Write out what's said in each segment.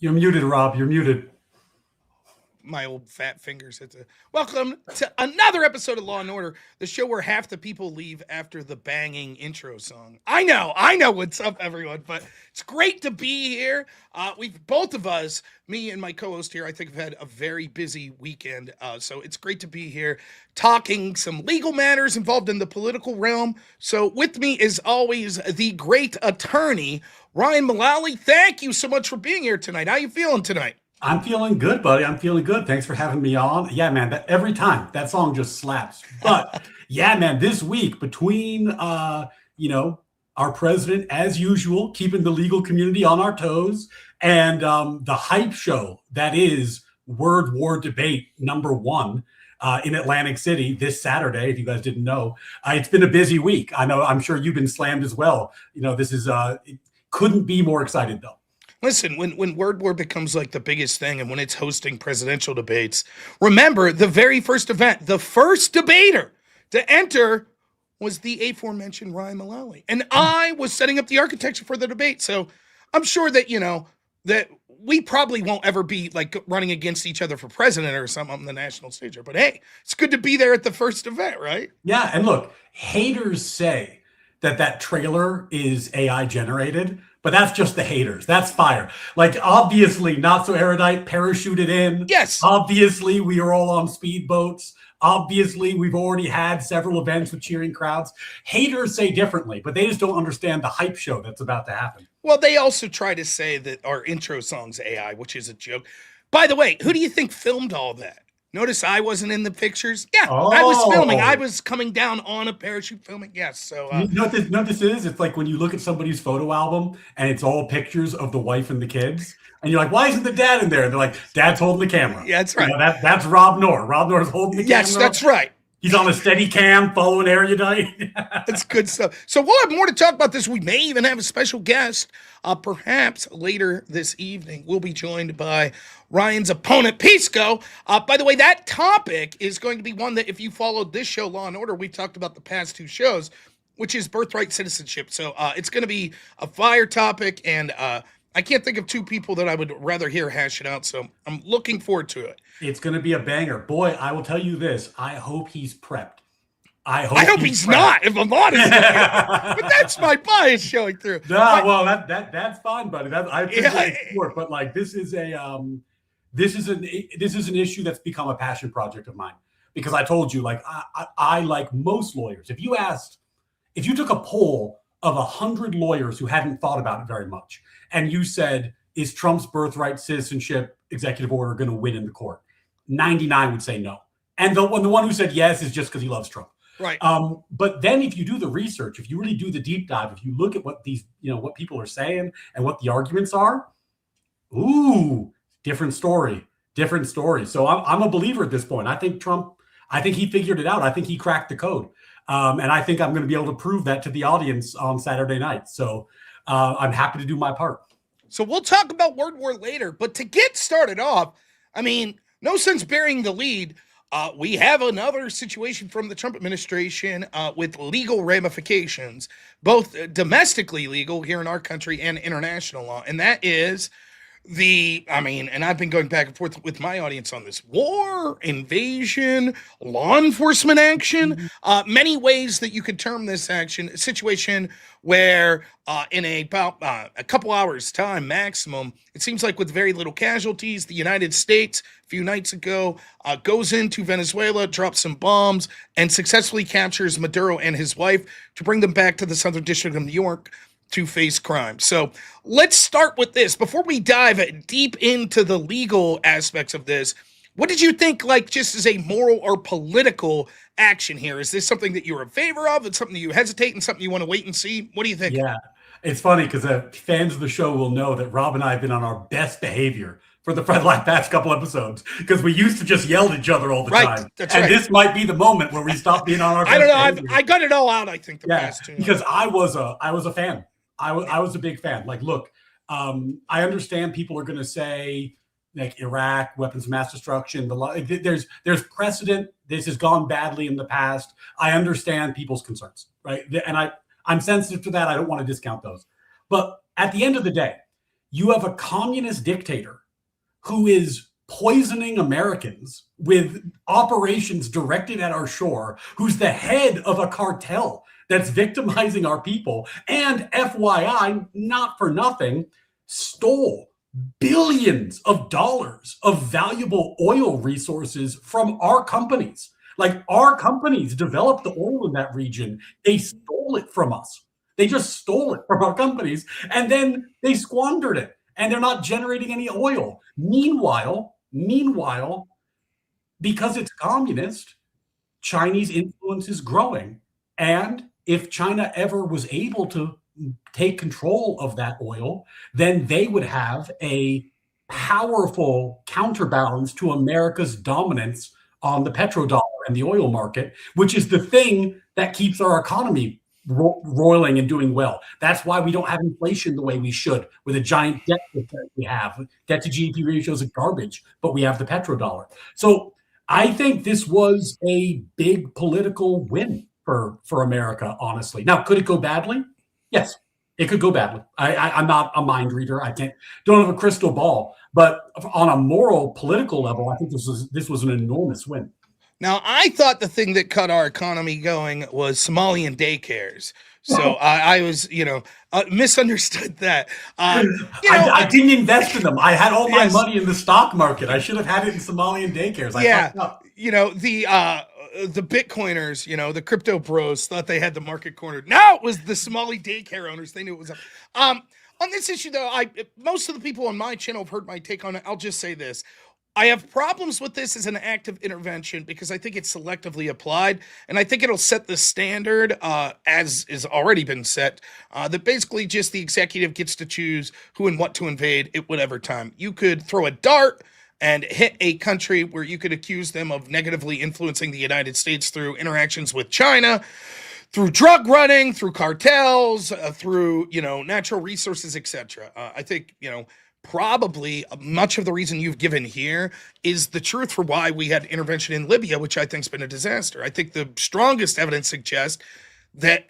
You're muted, Rob. You're muted. My old fat fingers hit the. Welcome to another episode of Law and Order, the show where half the people leave after the banging intro song. I know what's up, everyone, but it's great to be here. We've both of us, me and my co-host here, I think have had a very busy weekend. So it's great to be here talking some legal matters involved in the political realm. So with me, as always, the great attorney, Ryan Mullally. Thank you so much for being here tonight. How you feeling tonight? I'm feeling good, buddy. I'm feeling good. Thanks for having me on. Yeah, man, every time that song just slaps. But yeah, man, this week between our president, as usual, keeping the legal community on our toes, and the hype show that is Word War Debate #1 in Atlantic City this Saturday, if you guys didn't know. It's been a busy week. I'm sure you've been slammed as well. This is couldn't be more excited though. Listen, when Word War becomes like the biggest thing and when it's hosting presidential debates, remember the very first event, the first debater to enter was the aforementioned Ryan Mullally. And I was setting up the architecture for the debate. So I'm sure that, that we probably won't ever be like running against each other for president or something on the national stage. But hey, it's good to be there at the first event, right? Yeah. And look, haters say that trailer is AI generated. But that's just the haters. That's fire. Like, obviously, not so erudite, parachuted in. Yes. Obviously, we are all on speedboats. Obviously, we've already had several events with cheering crowds. Haters say differently, but they just don't understand the hype show that's about to happen. Well, they also try to say that our intro song's AI, which is a joke. By the way, who do you think filmed all that? Notice I wasn't in the pictures. Yeah, I was filming. I was coming down on a parachute filming. Yes. So you know what this is? It's like when you look at somebody's photo album and it's all pictures of the wife and the kids. And you're like, why isn't the dad in there? And they're like, dad's holding the camera. Yeah, that's right. That's robnoerr. Robnoerr's holding the camera. Yes, that's right. He's on a steady cam following erudite. That's good stuff. So we'll have more to talk about this. We may even have a special guest. Perhaps later this evening, we'll be joined by Ryan's opponent, Pisco. By the way, that topic is going to be one that if you followed this show, Law and Order, we talked about the past two shows, which is birthright citizenship. So it's going to be a fire topic, and I can't think of two people that I would rather hear hash it out. So I'm looking forward to it. It's going to be a banger. Boy, I will tell you this. I hope he's prepped. I hope he's not, if I'm honest with you. But that's my bias showing through. No, well, that's fine, buddy. I appreciate support, but like this is an issue that's become a passion project of mine. Because I told you, like I like most lawyers. If you took a poll of 100 lawyers who hadn't thought about it very much, and you said, is Trump's birthright citizenship executive order going to win in the court? 99 would say no. And the one who said yes is just because he loves Trump. Right. But then if you do the research, if you really do the deep dive, if you look at what what people are saying and what the arguments are, different story. So I'm a believer at this point. I think he figured it out. I think he cracked the code. And I think I'm going to be able to prove that to the audience on Saturday night. So I'm happy to do my part. So we'll talk about Word War later. But to get started off, I mean, no sense burying the lead. We have another situation from the Trump administration with legal ramifications, both domestically legal here in our country and international law. And that is and I've been going back and forth with my audience on this: war, invasion, law enforcement action, many ways that you could term this situation where in about a couple hours time maximum, it seems like with very little casualties, the United States a few nights ago goes into Venezuela, drops some bombs, and successfully captures Maduro and his wife to bring them back to the Southern District of New York to face crime. So let's start with this. Before we dive deep into the legal aspects of this, what did you think, like, just as a moral or political action here? Is this something that you're in favor of? It's something that you hesitate and something you want to wait and see? What do you think? Yeah, it's funny because fans of the show will know that Rob and I have been on our best behavior for the past couple episodes because we used to just yell at each other all the time. That's and right. This might be the moment where we stop being on our best I don't know. behavior. I got it all out, I think, the past two. Because I was a fan. I was a big fan. Like, look, I understand people are going to say, like, Iraq, weapons of mass destruction. There's precedent. This has gone badly in the past. I understand people's concerns, right? And I'm sensitive to that. I don't want to discount those. But at the end of the day, you have a communist dictator who is poisoning Americans with operations directed at our shore, who's the head of a cartel that's victimizing our people, and FYI, not for nothing, stole billions of dollars of valuable oil resources from our companies. Like, our companies developed the oil in that region. They stole it from us. They just stole it from our companies, and then they squandered it, and they're not generating any oil. Meanwhile, because it's communist, Chinese influence is growing. And if China ever was able to take control of that oil, then they would have a powerful counterbalance to America's dominance on the petrodollar and the oil market, which is the thing that keeps our economy roiling and doing well. That's why we don't have inflation the way we should, with a giant debt that we have. Debt to GDP ratios are garbage, but we have the petrodollar. So I think this was a big political win for America, honestly. Now, could it go badly? Yes, it could go badly. I'm not a mind reader. Don't have a crystal ball. But on a moral, political level, I think this was an enormous win. Now, I thought the thing that cut our economy going was Somalian daycares. So I was, misunderstood that. I didn't invest in them. I had all my money in the stock market. I should have had it in Somalian daycares. The Bitcoiners, the crypto bros thought they had the market cornered. No, it was the Somali daycare owners. They knew it was up. On this issue, though, most of the people on my channel have heard my take on it. I'll just say this. I have problems with this as an act of intervention because I think it's selectively applied, and I think it'll set the standard, as has already been set, that basically just the executive gets to choose who and what to invade at whatever time. You could throw a dart and hit a country where you could accuse them of negatively influencing the United States through interactions with China, through drug running, through cartels, through, natural resources, etc. I think, probably much of the reason you've given here is the truth for why we had intervention in Libya, which I think has been a disaster. I think the strongest evidence suggests that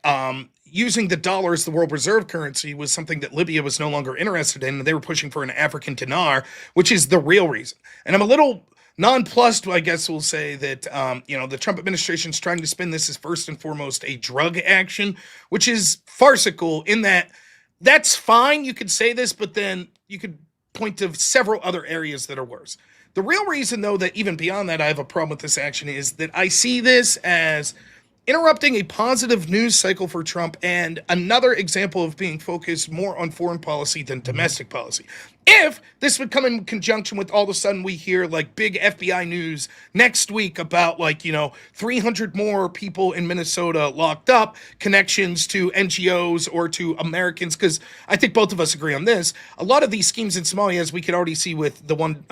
using the dollar as the world reserve currency was something that Libya was no longer interested in, and they were pushing for an African dinar, which is the real reason. And I'm a little nonplussed, I guess we'll say, that the Trump administration is trying to spin this as first and foremost a drug action, which is farcical in that that's fine, you could say this, but then you could point to several other areas that are worse. The real reason, though, that even beyond that I have a problem with this action is that I see this as interrupting a positive news cycle for Trump and another example of being focused more on foreign policy than domestic policy. If this would come in conjunction with all of a sudden we hear like big FBI news next week about 300 more people in Minnesota locked up, connections to NGOs or to Americans, because I think both of us agree on this. A lot of these schemes in Somalia, as we could already see with the one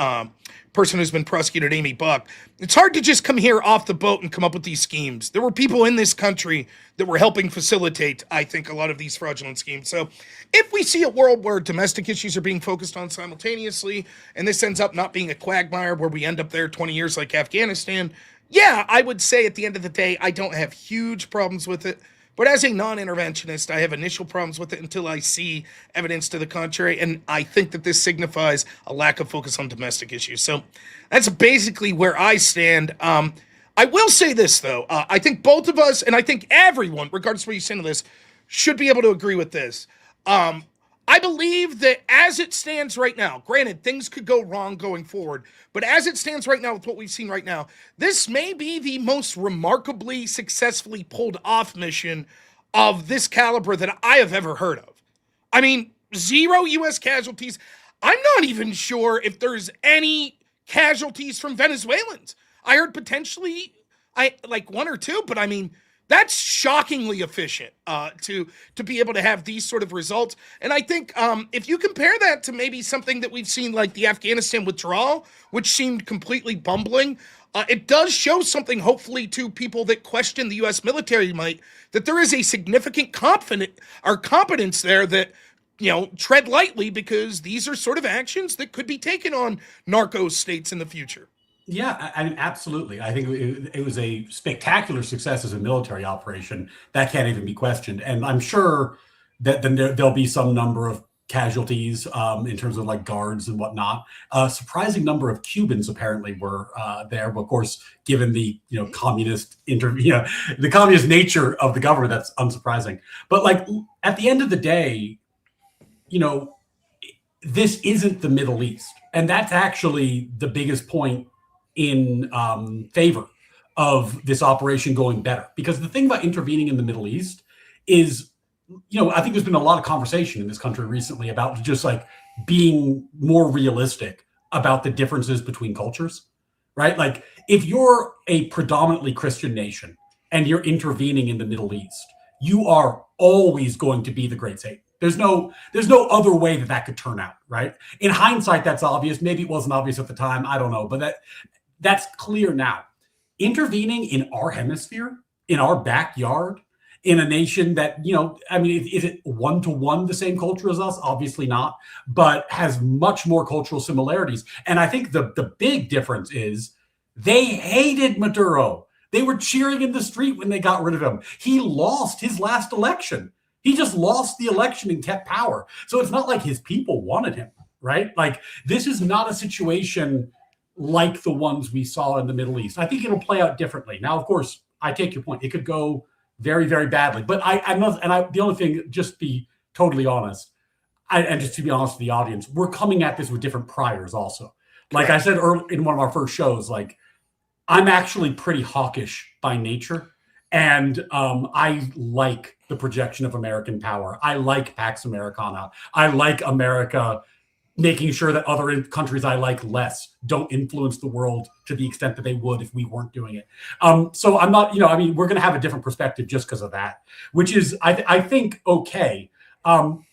person who's been prosecuted, Amy Buck, it's hard to just come here off the boat and come up with these schemes. There were people in this country that were helping facilitate, I think, a lot of these fraudulent schemes. So if we see a world where domestic issues are being focused on simultaneously, and this ends up not being a quagmire where we end up there 20 years like Afghanistan, yeah, I would say at the end of the day, I don't have huge problems with it. But as a non-interventionist, I have initial problems with it until I see evidence to the contrary, and I think that this signifies a lack of focus on domestic issues. So that's basically where I stand. I will say this, though. I think both of us, and I think everyone, regardless of where you stand on this, should be able to agree with this. I believe that as it stands right now, granted, things could go wrong going forward, but as it stands right now with what we've seen right now, this may be the most remarkably successfully pulled off mission of this caliber that I have ever heard of. I mean, 0 U.S. casualties. I'm not even sure if there's any casualties from Venezuelans. I heard potentially one or two, but I mean, that's shockingly efficient to be able to have these sort of results. And I think if you compare that to maybe something that we've seen like the Afghanistan withdrawal, which seemed completely bumbling, it does show something, hopefully, to people that question the U.S. military might, that there is a significant competence there that, tread lightly, because these are sort of actions that could be taken on narco states in the future. Yeah, I mean, absolutely. I think it was a spectacular success as a military operation. That can't even be questioned. And I'm sure that then there'll be some number of casualties in terms of like guards and whatnot. A surprising number of Cubans apparently were there, but of course, given the communist the communist nature of the government, that's unsurprising. But like at the end of the day, this isn't the Middle East, and that's actually the biggest point in favor of this operation going better. Because the thing about intervening in the Middle East is, I think there's been a lot of conversation in this country recently about just like being more realistic about the differences between cultures, right? Like if you're a predominantly Christian nation and you're intervening in the Middle East, you are always going to be the great Satan. There's no other way that could turn out, right? In hindsight, that's obvious. Maybe it wasn't obvious at the time. I don't know, but that's clear now. Intervening in our hemisphere, in our backyard, in a nation that, is it one-to-one the same culture as us? Obviously not, but has much more cultural similarities. And I think the big difference is they hated Maduro. They were cheering in the street when they got rid of him. He lost his last election. He just lost the election and kept power. So it's not like his people wanted him, right? Like this is not a situation like the ones we saw in the Middle East. I think it'll play out differently. Now, of course, I take your point. It could go very, very badly. But the only thing, just be totally honest, and just to be honest with the audience, we're coming at this with different priors also. Like I said earlier in one of our first shows, like I'm actually pretty hawkish by nature. And I like the projection of American power. I like Pax Americana. I like America making sure that other countries I like less don't influence the world to the extent that they would if we weren't doing it. So I'm not, we're going to have a different perspective just because of that, which is, I think, okay.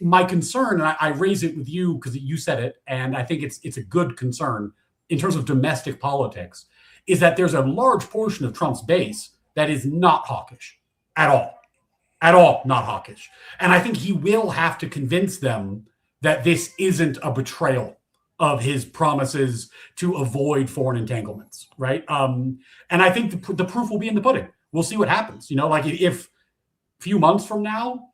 My concern, and I raise it with you because you said it, and I think it's a good concern in terms of domestic politics, is that there's a large portion of Trump's base that is not hawkish at all, not hawkish. And I think he will have to convince them that this isn't a betrayal of his promises to avoid foreign entanglements, right? And I think the proof will be in the pudding. We'll see what happens. Like if a few months from now,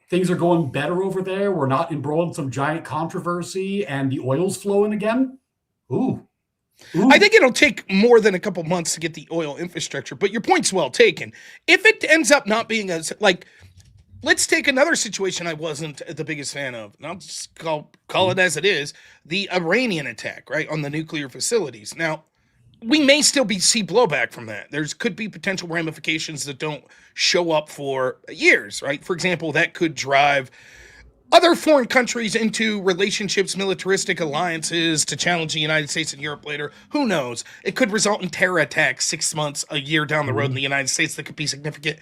things are going better over there, we're not embroiled in some giant controversy and the oil's flowing again, ooh. I think it'll take more than a couple months to get the oil infrastructure, but your point's well taken. If it ends up not being let's take another situation I wasn't the biggest fan of, and I'll just call it as it is, the Iranian attack, right, on the nuclear facilities. Now, we may still see blowback from that. Could be potential ramifications that don't show up for years, right? For example, that could drive other foreign countries into relationships, militaristic alliances to challenge the United States and Europe later. Who knows? It could result in terror attacks 6 months, a year down the road in the United States that could be significant.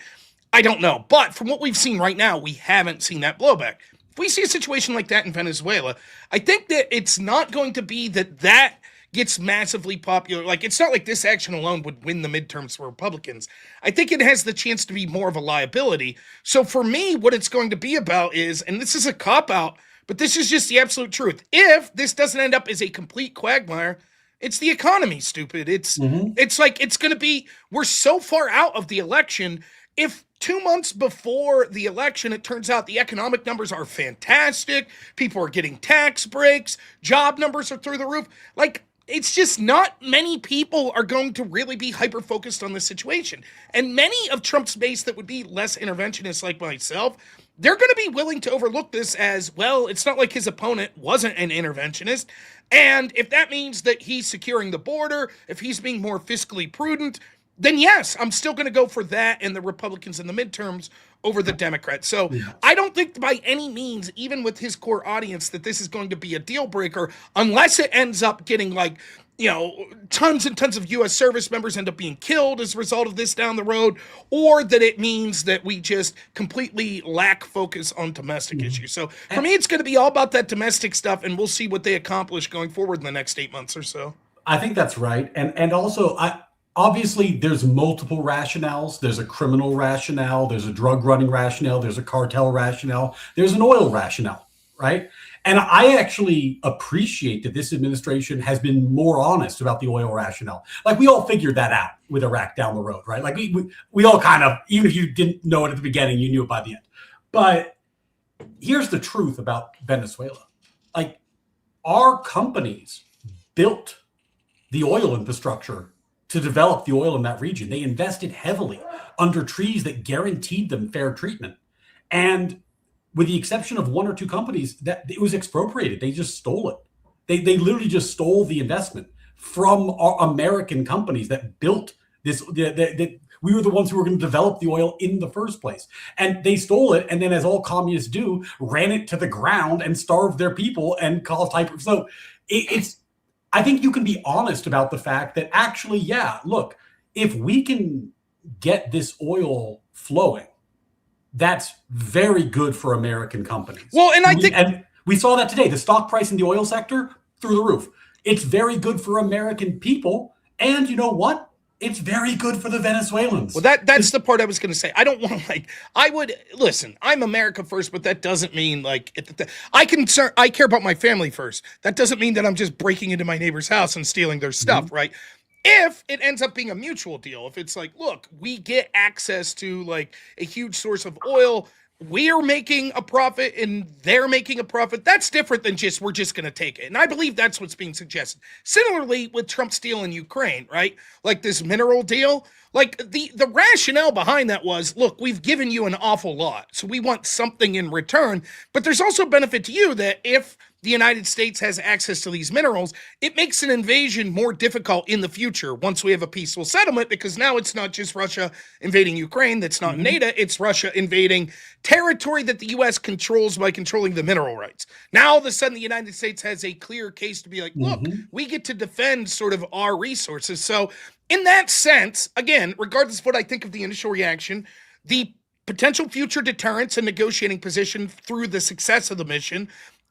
I don't know. But from what we've seen right now, we haven't seen that blowback. If we see a situation like that in Venezuela, I think that it's not going to be that gets massively popular. Like, it's not like this action alone would win the midterms for Republicans. I think it has the chance to be more of a liability. So for me, what it's going to be about is, and this is a cop-out, but this is just the absolute truth. If this doesn't end up as a complete quagmire, it's the economy, stupid. It's like, it's going to be, we're so far out of the election. If 2 months before the election, it turns out the economic numbers are fantastic, people are getting tax breaks, job numbers are through the roof, like, it's just not many people are going to really be hyper-focused on this situation. And many of Trump's base that would be less interventionist like myself, they're going to be willing to overlook this as, well, it's not like his opponent wasn't an interventionist. And if that means that he's securing the border, if he's being more fiscally prudent, then yes, I'm still going to go for that and the Republicans in the midterms over the Democrats. So I don't think by any means, even with his core audience, that this is going to be a deal breaker unless it ends up getting tons and tons of U.S. service members end up being killed as a result of this down the road, or that it means that we just completely lack focus on domestic issues. So for me, it's going to be all about that domestic stuff, and we'll see what they accomplish going forward in the next 8 months or so. I think that's right. And also, obviously, there's multiple rationales. There's a criminal rationale. There's a drug running rationale. There's a cartel rationale. There's an oil rationale, right? And I actually appreciate that this administration has been more honest about the oil rationale. Like, we all figured that out with Iraq down the road, right? Like we all kind of, even if you didn't know it at the beginning, you knew it by the end. But here's the truth about Venezuela. Like, our companies built the oil infrastructure to develop the oil in that region. They invested heavily under treaties that guaranteed them fair treatment. And with the exception of one or two companies, that it was expropriated. They just stole it. They literally just stole the investment from our American companies that built this. That we were the ones who were going to develop the oil in the first place. And they stole it, and then, as all communists do, ran it to the ground and starved their people and caused hyper. So it's, I think you can be honest about the fact that actually, yeah, look, if we can get this oil flowing, that's very good for American companies. Well, and we saw that today. The stock price in the oil sector through the roof. It's very good for American people. And you know what? It's very good for the Venezuelans. Well, that's the part I was going to say. I don't want I would listen. I'm America first, but that doesn't mean I care about my family first. That doesn't mean that I'm just breaking into my neighbor's house and stealing their stuff, right? If it ends up being a mutual deal, if it's like, look, we get access to a huge source of oil, we're making a profit and they're making a profit, that's different than we're just going to take it. And I believe that's what's being suggested. Similarly with Trump's deal in Ukraine, right? Like this mineral deal, the rationale behind that was, look, we've given you an awful lot, so we want something in return. But there's also benefit to you that if the United States has access to these minerals, it makes an invasion more difficult in the future once we have a peaceful settlement, because now it's not just Russia invading Ukraine that's not in NATO, it's Russia invading territory that the U.S. controls by controlling the mineral rights. Now, all of a sudden, the United States has a clear case to be like, look, we get to defend sort of our resources. So in that sense, again, regardless of what I think of the initial reaction, the potential future deterrence and negotiating position through the success of the mission,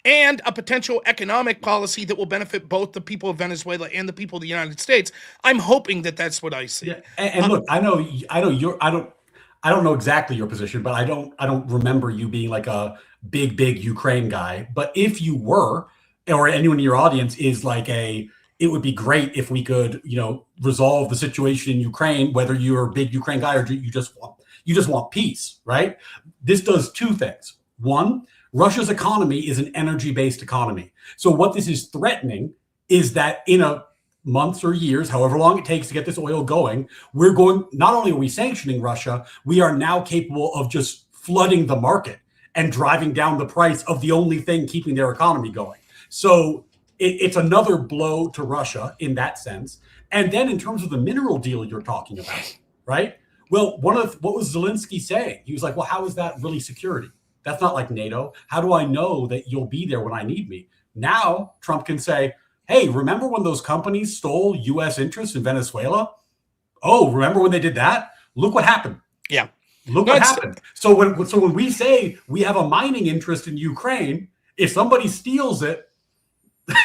and a potential economic policy that will benefit both the people of Venezuela and the people of the United States. I'm hoping that that's what I see. Yeah. And look, I don't know exactly your position, but I don't remember you being like a big Ukraine guy. But if you were, or anyone in your audience is it would be great if we could, resolve the situation in Ukraine, whether you're a big Ukraine guy or you just want peace, right? This does two things. One, Russia's economy is an energy-based economy. So what this is threatening is that in a months or years, however long it takes to get this oil going, not only are we sanctioning Russia, we are now capable of just flooding the market and driving down the price of the only thing keeping their economy going. So it's another blow to Russia in that sense. And then in terms of the mineral deal you're talking about, right? Well, what was Zelensky saying? He was like, well, how is that really security? That's not like NATO. How do I know that you'll be there when I need me? Now, Trump can say, hey, remember when those companies stole U.S. interests in Venezuela? Oh, remember when they did that? Look what happened. Yeah. Look what happened. So when we say we have a mining interest in Ukraine, if somebody steals it,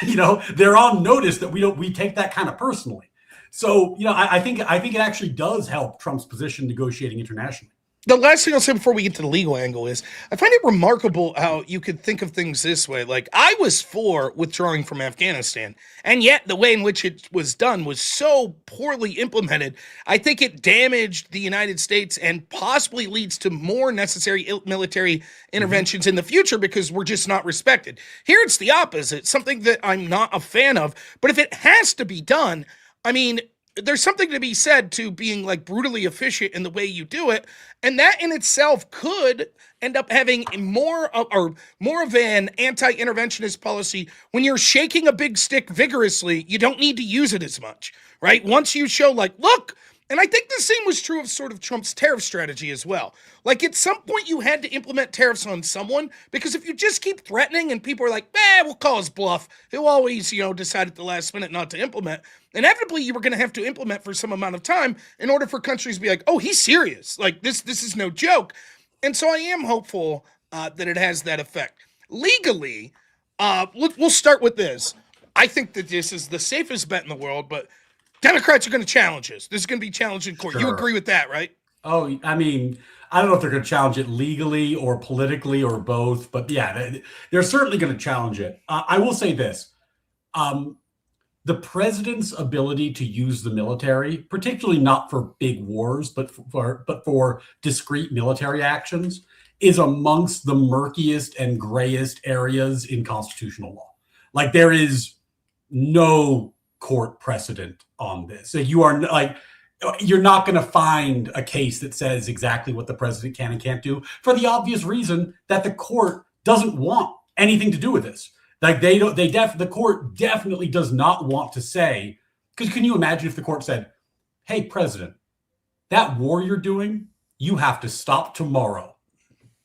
they're on notice that we take that kind of personally. So, I think it actually does help Trump's position negotiating internationally. The last thing I'll say before we get to the legal angle is I find it remarkable how you could think of things this way. I was for withdrawing from Afghanistan, and yet the way in which it was done was so poorly implemented. I think it damaged the United States and possibly leads to more necessary military interventions in the future because we're just not respected. Here it's the opposite, something that I'm not a fan of. But if it has to be done, I mean, there's something to be said to being brutally efficient in the way you do it. And that in itself could end up having more of an anti-interventionist policy. When you're shaking a big stick vigorously, you don't need to use it as much, right? Once you show look, and I think the same was true of sort of Trump's tariff strategy as well. At some point you had to implement tariffs on someone, because if you just keep threatening and people are we'll call his bluff, he'll always, decide at the last minute not to implement. Inevitably, you were going to have to implement for some amount of time in order for countries to be oh, he's serious. This is no joke. And so I am hopeful that it has that effect. Legally, we'll start with this. I think that this is the safest bet in the world, but Democrats are going to challenge this. This is going to be challenged in court. Sure. You agree with that, right? Oh, I mean, I don't know if they're going to challenge it legally or politically or both, but yeah, they're certainly going to challenge it. I will say this. The president's ability to use the military, particularly not for big wars, but for discrete military actions, is amongst the murkiest and grayest areas in constitutional law. Like, there is no court precedent on this. So you're not going to find a case that says exactly what the president can and can't do, for the obvious reason that the court doesn't want anything to do with this. Like, the court definitely does not want to say, because can you imagine if the court said, hey, president, that war you're doing, you have to stop tomorrow.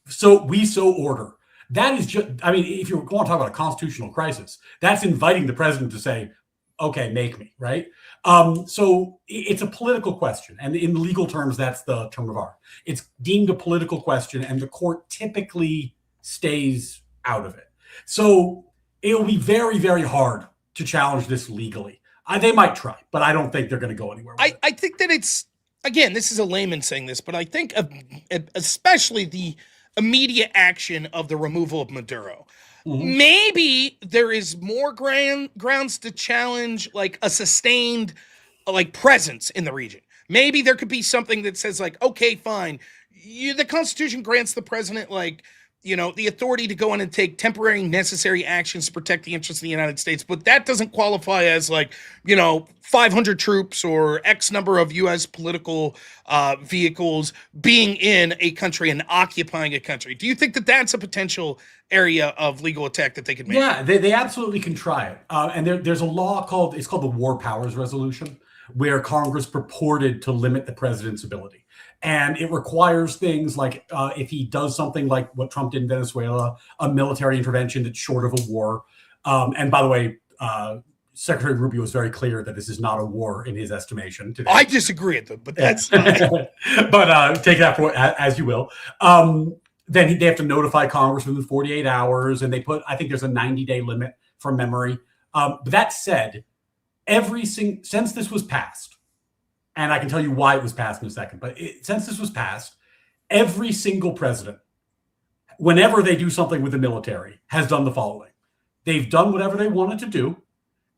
So we so order. That is just, I mean, if you want to talk about a constitutional crisis, that's inviting the president to say, okay, make me, right? So it's a political question. And in legal terms, that's the term of art. It's deemed a political question, and the court typically stays out of it. So it will be very, very hard to challenge this legally. They might try, but I don't think they're going to go anywhere with it. I think that it's, again, this is a layman saying this, but I think especially the immediate action of the removal of Maduro. Mm-hmm. Maybe there is more grounds to challenge like a sustained like presence in the region. Maybe there could be something that says like, okay, fine. The Constitution grants the president like, the authority to go in and take temporary necessary actions to protect the interests of the United States. But that doesn't qualify as like, 500 troops or X number of U.S. political vehicles being in a country and occupying a country. Do you think that that's a potential area of legal attack that they could make? Yeah, they absolutely can try it. And there's a law called the War Powers Resolution, where Congress purported to limit the president's ability. And it requires things like if he does something like what Trump did in Venezuela, a military intervention that's short of a war. And by the way, Secretary Rubio was very clear that this is not a war in his estimation today. I disagree with them, but that's fine. But take that for as you will. Then they have to notify Congress within 48 hours, and I think there's a 90-day limit from memory. But that said, since this was passed, and I can tell you why it was passed in a second, but since this was passed, every single president, whenever they do something with the military, has done the following. They've done whatever they wanted to do,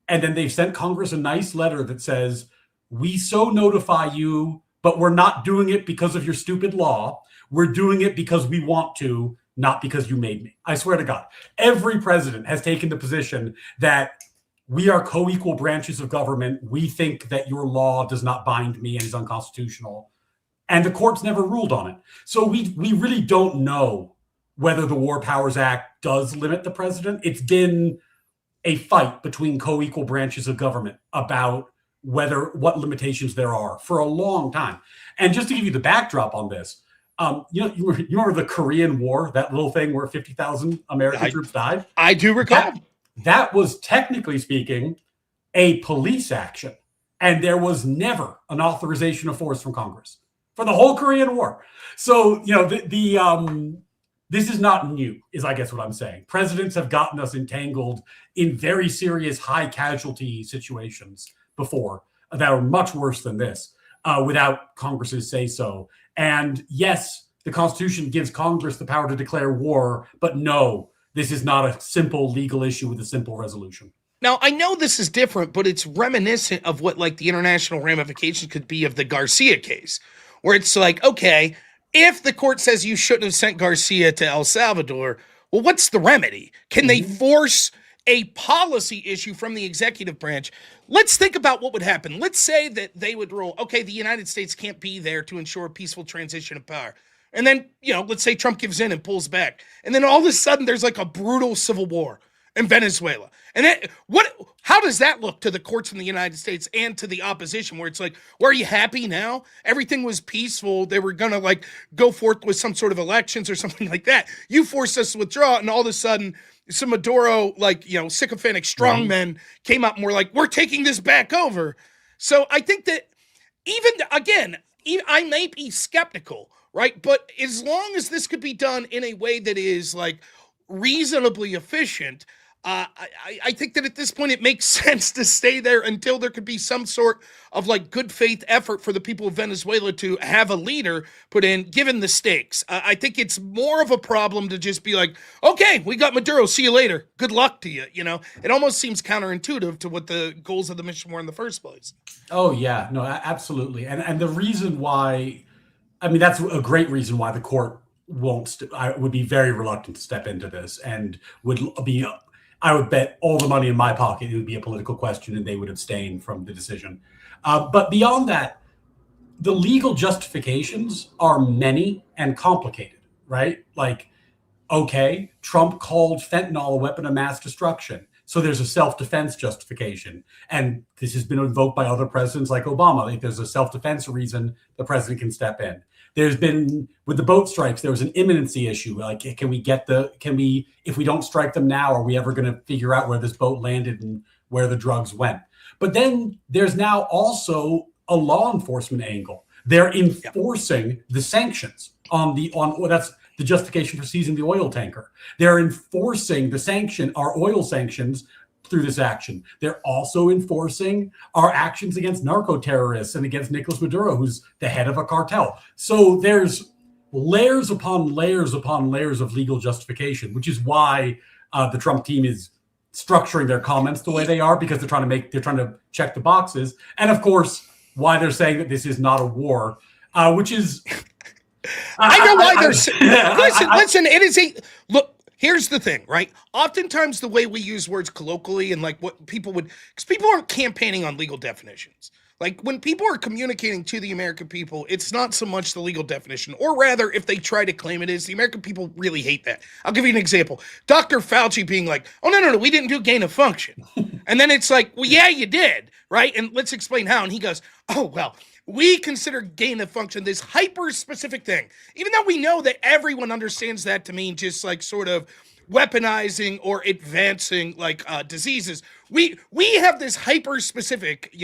and then they've sent Congress a nice letter that says, we so notify you, but we're not doing it because of your stupid law. We're doing it because we want to, not because you made me. I swear to God. Every president has taken the position that we are co-equal branches of government. We think that your law does not bind me and is unconstitutional. And the court's never ruled on it. So we really don't know whether the War Powers Act does limit the president. It's been a fight between co-equal branches of government about what limitations there are for a long time. And just to give you the backdrop on this, you remember the Korean War, that little thing where 50,000 American troops died? I do recall. That was, technically speaking, a police action. And there was never an authorization of force from Congress for the whole Korean War. So, this is not new, is I guess what I'm saying. Presidents have gotten us entangled in very serious high casualty situations before that are much worse than this without Congress's say so. And yes, the Constitution gives Congress the power to declare war, but no, this is not a simple legal issue with a simple resolution. Now, I know this is different, but it's reminiscent of what like the international ramifications could be of the Garcia case, where it's like, okay, if the court says you shouldn't have sent Garcia to El Salvador, well, what's the remedy? Can they force a policy issue from the executive branch? Let's think about what would happen. Let's say that they would rule, okay, the United States can't be there to ensure a peaceful transition of power. And then, let's say Trump gives in and pulls back. And then all of a sudden there's like a brutal civil war in Venezuela. And how does that look to the courts in the United States and to the opposition, where it's like, well, are you happy now? Everything was peaceful. They were going to like go forth with some sort of elections or something like that. You forced us to withdraw, and all of a sudden some Maduro, sycophantic strongmen came out and were like, we're taking this back over. So I think that I may be skeptical, right? But as long as this could be done in a way that is like reasonably efficient, I think that at this point it makes sense to stay there until there could be some sort of like good faith effort for the people of Venezuela to have a leader put in, given the stakes. I think it's more of a problem to just be like, okay, we got Maduro, see you later. Good luck to you. It almost seems counterintuitive to what the goals of the mission were in the first place. Oh yeah, no, absolutely. And the reason why, that's a great reason why the court I would be very reluctant to step into this, and I would bet all the money in my pocket it would be a political question, and they would abstain from the decision. But beyond that, the legal justifications are many and complicated, right? Like, okay, Trump called fentanyl a weapon of mass destruction. So there's a self-defense justification. And this has been invoked by other presidents like Obama. If there's a self-defense reason, the president can step in. There's been, with the boat strikes, there was an imminency issue. Like, if we don't strike them now, are we ever going to figure out where this boat landed and where the drugs went? But then there's now also a law enforcement angle. They're enforcing the sanctions that's the justification for seizing the oil tanker. They're enforcing our oil sanctions through this action. They're also enforcing our actions against narco-terrorists and against Nicolas Maduro, who's the head of a cartel. So there's layers upon layers upon layers of legal justification, which is why the Trump team is structuring their comments the way they are, because they're trying to check the boxes. And of course, why they're saying that this is not a war, which is... I know why they're saying... Listen, it is a... Look, here's the thing, right? Oftentimes the way we use words colloquially and like what people would... Because people aren't campaigning on legal definitions. Like, when people are communicating to the American people, it's not so much the legal definition, or rather, if they try to claim it is, the American people really hate that. I'll give you an example. Dr. Fauci being like, oh, no, we didn't do gain of function. And then it's like, well, yeah, you did, right? And let's explain how. And he goes, oh, well, we consider gain of function this hyper-specific thing, even though we know that everyone understands that to mean just like sort of weaponizing or advancing like diseases. We have this hyper-specific,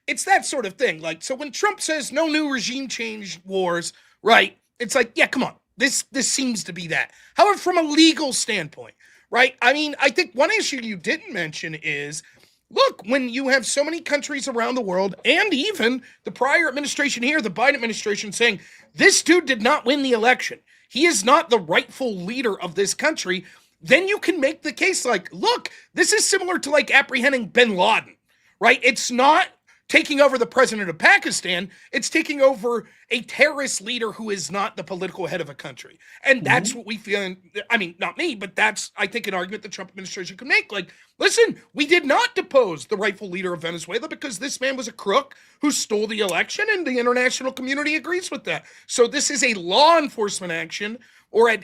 it's that sort of thing. Like, so when Trump says no new regime change wars, right? It's like, yeah, come on. This seems to be that. However, from a legal standpoint, right? I mean, I think one issue you didn't mention is, look, when you have so many countries around the world, and even the prior administration here, the Biden administration, saying, this dude did not win the election. He is not the rightful leader of this country. Then you can make the case like, look, this is similar to like apprehending bin Laden, right? It's not taking over the president of Pakistan. It's taking over a terrorist leader who is not the political head of a country. And that's what we feel. I mean, not me, but that's, I think, an argument the Trump administration could make. Like, listen, we did not depose the rightful leader of Venezuela because this man was a crook who stole the election, and the international community agrees with that. So this is a law enforcement action or a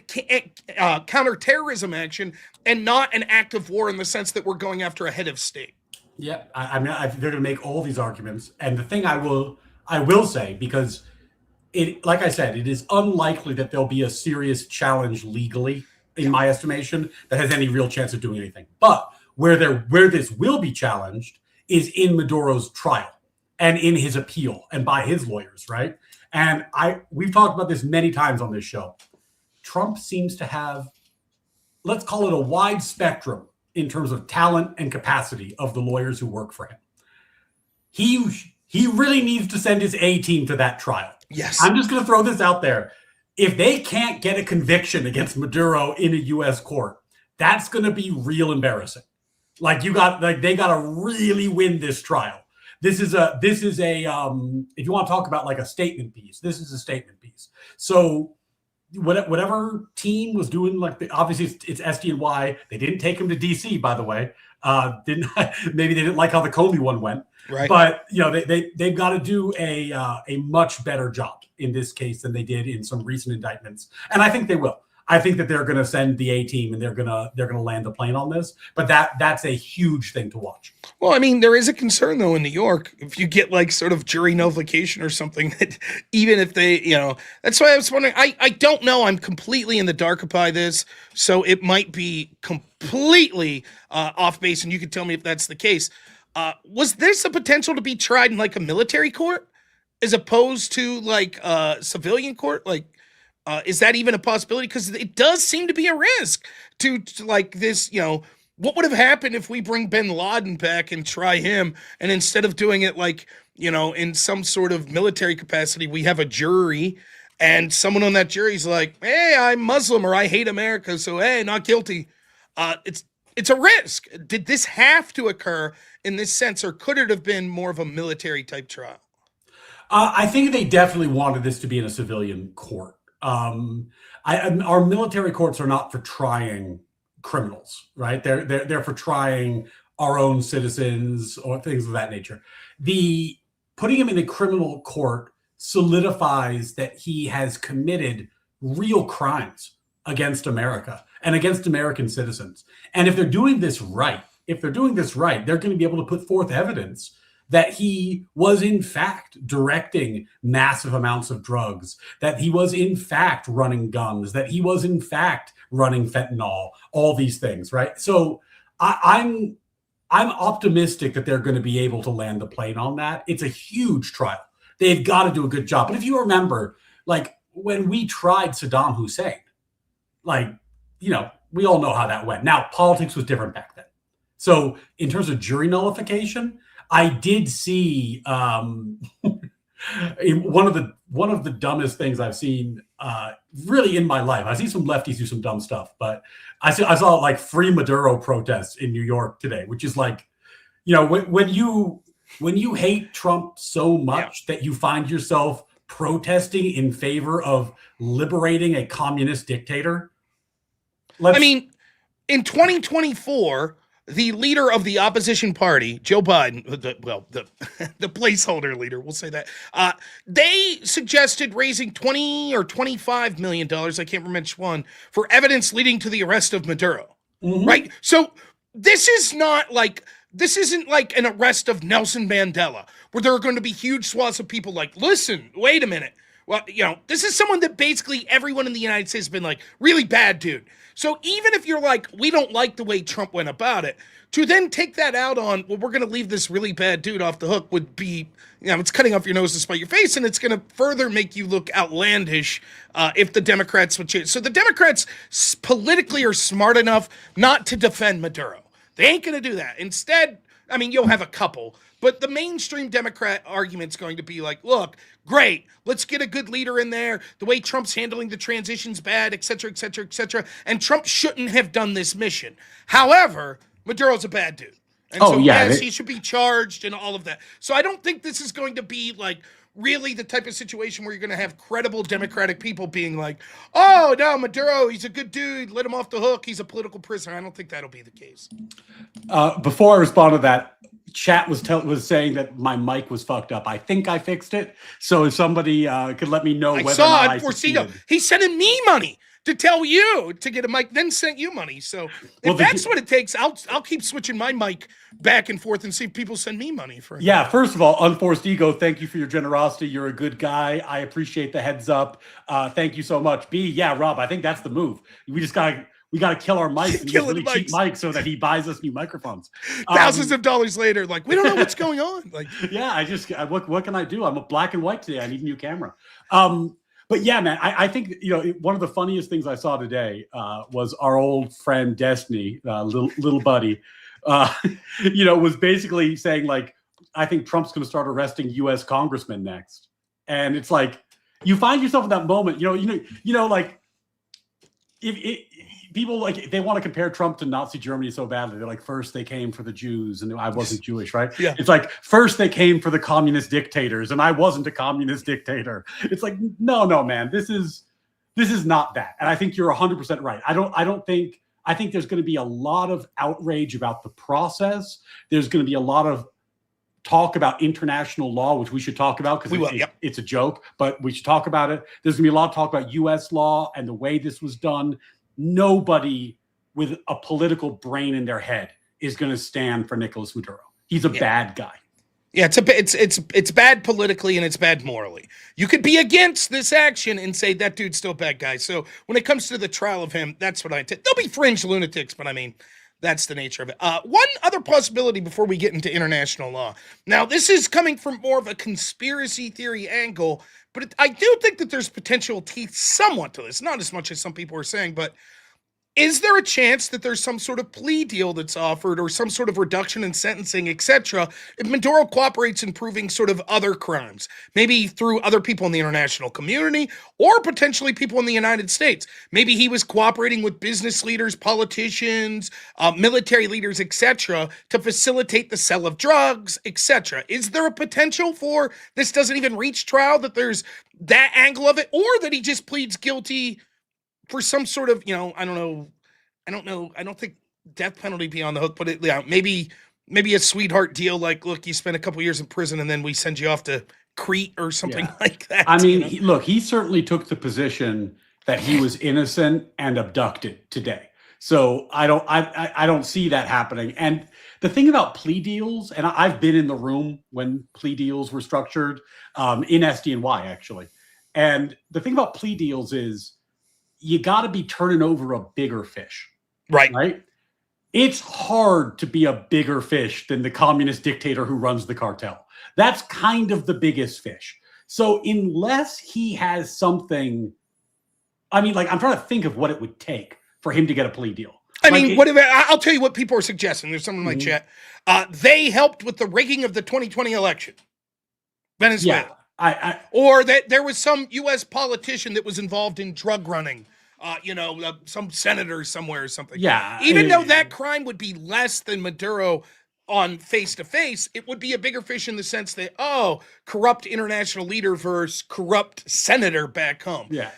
counterterrorism action, and not an act of war in the sense that we're going after a head of state. Yeah, they're going to make all these arguments, and the thing I will say, because like I said, it is unlikely that there'll be a serious challenge legally, in my estimation, that has any real chance of doing anything. But where this will be challenged is in Maduro's trial and in his appeal and by his lawyers, right? And we've talked about this many times on this show. Trump seems to have, let's call it, a wide spectrum in terms of talent and capacity of the lawyers who work for him. He really needs to send his A team to that trial. Yes. I'm just going to throw this out there. If they can't get a conviction against Maduro in a U.S. court, that's going to be real embarrassing. Like, they got to really win this trial. This is a if you want to talk about like a statement piece, this is a statement piece. So whatever team was doing, obviously it's SDNY. They didn't take him to DC, by the way. Maybe they didn't like how the Comey one went. Right. But they've got to do a much better job in this case than they did in some recent indictments, and I think they will. I think that they're going to send the A team and they're going to land the plane on this. But that's a huge thing to watch. Well, I mean, there is a concern though in New York if you get like sort of jury nullification or something, that even if they, that's why I was wondering. I don't know. I'm completely in the dark about this, so it might be completely off base, and you can tell me if that's the case. Was this a potential to be tried in like a military court as opposed to like a civilian court? Like, is that even a possibility? Because it does seem to be a risk to like this, what would have happened if we bring bin Laden back and try him, and instead of doing it like, in some sort of military capacity, we have a jury and someone on that jury is like, hey, I'm Muslim or I hate America, so hey, not guilty. It's a risk. Did this have to occur in this sense, or could it have been more of a military type trial? I think they definitely wanted this to be in a civilian court. Our military courts are not for trying criminals, right? They're for trying our own citizens or things of that nature. The putting him in a criminal court solidifies that he has committed real crimes against America and against American citizens. And if they're doing this right, they're going to be able to put forth evidence that he was in fact directing massive amounts of drugs, that he was in fact running guns, that he was in fact running fentanyl, all these things, right? So I'm optimistic that they're going to be able to land the plane on that. It's a huge trial. They've got to do a good job. But if you remember, like when we tried Saddam Hussein, like, you know, we all know how that went. Now, politics was different back then. So in terms of jury nullification, I did see one of the dumbest things I've seen really in my life. I've seen some lefties do some dumb stuff, but I saw like free Maduro protests in New York today, which is like, you know, when you hate Trump so much that you find yourself protesting in favor of liberating a communist dictator. I mean, in 2024, the leader of the opposition party, Joe Biden, the placeholder leader, we'll say that, they suggested raising $20 or $25 million, I can't remember which one, for evidence leading to the arrest of Maduro, right? So this isn't like an arrest of Nelson Mandela, where there are going to be huge swaths of people like, listen, wait a minute. Well, you know, this is someone that basically everyone in the United States has been like, really bad dude. So even if you're like, we don't like the way Trump went about it, to then take that out on, well, we're going to leave this really bad dude off the hook would be, you know, it's cutting off your nose to spite your face, and it's going to further make you look outlandish if the Democrats would change. So the Democrats politically are smart enough not to defend Maduro. They ain't going to do that. Instead, I mean, you'll have a couple, but the mainstream Democrat argument's going to be like, look, great, let's get a good leader in there. The way Trump's handling the transition's bad, et cetera, et cetera, et cetera. And Trump shouldn't have done this mission. However, Maduro's a bad dude. And yes, he should be charged and all of that. So I don't think this is going to be like really the type of situation where you're going to have credible Democratic people being like, oh, no, Maduro, he's a good dude. Let him off the hook. He's a political prisoner. I don't think that'll be the case. Before I respond to that, chat was saying that my mic was fucked up. I think I fixed it. So if somebody could let me know whether or not I succeeded. He's sending me money to tell you to get a mic, then sent you money. So if that's what it takes, I'll keep switching my mic back and forth and see if people send me money for it. Yeah, first of all, Unforced Ego, thank you for your generosity. You're a good guy. I appreciate the heads up. Thank you so much. B, yeah, Rob, I think that's the move. We gotta kill our mics and get really cheap mics so that he buys us new microphones. Thousands of dollars later, like, we don't know what's going on. Like, yeah, what can I do? I'm a black and white today. I need a new camera. But yeah, man, I think, you know, one of the funniest things I saw today was our old friend Destiny, little buddy, you know, was basically saying like, I think Trump's going to start arresting U.S. congressmen next. And it's like, you find yourself in that moment, like if people like they want to compare Trump to Nazi Germany so badly. They're like, first they came for the Jews, and I wasn't Jewish, right? Yeah. It's like first they came for the communist dictators, and I wasn't a communist dictator. It's like, no, man, this is not that. And I think you're 100% right. I think there's going to be a lot of outrage about the process. There's going to be a lot of talk about international law, which we should talk about because it's a joke, but we should talk about it. There's going to be a lot of talk about U.S. law and the way this was done. Nobody with a political brain in their head is going to stand for Nicolas Maduro. He's a bad guy. Yeah, it's bad politically and it's bad morally. You could be against this action and say that dude's still a bad guy. So when it comes to the trial of him, that's what there'll be fringe lunatics, but I mean, that's the nature of it. One other possibility before we get into international law. Now, this is coming from more of a conspiracy theory angle, but I do think that there's potential teeth somewhat to this. Not as much as some people are saying, but Is there a chance that there's some sort of plea deal that's offered or some sort of reduction in sentencing, etc., if Maduro cooperates in proving sort of other crimes, maybe through other people in the international community or potentially people in the United States? Maybe he was cooperating with business leaders, politicians, military leaders, etc., to facilitate the sale of drugs, etc. Is there a potential for this doesn't even reach trial, that there's that angle of it, or that he just pleads guilty for some sort of, I don't know. I don't think death penalty be on the hook, but maybe a sweetheart deal. Like, look, you spent a couple years in prison and then we send you off to Crete or something like that. I mean, he certainly took the position that he was innocent and abducted today. So I don't see that happening. And the thing about plea deals, and I've been in the room when plea deals were structured in SDNY, actually. And the thing about plea deals is, you got to be turning over a bigger fish. Right? It's hard to be a bigger fish than the communist dictator who runs the cartel. That's kind of the biggest fish. So unless he has something, I mean, like, I'm trying to think of what it would take for him to get a plea deal. I'll tell you what people are suggesting. There's someone in my chat. They helped with the rigging of the 2020 election. Venezuela. Yeah. Or that there was some U.S. politician that was involved in drug running, some senator somewhere or something. Yeah. Even though that crime would be less than Maduro on face-to-face, it would be a bigger fish in the sense that, corrupt international leader versus corrupt senator back home. Yeah.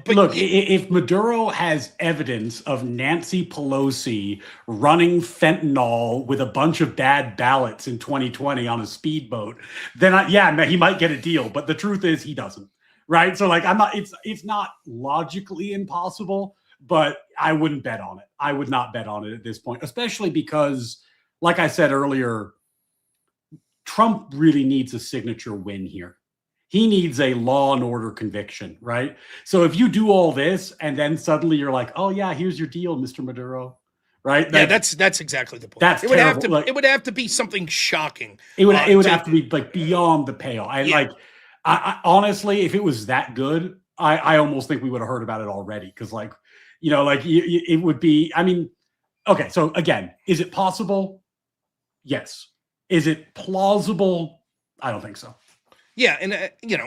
But look, if Maduro has evidence of Nancy Pelosi running fentanyl with a bunch of bad ballots in 2020 on a speedboat, then he might get a deal. But the truth is, he doesn't. Right? So, like, it's not logically impossible, but I wouldn't bet on it. I would not bet on it at this point, especially because, like I said earlier, Trump really needs a signature win here. He needs a law and order conviction, right? So if you do all this and then suddenly you're like, oh yeah, here's your deal, Mr. Maduro, right? That's exactly the point. That's it would terrible. have to. It would have to be something shocking. It would have to be like beyond the pale. And I honestly, if it was that good, I almost think we would have heard about it already. Because it would be. I mean, okay. So again, is it possible? Yes. Is it plausible? I don't think so. Yeah, and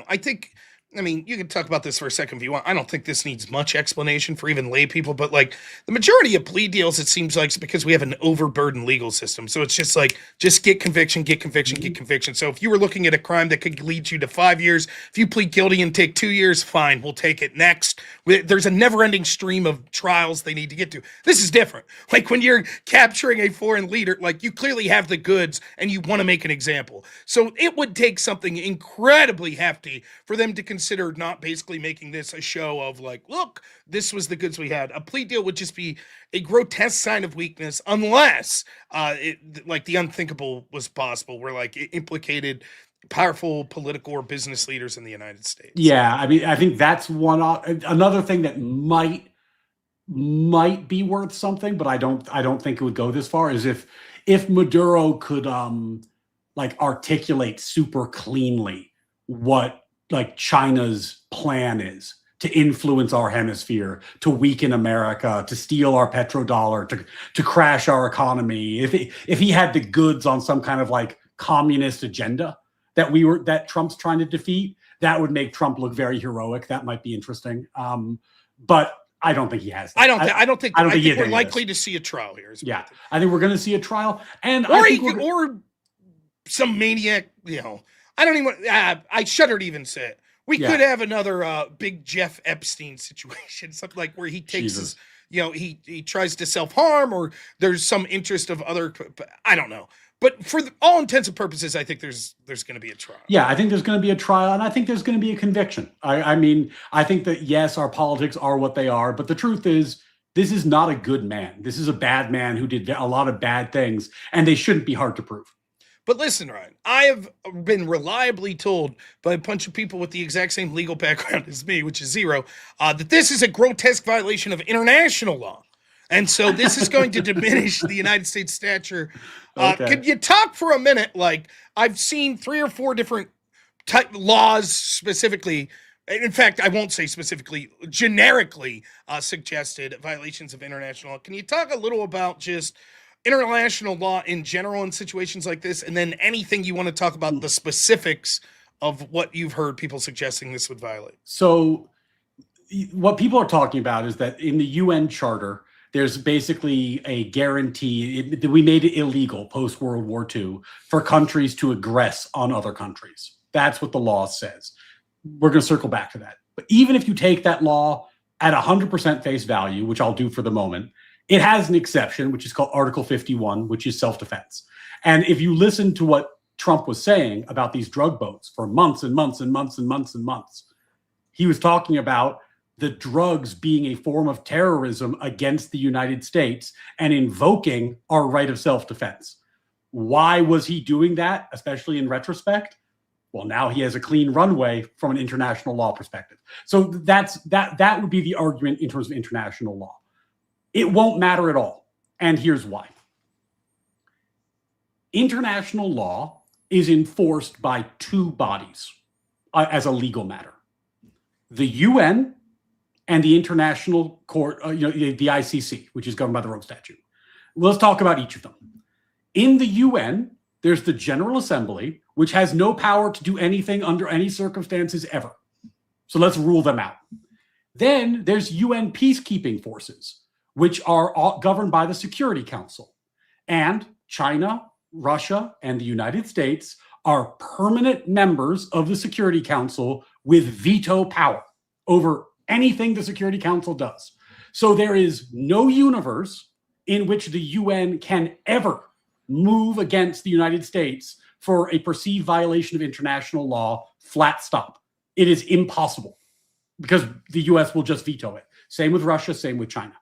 I think, you can talk about this for a second if you want. I don't think this needs much explanation for even lay people, but like the majority of plea deals, it seems like it's because we have an overburdened legal system. So it's just like, just get conviction, get conviction, get conviction. So if you were looking at a crime that could lead you to 5 years, if you plead guilty and take 2 years, fine, we'll take it next. There's a never-ending stream of trials they need to get to. This is different. Like when you're capturing a foreign leader, like you clearly have the goods and you want to make an example. So it would take something incredibly hefty for them to consider not basically making this a show of like, look, this was the goods we had. A plea deal would just be a grotesque sign of weakness unless like the unthinkable was possible, where like it implicated powerful political or business leaders in the United States. Yeah, I mean, I think that's another thing that might be worth something, but I don't think it would go this far, is if Maduro could articulate super cleanly what like China's plan is to influence our hemisphere, to weaken America, to steal our petrodollar, to crash our economy. If he had the goods on some kind of like communist agenda that Trump's trying to defeat, that would make Trump look very heroic. That might be interesting. But I don't think he has that. I think we're likely to see a trial here. Yeah, I think we're going to see a trial, and or some maniac. I don't even. I shudder to even say it. We could have another big Jeff Epstein situation, something like where he takes his, he tries to self-harm, or there's some interest of other. I don't know. But for all intents and purposes, I think there's going to be a trial. Yeah, I think there's going to be a trial, and I think there's going to be a conviction. I mean, I think that, yes, our politics are what they are, but the truth is, this is not a good man. This is a bad man who did a lot of bad things, and they shouldn't be hard to prove. But listen, Ryan, I have been reliably told by a bunch of people with the exact same legal background as me, which is zero, that this is a grotesque violation of international law. And so this is going to diminish the United States stature. Okay. Could you talk for a minute? Like, I've seen 3 or 4 different type laws specifically in fact, I won't say specifically, generically suggested violations of international law. Can you talk a little about just international law in general in situations like this, and then anything you want to talk about the specifics of what you've heard people suggesting this would violate? So what people are talking about is that in the UN Charter, there's basically a guarantee. We made it illegal post World War II for countries to aggress on other countries. That's what the law says. We're going to circle back to that. But even if you take that law at 100% face value, which I'll do for the moment, it has an exception, which is called Article 51, which is self-defense. And if you listen to what Trump was saying about these drug boats for months and months and months and months and months, he was talking about the drugs being a form of terrorism against the United States and invoking our right of self-defense. Why was he doing that, especially in retrospect? Well, now he has a clean runway from an international law perspective. So that would be the argument in terms of international law. It won't matter at all. And here's why. International law is enforced by two bodies as a legal matter: the UN and the International Court, the ICC, which is governed by the Rome Statute. Let's talk about each of them. In the UN, there's the General Assembly, which has no power to do anything under any circumstances ever. So let's rule them out. Then there's UN peacekeeping forces, which are governed by the Security Council. And China, Russia, and the United States are permanent members of the Security Council with veto power over anything the Security Council does. So there is no universe in which the UN can ever move against the United States for a perceived violation of international law, flat stop. It is impossible because the US will just veto it. Same with Russia, same with China.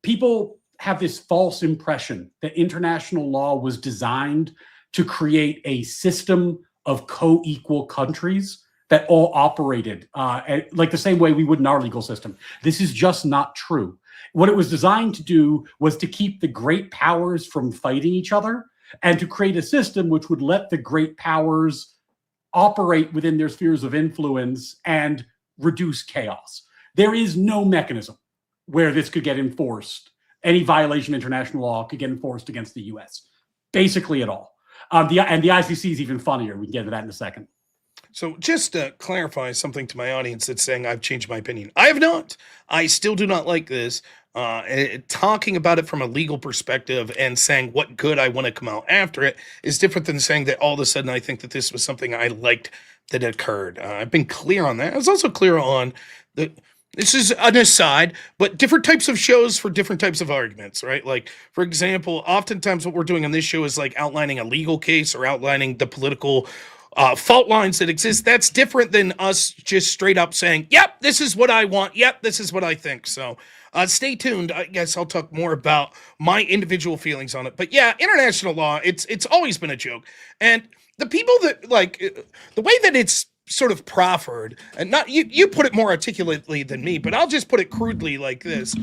People have this false impression that international law was designed to create a system of co-equal countries that all operated like the same way we would in our legal system. This is just not true. What it was designed to do was to keep the great powers from fighting each other and to create a system which would let the great powers operate within their spheres of influence and reduce chaos. There is no mechanism where this could get enforced. Any violation of international law could get enforced against the US, basically at all. And the ICC is even funnier. We can get into that in a second. So just to clarify something to my audience that's saying I've changed my opinion. I have not. I still do not like this. Talking about it from a legal perspective and saying what good I want to come out after it is different than saying that all of a sudden I think that this was something I liked that occurred. I've been clear on that. I was also clear on that. This is an aside, but different types of shows for different types of arguments, right? Like, for example, oftentimes what we're doing on this show is like outlining a legal case or outlining the political fault lines that exist. That's different than us just straight up saying, yep, this is what I want. Yep, this is what I think. So stay tuned. I guess I'll talk more about my individual feelings on it. But yeah, international law, it's always been a joke. And the people that like the way that it's sort of proffered, and not you put it more articulately than me, but I'll just put it crudely like this.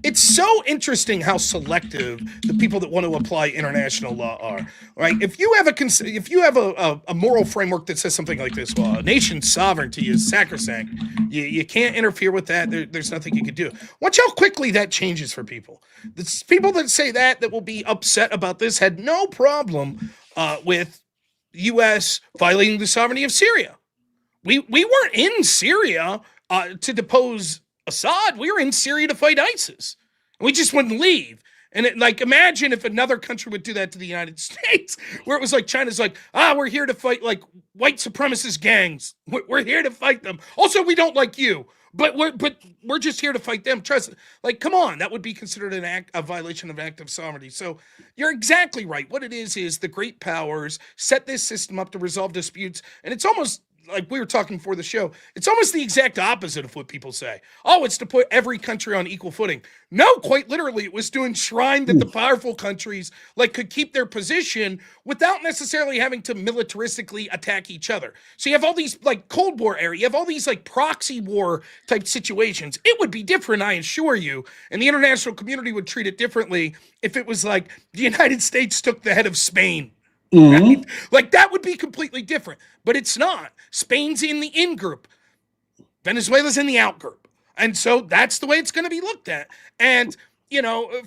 It's so interesting how selective the people that want to apply international law are, right? If you have a moral framework that says something like this, well, a nation's sovereignty is sacrosanct. You can't interfere with that. There's nothing you can do. Watch how quickly that changes for people. The people that say that will be upset about this had no problem with U.S. violating the sovereignty of Syria. We weren't in Syria to depose Assad. We were in Syria to fight ISIS. We just wouldn't leave. And imagine if another country would do that to the United States, where it was like China's like, we're here to fight like white supremacist gangs. We're here to fight them. Also, we don't like you, but we're just here to fight them. Trust, like, come on, that would be considered a violation of active sovereignty. So you're exactly right. What it is the great powers set this system up to resolve disputes, and it's almost like we were talking before the show, it's almost the exact opposite of what people say. Oh, it's to put every country on equal footing. No, quite literally, it was to enshrine that the powerful countries could keep their position without necessarily having to militaristically attack each other. So you have all these Cold War era, you have all these proxy war type situations. It would be different, I assure you, and the international community would treat it differently if it was like the United States took the head of Spain. Right? Like that would be completely different, but it's not. Spain's in the in group. Venezuela's in the outgroup. And so that's the way it's going to be looked at. And,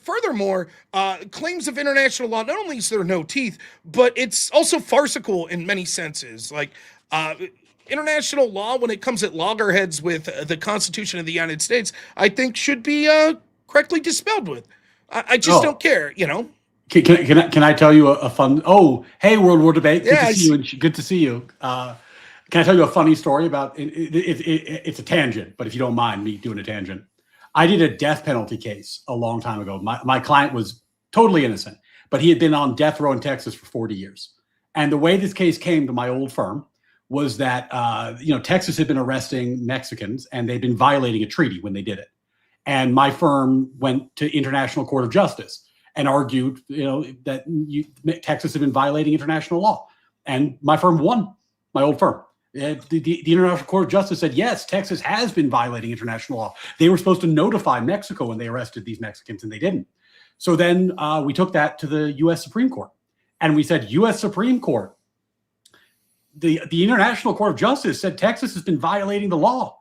furthermore, claims of international law, not only is there no teeth, but it's also farcical in many senses. Like, international law, when it comes at loggerheads with the Constitution of the United States, I think should be correctly dispelled with. I just don't care, Can I tell you a fun? Oh, hey, World War Debate. Good to see you. Good to see you. Can I tell you a funny story about it's a tangent, but if you don't mind me doing a tangent, I did a death penalty case a long time ago. My client was totally innocent, but he had been on death row in Texas for 40 years. And the way this case came to my old firm was that Texas had been arresting Mexicans and they'd been violating a treaty when they did it. And my firm went to International Court of Justice and argued, that Texas had been violating international law, and my firm won. My old firm. The International Court of Justice said, yes, Texas has been violating international law. They were supposed to notify Mexico when they arrested these Mexicans, and they didn't. So then we took that to the U.S. Supreme Court, and we said, U.S. Supreme Court, the International Court of Justice said Texas has been violating the law.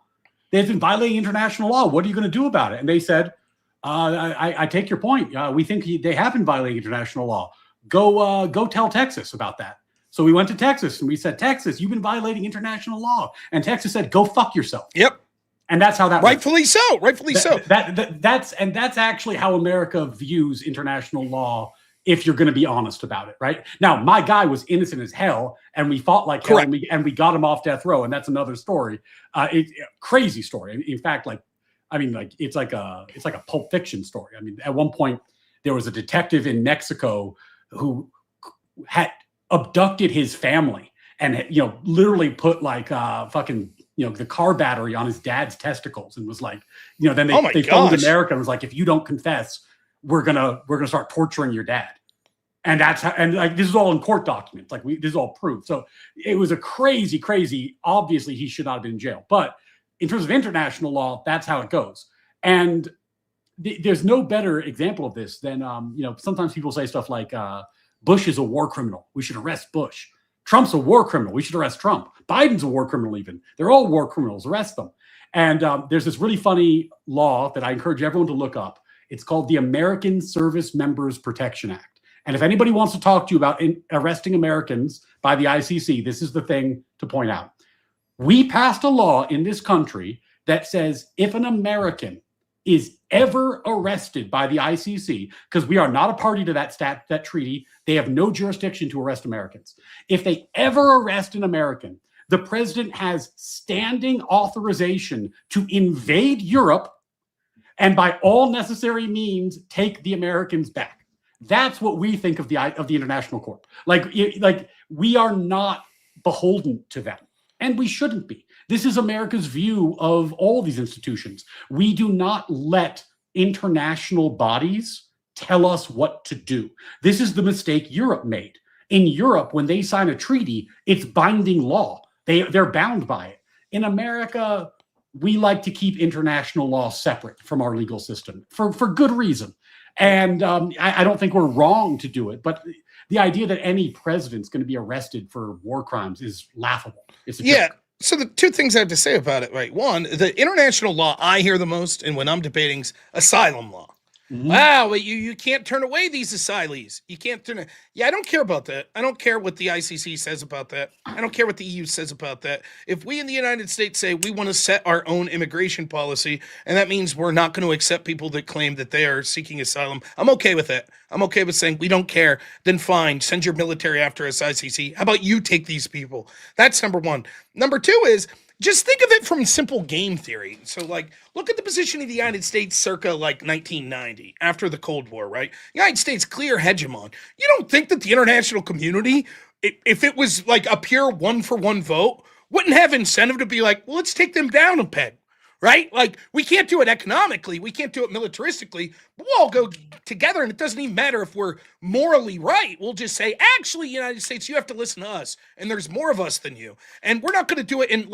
They've been violating international law. What are you going to do about it? And they said, I take your point. We think they have been violating international law. Go tell Texas about that. So we went to Texas and we said, Texas, you've been violating international law. And Texas said, go fuck yourself. Yep. And that's how that rightfully so. Rightfully so. That's actually how America views international law, if you're going to be honest about it, right? Now, my guy was innocent as hell, and we fought like hell, and we got him off death row, and that's another story. Crazy story. In fact, it's like a Pulp Fiction story. I mean, at one point there was a detective in Mexico who had abducted his family and literally put the car battery on his dad's testicles, and was like, then they phoned America and was like, if you don't confess, we're gonna start torturing your dad. And that's how, and this is all in court documents. This is all proof. So it was a crazy. Obviously, he should not have been in jail. But in terms of international law, that's how it goes. And there's no better example of this than sometimes people say stuff like Bush is a war criminal. We should arrest Bush. Trump's a war criminal. We should arrest Trump. Biden's a war criminal even. They're all war criminals. Arrest them. And there's this really funny law that I encourage everyone to look up. It's called the American Service Members Protection Act. And if anybody wants to talk to you about arresting Americans by the ICC, this is the thing to point out. We passed a law in this country that says if an American is ever arrested by the ICC, because we are not a party to that treaty, they have no jurisdiction to arrest Americans. If they ever arrest an American, the president has standing authorization to invade Europe and by all necessary means take the Americans back. That's what we think of the international court. We are not beholden to them, and we shouldn't be. This is America's view of all these institutions. We do not let international bodies tell us what to do. This is the mistake Europe made. In Europe, when they sign a treaty, it's binding law. They're bound by it. In America, we like to keep international law separate from our legal system for good reason. And I don't think we're wrong to do it, but the idea that any president's going to be arrested for war crimes is laughable. It's a joke. So the two things I have to say about it, right? One, the international law I hear the most, and when I'm debating, is asylum law. Mm-hmm. Wow, you can't turn away these asylees. You can't turn it. Yeah, I don't care about that. I don't care what the ICC says about that. I don't care what the EU says about that. If we in the United States say we want to set our own immigration policy, and that means we're not going to accept people that claim that they are seeking asylum, I'm okay with that. I'm okay with saying we don't care. Then fine, send your military after us, ICC. How about you take these people? That's number one. Number two is, just think of it from simple game theory. So, look at the position of the United States circa, 1990, after the Cold War, right? United States, clear hegemon. You don't think that the international community, if it was, a pure one-for-one vote, wouldn't have incentive to be like, well, let's take them down a peg, right? We can't do it economically. We can't do it militaristically. But we'll all go together, and it doesn't even matter if we're morally right. We'll just say, actually, United States, you have to listen to us, and there's more of us than you. And we're not going to do it in,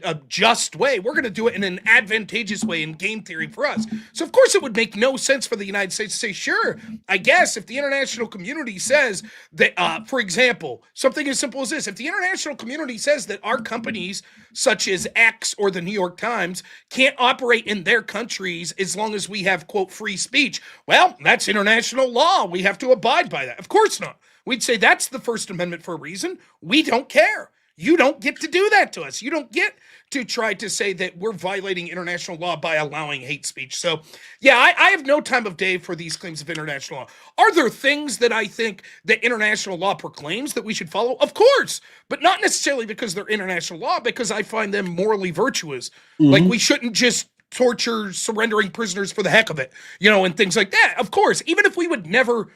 a just way. We're going to do it in an advantageous way in game theory for us. So, of course, it would make no sense for the United States to say, sure, I guess if the international community says that, for example, something as simple as this, if the international community says that our companies such as X or the New York Times, can't operate in their countries as long as we have, quote, free speech. Well, that's international law. We have to abide by that. Of course not. We'd say that's the First Amendment for a reason. We don't care. You don't get to do that to us. You don't get to try to say that we're violating international law by allowing hate speech. So, yeah, I have no time of day for these claims of international law. Are there things that I think that international law proclaims that we should follow? Of course, but not necessarily because they're international law, because I find them morally virtuous. Like, we shouldn't just torture surrendering prisoners for the heck of it, and things like that. Of course, even if we would never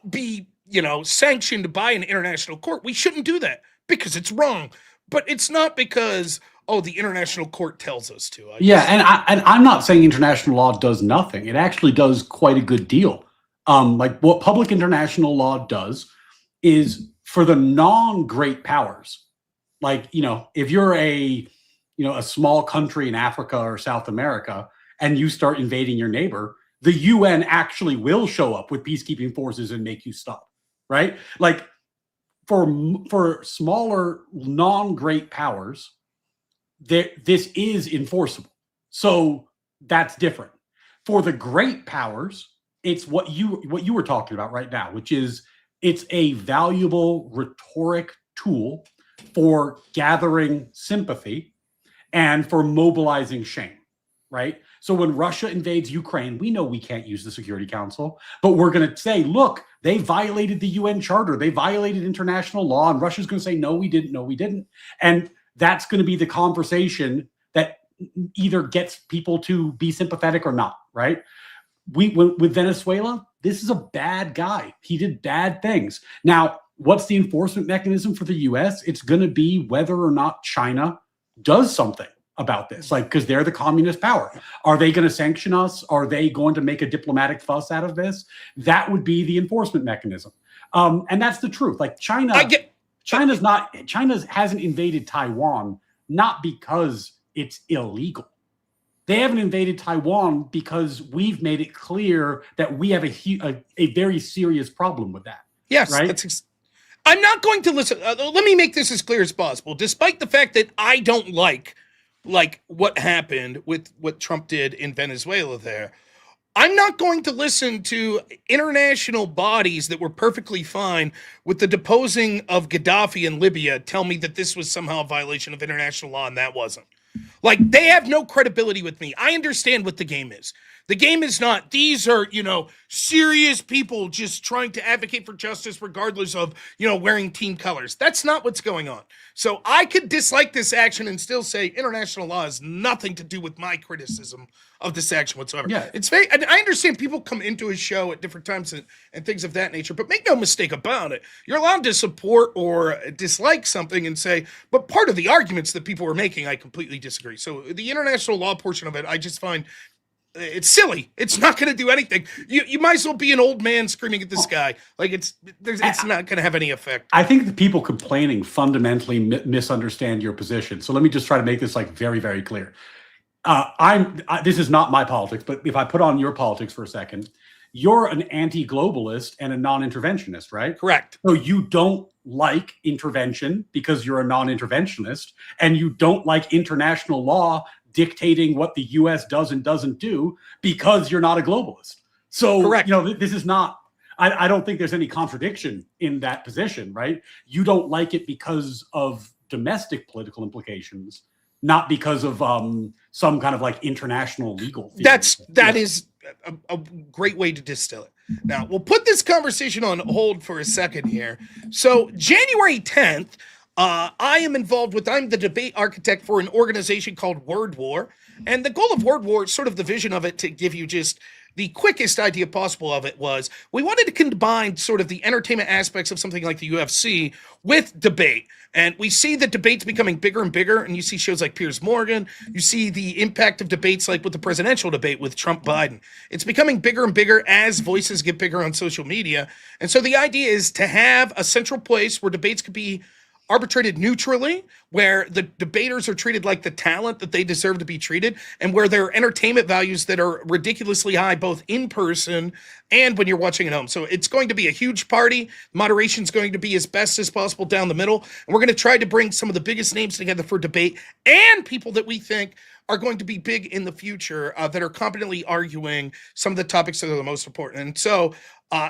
be, sanctioned by an international court, we shouldn't do that. Because it's wrong, but it's not because the international court tells us to. And I'm not saying international law does nothing. It actually does quite a good deal. Like what public international law does is for the non-great powers. Like if you're a small country in Africa or South America and you start invading your neighbor, the UN actually will show up with peacekeeping forces and make you stop. Right? Like. For smaller, non-great powers, this is enforceable. So that's different. For the great powers, it's what you were talking about right now, which is it's a valuable rhetoric tool for gathering sympathy and for mobilizing shame, right? So when Russia invades Ukraine, we know we can't use the Security Council, but we're going to say, look, they violated the UN Charter. They violated international law. And Russia's going to say, no, we didn't. No, we didn't. And that's going to be the conversation that either gets people to be sympathetic or not, right? With Venezuela, this is a bad guy. He did bad things. Now, what's the enforcement mechanism for the US? It's going to be whether or not China does something about this, because they're the communist power. Are they going to sanction us? Are they going to make a diplomatic fuss out of this? That would be the enforcement mechanism. And that's the truth. Like China hasn't invaded Taiwan, not because it's illegal. They haven't invaded Taiwan because we've made it clear that we have a very serious problem with that. Yes, right? I'm not going to listen. Let me make this as clear as possible. Despite the fact that I don't like what happened with what Trump did in Venezuela there, I'm not going to listen to international bodies that were perfectly fine with the deposing of Gaddafi in Libya tell me that this was somehow a violation of international law and that wasn't. Like, they have no credibility with me. I understand what the game is. The game is not, these are, serious people just trying to advocate for justice regardless of, wearing team colors. That's not what's going on. So I could dislike this action and still say international law has nothing to do with my criticism of this action whatsoever. Yeah. I understand people come into a show at different times and things of that nature, but make no mistake about it. You're allowed to support or dislike something and say, but part of the arguments that people were making, I completely disagree. So the international law portion of it, I just find it's silly. It's not going to do anything. You might as well be an old man screaming at the sky. Like it's not going to have any effect. I think the people complaining fundamentally misunderstand your position. So let me just try to make this very, very clear. This is not my politics, but if I put on your politics for a second, you're an anti-globalist and a non-interventionist, right? Correct. So you don't like intervention because you're a non-interventionist, and you don't like international law dictating what the U.S. does and doesn't do because you're not a globalist. So, correct. This is not, I don't think there's any contradiction in that position, right? You don't like it because of domestic political implications, not because of some kind of international legal theory. That is a great way to distill it. Now, we'll put this conversation on hold for a second here. So January 10th, I'm the debate architect for an organization called Noerrdor. And the goal of Noerrdor, sort of the vision of it, to give you just the quickest idea possible of it, was we wanted to combine sort of the entertainment aspects of something like the UFC with debate. And we see the debates becoming bigger and bigger, and you see shows like Piers Morgan. You see the impact of debates like with the presidential debate with Trump-Biden. It's becoming bigger and bigger as voices get bigger on social media. And so the idea is to have a central place where debates could be arbitrated neutrally, where the debaters are treated like the talent that they deserve to be treated, and where there are entertainment values that are ridiculously high, both in person and when you're watching at home. So it's going to be a huge party. Moderation is going to be as best as possible down the middle. And we're going to try to bring some of the biggest names together for debate and people that we think are going to be big in the future that are competently arguing some of the topics that are the most important. And so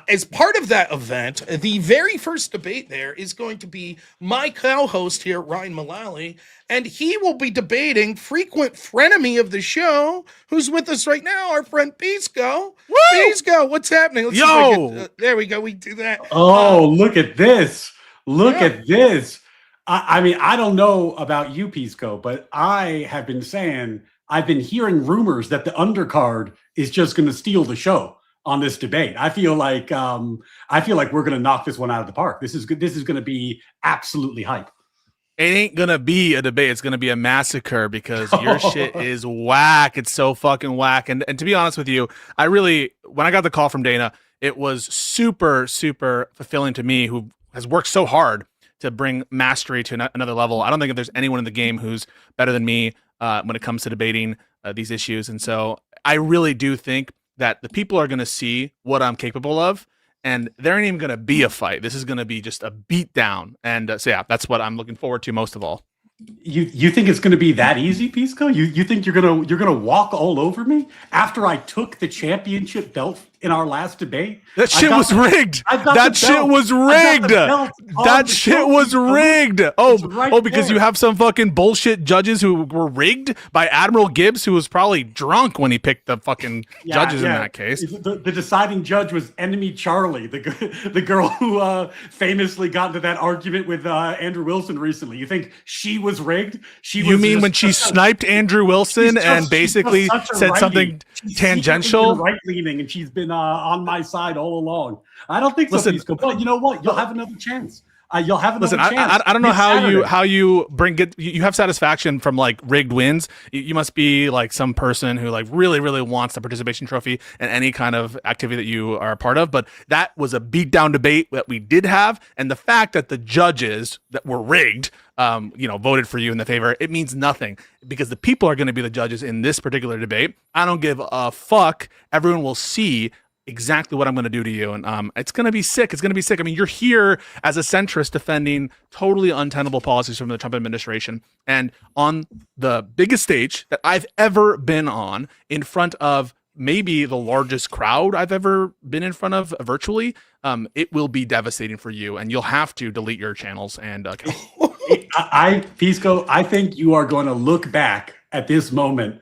as part of that event, the very first debate there is going to be my co-host here, Ryan Mullally, and he will be debating frequent frenemy of the show, who's with us right now, our friend Pisco. Woo! Pisco, what's happening? Let's see if I get, there we go. We do that. Oh, look at this. Look at this. I mean, I don't know about you, Pisco, but I have been saying, I've been hearing rumors that the undercard is just going to steal the show on this debate. I feel like we're going to knock this one out of the park. This is good. This is going to be absolutely hype. It ain't gonna be a debate. It's gonna be a massacre because your shit is whack. It's so fucking whack. And to be honest with you, when I got the call from Dana, it was super, super fulfilling to me, who has worked so hard to bring mastery to another level. I don't think if there's anyone in the game who's better than me when it comes to debating these issues. And so I really do think that the people are going to see what I'm capable of, and there ain't even going to be a fight. This is going to be just a beat down. And so yeah, that's what I'm looking forward to most of all. You think it's going to be that easy, Pisco? You think you're gonna walk all over me after I took the championship belt in our last debate? That shit was rigged. That shit was rigged. That shit was rigged. Oh, because you have some fucking bullshit judges who were rigged by Admiral Gibbs, who was probably drunk when he picked the fucking judges in that case. The deciding judge was Enemy Charlie, the girl who famously got into that argument with Andrew Wilson recently. You think she was rigged? You mean when she sniped Andrew Wilson and basically said something tangential? Right leaning, and she's been on my side all along. I don't think so, Pisco, but you know what? You'll have another chance. You'll have another chance. I don't know how you you have satisfaction from like rigged wins. You must be like some person who like really, really wants the participation trophy and any kind of activity that you are a part of. But that was a beatdown debate that we did have, and the fact that the judges that were rigged, voted for you in the favor, it means nothing because the people are going to be the judges in this particular debate. I don't give a fuck. Everyone will see exactly what I'm going to do to you. And it's going to be sick. It's going to be sick. I mean, you're here as a centrist defending totally untenable policies from the Trump administration. And on the biggest stage that I've ever been on, in front of maybe the largest crowd I've ever been in front of virtually, it will be devastating for you. And you'll have to delete your channels. And Pisco, I think you are going to look back at this moment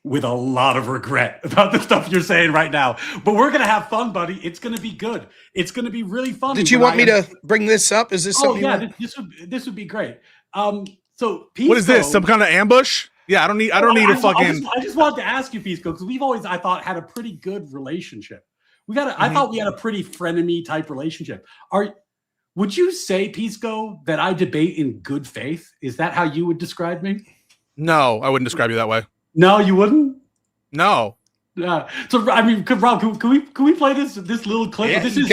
with a lot of regret about the stuff you're saying right now. But we're going to have fun, buddy. It's going to be good. It's going to be really fun. Did you want me to bring this up? Is this something? Oh, yeah, this would be great. So Pisco, what is this? Some kind of ambush? Yeah, I don't need a fucking. I just wanted to ask you, Pisco, because we've always, I thought, had a pretty good relationship. I thought we had a pretty frenemy type relationship. Would you say, Pisco, that I debate in good faith? Is that how you would describe me? No, I wouldn't describe you that way. No, you wouldn't? No. So I mean, Rob, can we play this little clip? Yeah, this is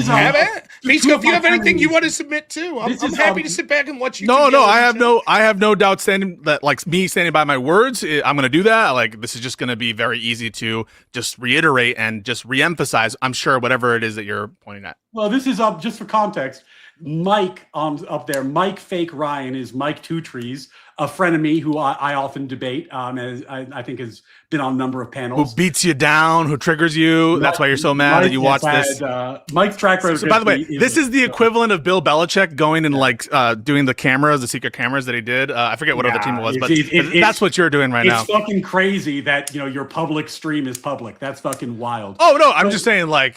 have it. Pisco, if you have anything you want to submit too, I'm happy to sit back and watch you. No, I have no doubt standing by my words. I'm going to do that. Like, this is just going to be very easy to just reiterate and just reemphasize, I'm sure, whatever it is that you're pointing at. Well, this is just for context. Mike up there, Mike Fake Ryan is Mike Two Trees, a frenemy who I often debate, as I think has been on a number of panels. Who beats you down, who triggers you. That's why you're so mad that you watch this. Mike's track record. So by the way, this is the equivalent of Bill Belichick going and doing the secret cameras that he did. I forget what other team it was, but that's what you're doing right now. It's fucking crazy that your public stream is public. That's fucking wild. Oh no, I'm just saying I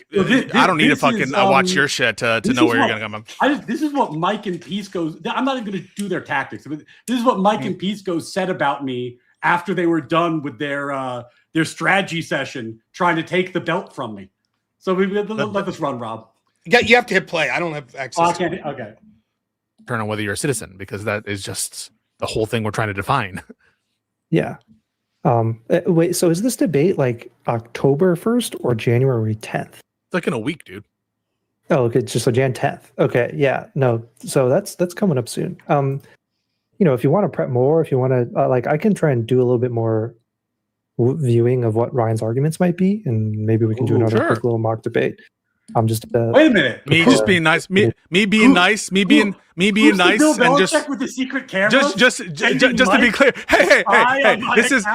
don't need to fucking watch your shit to know where you're gonna come from. This is what Mike and Pisco. I'm not even going to do their tactics, but this is what Mike and Pisco said about me after they were done with their strategy session, trying to take the belt from me. So let this run, Rob. You have to hit play. I don't have access. Okay. Turn on whether you're a citizen, because that is just the whole thing we're trying to define. Yeah. Wait. So is this debate like October 1st or January 10th? It's like in a week, dude. Oh, okay, just so Jan 10th. Okay, yeah, no, so that's coming up soon. If you want to prep more, if you want to, I can try and do a little bit more viewing of what Ryan's arguments might be, and maybe we can do another sure. quick little mock debate. I'm just wait a minute. Me just being nice. Me being nice. Me being nice, Bill and Belichick with the secret camera. Just to be clear. Hey. This is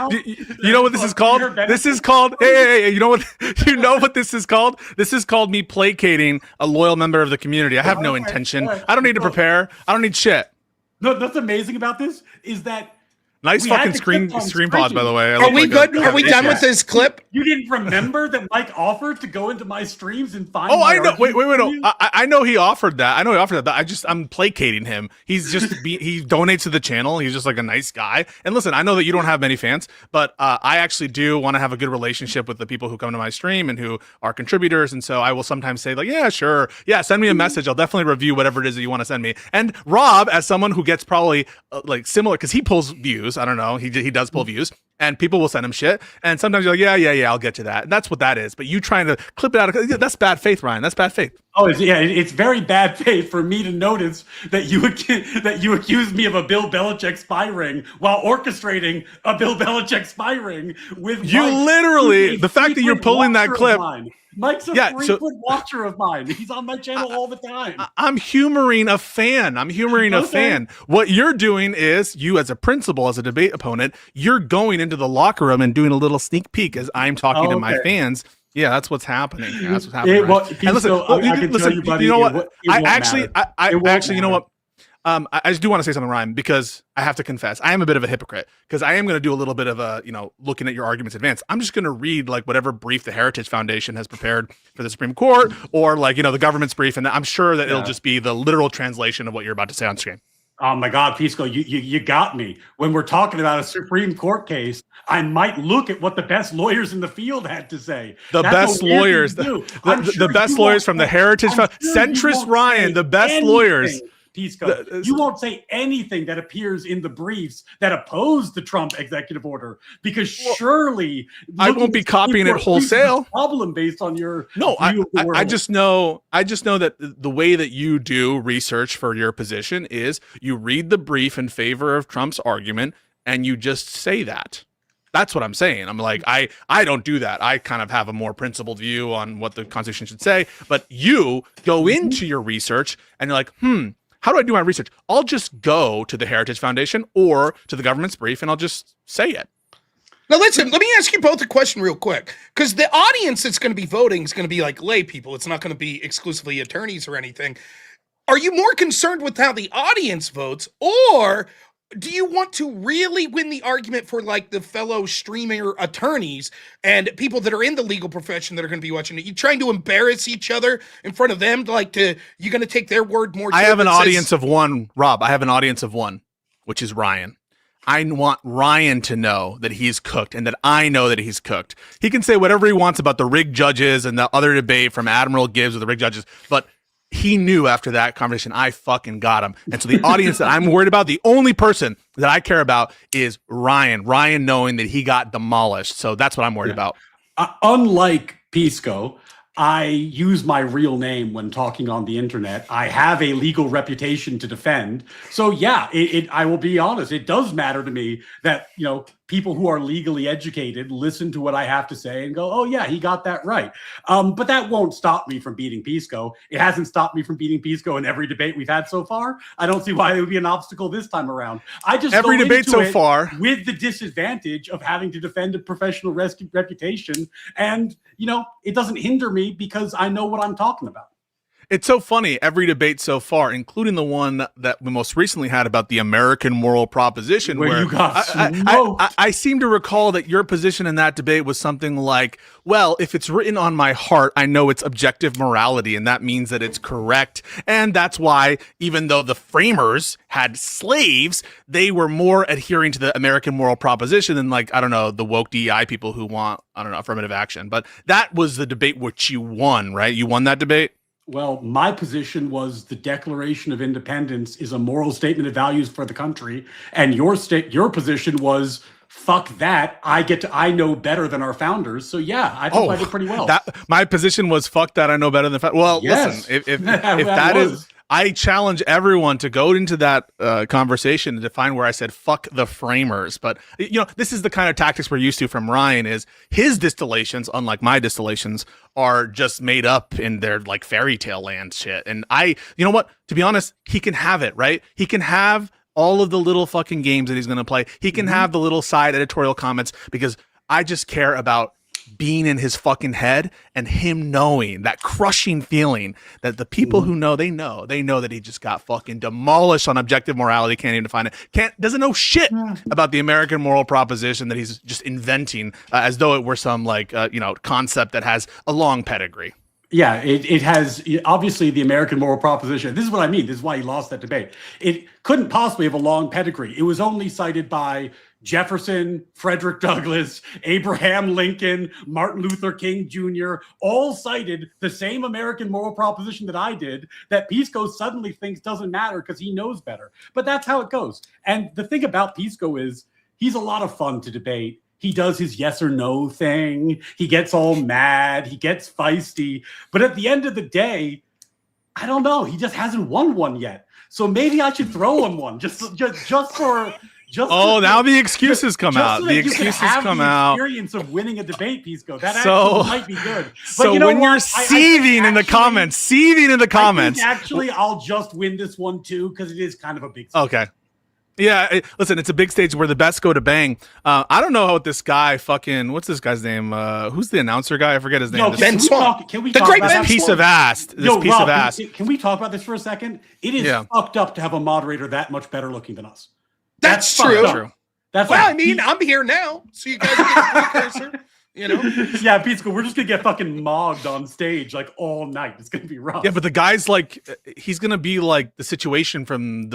you know what this is called? This is called. Hey. You know what this is called? This is called me placating a loyal member of the community. I have no intention. I don't need to prepare. I don't need shit. No, what's amazing about this is that. Nice fucking screen pods, by the way. Are we good? Are we done with this clip? You didn't remember that Mike offered to go into my streams and find. Oh, I know. Wait. No. I know he offered that. But I'm placating him. He donates to the channel. He's just like a nice guy. And listen, I know that you don't have many fans, but I actually do want to have a good relationship with the people who come to my stream and who are contributors. And so I will sometimes say like, yeah, sure, yeah, send me a message. I'll definitely review whatever it is that you want to send me. And Rob, as someone who gets probably like similar, because he pulls views. I don't know. He does pull views, and people will send him shit. And sometimes you're like, yeah, I'll get to that. And that's what that is. But you trying to clip it out of that's bad faith, Ryan. That's bad faith. Oh, it's very bad faith for me to notice that you accused me of a Bill Belichick spy ring while orchestrating a Bill Belichick spy ring with you. Mike, literally, the fact that you're pulling that clip. Mike's a frequent watcher of mine. He's on my channel all the time. I'm humoring a fan. A fan. What you're doing is, you as a principal, as a debate opponent, you're going into the locker room and doing a little sneak peek as I'm talking to my fans. Yeah, that's what's happening. And listen, you know what? I actually, you know what? I just do want to say something, Ryan, because I have to confess, I am a bit of a hypocrite, because I am going to do a little bit of a, looking at your arguments in advance. I'm just going to read like whatever brief the Heritage Foundation has prepared for the Supreme Court, or like, the government's brief. And I'm sure that it'll just be the literal translation of what you're about to say on screen. Oh my God, Pisco, you got me. When we're talking about a Supreme Court case, I might look at what the best lawyers in the field had to say. The best lawyers from the Heritage Foundation, centrist Ryan, the best lawyers. Pisco, you won't say anything that appears in the briefs that oppose the Trump executive order, because surely I won't be copying it wholesale. Problem based on your I just know that the way that you do research for your position is you read the brief in favor of Trump's argument and you just say that. That's what I'm saying. I'm like, I don't do that. I kind of have a more principled view on what the Constitution should say, but you go into your research and you're like, how do I do my research? I'll just go to the Heritage Foundation or to the government's brief and I'll just say it. Now, listen, let me ask you both a question real quick, because the audience that's going to be voting is going to be like lay people. It's not going to be exclusively attorneys or anything. Are you more concerned with how the audience votes, or do you want to really win the argument for like the fellow streamer attorneys and people that are in the legal profession that are going to be watching it? You trying to embarrass each other in front of them? You're going to take their word more? I have an audience of one, Rob. I have an audience of one, which is Ryan. I want Ryan to know that he's cooked and that I know that he's cooked. He can say whatever he wants about the rigged judges and the other debate from Admiral Gibbs with the rigged judges, but he knew after that conversation, I fucking got him. And so the audience that I'm worried about, the only person that I care about is Ryan. Ryan knowing that he got demolished. So that's what I'm worried about. Unlike Pisco, I use my real name when talking on the internet. I have a legal reputation to defend. So yeah, I will be honest. It does matter to me that, people who are legally educated listen to what I have to say and go, oh yeah, he got that right. But that won't stop me from beating Pisco. It hasn't stopped me from beating Pisco in every debate we've had so far. I don't see why it would be an obstacle this time around. I just every debate so far with the disadvantage of having to defend a professional reputation, and it doesn't hinder me because I know what I'm talking about. It's so funny, every debate so far, including the one that we most recently had about the American moral proposition, where you got smoked. I seem to recall that your position in that debate was something like, well, if it's written on my heart, I know it's objective morality, and that means that it's correct. And that's why, even though the framers had slaves, they were more adhering to the American moral proposition than the woke DEI people who want, affirmative action. But that was the debate which you won, right? You won that debate? Well, my position was the Declaration of Independence is a moral statement of values for the country, and your position was fuck that. I know better than our founders. So yeah, I think I did pretty well. My position was fuck that. I know better than well. Yes. Listen, if that is, I challenge everyone to go into that conversation and define where I said fuck the framers. But this is the kind of tactics we're used to from Ryan. Is his distillations, unlike my distillations, are just made up in their like fairy tale land shit. And you know what? To be honest, he can have it, right? He can have all of the little fucking games that he's going to play. He can have the little side editorial comments, because I just care about being in his fucking head and him knowing that crushing feeling that the people who know that he just got fucking demolished on objective morality, can't even define it, doesn't know shit about the American moral proposition that he's just inventing as though it were some like concept that has a long pedigree. Yeah, it has, obviously, the American moral proposition. This is what I mean. This is why he lost that debate. It couldn't possibly have a long pedigree. It was only cited by Jefferson, Frederick Douglass, Abraham Lincoln, Martin Luther King Jr., all cited the same American moral proposition that I did, that Pisco suddenly thinks doesn't matter because he knows better. But that's how it goes. And the thing about Pisco is he's a lot of fun to debate. He does his yes or no thing. He gets all mad. He gets feisty. But at the end of the day, I don't know. He just hasn't won one yet. So maybe I should throw him one just for. Now the excuses come out. The excuses come out. Experience of winning a debate, Pisco. That actually might be good. But so when you're seething in the comments, actually, I'll just win this one too, because it is kind of a big stage. Okay. Yeah, listen, it's a big stage where the best go to bang. I don't know what this guy what's this guy's name? Who's the announcer guy? I forget his name. Ben Swan. Can we talk about this piece of ass? Can we talk about this for a second? It is fucked up to have a moderator that much better looking than us. That's true. That's I'm here now, so you guys get a cursor. Yeah, Pisco, we're just gonna get fucking mogged on stage like all night. It's gonna be rough. Yeah, but the guy's like, he's gonna be like the situation from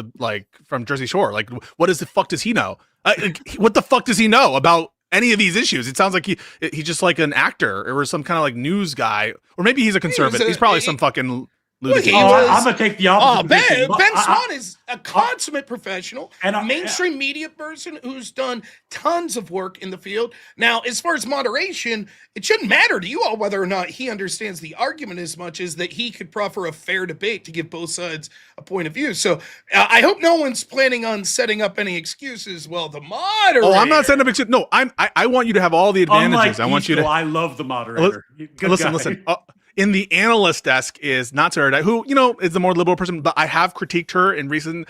Jersey Shore. Like, what the fuck does he know? What the fuck does he know about any of these issues? It sounds like he's just like an actor or some kind of like news guy, or maybe he's a conservative. He's probably some fucking. I'm gonna take the opposite. Ben Swan is a consummate professional and a mainstream media person who's done tons of work in the field. Now, as far as moderation, it shouldn't matter to you all whether or not he understands the argument as much as that he could proffer a fair debate to give both sides a point of view. So I hope no one's planning on setting up any excuses. Well, the moderator. Oh, I'm not setting up excuses. No, I want you to have all the advantages. I love the moderator. Listen. In the analyst desk is Noerrdor, who, is the more liberal person, but I have critiqued her in recent,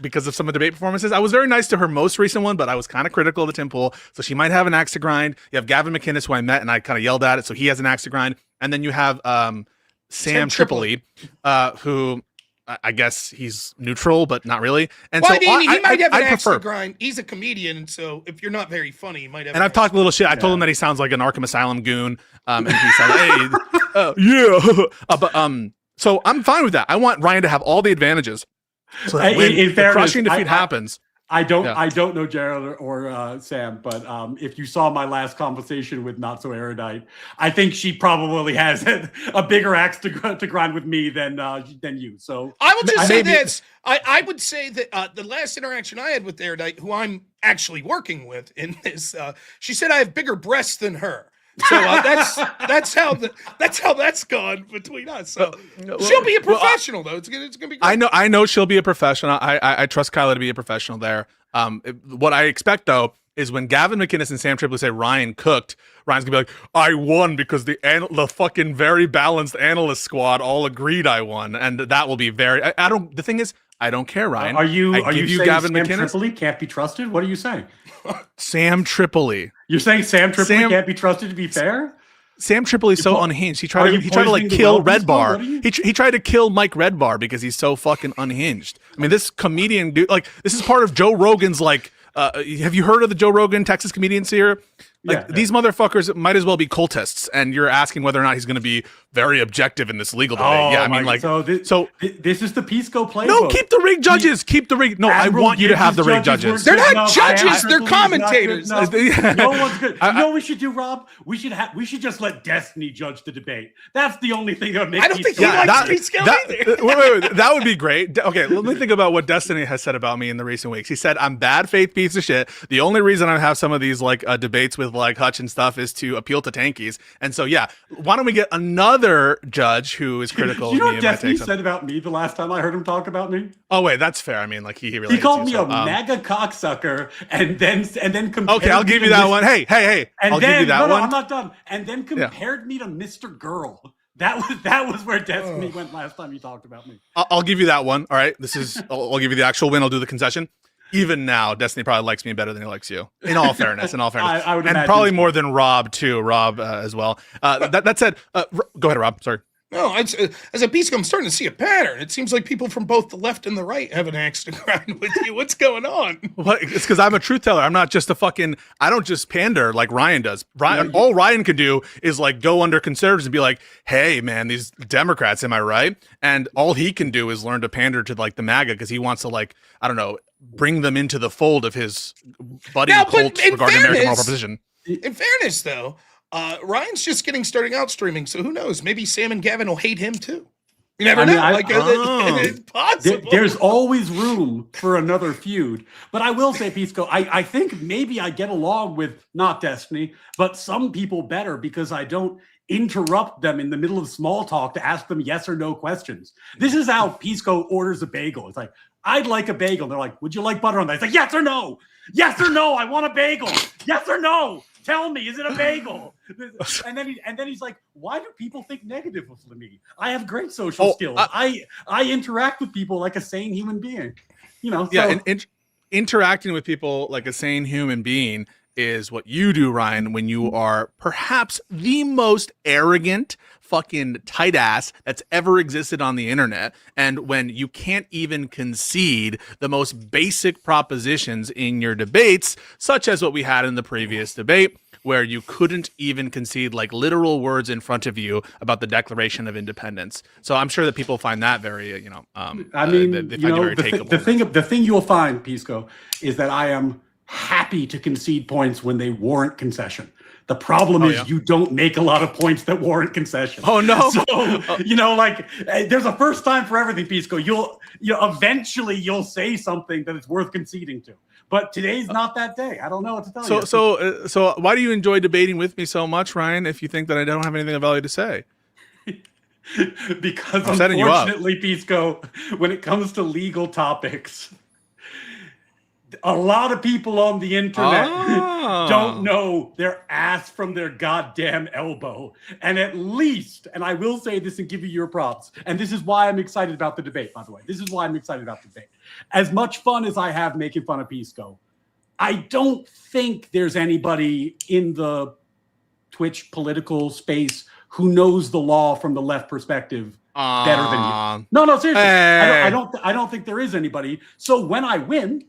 because of some of the debate performances. I was very nice to her most recent one, but I was kind of critical of the Tim Pool. So she might have an axe to grind. You have Gavin McInnes, who I met and I kind of yelled at it. So he has an axe to grind. And then you have Sam Tripoli, who I guess he's neutral, but not really. And he might have an axe to grind. He's a comedian, and so if you're not very funny, he might have. And I've talked a little shit. I told him that he sounds like an Arkham Asylum goon, and he sounds yeah. So I'm fine with that. I want Ryan to have all the advantages. So that when the crushing defeat happens. I don't know Jared or Sam, but if you saw my last conversation with Not So Erudite, I think she probably has a bigger axe to grind with me than you. So I will just say this: I would say that the last interaction I had with Erudite, who I'm actually working with in this, she said I have bigger breasts than her. So that's how that's gone between us. So she'll be a professional, though. It's gonna be great. I know she'll be a professional. I trust Kyla to be a professional there. What I expect though is when Gavin McInnes and Sam Tripoli say Ryan cooked, Ryan's gonna be like, I won because the fucking very balanced analyst squad all agreed I won, and that will be very. I don't. The thing is, I don't care, Ryan. Are you saying Gavin Sam McInnes? Tripoli can't be trusted? What are you saying? Sam Tripoli. You're saying Sam Tripoli can't be trusted to be fair? Sam Tripoli's so unhinged. He tried to like kill Red Bar. He tried to kill Mike Red Bar because he's so fucking unhinged. I mean, this comedian dude, like, this is part of Joe Rogan's like. Have you heard of the Joe Rogan Texas comedians here? Like these motherfuckers might as well be cultists, and you're asking whether or not he's going to be very objective in this legal debate. Yeah, I mean, like, so this is the Pisco playbook. No, keep the rigged judges. Keep the rigged. No, I want you to have the rigged judges. They're not judges. They're commentators. No one's good. You know what we should do, Rob? We should just let Destiny judge the debate. That's the only thing that would make. I don't think he likes Pisco either. Wait, that would be great. Okay, let me think about what Destiny has said about me in the recent weeks. He said I'm bad faith piece of shit. The only reason I have some of these like debates with like Hutch and stuff is to appeal to tankies. And so yeah, why don't we get another judge who is critical? You know of me what Destiny said about me the last time I heard him talk about me? Oh wait, that's fair. I mean, like he really called me a MAGA cocksucker, and then compared. Okay, I'll give you that one. Hey, and I'll then, give you that one. No, I'm not done. And then compared me to Mr. Girl. That was where Destiny went last time he talked about me. I'll give you that one. All right, this is. I'll give you the actual win. I'll do the concession. Even now, Destiny probably likes me better than he likes you. In all fairness, I would, and probably more than Rob too. Rob as well. That said, go ahead, Rob. Sorry. No, as a Pisco, I'm starting to see a pattern. It seems like people from both the left and the right have an axe to grind with you. What's going on? Well, it's because I'm a truth teller. I'm not just I don't just pander like Ryan does. All Ryan can do is like go under conservatives and be like, hey, man, these Democrats, am I right? And all he can do is learn to pander to like the MAGA because he wants to like, I don't know, bring them into the fold of his buddy cult regarding American moral proposition. In fairness, though, Ryan's just getting starting out streaming, so who knows? Maybe Sam and Gavin will hate him too. You never know. It's possible. There's always room for another feud. But I will say, Pisco, I think maybe I get along with not Destiny, but some people better because I don't interrupt them in the middle of small talk to ask them yes or no questions. This is how Pisco orders a bagel. It's like, I'd like a bagel. They're like, would you like butter on that? It's like, yes or no? Yes or no? I want a bagel. Yes or no? Tell me, is it a bagel? And then he's like, why do people think negative of me? I have great social skills. I interact with people like a sane human being. You know. Yeah, and interacting with people like a sane human being is what you do, Ryan, when you are perhaps the most arrogant fucking tight ass that's ever existed on the internet, and when you can't even concede the most basic propositions in your debates, such as what we had in the previous debate, where you couldn't even concede like literal words in front of you about the Declaration of Independence. So I'm sure that people find that very, the thing you'll find, Pisco, is that I am happy to concede points when they warrant concession. The problem is you don't make a lot of points that warrant concession. Oh no! So there's a first time for everything, Pisco. Eventually you'll say something that it's worth conceding to. But today's not that day. I don't know what to tell you. So why do you enjoy debating with me so much, Ryan? If you think that I don't have anything of value to say. Because unfortunately, Pisco, when it comes to legal topics, a lot of people on the internet don't know their ass from their goddamn elbow. And at least, and I will say this and give you your props, and this is why I'm excited about the debate, by the way. This is why I'm excited about the debate. As much fun as I have making fun of Pisco, I don't think there's anybody in the Twitch political space who knows the law from the left perspective better than you. No, seriously. Hey. I don't think there is anybody. So when I win,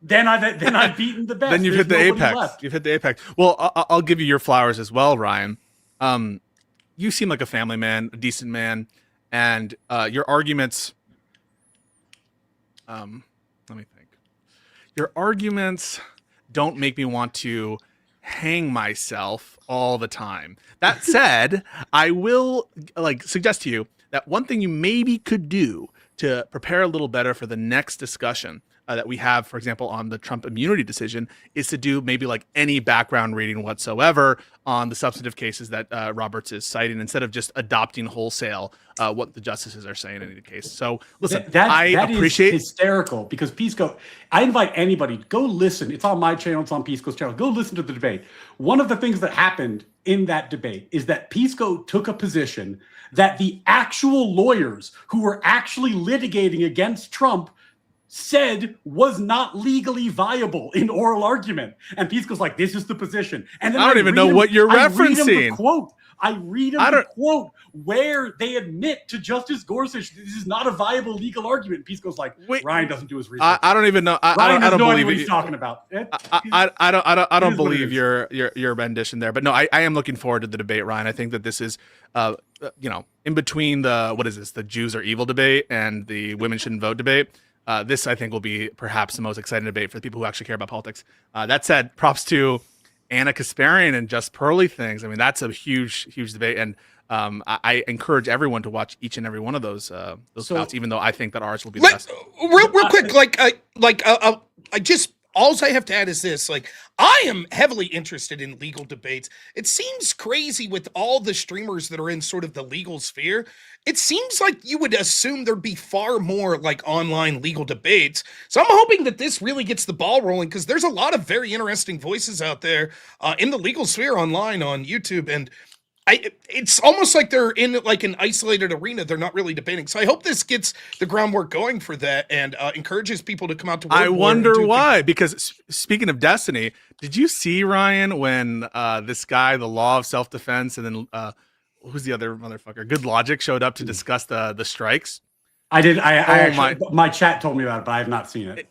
then I've beaten the best. Then you've hit the apex. Left. You've hit the apex. Well, I'll give you your flowers as well, Ryan. You seem like a family man, a decent man, and your arguments. Let me think. Your arguments don't make me want to hang myself all the time. That said, I will suggest to you that one thing you maybe could do to prepare a little better for the next discussion that we have, for example, on the Trump immunity decision, is to do maybe like any background reading whatsoever on the substantive cases that Roberts is citing, instead of just adopting wholesale what the justices are saying in any case. So listen, I appreciate is hysterical because Pisco, I invite anybody, go listen. It's on my channel, it's on Pisco's channel. Go listen to the debate. One of the things that happened in that debate is that Pisco took a position that the actual lawyers who were actually litigating against Trump said was not legally viable in oral argument. And Pisco's like, this is the position. And then I don't even know what you're referencing. I read them the quote where they admit to Justice Gorsuch this is not a viable legal argument. Pisco's like, Ryan doesn't do his research. I don't even know. Ryan I don't has no believe idea what it. he's talking about. I don't believe your rendition there. But no, I am looking forward to the debate, Ryan. I think that this is, in between the Jews are evil debate and the women shouldn't vote debate. This, I think, will be perhaps the most exciting debate for the people who actually care about politics. That said, props to Anna Kasparian and Just Pearly Things. I mean, that's a huge debate. And I encourage everyone to watch each and every one of those bouts, even though I think that ours will be the best. Real quick, all I have to add is this: I am heavily interested in legal debates. It seems crazy with all the streamers that are in sort of the legal sphere. It seems like you would assume there'd be far more online legal debates. So I'm hoping that this really gets the ball rolling, because there's a lot of very interesting voices out there in the legal sphere online on YouTube, and it's almost like they're in an isolated arena. They're not really debating. So I hope this gets the groundwork going for that and encourages people to come out to World I War wonder why, because speaking of Destiny, did you see, Ryan, when this guy, the law of self-defense, and then who's the other motherfucker? Good Logic showed up to discuss the strikes? I did. My chat told me about it, but I have not seen it.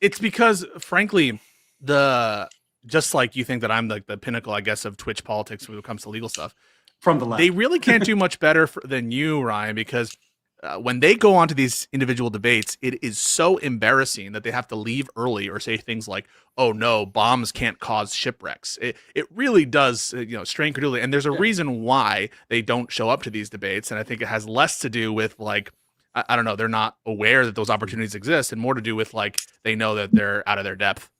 It's because, frankly, just like you think that I'm like the pinnacle, I guess, of Twitch politics when it comes to legal stuff. From the left, they really can't do much better than you, Ryan, because when they go onto these individual debates, it is so embarrassing that they have to leave early or say things like, "Oh no, bombs can't cause shipwrecks." It really does, strain credulity, and there's a reason why they don't show up to these debates, and I think it has less to do with I don't know, they're not aware that those opportunities exist, and more to do with they know that they're out of their depth.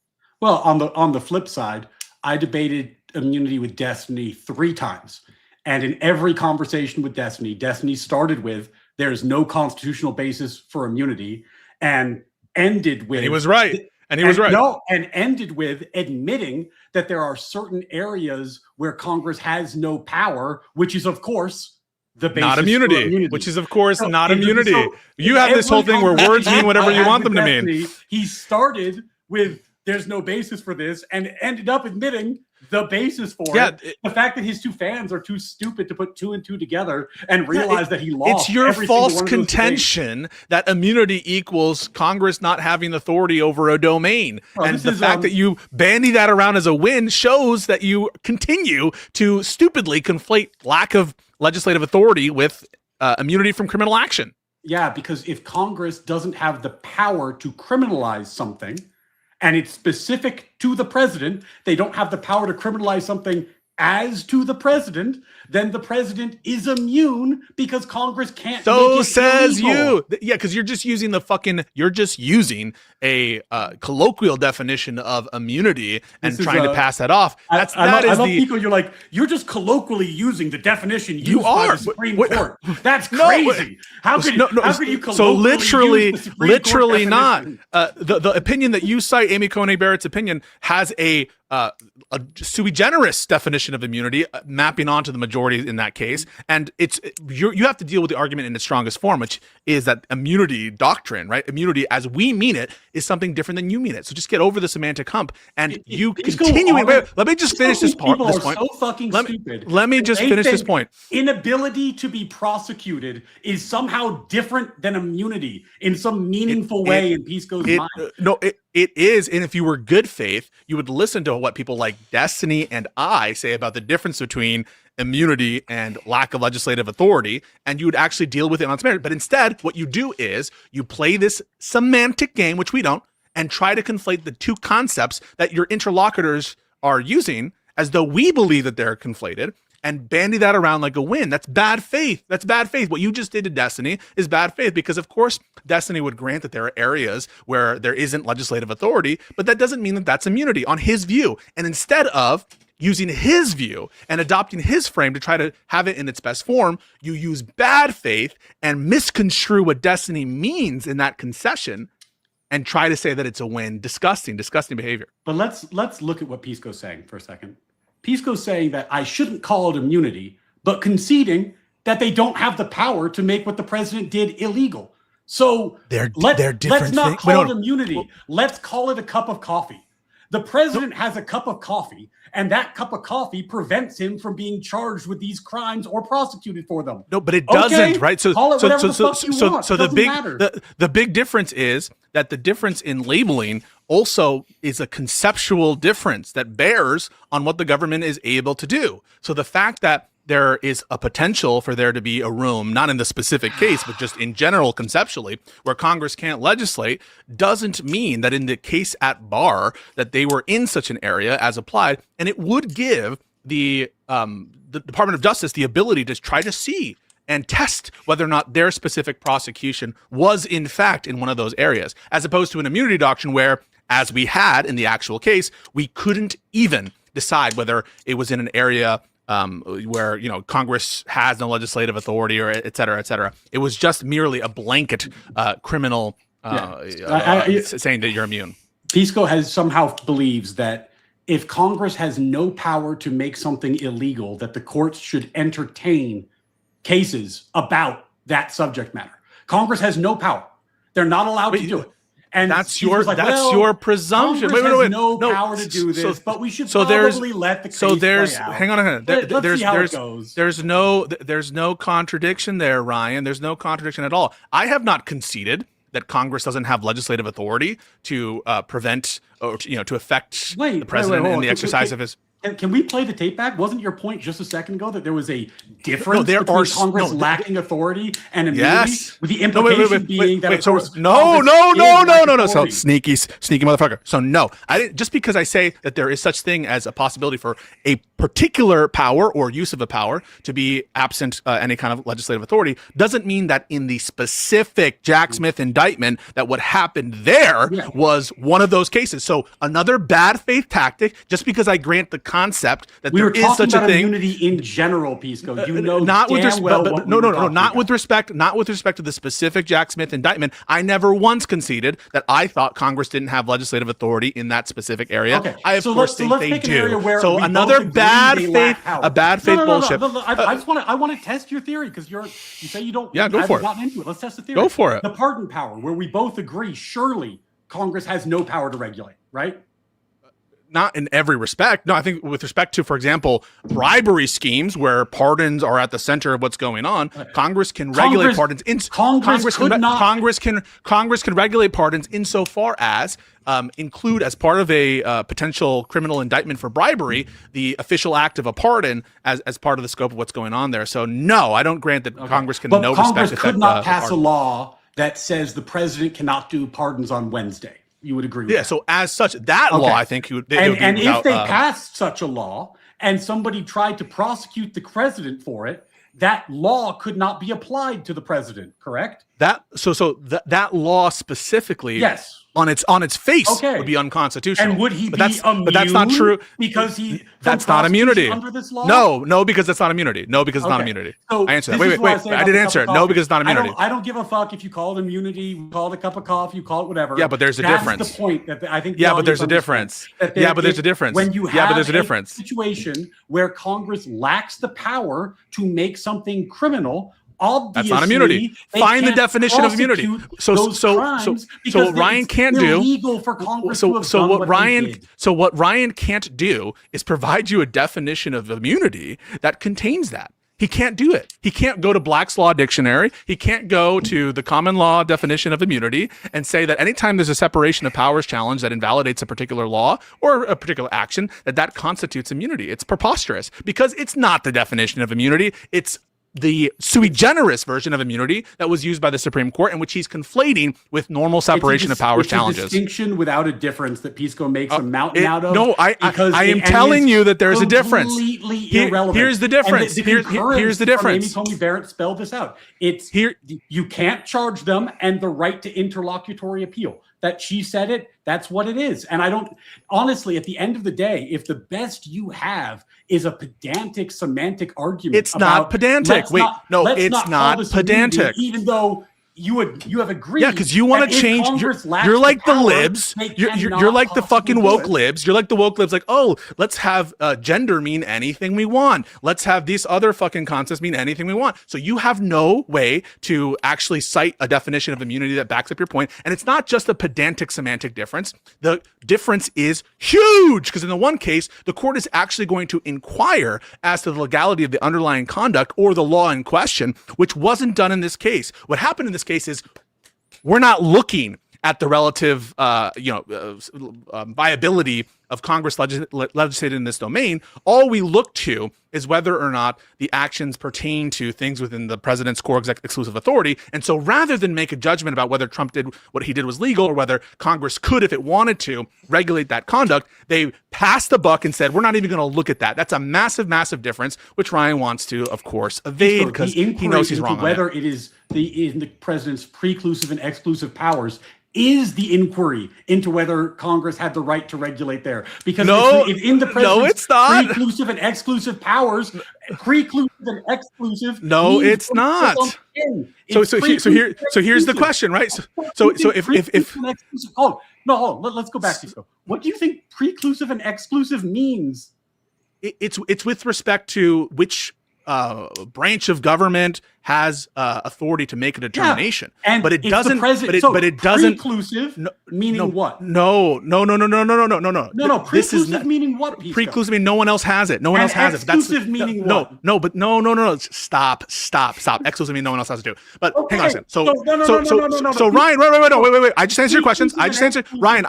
Well, on the flip side, I debated immunity with Destiny 3 times. And in every conversation with Destiny started with, there's no constitutional basis for immunity, and ended with... And he was right. No, and ended with admitting that there are certain areas where Congress has no power, which is, of course, the basis not immunity, for immunity. which is, of course, not immunity. You have this whole thing where words mean whatever you want them to mean. He started with, there's no basis for this, and ended up admitting the basis for it. The fact that his two fans are too stupid to put 2 and 2 together and realize that he lost. It's your false contention that immunity equals Congress not having authority over a domain. And the fact that you bandy that around as a win shows that you continue to stupidly conflate lack of legislative authority with immunity from criminal action. Yeah, because if Congress doesn't have the power to criminalize something, and it's specific to the president, they don't have the power to criminalize something as to the president, then the president is immune because Congress can't. So says illegal. You. Yeah, because you're just using a colloquial definition of immunity and trying to pass that off. I love people. You're just colloquially using the definition used by the Supreme Court. That's crazy. How could you colloquially so literally use the Supreme Court not. definition? The opinion that you cite, Amy Coney Barrett's opinion, has a sui generis definition of immunity mapping onto the majority in that case, and you have to deal with the argument in its strongest form, which is that immunity doctrine, right? Immunity as we mean it is something different than you mean it. So just get over the semantic hump, and you continuing. Let me just finish this point. So fucking stupid. Let me just finish this point. Inability to be prosecuted is somehow different than immunity in some meaningful way in Pisco's mind. No, it is, and if you were good faith, you would listen to what people like Destiny and I say about the difference between immunity and lack of legislative authority, and you would actually deal with it on its merit. But instead, what you do is you play this semantic game, which we don't, and try to conflate the two concepts that your interlocutors are using as though we believe that they're conflated, and bandy that around like a win. That's bad faith. That's bad faith. What you just did to Destiny is bad faith, because of course Destiny would grant that there are areas where there isn't legislative authority, but that doesn't mean that that's immunity on his view. And instead of using his view and adopting his frame to try to have it in its best form, you use bad faith and misconstrue what Destiny means in that concession and try to say that it's a win. Disgusting behavior. But let's look at what Pisco's saying for a second. Pisco's saying that I shouldn't call it immunity, but conceding that they don't have the power to make what the president did illegal. So they're let's different not things. call it immunity. Let's call it a cup of coffee. The president has a cup of coffee, and that cup of coffee prevents him from being charged with these crimes or prosecuted for them. No, but it doesn't, right? So the big difference is that the difference in labeling also is a conceptual difference that bears on what the government is able to do. So the fact that there is a potential for there to be a room, not in the specific case, but just in general conceptually, where Congress can't legislate, doesn't mean that in the case at bar that they were in such an area as applied, and it would give the Department of Justice the ability to try to see and test whether or not their specific prosecution was in fact in one of those areas, as opposed to an immunity doctrine where, as we had in the actual case, we couldn't even decide whether it was in an area where, you know, Congress has no legislative authority or et cetera, et cetera. It was just merely a blanket criminal saying that you're immune. Pisco somehow believes that if Congress has no power to make something illegal, that the courts should entertain cases about that subject matter. Congress has no power. They're not allowed to do it. And that's your presumption. Congress has no power to do this, but we should probably let the case play out. Hang on. Let's see how it goes. There's no contradiction there, Ryan. There's no contradiction at all. I have not conceded that Congress doesn't have legislative authority to prevent or to affect the president in the exercise of his. Can we play the tape back? Wasn't your point just a second ago that there was a difference between Congress lacking authority and immunity? Yes. With the implication being that So sneaky motherfucker. So no, I didn't. Just because I say that there is such thing as a possibility for a particular power or use of a power to be absent any kind of legislative authority doesn't mean that in the specific Jack Smith indictment that what happened there was one of those cases. So another bad faith tactic. Just because I grant the concept that there is such a thing. Immunity in general, Pisco. You know, not with respect. Not with respect to the specific Jack Smith indictment. I never once conceded that I thought Congress didn't have legislative authority in that specific area. Okay. I of course think they do. So another bad faith, bullshit. I want to test your theory because you say you don't. Yeah, go for it. Gotten into it. Let's test the theory. Go for it. The pardon power, where we both agree, surely Congress has no power to regulate, right? Not in every respect. No, I think with respect to, for example, bribery schemes where pardons are at the center of what's going on, Congress can regulate pardons. Congress can regulate pardons insofar as include as part of a potential criminal indictment for bribery the official act of a pardon as part of the scope of what's going on there. So no, I don't grant that Congress can Congress could not pass a law that says the president cannot do pardons on Wednesday. You would agree with that? So as such, that law, I think you would. And if they passed such a law and somebody tried to prosecute the president for it, that law could not be applied to the president, correct? That law specifically, yes, on its face would be unconstitutional. And would he be immune? But that's not true because that's not immunity under this law. No, because that's not immunity. No, because it's not immunity. So I answered that. Wait. I didn't answer it. No, because it's not immunity. I don't give a fuck if you call it immunity, call it a cup of coffee, you call it whatever. Yeah, but there's a difference. That's the point that I think. Yeah, but there's a difference. When you have a situation where Congress lacks the power to make something criminal. Obviously, that's not immunity. Find the definition of immunity. So what Ryan can't do. Illegal for Congress what Ryan can't do is provide you a definition of immunity that contains that. He can't do it. He can't go to Black's Law Dictionary. He can't go to the common law definition of immunity and say that anytime there's a separation of powers challenge that invalidates a particular law or a particular action, that constitutes immunity. It's preposterous because it's not the definition of immunity. It's the sui generis version of immunity that was used by the Supreme Court, in which he's conflating with normal separation of powers challenges. It's a distinction without a difference that Pisco makes a mountain out of. No, I am telling you that there's a difference. Irrelevant. Here's the difference. Here's the difference. Amy Coney Barrett spelled this out. It's here. You can't charge them and the right to interlocutory appeal. That she said it, that's what it is. And I don't, honestly, at the end of the day, if the best you have is a pedantic semantic argument. It's not pedantic. Wait, no, it's not pedantic. Even though you have agreed. Yeah, because you want to change. You're like the libs. You're like the fucking woke libs. You're like the woke libs. Like, oh, let's have gender mean anything we want. Let's have these other fucking concepts mean anything we want. So you have no way to actually cite a definition of immunity that backs up your point. And it's not just a pedantic semantic difference. The difference is huge, because in the one case, the court is actually going to inquire as to the legality of the underlying conduct or the law in question, which wasn't done in this case. What happened in this case is we're not looking at the relative viability of Congress legislated in this domain. All we look to is whether or not the actions pertain to things within the president's core exclusive authority. And so rather than make a judgment about whether Trump did what he did was legal or whether Congress could, if it wanted to, regulate that conduct, they passed the buck and said, we're not even going to look at that. That's a massive, massive difference, which Ryan wants to, of course, evade because he knows he's wrong. Whether it is the president's preclusive and exclusive powers is the inquiry into whether Congress had the right to regulate there. Because if in the president's preclusive and exclusive powers, preclusive and exclusive. No, it's not. So here's the question, right? So if let's go back to what do you think preclusive and exclusive means? It's with respect to which branch of government has authority to make a determination, but it doesn't. But it doesn't. Preclusive meaning what? No. Preclusive meaning what? Preclusive meaning no one else has it. No one else has it. Exclusive meaning what? No. Stop. Exclusive meaning no one else has to do. But hang on a second. So Ryan, wait. I just answered your questions. I just answered Ryan.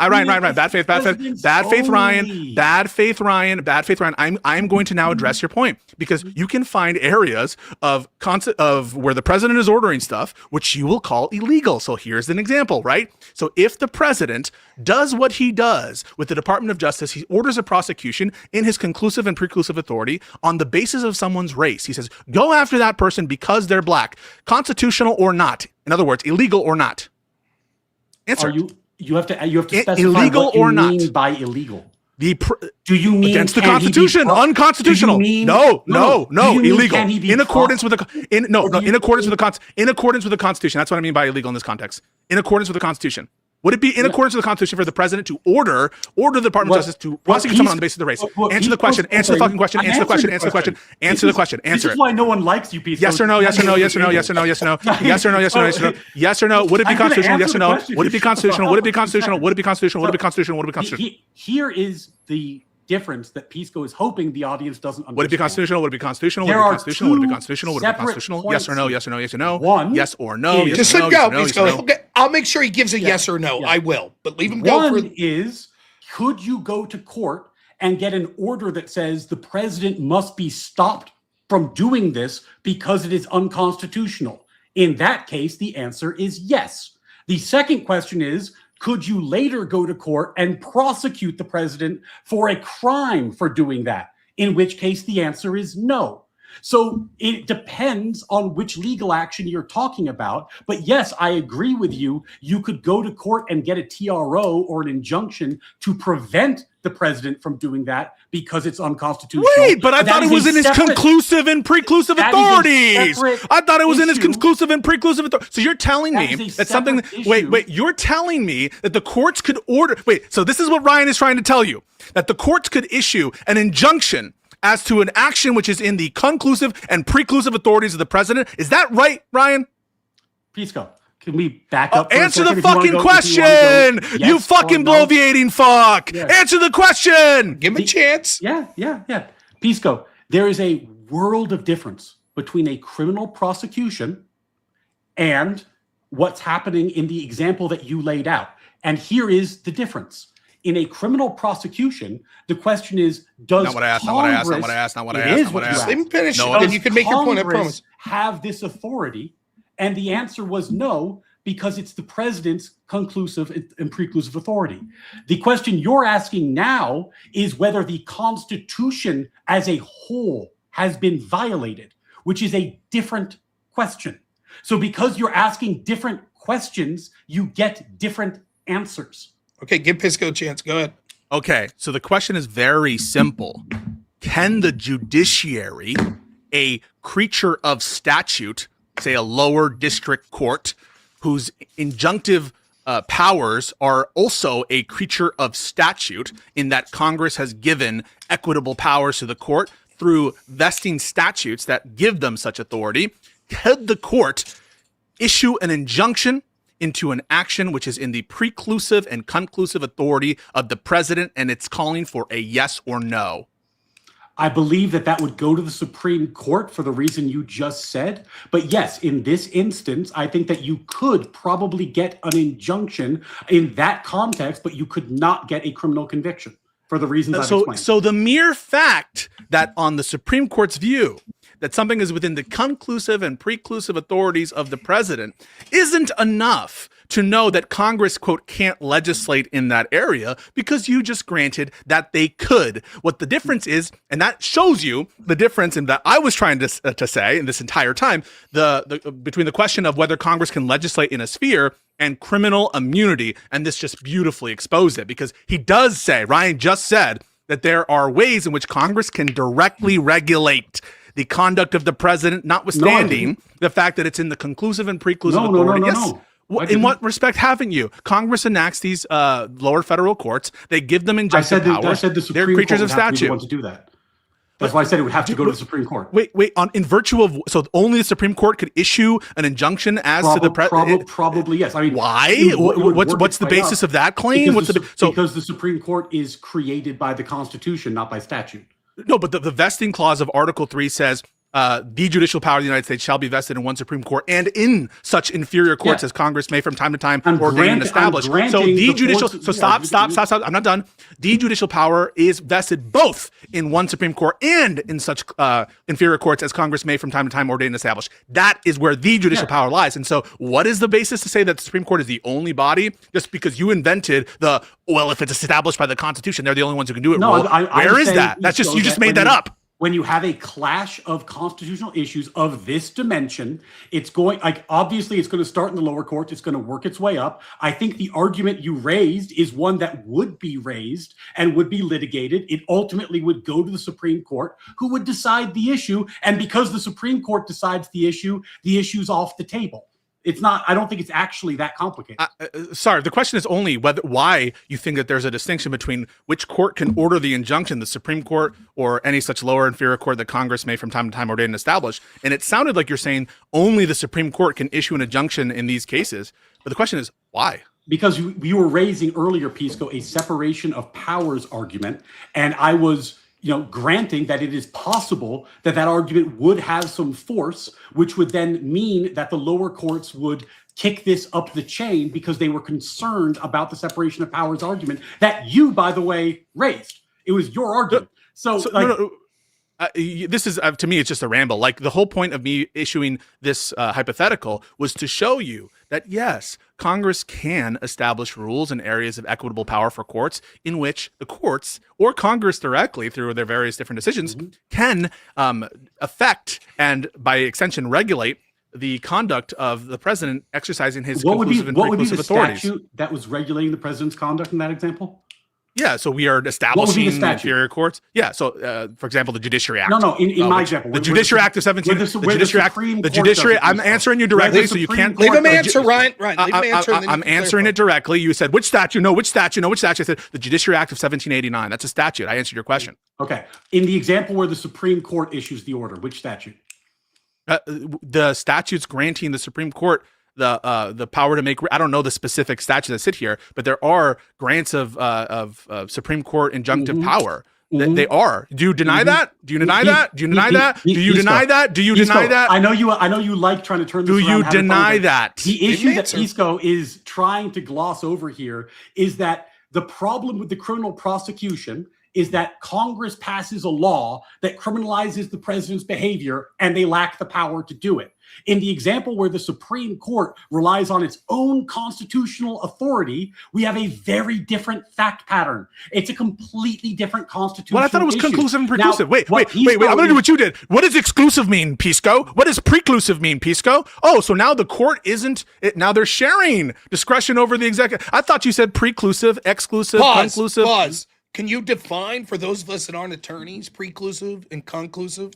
Bad faith, Ryan. I'm going to now address your point, because you can find areas of where the president is ordering stuff, which you will call illegal. So here's an example, right? So if the president does what he does with the Department of Justice, he orders a prosecution in his conclusive and preclusive authority on the basis of someone's race. He says, go after that person because they're black, constitutional or not. In other words, illegal or not. Answer. You have to specify illegal what you or not mean by illegal. Do you mean against the Constitution? Unconstitutional? No. Illegal. In accordance with the in accordance with the Constitution. That's what I mean by illegal in this context. In accordance with the Constitution. Would it be in accordance with the Constitution for the president to order the Department of Justice to prosecute someone on the basis of the race? Answer the question. Answer the fucking question. Answer the question. Answer the question. Answer the question. Answer it. This is why no one likes you, Pisco. Yes or no? Yes or no? Yes or no? Yes or no? Yes or no? Yes or no? Yes or no? Yes or no? Yes or no? Would it be constitutional? Yes or no? Would it be constitutional? Would it be constitutional? Would it be constitutional? Would it be constitutional? Would it be constitutional? Here is the difference that Pisco is hoping the audience doesn't understand. Would it be constitutional? Would it be constitutional? Would it be constitutional? Would it be constitutional? Would it be constitutional? Yes or no? Yes or no? Yes or no? One, yes or no? Just let go, Pisco. Okay, I'll make sure he gives a yes or no. I will, but leave him go. One is, could you go to court and get an order that says the president must be stopped from doing this because it is unconstitutional? In that case, the answer is yes. The second question is, could you later go to court and prosecute the president for a crime for doing that? In which case the answer is no. So it depends on which legal action you're talking about. But yes, I agree with you. You could go to court and get a TRO or an injunction to prevent the president from doing that because it's unconstitutional. Wait, but I thought it was in his conclusive and preclusive authorities. I thought it was in his conclusive and preclusive authorities. So you're telling me that something, wait, you're telling me that the courts could order, so this is what Ryan is trying to tell you, that the courts could issue an injunction as to an action which is in the conclusive and preclusive authorities of the president. Is that right, Ryan? Pisco, can we back up? Answer the fucking question. You fucking bloviating fuck. Yeah. Answer the question. Give him a chance. Yeah. Pisco, there is a world of difference between a criminal prosecution and what's happening in the example that you laid out. And here is the difference. In a criminal prosecution, the question is, does Congress... Not what I asked. Let me finish, and you can make your point, I promise. Have this authority? And the answer was no, because it's the president's conclusive and preclusive authority. The question you're asking now is whether the Constitution as a whole has been violated, which is a different question. So because you're asking different questions, you get different answers. Okay, give Pisco a chance. Go ahead. Okay, so the question is very simple. Can the judiciary, a creature of statute, say a lower district court, whose injunctive powers are also a creature of statute, in that Congress has given equitable powers to the court through vesting statutes that give them such authority, could the court issue an injunction into an action which is in the preclusive and conclusive authority of the president, and it's calling for a yes or no? I believe that would go to the Supreme Court for the reason you just said. But yes, in this instance, I think that you could probably get an injunction in that context, but you could not get a criminal conviction for the reasons I've explained. So the mere fact that on the Supreme Court's view that something is within the conclusive and preclusive authorities of the president isn't enough to know that Congress, quote, can't legislate in that area, because you just granted that they could. What the difference is, and that shows you the difference in that I was trying to say in this entire time, between the question of whether Congress can legislate in a sphere and criminal immunity. And this just beautifully exposed it, because he does say, Ryan just said, that there are ways in which Congress can directly regulate the conduct of the president, notwithstanding the fact that it's in the conclusive and preclusive authority. No. In what respect haven't you? Congress enacts these lower federal courts. They give them injunctive powers. I said the Supreme They're creatures Court of would have to be statute. the one to do that. That's why I said it would have to go to the Supreme Court. Wait. In virtue of, so only the Supreme Court could issue an injunction as to the president? Probably yes. I mean, why? What's the basis of that claim? Because the Supreme Court is created by the Constitution, not by statute. No, but the vesting clause of Article 3 says the judicial power of the United States shall be vested in one Supreme Court and in such inferior courts as Congress may from time to time ordain and establish. So the judicial, stop. I'm not done. The judicial power is vested both in one Supreme Court and in such inferior courts as Congress may from time to time ordain and establish. That is where the judicial power lies. And so what is the basis to say that the Supreme Court is the only body, just because you invented if it's established by the Constitution, they're the only ones who can do it? No, where is that? That's just, you just made that up. When you have a clash of constitutional issues of this dimension, obviously it's going to start in the lower courts. It's going to work its way up. I think the argument you raised is one that would be raised and would be litigated. It ultimately would go to the Supreme Court, who would decide the issue. And because the Supreme Court decides the issue's off the table. It's not, I don't think it's actually that complicated. Sorry, the question is only why you think that there's a distinction between which court can order the injunction, the Supreme Court or any such lower inferior court that Congress may from time to time ordain and establish. And it sounded like you're saying only the Supreme Court can issue an injunction in these cases. But the question is, why? Because you were raising earlier, Pisco, a separation of powers argument. And I was granting that it is possible that argument would have some force, which would then mean that the lower courts would kick this up the chain because they were concerned about the separation of powers argument that you, by the way, raised. It was your argument. This is, to me, it's just a ramble. Like, the whole point of me issuing this hypothetical was to show you that, yes, Congress can establish rules in areas of equitable power for courts in which the courts or Congress directly through their various different decisions can affect and by extension regulate the conduct of the president exercising his conclusive and preclusive authorities. Statute that was regulating the president's conduct in that example? Yeah, so we are establishing inferior courts. Yeah, so for example, the Judiciary Act. No, in my example, the Judiciary Act of 17. The Judiciary. I'm answering you directly, so you can't leave him answer, Ryan. Right, leave him answer. I'm answering it directly. You said which statute? No, which statute? No, which statute? I said the Judiciary Act of 1789. That's a statute. I answered your question. Okay. In the example where the Supreme Court issues the order, which statute? The statutes granting the Supreme Court the power to make, I don't know the specific statutes that sit here, but there are grants of Supreme Court injunctive power. They are. Do you deny that? Do you deny that? Do you deny that? Do you deny that? Do you deny that? I know you like trying to turn this around. Do you deny that? The issue that Pisco is trying to gloss over here is that the problem with the criminal prosecution is that Congress passes a law that criminalizes the president's behavior and they lack the power to do it. In the example where the Supreme Court relies on its own constitutional authority, we have a very different fact pattern. It's a completely different constitutional Well, I thought it was issue. conclusive and preclusive. Now, Wait. I'm going to do what you did. What does exclusive mean, Pisco? What does preclusive mean, Pisco? Oh, so now the court isn't, now they're sharing discretion over the executive. I thought you said preclusive, exclusive, conclusive. Pause. Can you define, for those of us that aren't attorneys, preclusive and conclusive?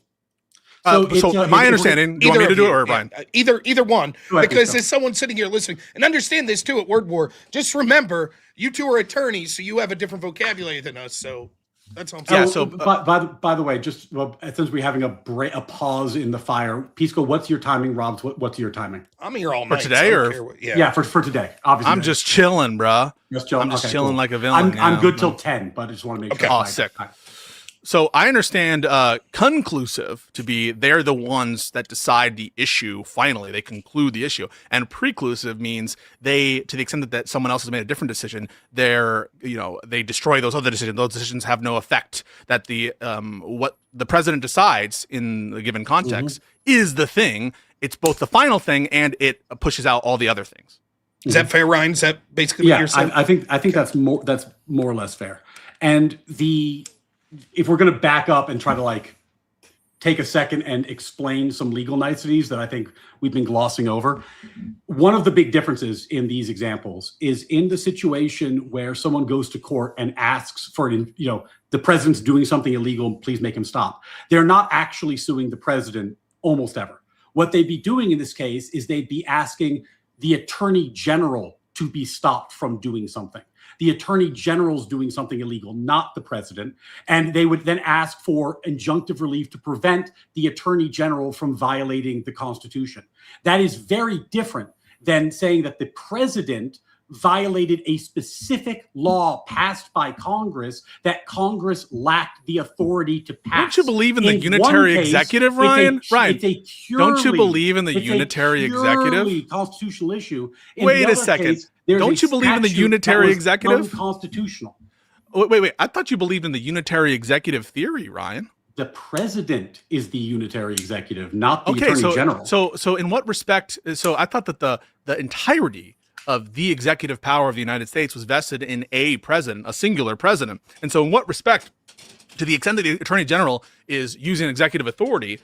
So my understanding, do you want me to do it or Brian? Either one. Go ahead, Because Pisco. there's someone sitting here listening. And understand this too at Word War. Just remember, you two are attorneys, so you have a different vocabulary than us. So that's all I'm saying. Yeah, so by the way, just since we're having a pause in the fire, Pisco, what's your timing? Rob's, what's your timing? I'm here all night. today, so I don't or- care what- Yeah, for today. Obviously, I'm just chilling, bruh. Just chilling. I'm just Okay, chilling cool. like a villain. I'm yeah. good till 10, but I just want to make Okay. sure. Oh, sick. So I understand conclusive to be they're the ones that decide the issue finally. They conclude the issue. And preclusive means they, to the extent that someone else has made a different decision, they destroy those other decisions. Those decisions have no effect. That the what the president decides in the given context is the thing. It's both the final thing and it pushes out all the other things. Is that fair, Ryan? Is that basically what Yeah, you're saying? I think that's more or less fair. And if we're going to back up and try to take a second and explain some legal niceties that I think we've been glossing over, one of the big differences in these examples is in the situation where someone goes to court and asks for the president's doing something illegal, please make him stop. They're not actually suing the president almost ever. What they'd be doing in this case is they'd be asking the attorney general to be stopped from doing something. The attorney general's doing something illegal, not the president. And they would then ask for injunctive relief to prevent the attorney general from violating the Constitution. That is very different than saying that the president violated a specific law passed by Congress that Congress lacked the authority to pass. Don't you believe in the In unitary one case, executive, it's a- Ryan? Ryan, it's a don't you purely- believe in the it's a unitary executive? purely constitutional issue. In Wait the a other second. case, there's Don't a you believe in the statute that unitary was executive? Unconstitutional. Wait. I thought you believed in the unitary executive theory, Ryan. The president is the unitary executive, not the attorney general. So in what respect? So I thought that the entirety of the executive power of the United States was vested in a president, a singular president. And so in what respect, to the extent that the attorney general is using executive authority,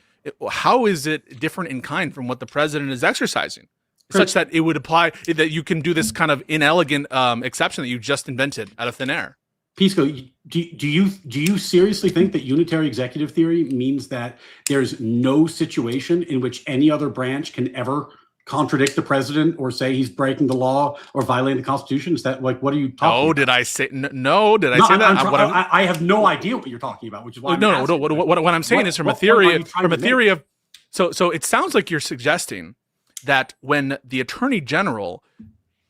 how is it different in kind from what the president is exercising? Such that it would apply, that you can do this kind of inelegant exception that you just invented out of thin air. Pisco, do you seriously think that unitary executive theory means that there's no situation in which any other branch can ever contradict the president or say he's breaking the law or violating the Constitution? Is that what are you talking about? Did I say no? Did I say that? I have no idea what you're talking about, which is why no. What I'm saying is from a theory of. So it sounds like you're suggesting that when the attorney general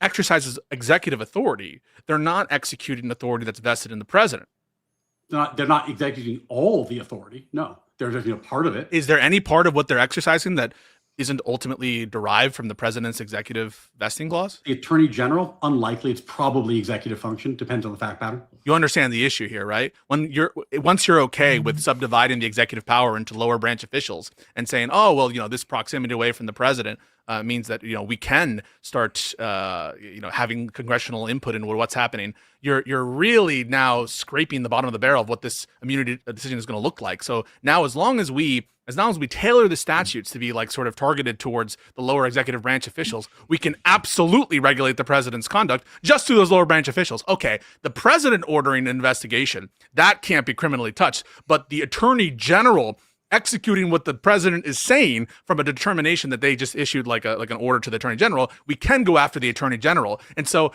exercises executive authority, they're not executing authority that's vested in the president. They're not executing all the authority. No, they're just part of it. Is there any part of what they're exercising that isn't ultimately derived from the president's executive vesting clause? The attorney general, unlikely. It's probably executive function. Depends on the fact pattern. You understand the issue here, right? Once you're okay with subdividing the executive power into lower branch officials and saying, oh, well, this proximity away from the president means that we can start having congressional input into what's happening. You're really now scraping the bottom of the barrel of what this immunity decision is going to look like. So now, as long as we tailor the statutes to be sort of targeted towards the lower executive branch officials, we can absolutely regulate the president's conduct just to those lower branch officials. Okay, the president ordering an investigation, that can't be criminally touched, but the attorney general executing what the president is saying from a determination that they just issued like an order to the attorney general, we can go after the attorney general. And so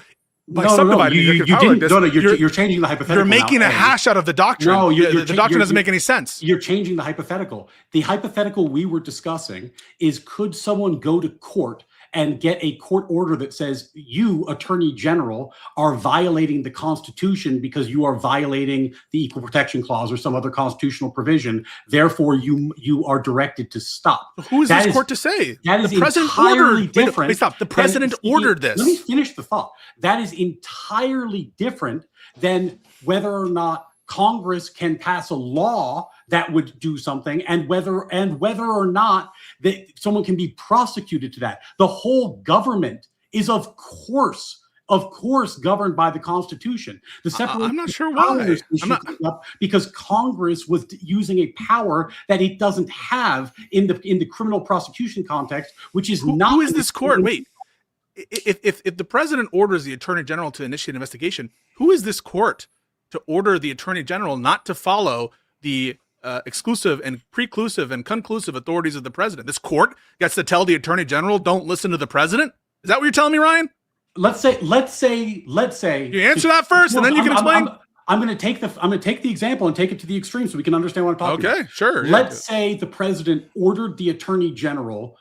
by subdividing the executive power like this, you're changing the hypothetical. You're making now, a hash out of the doctrine. No, the doctrine doesn't make any sense. You're changing the hypothetical. The hypothetical we were discussing is, could someone go to court and get a court order that says you, attorney general, are violating the Constitution because you are violating the Equal Protection Clause or some other constitutional provision. Therefore, you are directed to stop. Who is this court to say? That is the president entirely ordered. different. Wait, stop. The president ordered this. Let me finish the thought. That is entirely different than whether or not Congress can pass a law that would do something, and whether or not that someone can be prosecuted to that. The whole government is, of course, governed by the Constitution. The separation I'm not sure why. Because Congress was using a power that it doesn't have in the criminal prosecution context, which is not. Who is this court? Wait. If the president orders the attorney general to initiate an investigation, who is this court to order the attorney general not to follow the exclusive and preclusive and conclusive authorities of the president. This court gets to tell the attorney general, don't listen to the president. Is that what you're telling me, Ryan? Let's say. You answer that first, and then you can explain. I'm going to take the example and take it to the extreme so we can understand what I'm talking about. Okay, sure. Let's say the president ordered the attorney general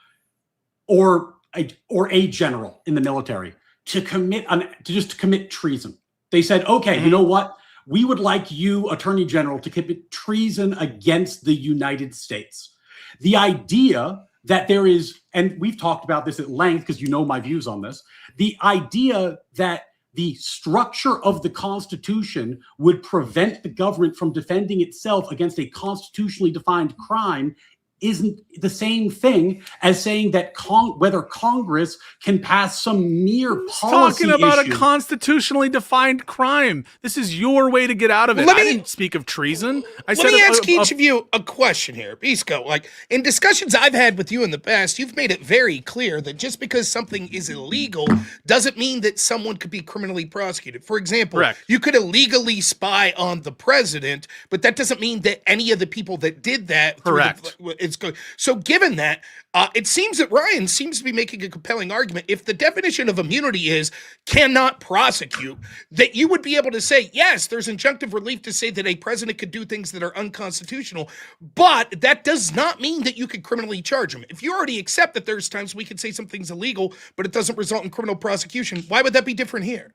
or a general in the military to commit treason. They said, okay, you know what? We would like you, attorney general, to commit treason against the United States. The idea that there is, and we've talked about this at length because you know my views on this, the idea that the structure of the Constitution would prevent the government from defending itself against a constitutionally defined crime isn't the same thing as saying that whether Congress can pass some mere policy talking about issue. A constitutionally defined crime. This is your way to get out of it. I didn't speak of treason. Let me ask each of you a question here. Pisco, like in discussions I've had with you in the past, you've made it very clear that just because something is illegal doesn't mean that someone could be criminally prosecuted. For example, Correct. You could illegally spy on the president, but that doesn't mean that any of the people that did that. Correct. It's good. So given that, it seems that Ryan seems to be making a compelling argument. If the definition of immunity is cannot prosecute, that you would be able to say, yes, there's injunctive relief to say that a president could do things that are unconstitutional, but that does not mean that you could criminally charge him. If you already accept that there's times we could say something's illegal, but it doesn't result in criminal prosecution, why would that be different here?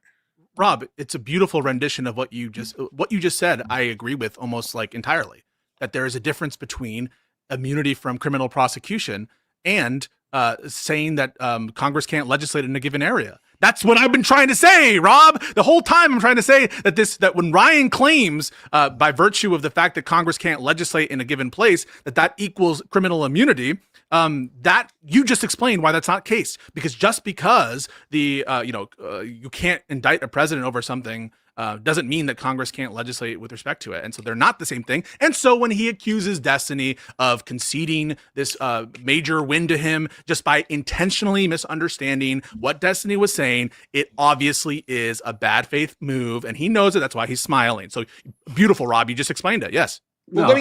Rob, it's a beautiful rendition of what you just said. I agree with almost like entirely, that there is a difference between immunity from criminal prosecution and saying that Congress can't legislate in a given area. That's what I've been trying to say, Rob. The whole time I'm trying to say that when Ryan claims by virtue of the fact that Congress can't legislate in a given place, that equals criminal immunity, that you just explained why that's not the case. Because just because you can't indict a president over something doesn't mean that Congress can't legislate with respect to it. And so they're not the same thing. And so when he accuses Destiny of conceding this major win to him just by intentionally misunderstanding what Destiny was saying, it obviously is a bad faith move. And he knows it. That's why he's smiling. So beautiful, Rob. You just explained it. Yes. Well,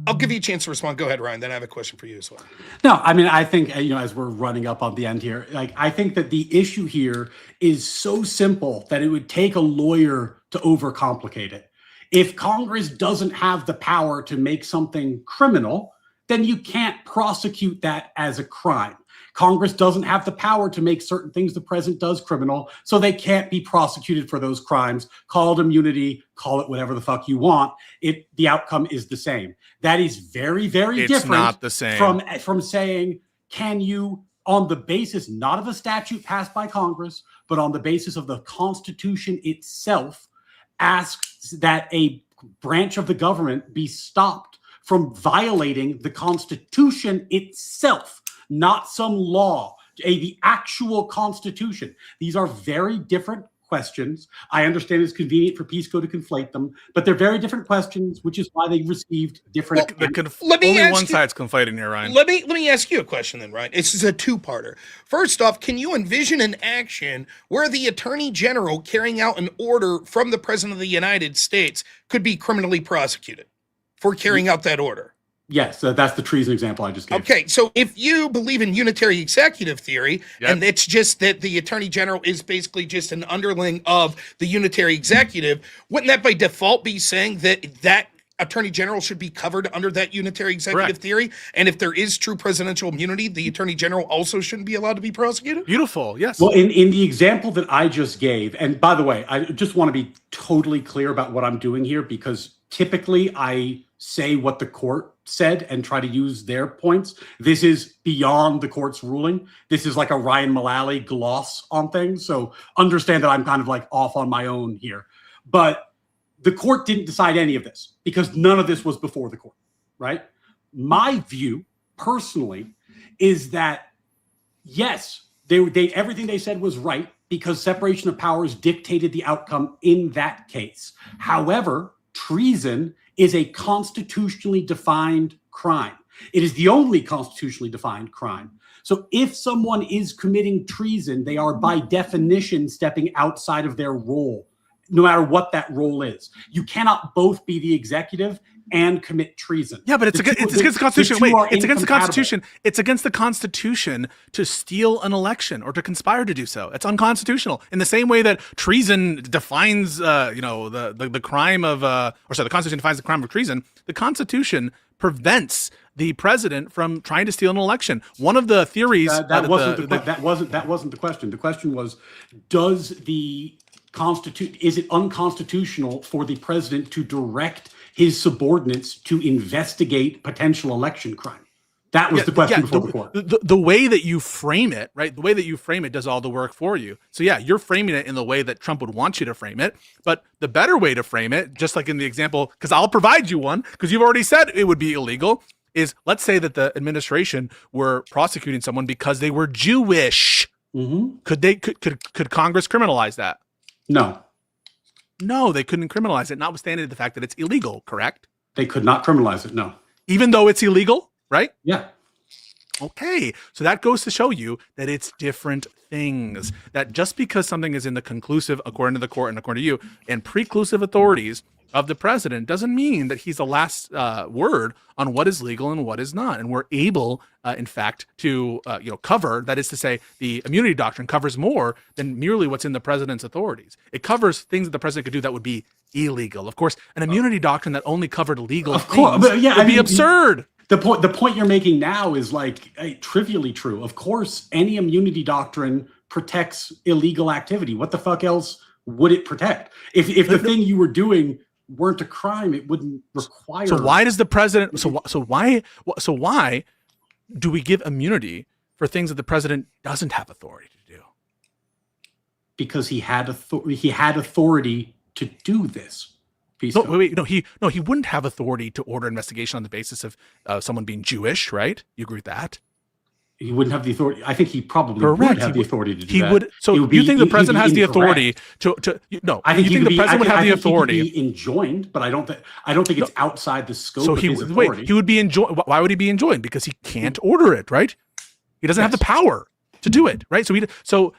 I'll give you a chance to respond. Go ahead, Ryan. Then I have a question for you as well. No, I mean, I think, as we're running up on the end here, I think that the issue here is so simple that it would take a lawyer to overcomplicate it. If Congress doesn't have the power to make something criminal, then you can't prosecute that as a crime. Congress doesn't have the power to make certain things the president does criminal, so they can't be prosecuted for those crimes. Call it immunity, call it whatever the fuck you want. The outcome is the same. That is very, very different. It's not the same. From saying, can you, on the basis not of a statute passed by Congress, but on the basis of the Constitution itself, ask that a branch of the government be stopped from violating the Constitution itself, not some law, the actual Constitution. These are very different questions. I understand it's convenient for Pisco to conflate them, but they're very different questions, which is why they received different. Only one side's conflating here, Ryan. Let me ask you a question then, Ryan. This is a two-parter. First off, can you envision an action where the Attorney General carrying out an order from the President of the United States could be criminally prosecuted for carrying out that order? Yes, that's the treason example I just gave. Okay, so if you believe in unitary executive theory, Yep. and it's just that the Attorney General is basically just an underling of the unitary executive, wouldn't that by default be saying that Attorney General should be covered under that unitary executive Correct. theory? And if there is true presidential immunity, the Attorney General also shouldn't be allowed to be prosecuted? Beautiful. Yes. Well, in the example that I just gave, and by the way, I just want to be totally clear about what I'm doing here, because typically I say what the court said and try to use their points. This is beyond the court's ruling. This is like a Ryan Mullally gloss on things. So understand that I'm kind of like off on my own here. But the court didn't decide any of this because none of this was before the court, right? My view personally is that, yes, they everything they said was right because separation of powers dictated the outcome in that case. However, treason is a constitutionally defined crime. It is the only constitutionally defined crime. So if someone is committing treason, they are by definition stepping outside of their role, no matter what that role is. You cannot both be the executive and commit treason. Yeah, but it's against the Constitution. The two are It's against the incompatible. Constitution. It's against the Constitution to steal an election or to conspire to do so. It's unconstitutional. In the same way that treason defines, the crime of, the Constitution defines the crime of treason. The Constitution prevents the president from trying to steal an election. One of the theories that wasn't the question. The question was, is it unconstitutional for the president to direct his subordinates to investigate potential election crime? That was the question before the court. The way that you frame it, right? The way that you frame it does all the work for you. So yeah, you're framing it in the way that Trump would want you to frame it. But the better way to frame it, just like in the example, because I'll provide you one, because you've already said it would be illegal, is let's say that the administration were prosecuting someone because they were Jewish. Mm-hmm. Could Congress criminalize that? No, they couldn't criminalize it, notwithstanding the fact that it's illegal, correct? They could not criminalize it, no. Even though it's illegal, right? Yeah. Okay, so that goes to show you that it's different things. That just because something is in the conclusive, according to the court and according to you, and preclusive authorities of the president doesn't mean that he's the last word on what is legal and what is not. And we're able, in fact, to cover, that is to say, the immunity doctrine covers more than merely what's in the president's authorities. It covers things that the president could do that would be illegal. Of course, an immunity doctrine that only covered legal things would be absurd. The point you're making now is trivially true. Of course, any immunity doctrine protects illegal activity. What the fuck else would it protect? If the thing you were doing weren't a crime, it wouldn't require. So why does the president? So why do we give immunity for things that the president doesn't have authority to do? Because he had authority to do this. No, he wouldn't have authority to order investigation on the basis of someone being Jewish, right? You agree with that? He wouldn't have the authority. I think he probably would have the authority to do that. Would. So you think the president has the authority to? No, I think you think the president would have the authority. He could be enjoined, but I don't think it's outside the scope of his authority. He would be enjoined. Why would he be enjoined? Because he can't order it, right? He doesn't have the power to do it, right? So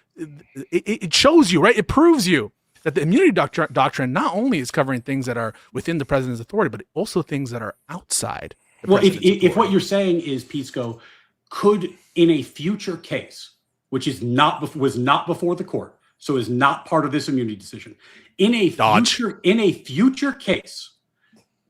it shows you, right? It proves you that the immunity doctrine not only is covering things that are within the president's authority, but also things that are outside. Well, if what you're saying is, Pisco, could in a future case, which was not before the court, so is not part of this immunity decision, in a future case,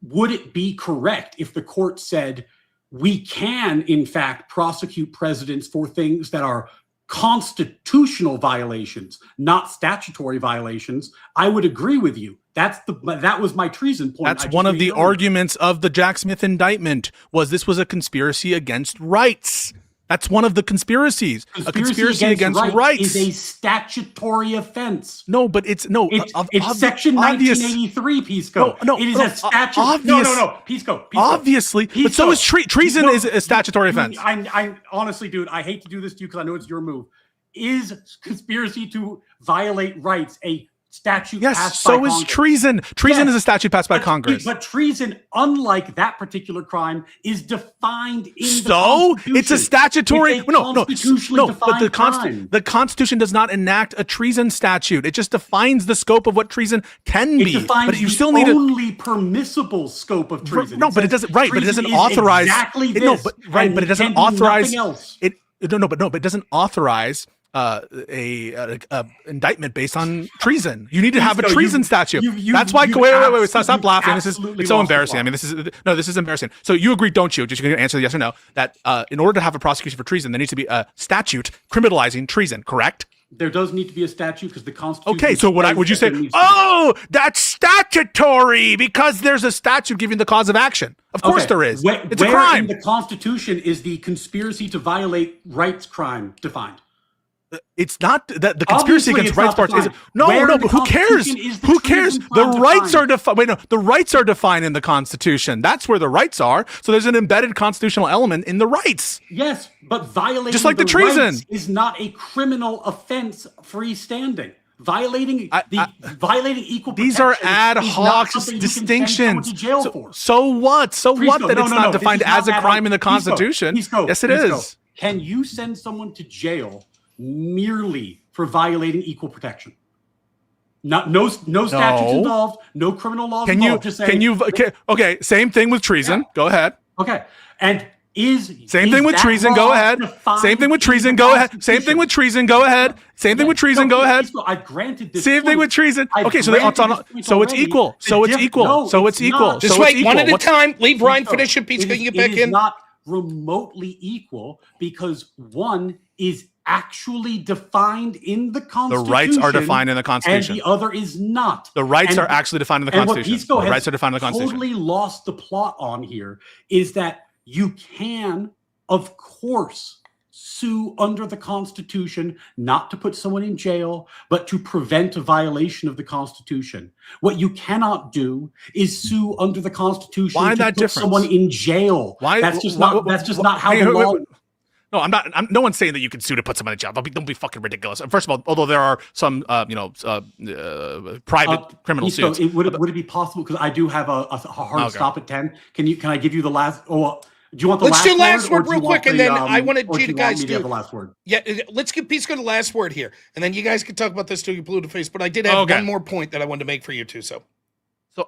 would it be correct if the court said we can in fact prosecute presidents for things that are constitutional violations, not statutory violations? I would agree with you. That was my treason point. That's one of the arguments of the Jack Smith indictment, this was a conspiracy against rights. That's one of the conspiracies. A conspiracy against rights is a statutory offense. No, but it's Section 1983, Pisco. No, it is a statute. No, Pisco. Obviously, but so is treason is a statutory offense. I honestly, dude, I hate to do this to you because I know it's your move. Is conspiracy to violate rights a statute passed by Congress? Yes, so is treason. Treason is a statute passed by Congress. But treason, unlike that particular crime, is defined in the Constitution. It's a statutory. It's a constitutionally defined crime. The Constitution does not enact a treason statute. It just defines the scope of what treason can be. It defines but you still the need only permissible scope of treason. No, but it doesn't. Right, but it doesn't authorize. Exactly this. But it doesn't authorize. But it doesn't authorize a indictment based on treason. You need to have a treason statute. That's why. Wait! Stop laughing. This is so embarrassing. I mean, this is embarrassing. So you agree, don't you? Just going to answer yes or no. That in order to have a prosecution for treason, there needs to be a statute criminalizing treason. Correct? There does need to be a statute because the Constitution. Okay, so would you say, that's statutory because there's a statute giving the cause of action? Of course there is. It's a crime. In the Constitution is the conspiracy to violate rights crime defined? It's not that the conspiracy against rights part is but who cares? Who cares? The rights are defined. The rights are defined in the Constitution. That's where the rights are. So there's an embedded constitutional element in the rights. Yes, but violating just like the treason rights is not a criminal offense freestanding. Violating equal protection. These are ad hoc distinctions. So what? So what that it's not defined as a crime in the Constitution? Yes, it is. Can you send someone to jail merely for violating equal protection? No statutes involved. No criminal laws Can you? involved. Just saying, Okay. Same thing with treason. Yeah. Go ahead. Okay. And same thing with treason. Go ahead. Same thing with treason. Go ahead. Same thing with treason. Go ahead. Same thing with treason. Go ahead. I've granted this. Same thing with treason. Okay, so it's equal. So it's equal. So it's equal. Just wait one at a time. Leave Ryan finish it. Pisco, you get back in. It is not remotely equal because one is actually defined in the Constitution. The rights are defined in the Constitution. And the other is not. The rights are actually defined in the Constitution. And what the rights are defined in the Constitution. Totally lost the plot on here is that you can, of course, sue under the Constitution, not to put someone in jail, but to prevent a violation of the Constitution. What you cannot do is sue under the Constitution to put someone in jail. Why? That's just not how the law. No, I'm not. No one's saying that you can sue to put someone in jail. Don't be fucking ridiculous. First of all, although there are some, private criminal suits. Would it be possible? Because I do have a hard stop at 10. Can I give you the last? Oh, do you want the let's last do last word or real quick, and then I wanted you to guys do the last word. Yeah, let's give Pisco the last word here, and then you guys can talk about this till you blew the face. But I did have one more point that I wanted to make for you too. So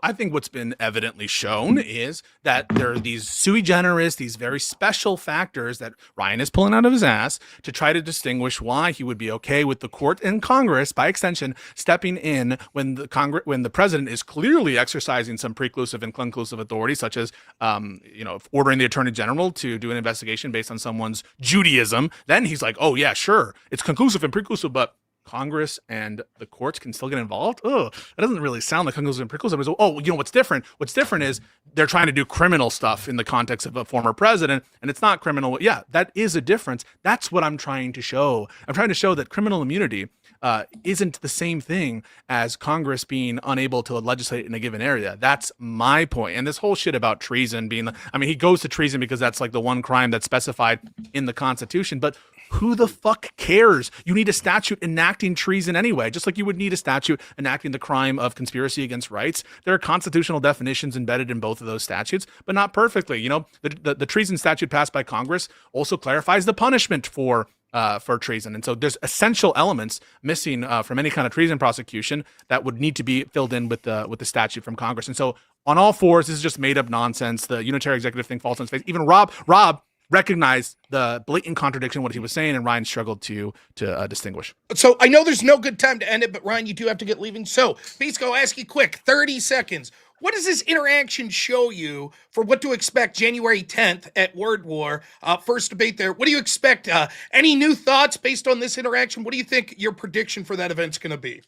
I think what's been evidently shown is that there are these sui generis, these very special factors that Ryan is pulling out of his ass to try to distinguish why he would be okay with the court and Congress, by extension, stepping in when the president is clearly exercising some preclusive and conclusive authority, such as ordering the attorney general to do an investigation based on someone's Judaism. Then he's like, oh yeah, sure, it's conclusive and preclusive, but Congress and the courts can still get involved. Oh, that doesn't really sound like conclusive and preclusive. Oh, what's different? What's different is they're trying to do criminal stuff in the context of a former president, and it's not criminal. Yeah, that is a difference. That's what I'm trying to show. I'm trying to show that criminal immunity isn't the same thing as Congress being unable to legislate in a given area. That's my point. And this whole shit about treason being, he goes to treason because that's like the one crime that's specified in the Constitution, but who the fuck cares? You need a statute enacting treason anyway, just like you would need a statute enacting the crime of conspiracy against rights. There are constitutional definitions embedded in both of those statutes, but not perfectly. The treason statute passed by Congress also clarifies the punishment for treason. And so there's essential elements missing from any kind of treason prosecution that would need to be filled in with the statute from Congress. And so on all fours, this is just made up nonsense. The unitary executive thing falls on its face. Even Rob recognized the blatant contradiction in what he was saying, and Ryan struggled to distinguish. So I know there's no good time to end it, but Ryan, you do have to get leaving. So Pisco, ask you quick, 30 seconds. What does this interaction show you for what to expect January 10th at Word War? First debate there. What do you expect? Any new thoughts based on this interaction? What do you think your prediction for that event's going to be?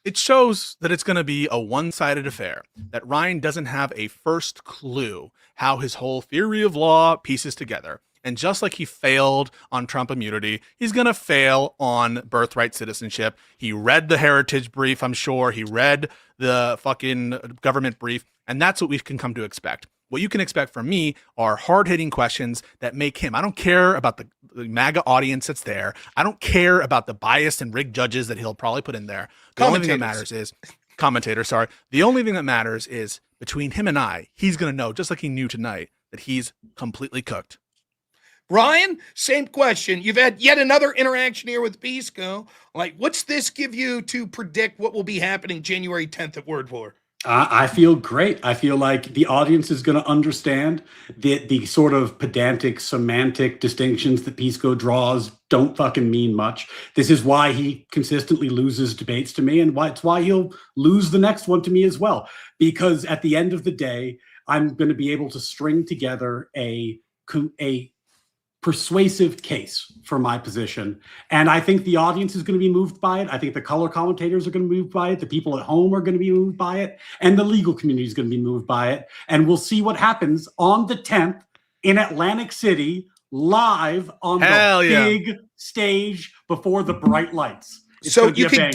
It shows that it's going to be a one-sided affair, that Ryan doesn't have a first clue how his whole theory of law pieces together. And just like he failed on Trump immunity, he's going to fail on birthright citizenship. He read the heritage brief, I'm sure. He read the fucking government brief. And that's what we can come to expect. What you can expect from me are hard-hitting questions that make him. I don't care about the MAGA audience that's there. I don't care about the biased and rigged judges that he'll probably put in there. The only thing that matters is The only thing that matters is between him and I, he's going to know, just like he knew tonight, that he's completely cooked. Ryan, same question. You've had yet another interaction here with Pisco. What's this give you to predict what will be happening January 10th at Word War? I feel great. I feel like the audience is going to understand the sort of pedantic semantic distinctions that Pisco draws don't fucking mean much. This is why he consistently loses debates to me, and it's why he'll lose the next one to me as well. Because at the end of the day, I'm going to be able to string together a persuasive case for my position. And I think the audience is going to be moved by it. I think the color commentators are going to be moved by it. The people at home are going to be moved by it. And the legal community is going to be moved by it. And we'll see what happens on the 10th in Atlantic City, live on the big stage before the bright lights. So you can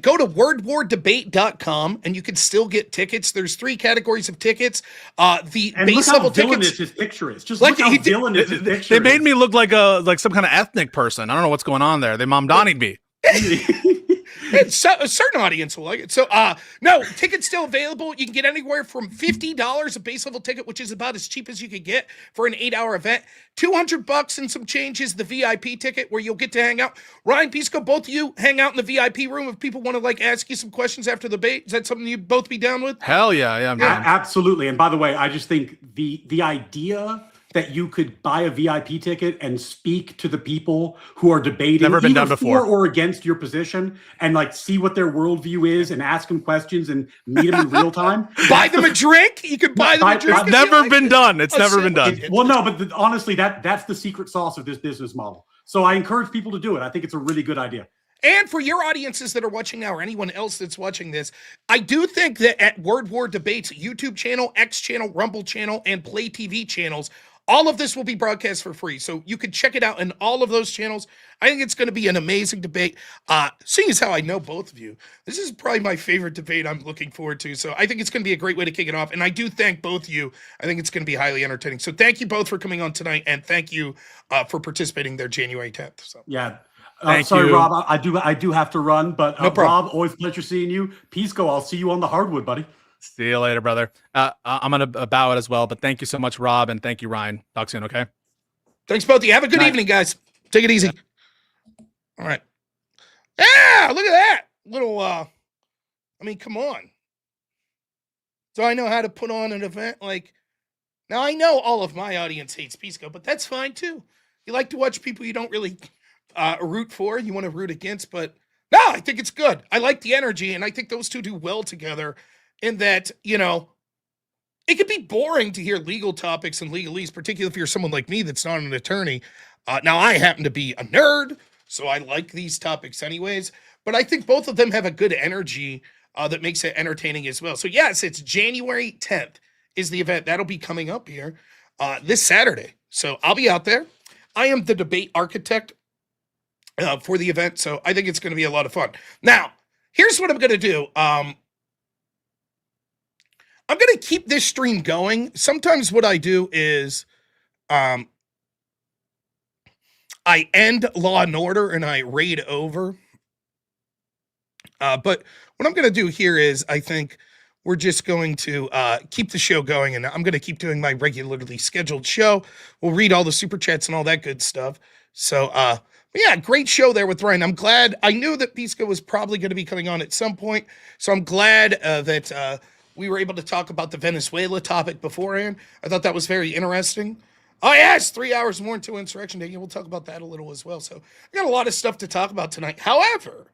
go to wordwardebate.com and you can still get tickets. There's 3 categories of tickets. The base level tickets. His picture is. Just look how villainous his picture is. They made me look like some kind of ethnic person. I don't know what's going on there. They Mamdani'd me. And so, a certain audience will like it. So, no, tickets still available. You can get anywhere from $50 a base level ticket, which is about as cheap as you could get for an 8-hour event. $200 and some change is the VIP ticket, where you'll get to hang out. Ryan, Pisco, both of you hang out in the VIP room if people want to like ask you some questions after the debate. Is that something you'd both be down with? Hell yeah, I'm down. Absolutely. And by the way, I just think the idea that you could buy a VIP ticket and speak to the people who are debating Never been either done before. for or against your position, and like see what their worldview is and ask them questions and meet them in real time. Buy them a drink. You could buy them a drink. It's never been done. It's never been done. Well, no, but honestly, that's the secret sauce of this business model. So I encourage people to do it. I think it's a really good idea. And for your audiences that are watching now, or anyone else that's watching this, I do think that at Word War Debates YouTube channel, X channel, Rumble channel, and Play TV channels, all of this will be broadcast for free. So you can check it out in all of those channels. I think it's going to be an amazing debate. Seeing as how I know both of you, this is probably my favorite debate I'm looking forward to. So I think it's going to be a great way to kick it off. And I do thank both of you. I think it's going to be highly entertaining. So thank you both for coming on tonight. And thank you for participating there January 10th. So yeah. Sorry, you. Rob, I do have to run, but No problem. Rob, always a pleasure seeing you. Pisco, I'll see you on the hardwood, buddy. See you later, brother. I'm going to bow it as well, but thank you so much, Rob, and thank you, Ryan. Talk soon, okay? Thanks both of you. Have a good evening, guys. Take it easy. All right. Yeah, look at that. Little, I mean, come on. So I know how to put on an event like, now I know all of my audience hates Pisco, but that's fine too. You like to watch people you don't really root for, you want to root against, but no, I think it's good. I like the energy, and I think those two do well together in that, you know, it could be boring to hear legal topics and legalese, particularly if you're someone like me that's not an attorney. Now, I happen to be a nerd, so I like these topics anyways, but I think both of them have a good energy that makes it entertaining as well. So yes, it's January 10th is the event. That'll be coming up here this Saturday. So I'll be out there. I am the debate architect for the event, so I think it's going to be a lot of fun. Now, here's what I'm going to do. I'm going to keep this stream going. Sometimes what I do is I end Law and Order and I raid over. But what I'm going to do here is I think we're just going to keep the show going, and I'm going to keep doing my regularly scheduled show. We'll read all the super chats and all that good stuff. So, yeah, great show there with Ryan. I'm glad. I knew that Pisco was probably going to be coming on at some point, so I'm glad that we were able to talk about the Venezuela topic beforehand. I thought that was very interesting. Oh, yes, 3 hours more until Insurrection Day. We'll talk about that a little as well. So I got a lot of stuff to talk about tonight. However,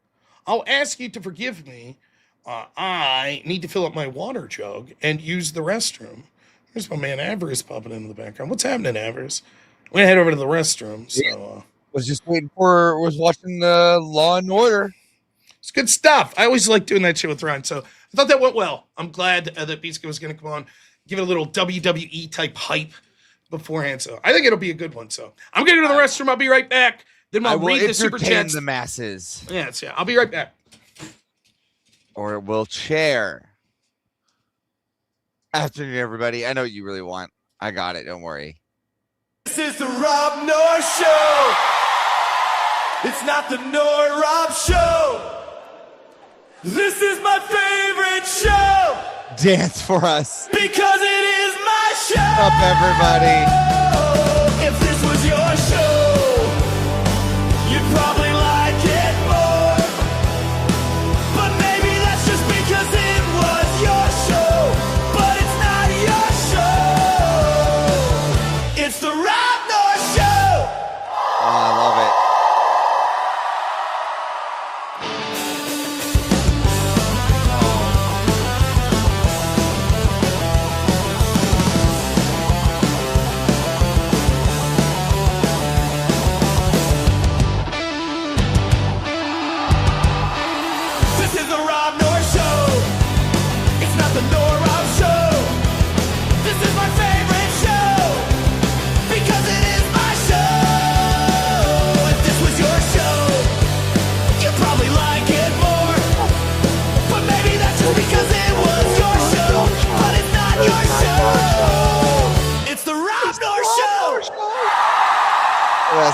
I'll ask you to forgive me. I need to fill up my water jug and use the restroom. Here's my man Avarice popping into the background. What's happening, Avarice? I'm going to head over to the restroom. So, was watching Law and Order. It's good stuff. I always like doing that shit with Ryan. So I thought that went well. I'm glad that Pisco was going to come on, give it a little WWE type hype beforehand. So I think it'll be a good one. So I'm going to go to the restroom. I'll be right back. Then I'll read the super chats. The masses. Yes, yeah. I'll be right back. Or it will chair. Afternoon, everybody. I know what you really want. I got it. Don't worry. This is the robnoerr Show. It's not the Noerrdor Show. This is my favorite show. Dance for us. Because it is my show. Up, everybody. If this was your show, you'd probably like it more. But maybe that's just because it was your show. But it's not your show. It's the robnoerr Show. Oh, I love it.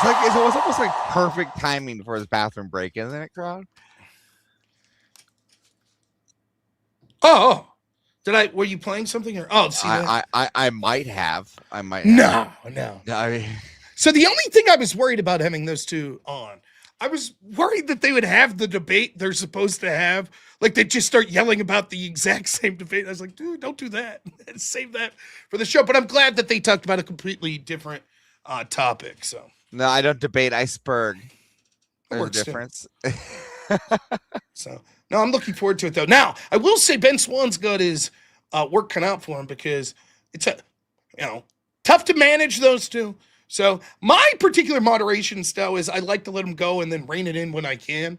it's almost like perfect timing for his bathroom break, isn't it, crowd? Oh, were you playing something or? Oh, see that? I might have. I might. No. I mean, So the only thing I was worried about having those two on, I was worried that they would have the debate they're supposed to have. Like they'd just start yelling about the exact same debate. I was like, dude, don't do that. Save that for the show. But I'm glad that they talked about a completely different topic. So no, I don't debate. I spurg. There's a works too. difference. So no, I'm looking forward to it though. Now I will say Ben Swan's got his work cut out for him because it's tough to manage those two. So my particular moderation style is I like to let them go and then rein it in when I can.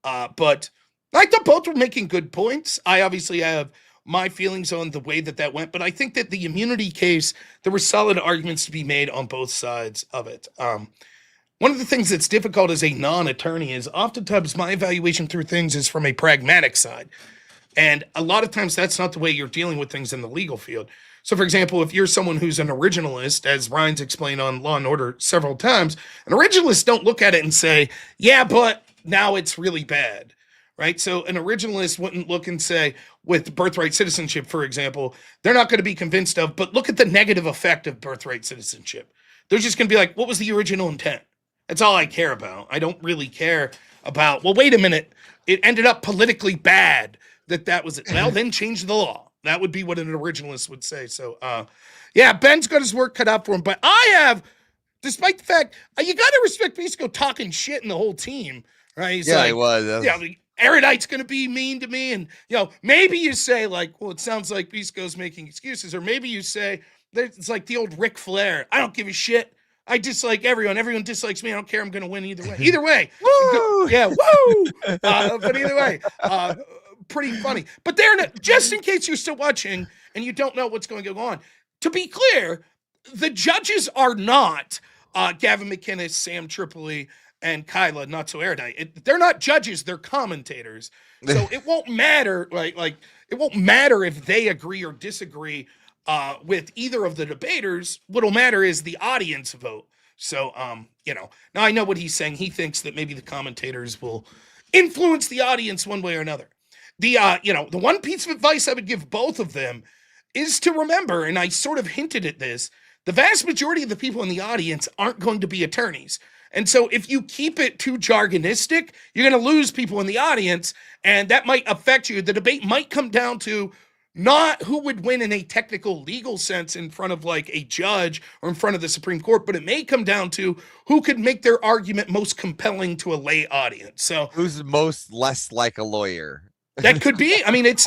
But I thought both were making good points. I obviously have my feelings on the way that went, but I think that the immunity case, there were solid arguments to be made on both sides of it. One of the things that's difficult as a non-attorney is oftentimes my evaluation through things is from a pragmatic side. And a lot of times that's not the way you're dealing with things in the legal field. So, for example, if you're someone who's an originalist, as Ryan's explained on Law and Order several times, an originalist don't look at it and say, yeah, but now it's really bad, right? So an originalist wouldn't look and say, with birthright citizenship, for example, they're not going to be convinced of, but look at the negative effect of birthright citizenship. They're just going to be like, what was the original intent? That's all I care about. I don't really care about, well, wait a minute. It ended up politically bad that was it. Well, then change the law. That would be what an originalist would say. So, yeah, Ben's got his work cut out for him. But I have, despite the fact, you got to respect Pisco talking shit in the whole team, right? He's he was. Yeah, Erudite's going to be mean to me. And, maybe you say, like, well, it sounds like Pisco's making excuses. Or maybe you say, it's like the old Ric Flair. I don't give a shit. I dislike everyone. Everyone dislikes me. I don't care. I'm going to win either way. Either way. Woo! Yeah, woo! But either way. Pretty funny. But just in case you're still watching and you don't know what's going to go on, to be clear, the judges are not Gavin McInnes, Sam Tripoli, and Kyla, not so erudite. They're not judges, they're commentators. So it won't matter, like it won't matter if they agree or disagree with either of the debaters. What'll matter is the audience vote. So now I know what he's saying. He thinks that maybe the commentators will influence the audience one way or another. The one piece of advice I would give both of them is to remember, and I sort of hinted at this, the vast majority of the people in the audience aren't going to be attorneys. And so if you keep it too jargonistic, you're going to lose people in the audience, and that might affect you. The debate might come down to not who would win in a technical legal sense in front of like a judge or in front of the Supreme Court, but it may come down to who could make their argument most compelling to a lay audience. So who's most less like a lawyer? That could be. I mean, it's,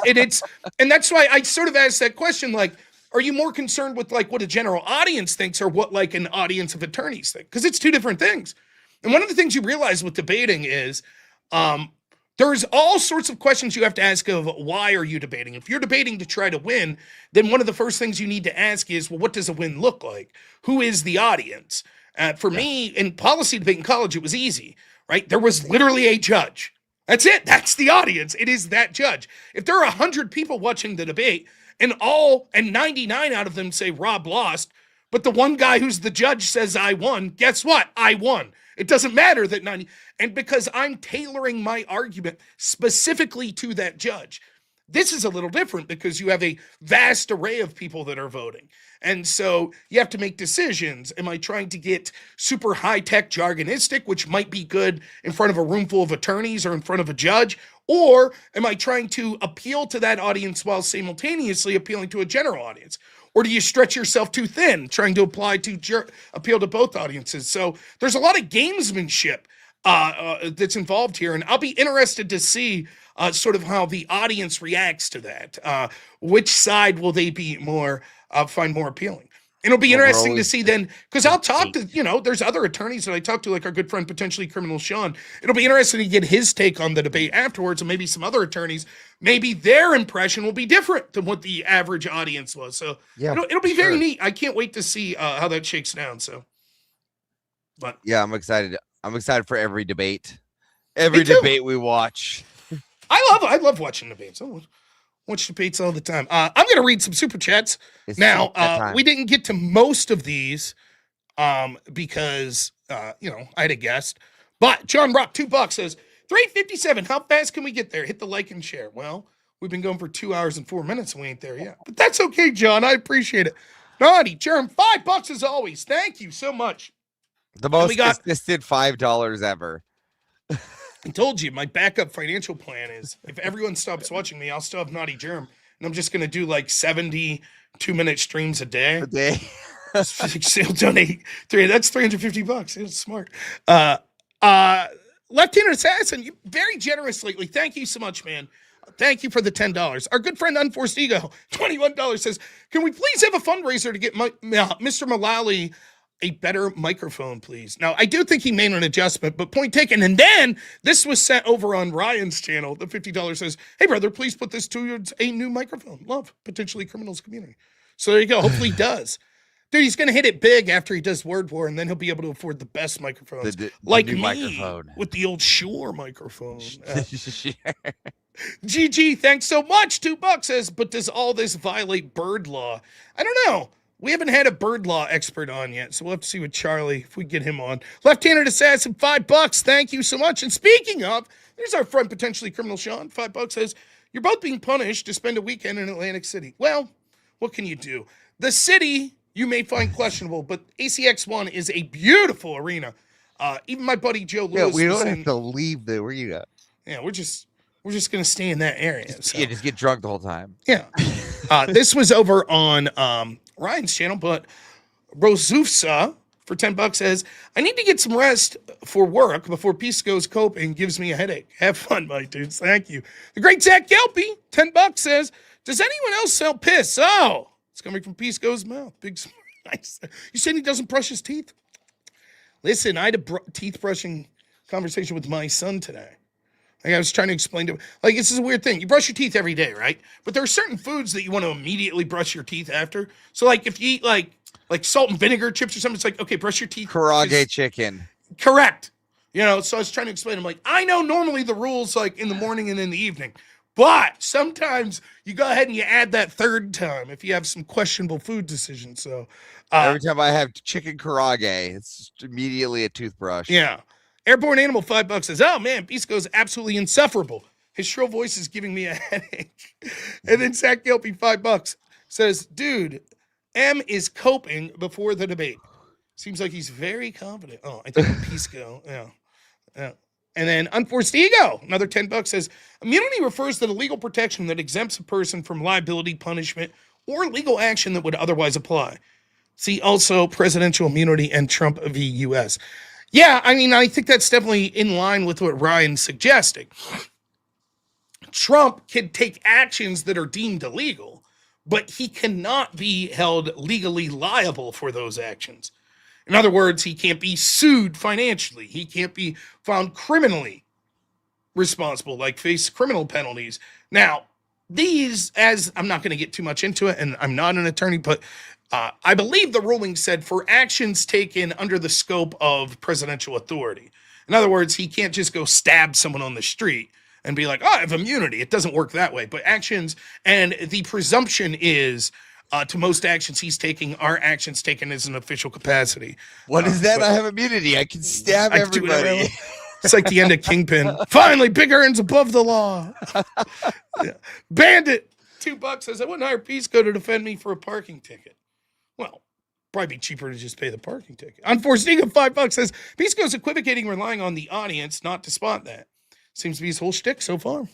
and that's why I sort of asked that question. Like, are you more concerned with like what a general audience thinks or what like an audience of attorneys think? Because it's two different things. And one of the things you realize with debating is there's all sorts of questions you have to ask of why are you debating? If you're debating to try to win, then one of the first things you need to ask is, well, what does a win look like? Who is the audience? For me, in policy debate in college, it was easy, right? There was literally a judge. That's it. That's the audience. It is that judge. If there are 100 people watching the debate and 99 out of them say Rob lost, but the one guy who's the judge says I won, guess what? I won. It doesn't matter that 90, and because I'm tailoring my argument specifically to that judge. This is a little different because you have a vast array of people that are voting. And so you have to make decisions. Am I trying to get super high-tech jargonistic, which might be good in front of a room full of attorneys or in front of a judge? Or am I trying to appeal to that audience while simultaneously appealing to a general audience? Or do you stretch yourself too thin, trying to appeal to both audiences? So there's a lot of gamesmanship that's involved here. And I'll be interested to see sort of how the audience reacts to that. Which side will they be find more appealing? It'll be interesting to see then, because I'll talk to, there's other attorneys that I talk to, like our good friend, potentially criminal Sean. It'll be interesting to get his take on the debate afterwards, and maybe some other attorneys, maybe their impression will be different than what the average audience was. So yeah, it'll be very neat. I can't wait to see how that shakes down. So, but yeah, I'm excited. I'm excited for every debate, every debate we watch. I love watching debates. I watch debates all the time. I'm going to read some super chats. Now, we didn't get to most of these because I had a guest. But John Rock, $2 says, 3:57. How fast can we get there? Hit the like and share. Well, we've been going for 2 hours and 4 minutes and we ain't there yet. But that's okay, John. I appreciate it. Naughty Germ, $5 as always. Thank you so much. The most consistent $5 ever. I told you my backup financial plan is if everyone stops watching me, I'll still have Naughty Germ. And I'm just going to do like 70 2-minute streams a day. Still donate that's $350. It's smart. Left-handed Assassin, you very generous lately. Thank you so much, man. Thank you for the $10. Our good friend Unforced Ego, $21 says, can we please have a fundraiser to get Mr. Mullally a better microphone, please? Now, I do think he made an adjustment, but point taken. And then this was sent over on Ryan's channel. The $50 says, hey, brother, please put this towards a new microphone. Love, potentially criminals community. So there you go. Hopefully he does. Dude, he's going to hit it big after he does Word War, and then he'll be able to afford the best microphones. Like me, microphone. With the old Shure microphone. GG, thanks so much. $2 says, but does all this violate bird law? I don't know. We haven't had a bird law expert on yet, so we'll have to see with Charlie if we get him on. Left-handed Assassin, $5. Thank you so much. And speaking of, there's our friend, potentially criminal Sean. $5 says, you're both being punished to spend a weekend in Atlantic City. Well, what can you do? The city you may find questionable, but ACX1 is a beautiful arena. Even my buddy Joe Lewis. Yeah, we don't have to leave the arena. Yeah, we're just gonna stay in that area. So. Yeah, just get drunk the whole time. Yeah. This was over on Ryan's channel, but Rosufsa for $10 says, I need to get some rest for work before Pisco's coping gives me a headache. Have fun, my dudes. Thank you. The great Zach Gelpy, $10 says, does anyone else sell piss? Oh, it's coming from Pisco's mouth. Big nice. You saying he doesn't brush his teeth? Listen, I had a teeth brushing conversation with my son today. Like I was trying to explain to him, like, this is a weird thing. You brush your teeth every day, right? But there are certain foods that you want to immediately brush your teeth after. So, like, if you eat, like salt and vinegar chips or something, it's like, okay, brush your teeth. Karage chicken. Correct. So I was trying to explain. I'm like, I know normally the rules, like, in the morning and in the evening. But sometimes you go ahead and you add that third time if you have some questionable food decisions. So every time I have chicken karage, it's immediately a toothbrush. Yeah. Airborne Animal, $5 says, oh man, Pisco's absolutely insufferable. His shrill voice is giving me a headache. And then Zach Gilpy, $5 says, dude, M is coping before the debate. Seems like he's very confident. Oh, I think Pisco. Yeah. And then Unforced Ego, another $10 says, immunity refers to the legal protection that exempts a person from liability, punishment, or legal action that would otherwise apply. See also presidential immunity and Trump v. U.S. Yeah, I mean, I think that's definitely in line with what Ryan's suggesting. Trump can take actions that are deemed illegal, but he cannot be held legally liable for those actions. In other words, he can't be sued financially. He can't be found criminally responsible, like face criminal penalties. Now, these, as I'm not going to get too much into it, and I'm not an attorney, but I believe the ruling said for actions taken under the scope of presidential authority. In other words, he can't just go stab someone on the street and be like, oh, I have immunity. It doesn't work that way. But actions, and the presumption is, to most actions he's taking are actions taken as an official capacity. What is that? I have immunity. I can stab everybody. It's like the end of Kingpin. Finally, big earns above the law. Yeah. Bandit, $2 says, I wouldn't hire Pisco to defend me for a parking ticket. Well, probably be cheaper to just pay the parking ticket. Unforced Ego, $5 says, Pisco's equivocating, relying on the audience not to spot that. Seems to be his whole shtick so far.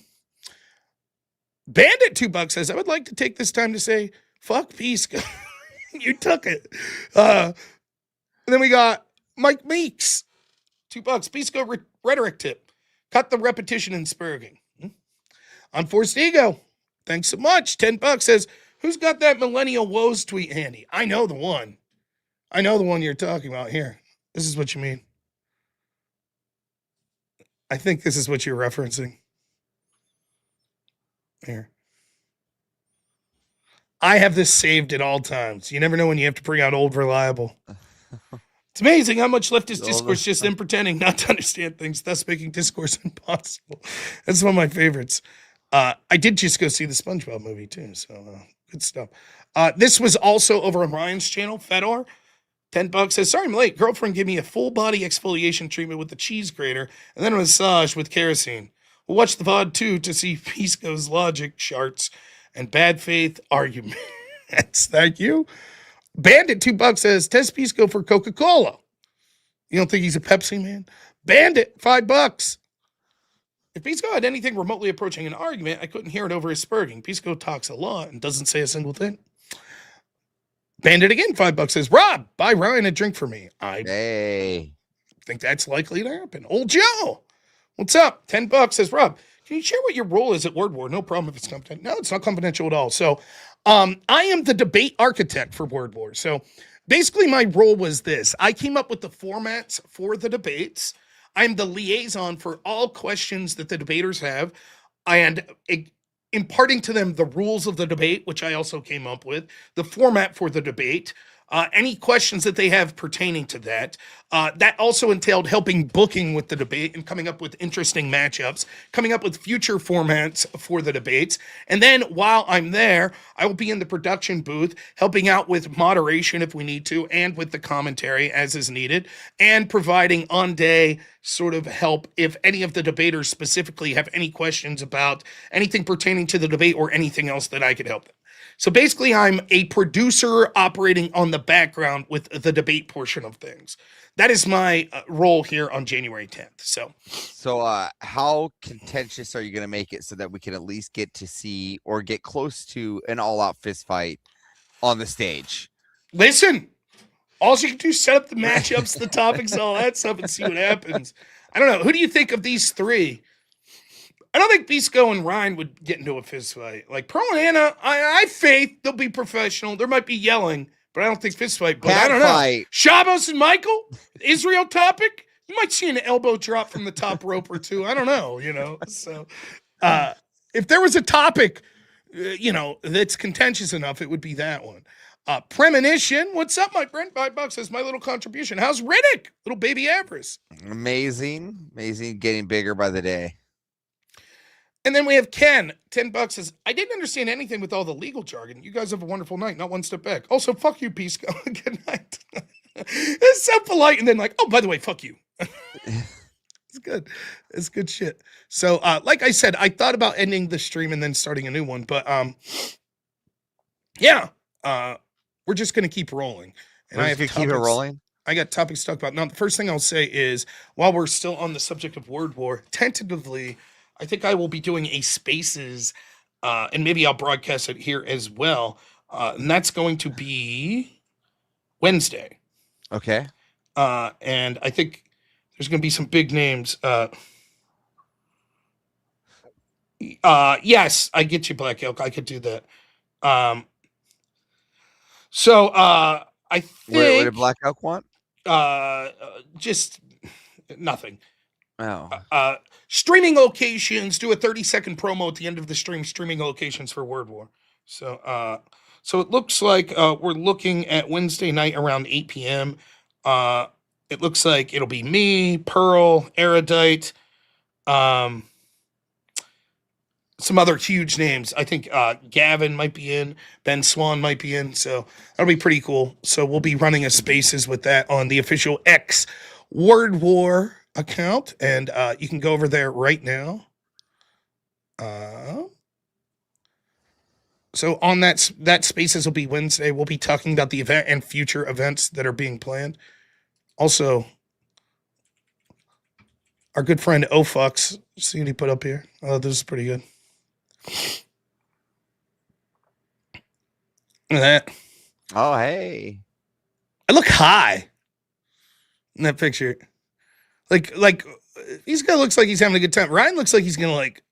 Bandit, $2 says, I would like to take this time to say, fuck Pisco. You took it. And then we got Mike Meeks, $2. Pisco rhetoric tip. Cut the repetition and spurging. Unforced Ego, thanks so much. $10 says, who's got that millennial woes tweet handy? I know the one. I know the one you're talking about here. This is what you mean. I think this is what you're referencing. Here. I have this saved at all times. You never know when you have to bring out old reliable. It's amazing how much leftist discourse just in pretending not to understand things, thus making discourse impossible. That's one of my favorites. I did just go see the SpongeBob movie too, so good stuff. This was also over on Ryan's channel, Fedor. $10 says, sorry I'm late. Girlfriend gave me a full body exfoliation treatment with the cheese grater and then a massage with kerosene. We'll watch the VOD too to see Pisco's logic charts and bad faith arguments. Thank you. Bandit $2 says, test Pisco for Coca-Cola. You don't think he's a Pepsi man? Bandit $5. If Pisco had anything remotely approaching an argument, I couldn't hear it over his spurging. Pisco talks a lot and doesn't say a single thing. Bandit again, $5 says, Rob, buy Ryan a drink for me. I think that's likely to happen. Old Joe, what's up? $10 says, Rob, can you share what your role is at Word War? No problem if it's confidential. No, it's not confidential at all. So I am the debate architect for Word War. So basically my role was this. I came up with the formats for the debates. I'm the liaison for all questions that the debaters have and imparting to them the rules of the debate, which I also came up with, the format for the debate, any questions that they have pertaining to that. That also entailed helping booking with the debate and coming up with interesting matchups, coming up with future formats for the debates. And then while I'm there, I will be in the production booth, helping out with moderation if we need to, and with the commentary as is needed, and providing on-day sort of help if any of the debaters specifically have any questions about anything pertaining to the debate or anything else that I could help them. So basically, I'm a producer operating on the background with the debate portion of things. That is my role here on January 10th. So how contentious are you going to make it so that we can at least get to see or get close to an all-out fist fight on the stage? Listen, all you can do is set up the matchups, the topics, all that stuff, and see what happens. I don't know. Who do you think of these three? I don't think Pisco and Ryan would get into a fist fight. Like Pearl and Anna, I have faith they'll be professional. There might be yelling, but I don't think fist fight. But I don't know. Shabos and Michael, Israel topic. You might see an elbow drop from the top rope or two. I don't know. So if there was a topic, that's contentious enough, it would be that one. Premonition, what's up, my friend? $5 says my little contribution. How's Riddick, little baby Avarice? Amazing, getting bigger by the day. And then we have Ken, $10 says, I didn't understand anything with all the legal jargon. You guys have a wonderful night, not one step back. Also, fuck you, Pisco. Good night. It's so polite, and then like, oh, by the way, fuck you. It's good. It's good shit. So, like I said, I thought about ending the stream and then starting a new one, but we're just gonna keep rolling. And I have to keep it rolling. I got topics to talk about. Now, the first thing I'll say is, while we're still on the subject of Word War, tentatively, I think I will be doing a Spaces, and maybe I'll broadcast it here as well. And that's going to be Wednesday. Okay. And I think there's going to be some big names. Yes, I get you, Black Elk. I could do that. I think. What did Black Elk want? Just nothing. Oh. Streaming locations, do a 30-second promo at the end of the stream, streaming locations for Word War. So it looks like we're looking at Wednesday night around 8 p.m. It looks like it'll be me, Pearl, Erudite, some other huge names. I think Gavin might be in, Ben Swan might be in, so that'll be pretty cool. So we'll be running a Spaces with that on the official X Word War account, and you can go over there right now. So on that Spaces will be Wednesday. We'll be talking about the event and future events that are being planned. Also, our good friend Ofucks, see what he put up here. Oh, this is pretty good. Look at that. Oh, hey. I look high in that picture. Like he's gonna looks like he's having a good time. Ryan looks like he's gonna like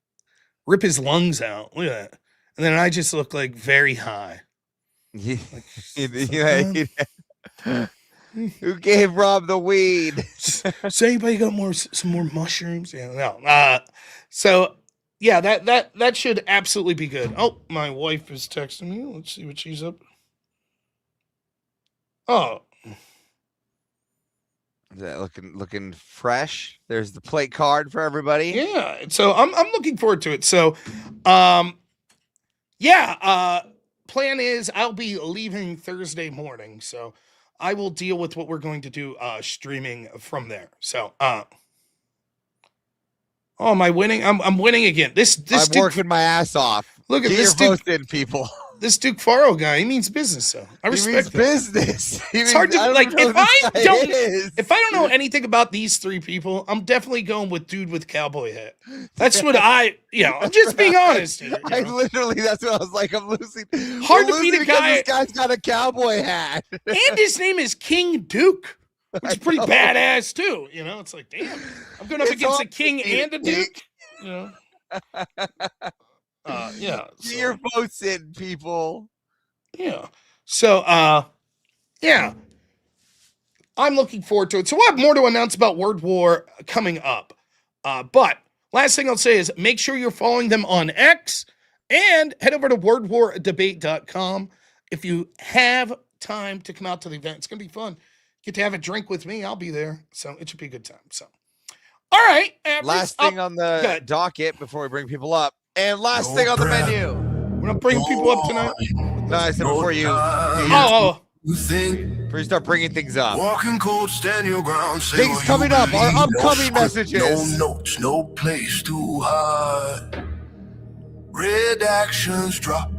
rip his lungs out. Look at that. And then I just look like very high. Who gave Rob the weed? Does anybody got some more mushrooms? Yeah, no. So yeah, that should absolutely be good. Oh, my wife is texting me. Let's see what she's up. Oh. Is that looking fresh? There's the plate card for everybody. Yeah. So I'm looking forward to it. So plan is I'll be leaving Thursday morning. So I will deal with what we're going to do streaming from there. So, oh, am I winning? I'm winning again. This I'm working my ass off. Look at Get this your dude. votes in, people. This Duke Faro guy, he means business, so I respect He means business. It's hard to like if I don't know anything about these three people, I'm definitely going with dude with cowboy hat. That's what I'm just being honest here. I literally, that's what I was like. I'm losing. Hard to beat a guy. This guy's got a cowboy hat, and his name is King Duke, which is pretty badass too. It's like, damn, I'm going up against a king and a duke. Yeah. Get your votes in, people. Yeah. So, yeah. I'm looking forward to it. So we'll have more to announce about Word War coming up. But last thing I'll say is make sure you're following them on X and head over to wordwardebate.com. If you have time to come out to the event, it's going to be fun. Get to have a drink with me. I'll be there. So it should be a good time. So, all right. Last thing on the docket before we bring people up. And last thing on the menu. We're not bringing people up tonight. No, I said before you. Before you start bringing things up. Walking cold, stand your ground. Things coming up. Our upcoming messages. No notes, no place to hide. Redactions drop.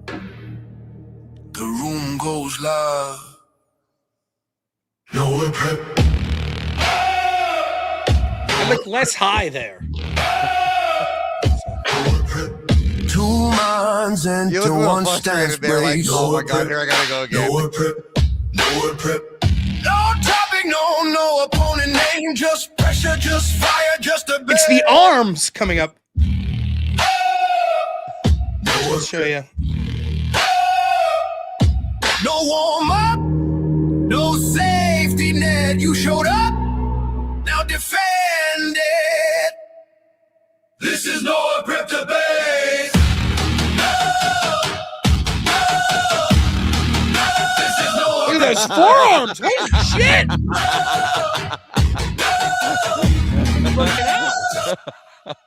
The room goes live. No we're prep. I look less high there. Two minds and you to look one stance there, like, break. oh my god, here I gotta go again. No prep. No prep. No topic, no opponent name. Just pressure, just fire, just a bit. It's the arms coming up. I'll show you. No warm up, no safety net. You showed up, now defend it. This is no prep debate. Look at those forearms. Holy shit.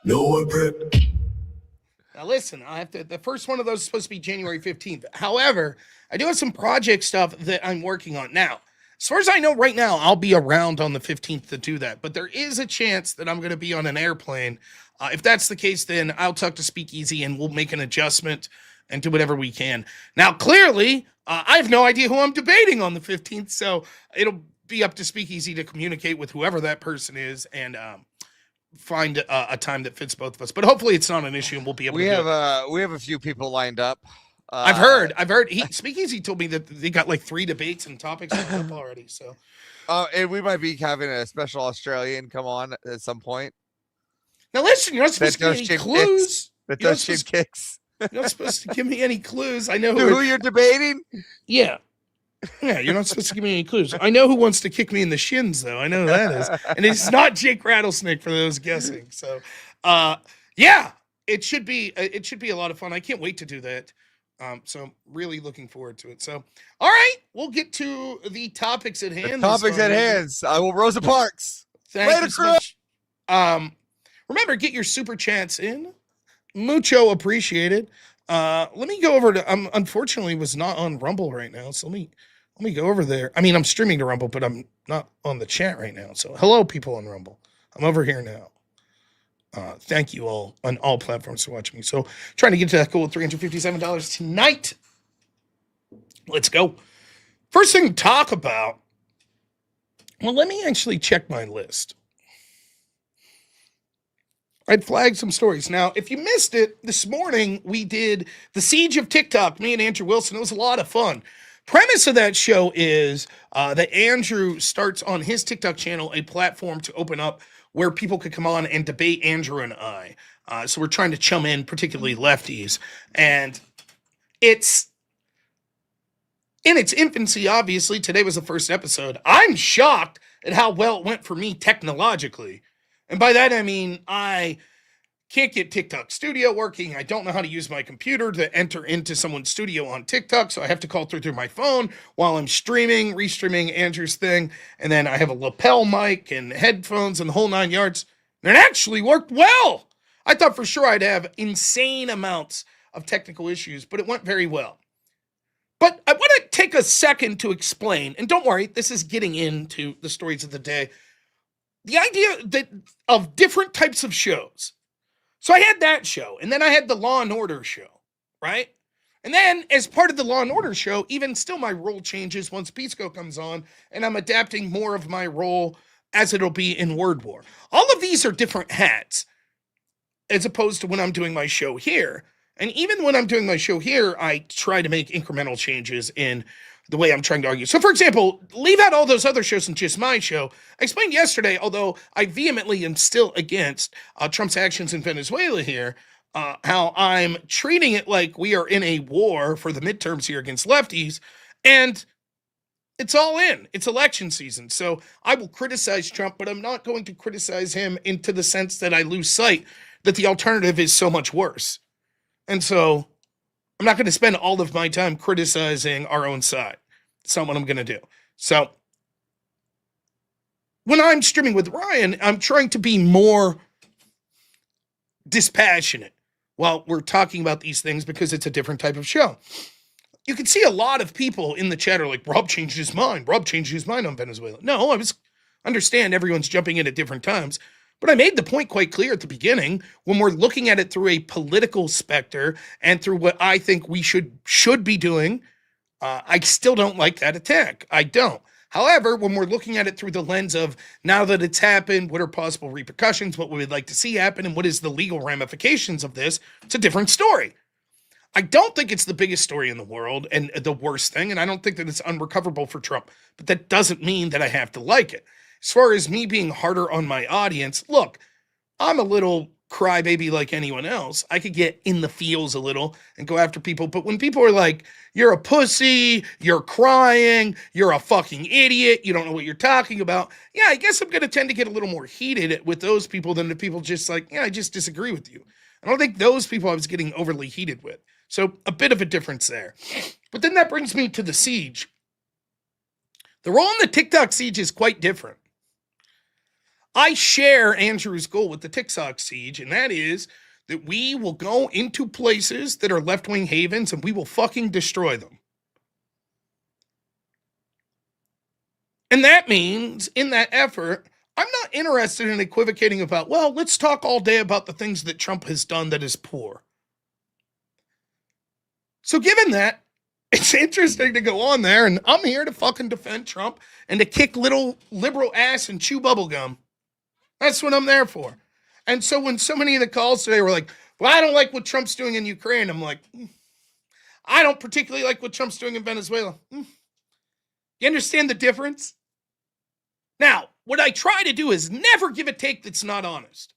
No prep. Now listen, I have to. The first one of those is supposed to be January 15th. However, I do have some project stuff that I'm working on now. As far as I know right now, I'll be around on the 15th to do that. But there is a chance that I'm going to be on an airplane. If that's the case, then I'll talk to Speakeasy and we'll make an adjustment and do whatever we can. Now, clearly, I have no idea who I'm debating on the 15th, so it'll be up to Speakeasy to communicate with whoever that person is and find a time that fits both of us. But hopefully it's not an issue and we'll be able to do it. We have a few people lined up. I've heard. Speakeasy told me that they got like 3 debates and topics lined up already. So, and we might be having a special Australian come on at some point. Now listen, you're not supposed to give me any clues. That does shin kicks. You're not supposed to give me any clues. I know who you're debating. Yeah, you're not supposed to give me any clues. I know who wants to kick me in the shins, though. I know who that is, and it's not Jake Rattlesnake for those guessing. So, yeah, it should be a lot of fun. I can't wait to do that. So I'm really looking forward to it. So, all right, we'll get to the topics at hand. I will Rosa Parks. Thank you so much. Remember, get your super chats in. Mucho appreciated. Let me go over to. Unfortunately was not on Rumble right now, so let me go over there. I mean, I'm streaming to Rumble, but I'm not on the chat right now. So hello, people on Rumble. I'm over here now. Thank you all on all platforms for watching me. So trying to get to that goal of $357 tonight. Let's go. First thing to talk about. Well, let me actually check my list. I'd flagged some stories. Now, if you missed it, this morning we did the Siege of TikTok, me and Andrew Wilson. It was a lot of fun. Premise of that show is that Andrew starts on his TikTok channel a platform to open up where people could come on and debate Andrew and I. So we're trying to chum in, particularly lefties. And it's in its infancy, obviously. Today was the first episode. I'm shocked at how well it went for me technologically. And by that, I mean, I can't get TikTok Studio working. I don't know how to use my computer to enter into someone's studio on TikTok. So I have to call through my phone while I'm restreaming Andrew's thing. And then I have a lapel mic and headphones and the whole 9 yards. And it actually worked well. I thought for sure I'd have insane amounts of technical issues, but it went very well. But I want to take a second to explain, and don't worry, this is getting into the stories of the day, the idea of different types of shows. So I had that show, and then I had the Law and Order show, right? And then as part of the Law and Order show, even still my role changes once Pisco comes on, and I'm adapting more of my role as it'll be in Word War. All of these are different hats, as opposed to when I'm doing my show here. And even when I'm doing my show here, I try to make incremental changes in the way I'm trying to argue. So, for example, leave out all those other shows and just my show. I explained yesterday, although I vehemently am still against Trump's actions in Venezuela here, how I'm treating it like we are in a war for the midterms here against lefties, and it's all in. It's election season. So I will criticize Trump, but I'm not going to criticize him into the sense that I lose sight that the alternative is so much worse. And so I'm not going to spend all of my time criticizing our own side. It's not what I'm going to do. So when I'm streaming with Ryan, I'm trying to be more dispassionate while we're talking about these things because it's a different type of show. You can see a lot of people in the chat are like, Rob changed his mind. Rob changed his mind on Venezuela. No, understand everyone's jumping in at different times. But I made the point quite clear at the beginning when we're looking at it through a political specter and through what I think we should be doing. I still don't like that attack. I don't. However, when we're looking at it through the lens of now that it's happened, what are possible repercussions, what we would like to see happen, and what is the legal ramifications of this, it's a different story. I don't think it's the biggest story in the world and the worst thing, and I don't think that it's unrecoverable for Trump, but that doesn't mean that I have to like it. As far as me being harder on my audience, look, I'm a little crybaby like anyone else. I could get in the feels a little and go after people, but when people are like, you're a pussy, you're crying, you're a fucking idiot, you don't know what you're talking about, yeah, I guess I'm going to tend to get a little more heated with those people than the people just like, yeah, I just disagree with you. I don't think those people I was getting overly heated with. So a bit of a difference there. But then that brings me to the siege. The role in the TikTok siege is quite different. I share Andrew's goal with the TikTok siege, and that is that we will go into places that are left-wing havens and we will fucking destroy them. And that means, in that effort, I'm not interested in equivocating about, well, let's talk all day about the things that Trump has done that is poor. So given that, it's interesting to go on there, and I'm here to fucking defend Trump and to kick little liberal ass and chew bubblegum. That's what I'm there for. And so when so many of the calls today were like, well, I don't like what Trump's doing in Ukraine, I'm like, I don't particularly like what Trump's doing in Venezuela. You understand the difference? Now, what I try to do is never give a take that's not honest.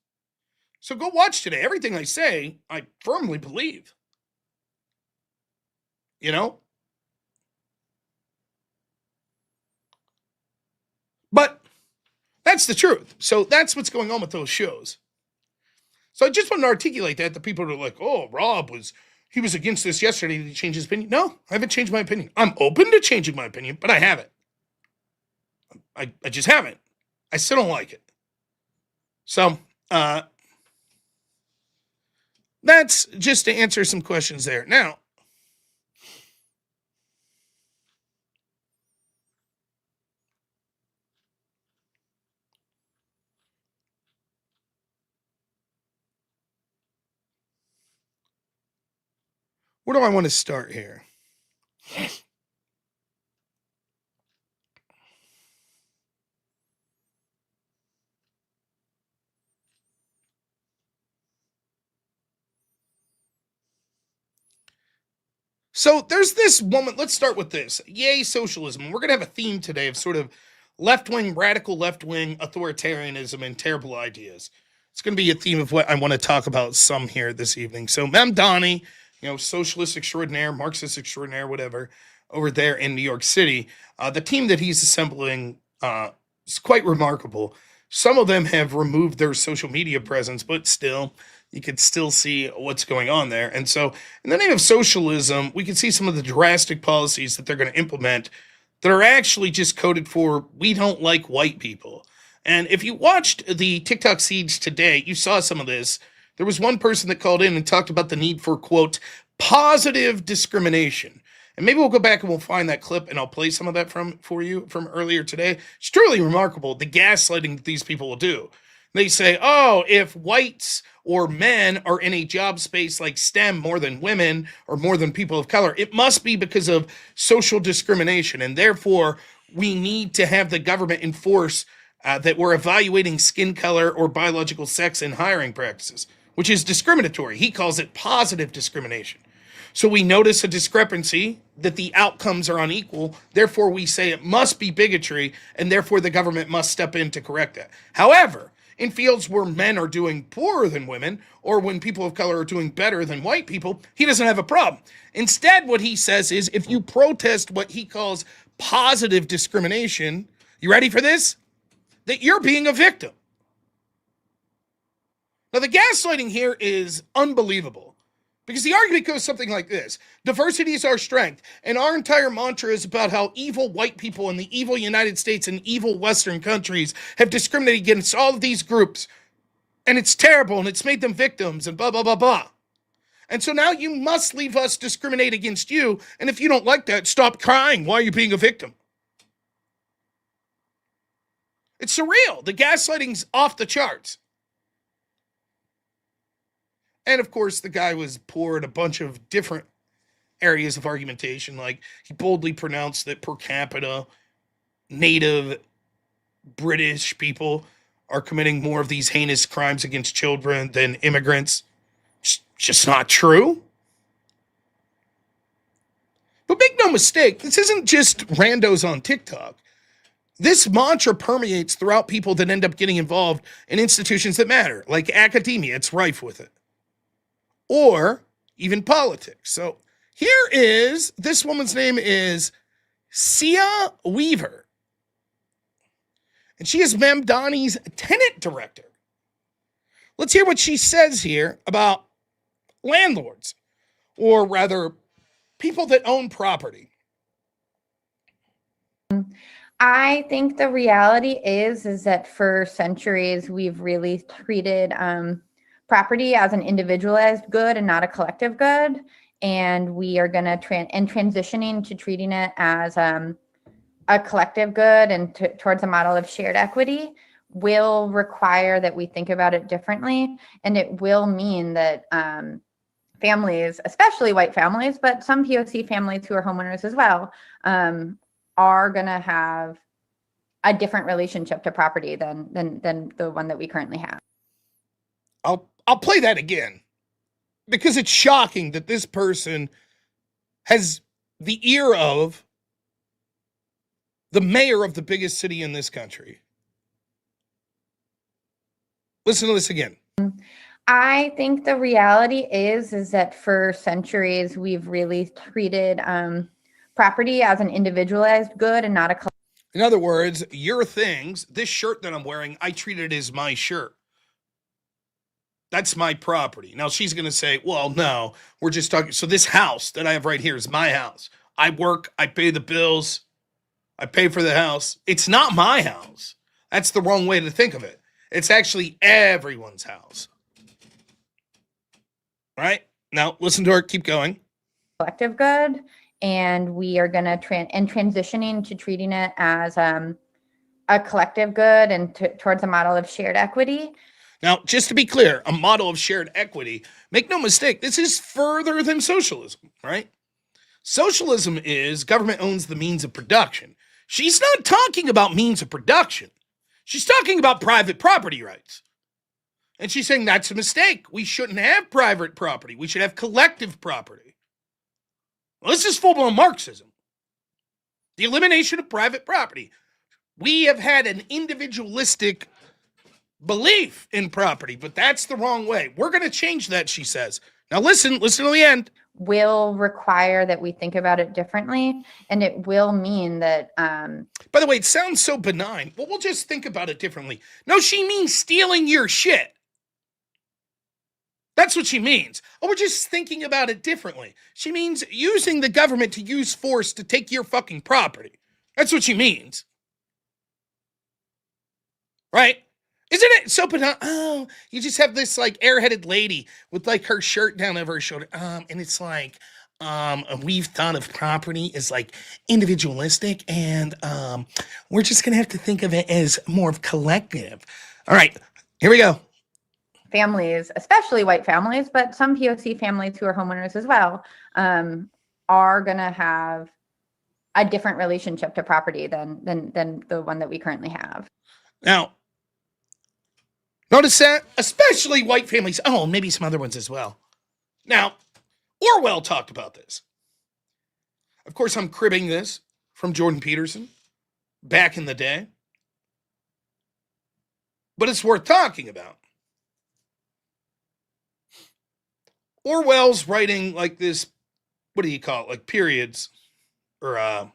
So go watch today. Everything I say, I firmly believe. You know? But that's the truth. So that's what's going on with those shows. So I just want to articulate that to people who are like, oh, Rob was against this yesterday. Did he change his opinion? No, I haven't changed my opinion. I'm open to changing my opinion, but I haven't. I just haven't. I still don't like it. So that's just to answer some questions there. Now, where do I want to start here? So there's this woman, let's start with this. Yay, socialism. We're going to have a theme today of sort of left-wing, radical left-wing authoritarianism and terrible ideas. It's going to be a theme of what I want to talk about some here this evening. So Mamdani, socialist extraordinaire, Marxist extraordinaire, whatever, over there in New York City, the team that he's assembling is quite remarkable. Some of them have removed their social media presence, but still, you could still see what's going on there. And so in the name of socialism, we can see some of the drastic policies that they're going to implement that are actually just coded for, we don't like white people. And if you watched the TikTok siege today, you saw some of this. There was one person that called in and talked about the need for, quote, positive discrimination. And maybe we'll go back and we'll find that clip and I'll play some of that for you from earlier today. It's truly remarkable, the gaslighting that these people will do. They say, oh, if whites or men are in a job space like STEM more than women or more than people of color, it must be because of social discrimination. And therefore, we need to have the government enforce that we're evaluating skin color or biological sex in hiring practices, which is discriminatory. He calls it positive discrimination. So we notice a discrepancy, that the outcomes are unequal. Therefore, we say it must be bigotry, and therefore the government must step in to correct that. However, in fields where men are doing poorer than women, or when people of color are doing better than white people, he doesn't have a problem. Instead, what he says is, if you protest what he calls positive discrimination, you ready for this? That you're being a victim. Now, the gaslighting here is unbelievable. Because the argument goes something like this. Diversity is our strength, and our entire mantra is about how evil white people in the evil United States and evil Western countries have discriminated against all of these groups. And it's terrible, and it's made them victims, and blah, blah, blah, blah. And so now you must leave us discriminate against you, and if you don't like that, stop crying. Why are you being a victim? It's surreal. The gaslighting's off the charts. And of course, the guy was poured a bunch of different areas of argumentation. Like, he boldly pronounced that per capita, native British people are committing more of these heinous crimes against children than immigrants. It's just not true. But make no mistake, this isn't just randos on TikTok. This mantra permeates throughout people that end up getting involved in institutions that matter, like academia. It's rife with it. Or even politics. So here is, this woman's name is Cea Weaver. And she is Mamdani's tenant director. Let's hear what she says here about landlords, or rather, people that own property. I think the reality is that for centuries, we've really treated property as an individualized good and not a collective good. And we are going to transitioning to treating it as a collective good and towards a model of shared equity will require that we think about it differently. And it will mean that families, especially white families, but some POC families who are homeowners as well, are going to have a different relationship to property than the one that we currently have. I'll play that again, because it's shocking that this person has the ear of the mayor of the biggest city in this country. Listen to this again. I think the reality is that for centuries, we've really treated property as an individualized good and not a collective. In other words, your things, this shirt that I'm wearing, I treat it as my shirt. That's my property. Now she's going to say, well, no, we're just talking. So this house that I have right here is my house. I work, I pay the bills, I pay for the house. It's not my house. That's the wrong way to think of it. It's actually everyone's house. Right? Now listen to her, keep going. Collective good. And we are going to transitioning to treating it as a collective good and towards a model of shared equity. Now, just to be clear, a model of shared equity, make no mistake, this is further than socialism, right? Socialism is government owns the means of production. She's not talking about means of production. She's talking about private property rights. And she's saying that's a mistake. We shouldn't have private property. We should have collective property. Well, this is full-blown Marxism. The elimination of private property. We have had an individualistic belief in property, but that's the wrong way. We're going to change that, she says. Now listen to the end. Will require that we think about it differently, and it will mean that by the way, it sounds so benign. Well, we'll just think about it differently. No, she means stealing your shit. That's what she means. Oh, we're just thinking about it differently. She means using the government to use force to take your fucking property. That's what she means. Right? Isn't it so benign? Oh, you just have this like airheaded lady with like her shirt down over her shoulder. And it's like, we've thought of property as like individualistic, and we're just gonna have to think of it as more of collective. All right, here we go. Families, especially white families, but some POC families who are homeowners as well, are going to have a different relationship to property than the one that we currently have. Now, notice that, especially white families. Oh, maybe some other ones as well. Now, Orwell talked about this. Of course, I'm cribbing this from Jordan Peterson back in the day, but it's worth talking about. Orwell's writing like this, what do you call it? Like periods or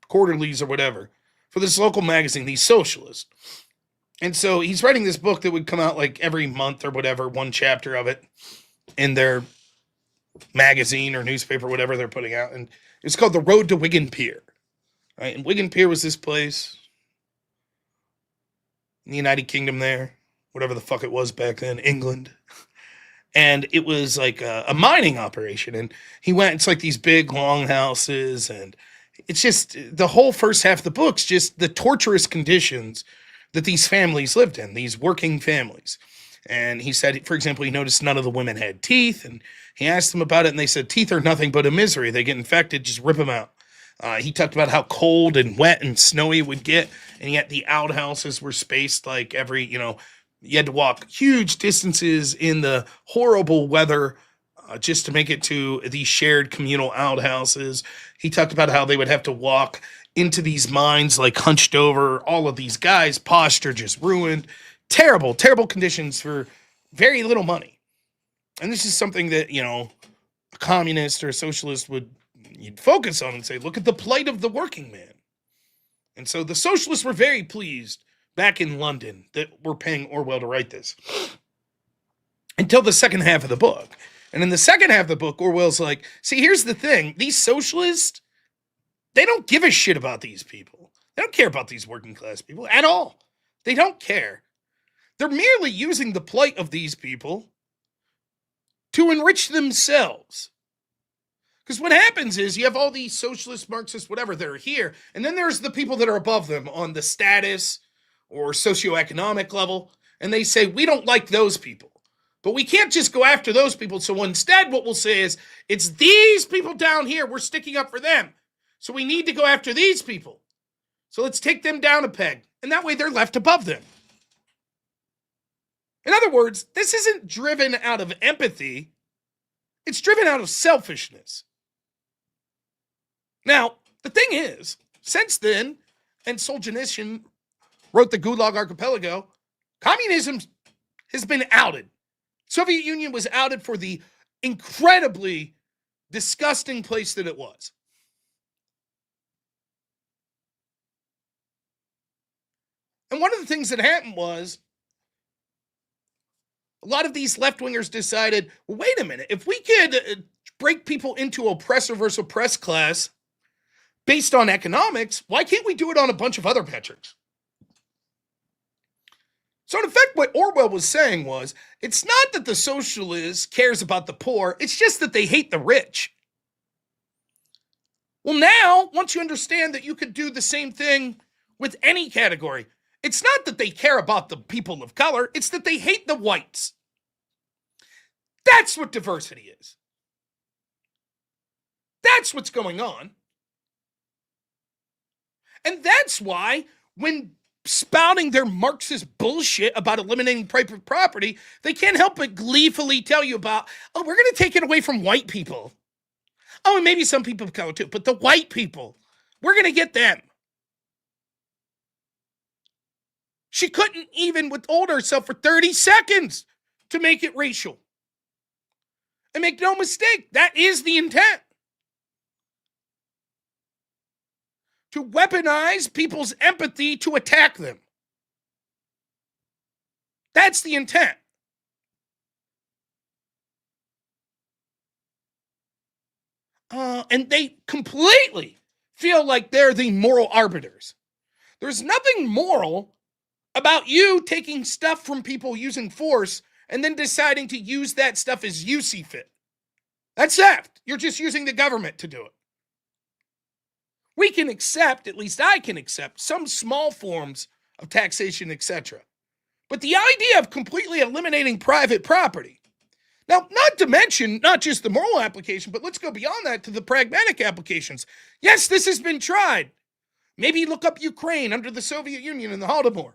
quarterlies or whatever for this local magazine, these socialists. And so he's writing this book that would come out like every month or whatever, one chapter of it in their magazine or newspaper, whatever they're putting out. And it's called The Road to Wigan Pier. Right? And Wigan Pier was this place in the United Kingdom there, whatever the fuck it was back then, England. And it was like a mining operation. And he went, it's like these big long houses. And it's just the whole first half of the book's just the torturous conditions that these families lived in, these working families. And he said, for example, he noticed none of the women had teeth. And he asked them about it. And they said, teeth are nothing but a misery. They get infected, just rip them out. He talked about how cold and wet and snowy it would get. And yet the outhouses were spaced like every, you had to walk huge distances in the horrible weather just to make it to these shared communal outhouses. He talked about how they would have to walk into these mines like hunched over. All of these guys' posture just ruined. Terrible, terrible conditions for very little money. And this is something that, a communist or a socialist you'd focus on and say, look at the plight of the working man. And so the socialists were very pleased back in London that we're paying Orwell to write this until the second half of the book. And in the second half of the book, Orwell's like, see, here's the thing. These socialists, they don't give a shit about these people. They don't care about these working class people at all. They don't care. They're merely using the plight of these people to enrich themselves. Because what happens is you have all these socialists, Marxists, whatever, that are here. And then there's the people that are above them on the status or socioeconomic level, and they say, we don't like those people. But we can't just go after those people, so instead what we'll say is, it's these people down here, we're sticking up for them. So we need to go after these people. So let's take them down a peg, and that way they're left above them. In other words, this isn't driven out of empathy, it's driven out of selfishness. Now, the thing is, since then, and Solzhenitsyn wrote the Gulag Archipelago, communism has been outed. Soviet Union was outed for the incredibly disgusting place that it was. And one of the things that happened was a lot of these left-wingers decided, well, wait a minute, if we could break people into oppressor versus oppressed class based on economics, why can't we do it on a bunch of other metrics? So in effect, what Orwell was saying was, it's not that the socialist cares about the poor, it's just that they hate the rich. Well, now, once you understand that you could do the same thing with any category, it's not that they care about the people of color, it's that they hate the whites. That's what diversity is. That's what's going on. And that's why, when spouting their Marxist bullshit about eliminating private property, they can't help but gleefully tell you about, oh, we're going to take it away from white people. Oh, and maybe some people of color too, but the white people, we're going to get them. She couldn't even withhold herself for 30 seconds to make it racial. And make no mistake, that is the intent. To weaponize people's empathy to attack them. That's the intent. And they completely feel like they're the moral arbiters. There's nothing moral about you taking stuff from people using force and then deciding to use that stuff as you see fit. That's theft. You're just using the government to do it. We can accept, at least I can accept, some small forms of taxation, etc. But the idea of completely eliminating private property, now, not to mention not just the moral application, but let's go beyond that to the pragmatic applications. Yes, this has been tried. Maybe look up Ukraine under the Soviet Union and the Holodomor.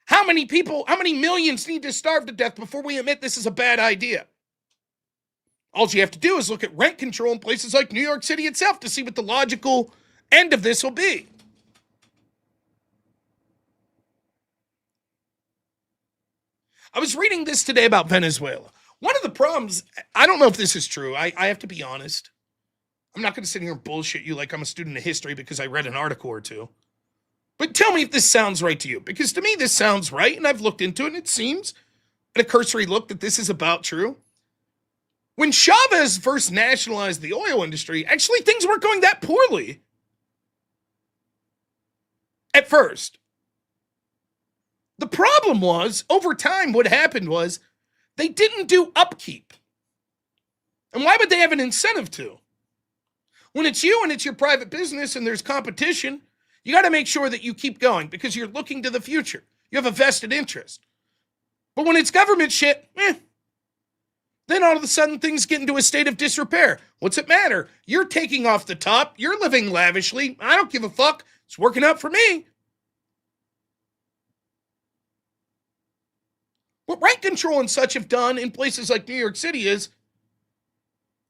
How many people, how many millions need to starve to death before we admit this is a bad idea? All you have to do is look at rent control in places like New York City itself to see what the logical end of this will be. I was reading this today about Venezuela. One of the problems, I don't know if this is true. I have to be honest. I'm not going to sit here and bullshit you like I'm a student of history because I read an article or two. But tell me if this sounds right to you. Because to me, this sounds right, and I've looked into it, and it seems, at a cursory look, that this is about true. When Chavez first nationalized the oil industry, actually things weren't going that poorly. At first. The problem was, over time, what happened was, they didn't do upkeep. And why would they have an incentive to? When it's you and it's your private business and there's competition, you got to make sure that you keep going because you're looking to the future. You have a vested interest. But when it's government shit, then all of a sudden things get into a state of disrepair. What's it matter? You're taking off the top. You're living lavishly. I don't give a fuck. It's working out for me. What rent control and such have done in places like New York City is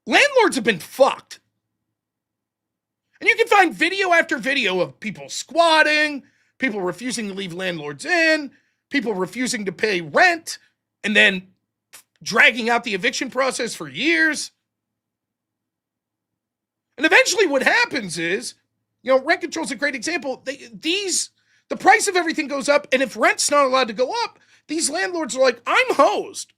landlords have been fucked. And you can find video after video of people squatting, people refusing to leave landlords in, people refusing to pay rent, and then dragging out the eviction process for years. And eventually what happens is, rent control is a great example. The price of everything goes up, and if rent's not allowed to go up, these landlords are like, I'm hosed.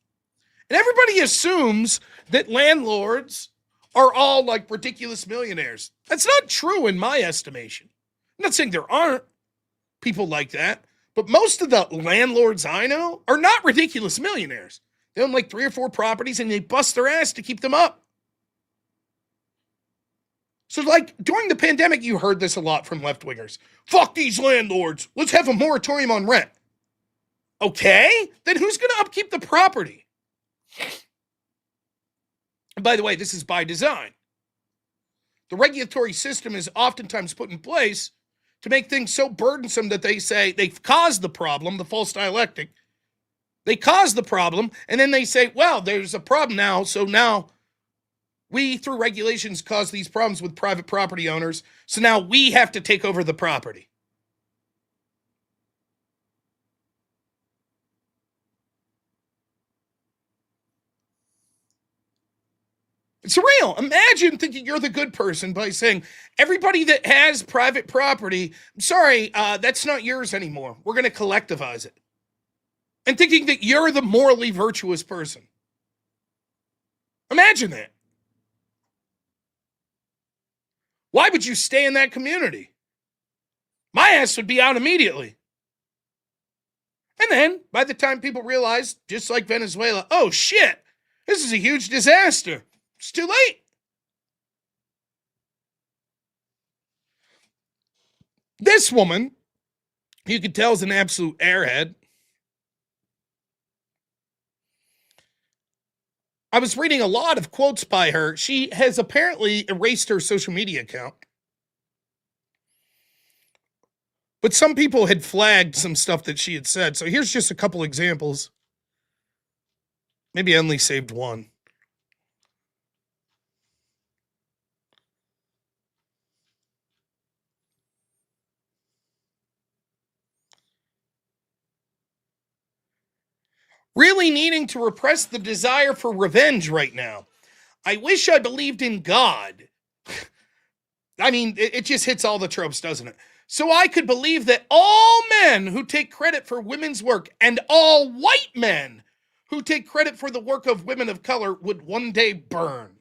And everybody assumes that landlords are all like ridiculous millionaires. That's not true in my estimation. I'm not saying there aren't people like that, but most of the landlords I know are not ridiculous millionaires. They own like 3 or 4 properties and they bust their ass to keep them up. So like during the pandemic, you heard this a lot from left-wingers. Fuck these landlords. Let's have a moratorium on rent. Okay, then who's going to upkeep the property? And by the way, this is by design. The regulatory system is oftentimes put in place to make things so burdensome that they say they've caused the problem, the false dialectic. They caused the problem, and then they say, well, there's a problem now, so now we, through regulations, cause these problems with private property owners, so now we have to take over the property. It's surreal. Imagine thinking you're the good person by saying, everybody that has private property, I'm sorry, that's not yours anymore. We're going to collectivize it. And thinking that you're the morally virtuous person. Imagine that. Why would you stay in that community? My ass would be out immediately. And then, by the time people realize, just like Venezuela, oh shit, this is a huge disaster. It's too late. This woman, you could tell is an absolute airhead. I was reading a lot of quotes by her. She has apparently erased her social media account. But some people had flagged some stuff that she had said. So here's just a couple examples. Maybe I only saved one. Really needing to repress the desire for revenge right now. I wish I believed in God. I mean, it just hits all the tropes, doesn't it? So I could believe that all men who take credit for women's work and all white men who take credit for the work of women of color would one day burn.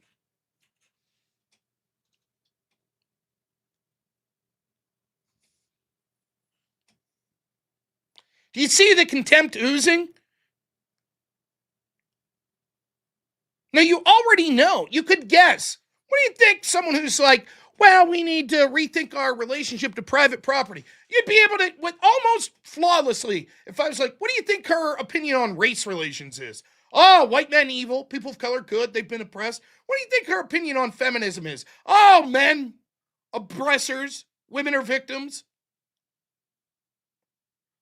Do you see the contempt oozing? Now, you already know. You could guess. What do you think someone who's like, well, we need to rethink our relationship to private property? You'd be able to, with almost flawlessly, if I was like, what do you think her opinion on race relations is? Oh, white men evil, people of color good, they've been oppressed. What do you think her opinion on feminism is? Oh, men, oppressors, women are victims.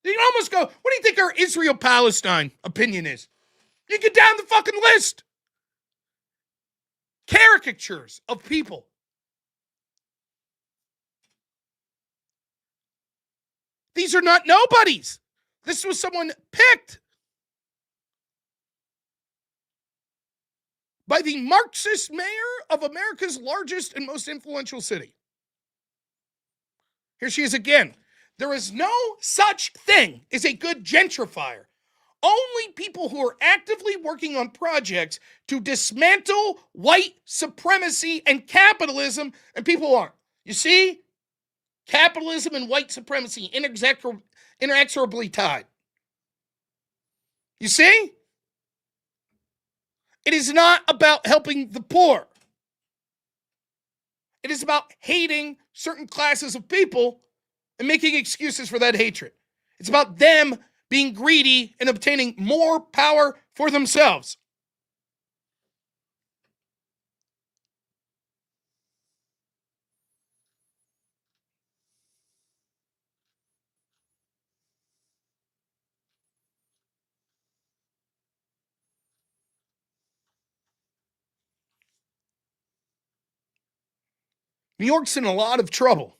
You can almost go, what do you think her Israel-Palestine opinion is? You get down the fucking list. Caricatures of people. These are not nobodies. This was someone picked by the Marxist mayor of America's largest and most influential city. Here she is again. There is no such thing as a good gentrifier. Only people who are actively working on projects to dismantle white supremacy and capitalism, and people aren't. You see? Capitalism and white supremacy inexorably tied. You see? It is not about helping the poor. It is about hating certain classes of people and making excuses for that hatred. It's about them being greedy and obtaining more power for themselves. New York's in a lot of trouble.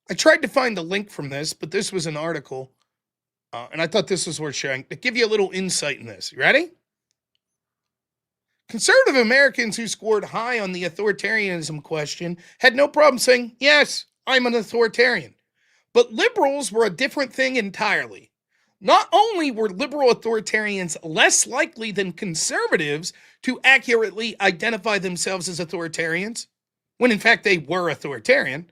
I tried to find the link from this, but this was an article, and I thought this was worth sharing to give you a little insight in this. You ready? Conservative Americans who scored high on the authoritarianism question had no problem saying, yes, I'm an authoritarian. But liberals were a different thing entirely. Not only were liberal authoritarians less likely than conservatives to accurately identify themselves as authoritarians, when in fact they were authoritarian,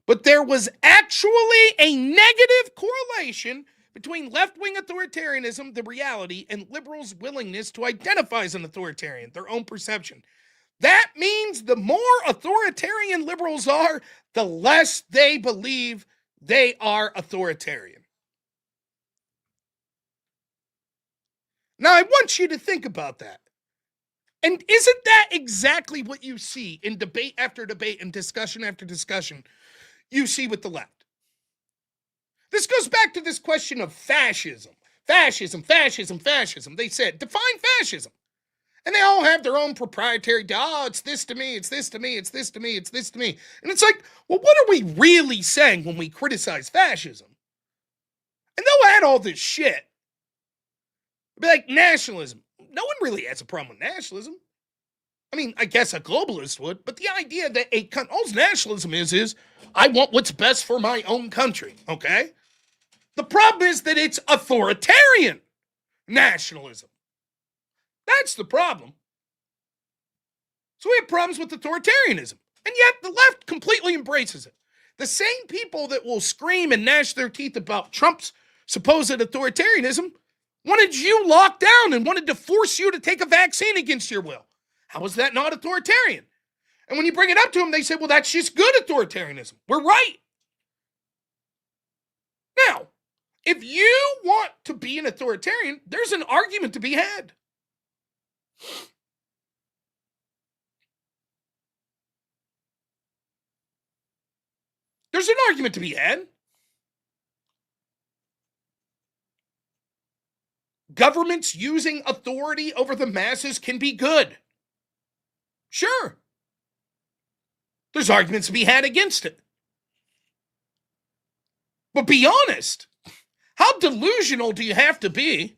but there was actually a negative correlation between left-wing authoritarianism, the reality, and liberals' willingness to identify as an authoritarian, their own perception. That means the more authoritarian liberals are, the less they believe they are authoritarian. Now, I want you to think about that. And isn't that exactly what you see in debate after debate and discussion after discussion you see with the left? This goes back to this question of fascism. Fascism. They said, define fascism. And they all have their own proprietary, it's this to me, it's this to me, it's this to me, it's this to me. And it's like, well, what are we really saying when we criticize fascism? And they'll add all this shit. Be like, nationalism. No one really has a problem with nationalism. I mean, I guess a globalist would, but the idea that all nationalism is I want what's best for my own country, okay? The problem is that it's authoritarian nationalism. That's the problem. So we have problems with authoritarianism, and yet the left completely embraces it. The same people that will scream and gnash their teeth about Trump's supposed authoritarianism wanted you locked down and wanted to force you to take a vaccine against your will. How is that not authoritarian? And when you bring it up to them, they say, well, that's just good authoritarianism. We're right. Now, if you want to be an authoritarian, there's an argument to be had. There's an argument to be had. Governments using authority over the masses can be good. Sure. There's arguments to be had against it. But be honest. How delusional do you have to be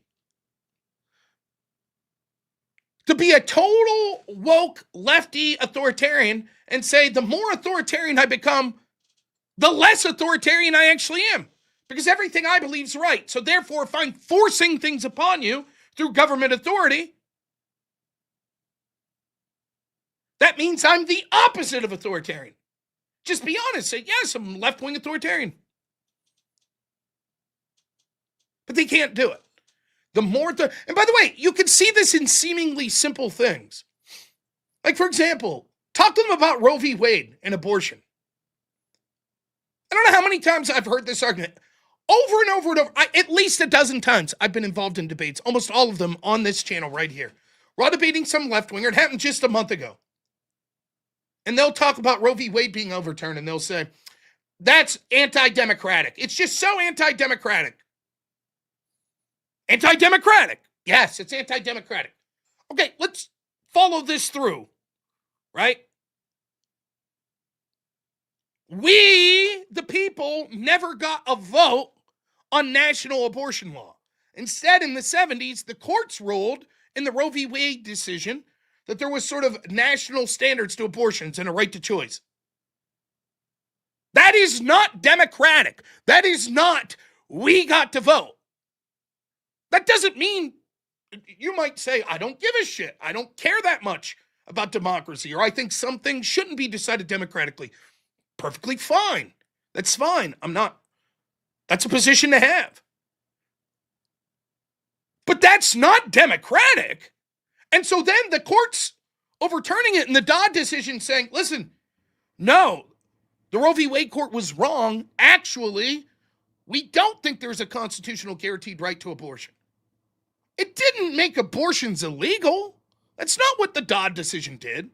a total woke lefty authoritarian and say the more authoritarian I become, the less authoritarian I actually am? Because everything I believe is right. So therefore, if I'm forcing things upon you through government authority, that means I'm the opposite of authoritarian. Just be honest. Say, yes, I'm left-wing authoritarian. But they can't do it. And by the way, you can see this in seemingly simple things. Like, for example, talk to them about Roe v. Wade and abortion. I don't know how many times I've heard this argument. Over and over and over, at least a dozen times, I've been involved in debates, almost all of them on this channel right here. We're debating some left-winger. It happened just a month ago. And they'll talk about Roe v. Wade being overturned, and they'll say, that's anti-democratic. It's just so anti-democratic. Anti-democratic. Yes, it's anti-democratic. Okay, let's follow this through, right? We, the people, never got a vote on national abortion law. Instead, in the 70s, the courts ruled in the Roe v. Wade decision that there was sort of national standards to abortions and a right to choice. That is not democratic. That is not, we got to vote. That doesn't mean, you might say, I don't give a shit. I don't care that much about democracy, or I think some things shouldn't be decided democratically. Perfectly fine. That's fine. That's a position to have. But that's not democratic. And so then the courts overturning it in the Dodd decision saying, listen, no, the Roe v. Wade court was wrong. Actually, we don't think there's a constitutional guaranteed right to abortion. It didn't make abortions illegal. That's not what the Dodd decision did.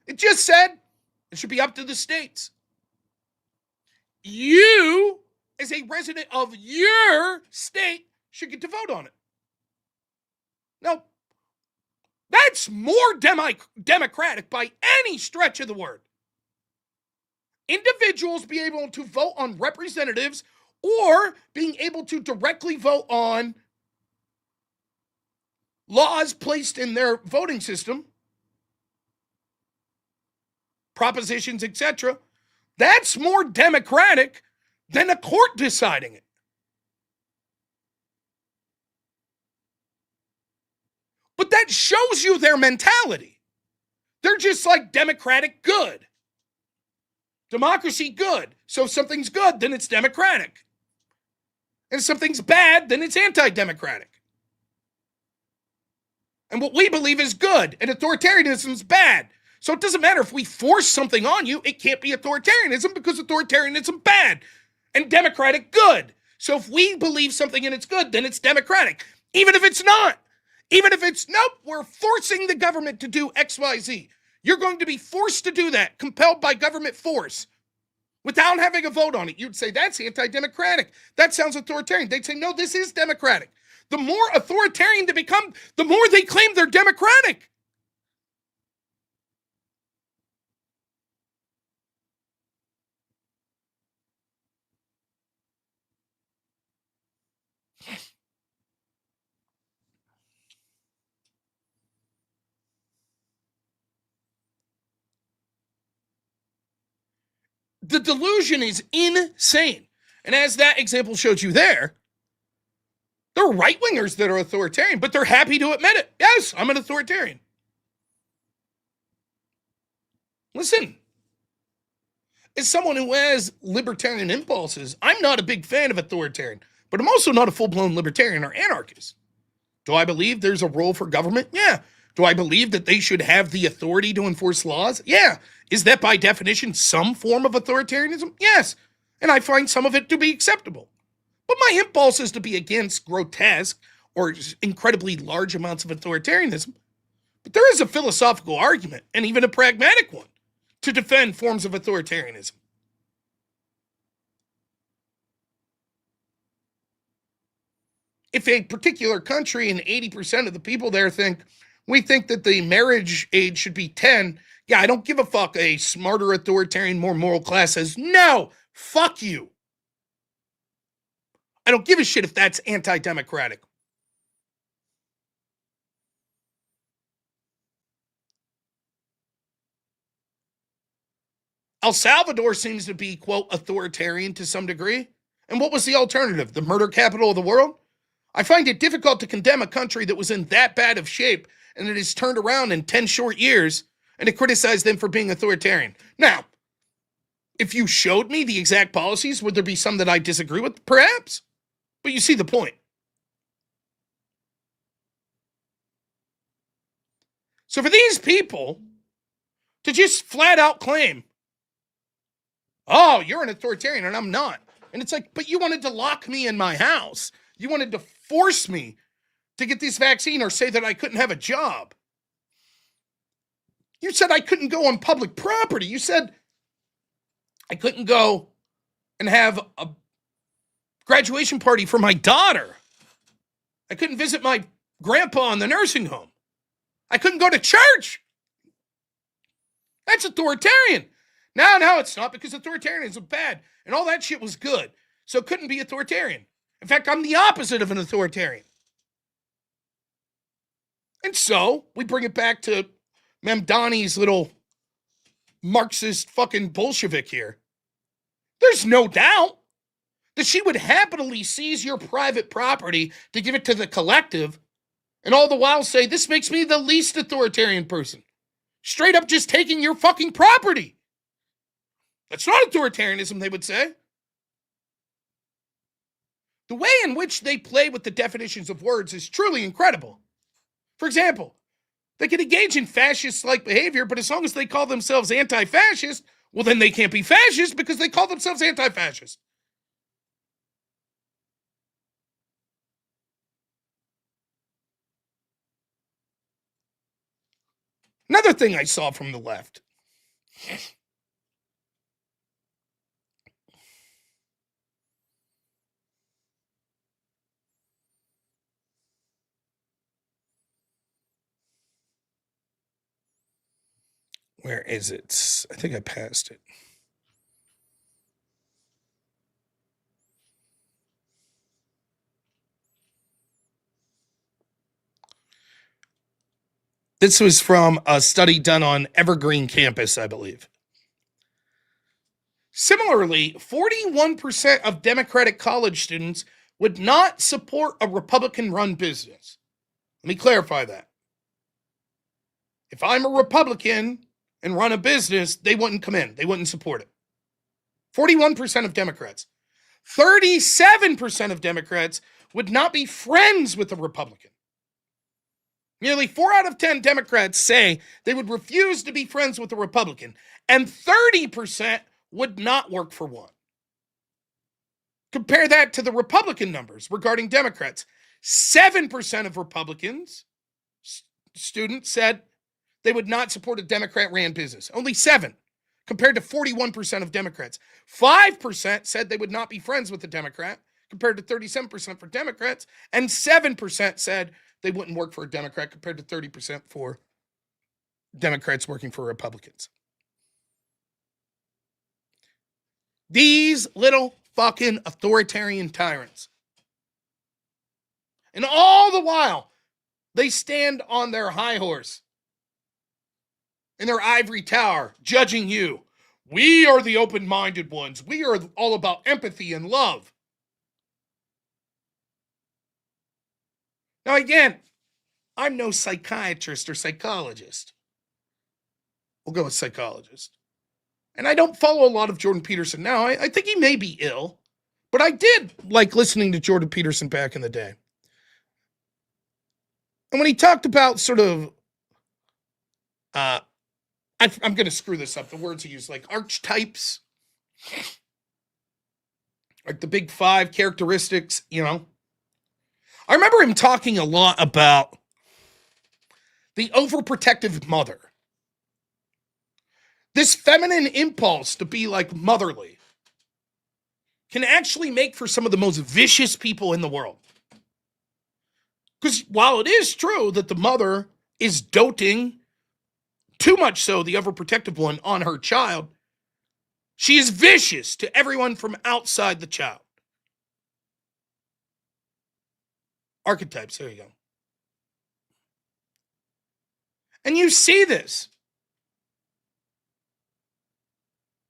It just said it should be up to the states. You, as a resident of your state, should get to vote on it. Now, that's more democratic by any stretch of the word. Individuals being able to vote on representatives or being able to directly vote on laws placed in their voting system, propositions, etc., that's more democratic than a court deciding it. But that shows you their mentality. They're just like democratic good. Democracy good. So if something's good, then it's democratic. And if something's bad, then it's anti-democratic. And what we believe is good, and authoritarianism is bad. So it doesn't matter if we force something on you, it can't be authoritarianism because authoritarianism bad and democratic good. So if we believe something and it's good, then it's democratic. Even if it's not. Even if it's, nope, we're forcing the government to do X, Y, Z. You're going to be forced to do that, compelled by government force, without having a vote on it. You'd say, that's anti-democratic. That sounds authoritarian. They'd say, no, this is democratic. The more authoritarian they become, the more they claim they're democratic. The delusion is insane. And as that example showed you there, there are right-wingers that are authoritarian, but they're happy to admit it. Yes, I'm an authoritarian. Listen, as someone who has libertarian impulses, I'm not a big fan of authoritarian, but I'm also not a full-blown libertarian or anarchist. Do I believe there's a role for government? Yeah. Do I believe that they should have the authority to enforce laws? Yeah. Is that by definition some form of authoritarianism? Yes. And I find some of it to be acceptable. But my impulse is to be against grotesque or incredibly large amounts of authoritarianism. But there is a philosophical argument, and even a pragmatic one, to defend forms of authoritarianism. If a particular country and 80% of the people there we think that the marriage age should be 10, yeah, I don't give a fuck. A smarter authoritarian, more moral class says, no, fuck you. I don't give a shit if that's anti-democratic. El Salvador seems to be, quote, authoritarian to some degree. And what was the alternative? The murder capital of the world? I find it difficult to condemn a country that was in that bad of shape and it has turned around in 10 short years and to criticize them for being authoritarian. Now, if you showed me the exact policies, would there be some that I disagree with? Perhaps. But you see the point. So for these people to just flat out claim, oh, you're an authoritarian and I'm not. And it's like, but you wanted to lock me in my house. You wanted to force me to get this vaccine or say that I couldn't have a job. You said I couldn't go on public property. You said I couldn't go and have a graduation party for my daughter. I couldn't visit my grandpa in the nursing home. I couldn't go to church. That's authoritarian. No, it's not, because authoritarianism is bad and all that shit was good. So it couldn't be authoritarian. In fact, I'm the opposite of an authoritarian. And so we bring it back to Mamdani's little Marxist fucking Bolshevik here. There's no doubt that she would happily seize your private property to give it to the collective and all the while say, this makes me the least authoritarian person. Straight up just taking your fucking property. That's not authoritarianism, they would say. The way in which they play with the definitions of words is truly incredible. For example, they can engage in fascist-like behavior, but as long as they call themselves anti-fascist, well, then they can't be fascist because they call themselves anti-fascist. Another thing I saw from the left. Where is it? I think I passed it. This was from a study done on Evergreen campus, I believe. Similarly, 41% of Democratic college students would not support a Republican-run business. Let me clarify that. If I'm a Republican and run a business, they wouldn't come in. They wouldn't support it. 41% of Democrats. 37% of Democrats would not be friends with a Republican. Nearly 4 out of 10 Democrats say they would refuse to be friends with a Republican, and 30% would not work for one. Compare that to the Republican numbers regarding Democrats. 7% of Republicans, students, said they would not support a Democrat-ran business. Only 7, compared to 41% of Democrats. 5% said they would not be friends with a Democrat, compared to 37% for Democrats, and 7% said they wouldn't work for a Democrat, compared to 30% for Democrats working for Republicans. These little fucking authoritarian tyrants. And all the while, they stand on their high horse in their ivory tower, judging you. We are the open-minded ones. We are all about empathy and love. Now, again, I'm no psychiatrist or psychologist. We'll go with psychologist. And I don't follow a lot of Jordan Peterson now. I think he may be ill, but I did like listening to Jordan Peterson back in the day. And when he talked about sort of, I'm going to screw this up, the words he used, like archetypes, like the big 5 characteristics, you know. I remember him talking a lot about the overprotective mother. This feminine impulse to be like motherly can actually make for some of the most vicious people in the world. Because while it is true that the mother is doting, too much so, the overprotective one, on her child, she is vicious to everyone from outside the child. Archetypes, there you go. And you see this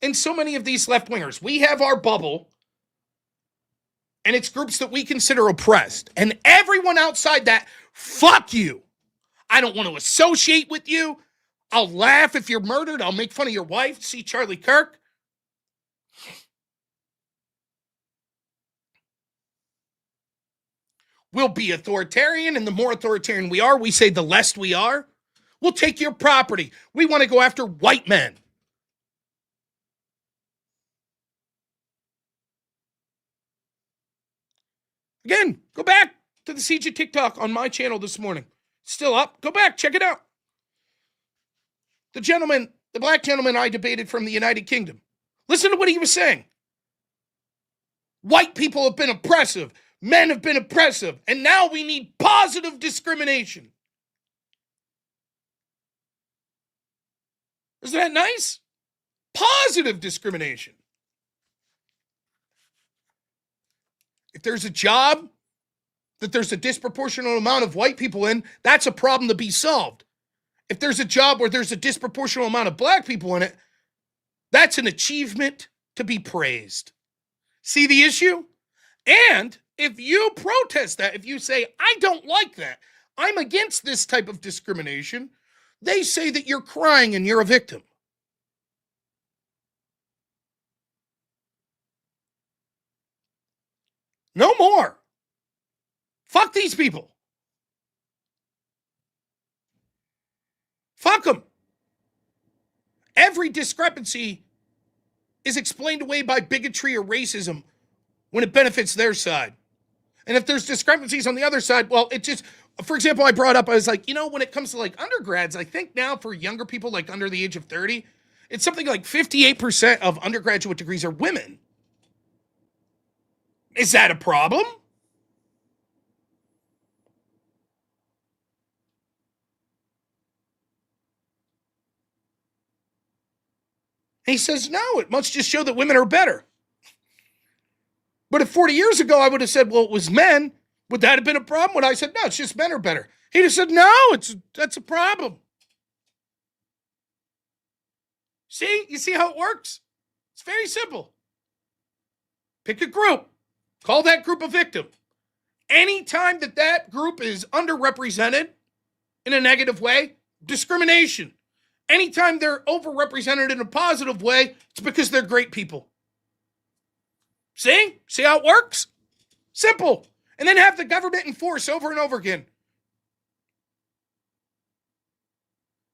in so many of these left-wingers. We have our bubble and it's groups that we consider oppressed. And everyone outside that, fuck you. I don't want to associate with you. I'll laugh if you're murdered. I'll make fun of your wife. See Charlie Kirk. We'll be authoritarian, and the more authoritarian we are, we say the less we are. We'll take your property. We want to go after white men. Again, go back to the Cea TikTok on my channel this morning. Still up. Go back, check it out. The black gentleman I debated from the United Kingdom. Listen to what he was saying. White people have been oppressive. Men have been oppressive. And now we need positive discrimination. Isn't that nice? Positive discrimination. If there's a job that there's a disproportionate amount of white people in, that's a problem to be solved. If there's a job where there's a disproportionate amount of black people in it, that's an achievement to be praised. See the issue? And if you protest that, if you say, I don't like that, I'm against this type of discrimination, they say that you're crying and you're a victim. No more. Fuck these people. Fuck them. Every discrepancy is explained away by bigotry or racism when it benefits their side. And if there's discrepancies on the other side, well, it just, for example, I was like, when it comes to like undergrads, I think now for younger people like under the age of 30, it's something like 58% of undergraduate degrees are women. Is that a problem? He says, no, it must just show that women are better. But if 40 years ago I would have said, well, it was men, would that have been a problem? When I said, no, it's just men are better. He'd have said, no, that's a problem. See? You see how it works? It's very simple. Pick a group. Call that group a victim. Anytime that group is underrepresented in a negative way, discrimination. Anytime they're overrepresented in a positive way, it's because they're great people. See? See how it works? Simple. And then have the government enforce over and over again.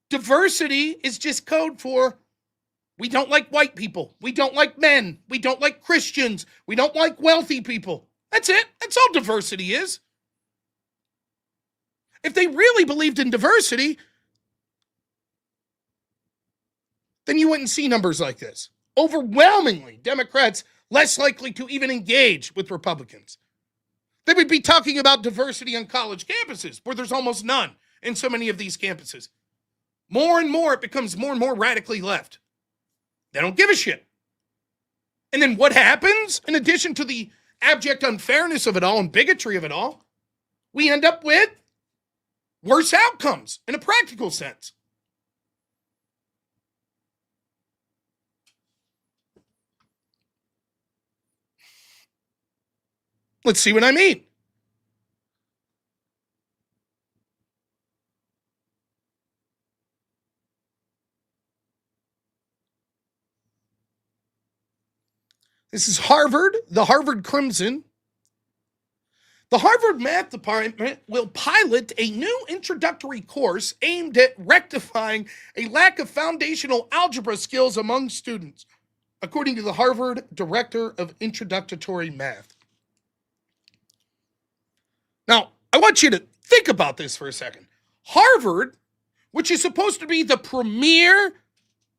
Diversity is just code for we don't like white people. We don't like men. We don't like Christians. We don't like wealthy people. That's it. That's all diversity is. If they really believed in diversity, then you wouldn't see numbers like this. Overwhelmingly, Democrats less likely to even engage with Republicans. They would be talking about diversity on college campuses, where there's almost none in so many of these campuses. More and more, it becomes more and more radically left. They don't give a shit. And then what happens, in addition to the abject unfairness of it all and bigotry of it all, we end up with worse outcomes in a practical sense. Let's see what I mean. This is Harvard, the Harvard Crimson. The Harvard Math Department will pilot a new introductory course aimed at rectifying a lack of foundational algebra skills among students, according to the Harvard Director of Introductory Math. Now, I want you to think about this for a second. Harvard, which is supposed to be the premier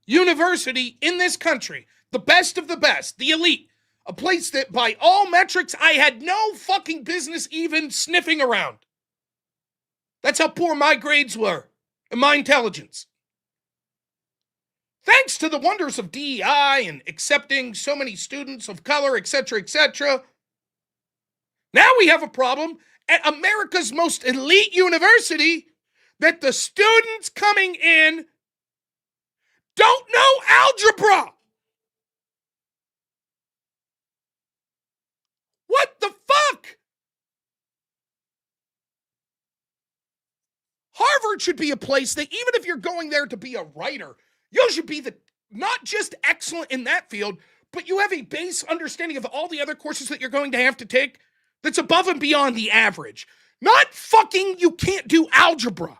university in this country, the best of the best, the elite, a place that by all metrics I had no fucking business even sniffing around. That's how poor my grades were and my intelligence. Thanks to the wonders of DEI and accepting so many students of color, etc., etc., now we have a problem at America's most elite university that the students coming in don't know algebra. What the fuck? Harvard should be a place that even if you're going there to be a writer, you should be not just excellent in that field, but you have a base understanding of all the other courses that you're going to have to take that's above and beyond the average. Not fucking you can't do algebra.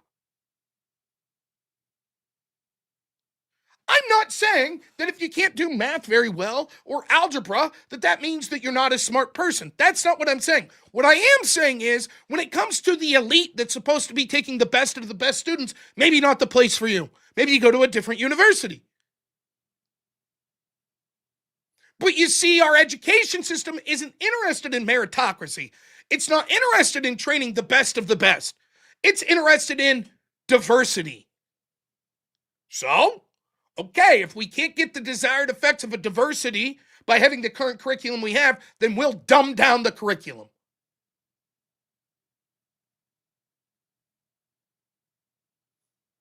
I'm not saying that if you can't do math very well or algebra, that means that you're not a smart person. That's not what I'm saying. What I am saying is, when it comes to the elite that's supposed to be taking the best of the best students, maybe not the place for you. Maybe you go to a different university. But you see, our education system isn't interested in meritocracy. It's not interested in training the best of the best. It's interested in diversity. So, okay, if we can't get the desired effects of a diversity by having the current curriculum we have, then we'll dumb down the curriculum.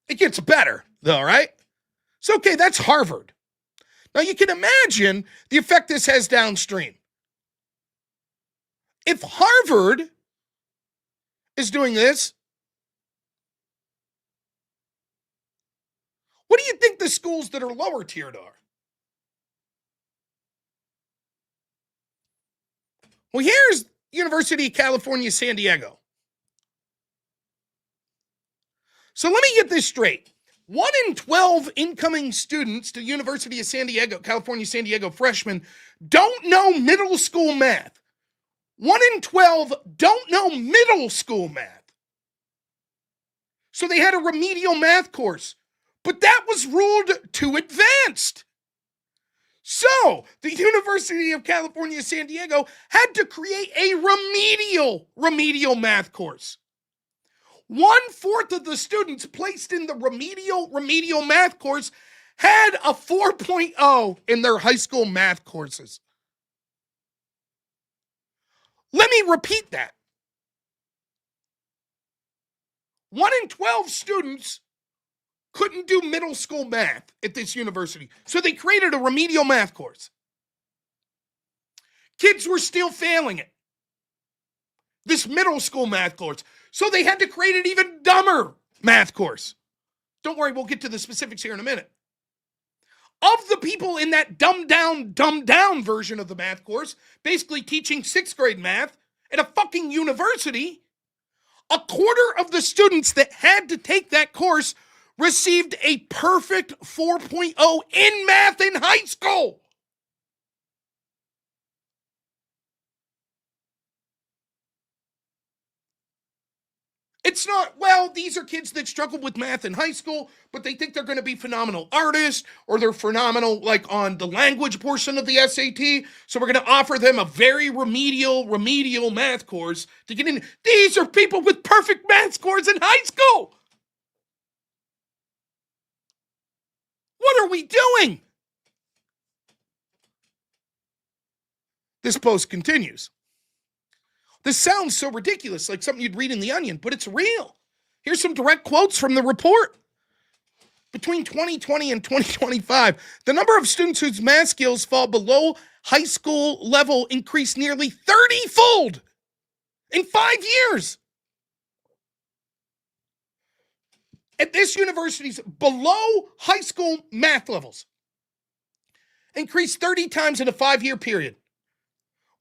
It gets better, though, right? So, okay, that's Harvard. Now, you can imagine the effect this has downstream. If Harvard is doing this, what do you think the schools that are lower tiered are? Well, here's University of California, San Diego. So let me get this straight. 1 in 12 incoming students to University of San Diego, California, San Diego freshmen don't know middle school math. 1 in 12 don't know middle school math. So they had a remedial math course, but that was ruled too advanced. So the University of California, San Diego had to create a remedial math course. 1/4 of the students placed in the remedial math course had a 4.0 in their high school math courses. Let me repeat that. 1 in 12 students couldn't do middle school math at this university, so they created a remedial math course. Kids were still failing it. This middle school math course. So they had to create an even dumber math course. Don't worry, we'll get to the specifics here in a minute. Of the people in that dumbed down version of the math course, basically teaching 6th grade math at a fucking university, 1/4 of the students that had to take that course received a perfect 4.0 in math in high school. It's not, well, these are kids that struggle with math in high school, but they think they're going to be phenomenal artists, or they're phenomenal like on the language portion of the SAT, so we're going to offer them a very remedial math course to get in. These are people with perfect math scores in high school. What are we doing? This post continues. This sounds so ridiculous, like something you'd read in The Onion, but it's real. Here's some direct quotes from the report. Between 2020 and 2025, the number of students whose math skills fall below high school level increased nearly 30-fold in 5 years. At this university's below high school math levels increased 30 times in a 5-year period.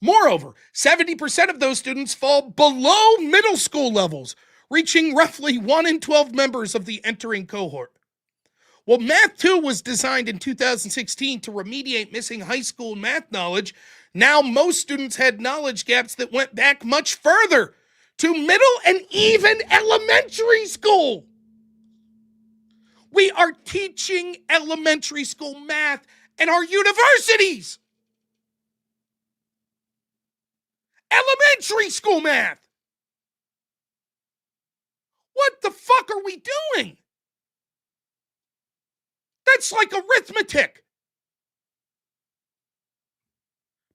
Moreover, 70% of those students fall below middle school levels, reaching roughly 1 in 12 members of the entering cohort. Well, Math 2 was designed in 2016 to remediate missing high school math knowledge. Now most students had knowledge gaps that went back much further to middle and even elementary school. We are teaching elementary school math at our universities. Elementary school math. What the fuck are we doing? That's like arithmetic.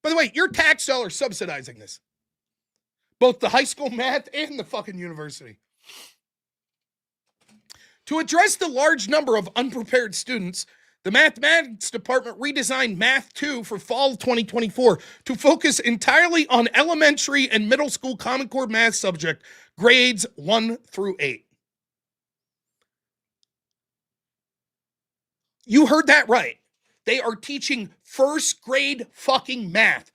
By the way, your tax dollars subsidizing this. Both the high school math and the fucking university. To address the large number of unprepared students, The mathematics department redesigned Math 2 for fall 2024 to focus entirely on elementary and middle school Common Core math subject grades 1 through 8. You heard that right. They are teaching first grade fucking math.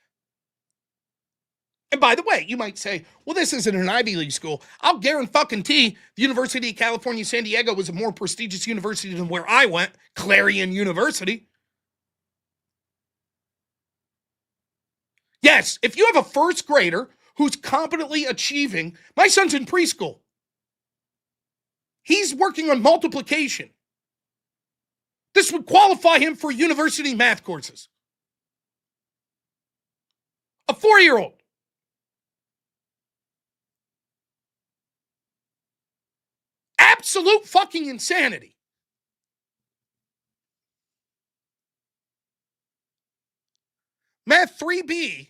And by the way, you might say, well, this isn't an Ivy League school. I'll guarantee the University of California, San Diego was a more prestigious university than where I went, Clarion University. Yes, if you have a first grader who's competently achieving, my son's in preschool. He's working on multiplication. This would qualify him for university math courses. A 4-year-old. Absolute fucking insanity. Math 3B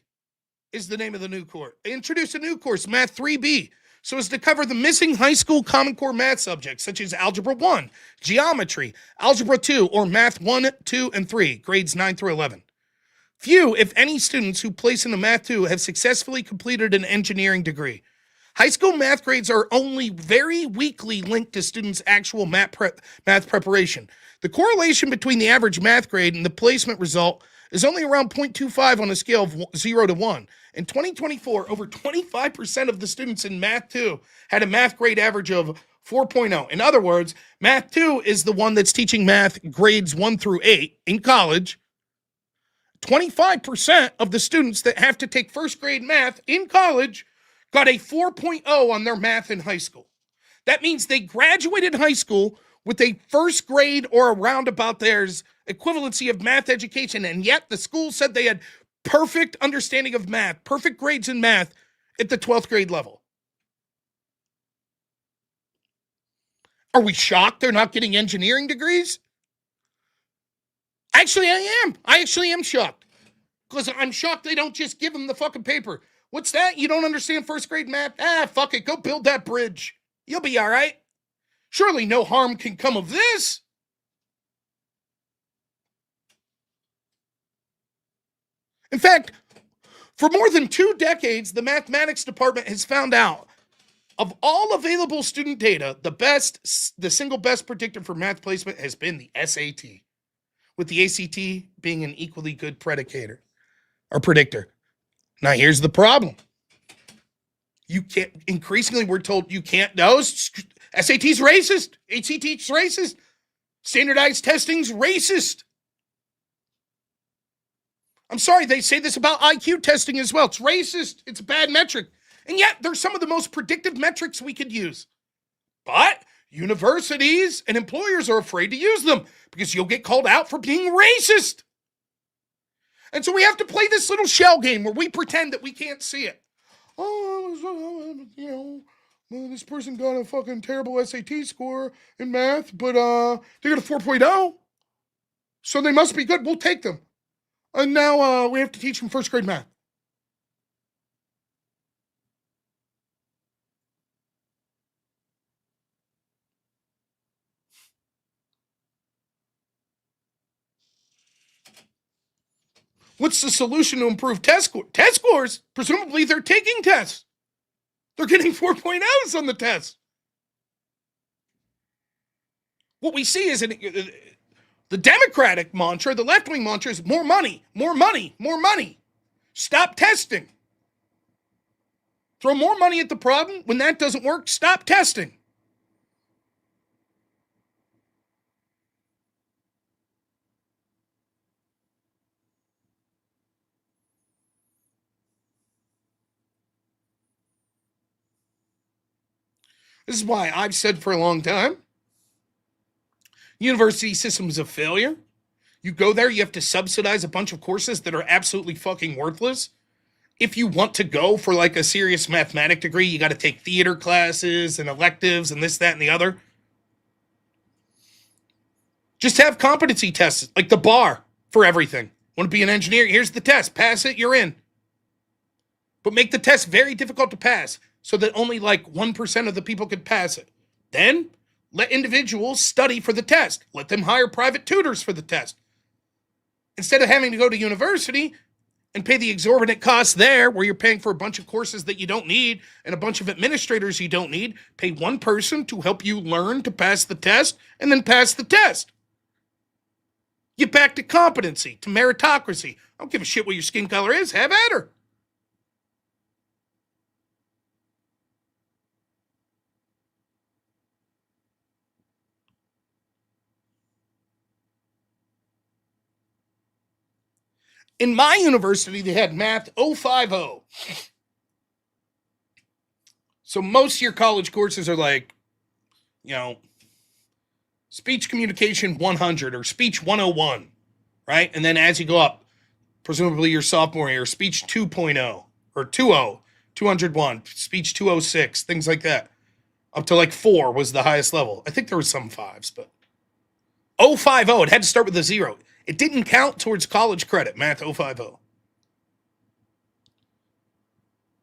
is the name of the new course. They introduced a new course, Math 3B, so as to cover the missing high school Common Core math subjects, such as Algebra 1, Geometry, Algebra 2, or Math 1, 2, and 3, grades 9 through 11. Few, if any, students who place into Math 2 have successfully completed an engineering degree. High school math grades are only very weakly linked to students' actual math preparation. The correlation between the average math grade and the placement result is only around 0.25 on a scale of 0 to 1. In 2024, over 25% of the students in Math 2 had a math grade average of 4.0. In other words, Math 2 is the one that's teaching math grades 1 through 8 in college. 25% of the students that have to take first grade math in college got a 4.0 on their math in high school. That means they graduated high school with a first grade or around about theirs equivalency of math education, and yet the school said they had perfect understanding of math, perfect grades in math at the 12th grade level. Are we shocked they're not getting engineering degrees? Actually, I am. I actually am shocked. Because I'm shocked they don't just give them the fucking paper. What's that? You don't understand first grade math? Fuck it. Go build that bridge. You'll be all right. Surely no harm can come of this. In fact, for more than 2 decades, the mathematics department has found out of all available student data, the single best predictor for math placement has been the SAT, with the ACT being an equally good predictor. Now, here's the problem. You can't, increasingly we're told you can't, no, SAT's racist, ACT's racist, standardized testing's racist. I'm sorry, they say this about IQ testing as well. It's racist, it's a bad metric. And yet, they're some of the most predictive metrics we could use. But universities and employers are afraid to use them because you'll get called out for being racist. And so we have to play this little shell game where we pretend that we can't see it. This person got a fucking terrible SAT score in math, but they got a 4.0. So they must be good. We'll take them. And now we have to teach them first grade math. What's the solution to improve test scores? Test scores? Presumably they're taking tests. They're getting 4.0s on the test. What we see is the Democratic mantra, the left-wing mantra is more money, more money, more money. Stop testing. Throw more money at the problem. When that doesn't work, stop testing. This is why I've said for a long time, university system is a failure. You go there, you have to subsidize a bunch of courses that are absolutely fucking worthless. If you want to go for like a serious mathematics degree, you got to take theater classes and electives and this, that, and the other. Just have competency tests, like the bar for everything. Want to be an engineer? Here's the test. Pass it, you're in. But make the test very difficult to pass so that only like 1% of the people could pass it. Then Let individuals study for the test. Let them hire private tutors for the test. Instead of having to go to university and pay the exorbitant costs there, where you're paying for a bunch of courses that you don't need and a bunch of administrators you don't need, pay one person to help you learn to pass the test and then pass the test. Get back to competency, to meritocracy. I don't give a shit what your skin color is. Have at her. In my university, they had math 050. So most of your college courses are like, speech communication 100 or speech 101, right? And then as you go up, presumably your sophomore year, speech 2.0 or 2.0, 201, speech 206, things like that. Up to like 4 was the highest level. I think there were some 5s, but 050, it had to start with a 0. It didn't count towards college credit, math 050.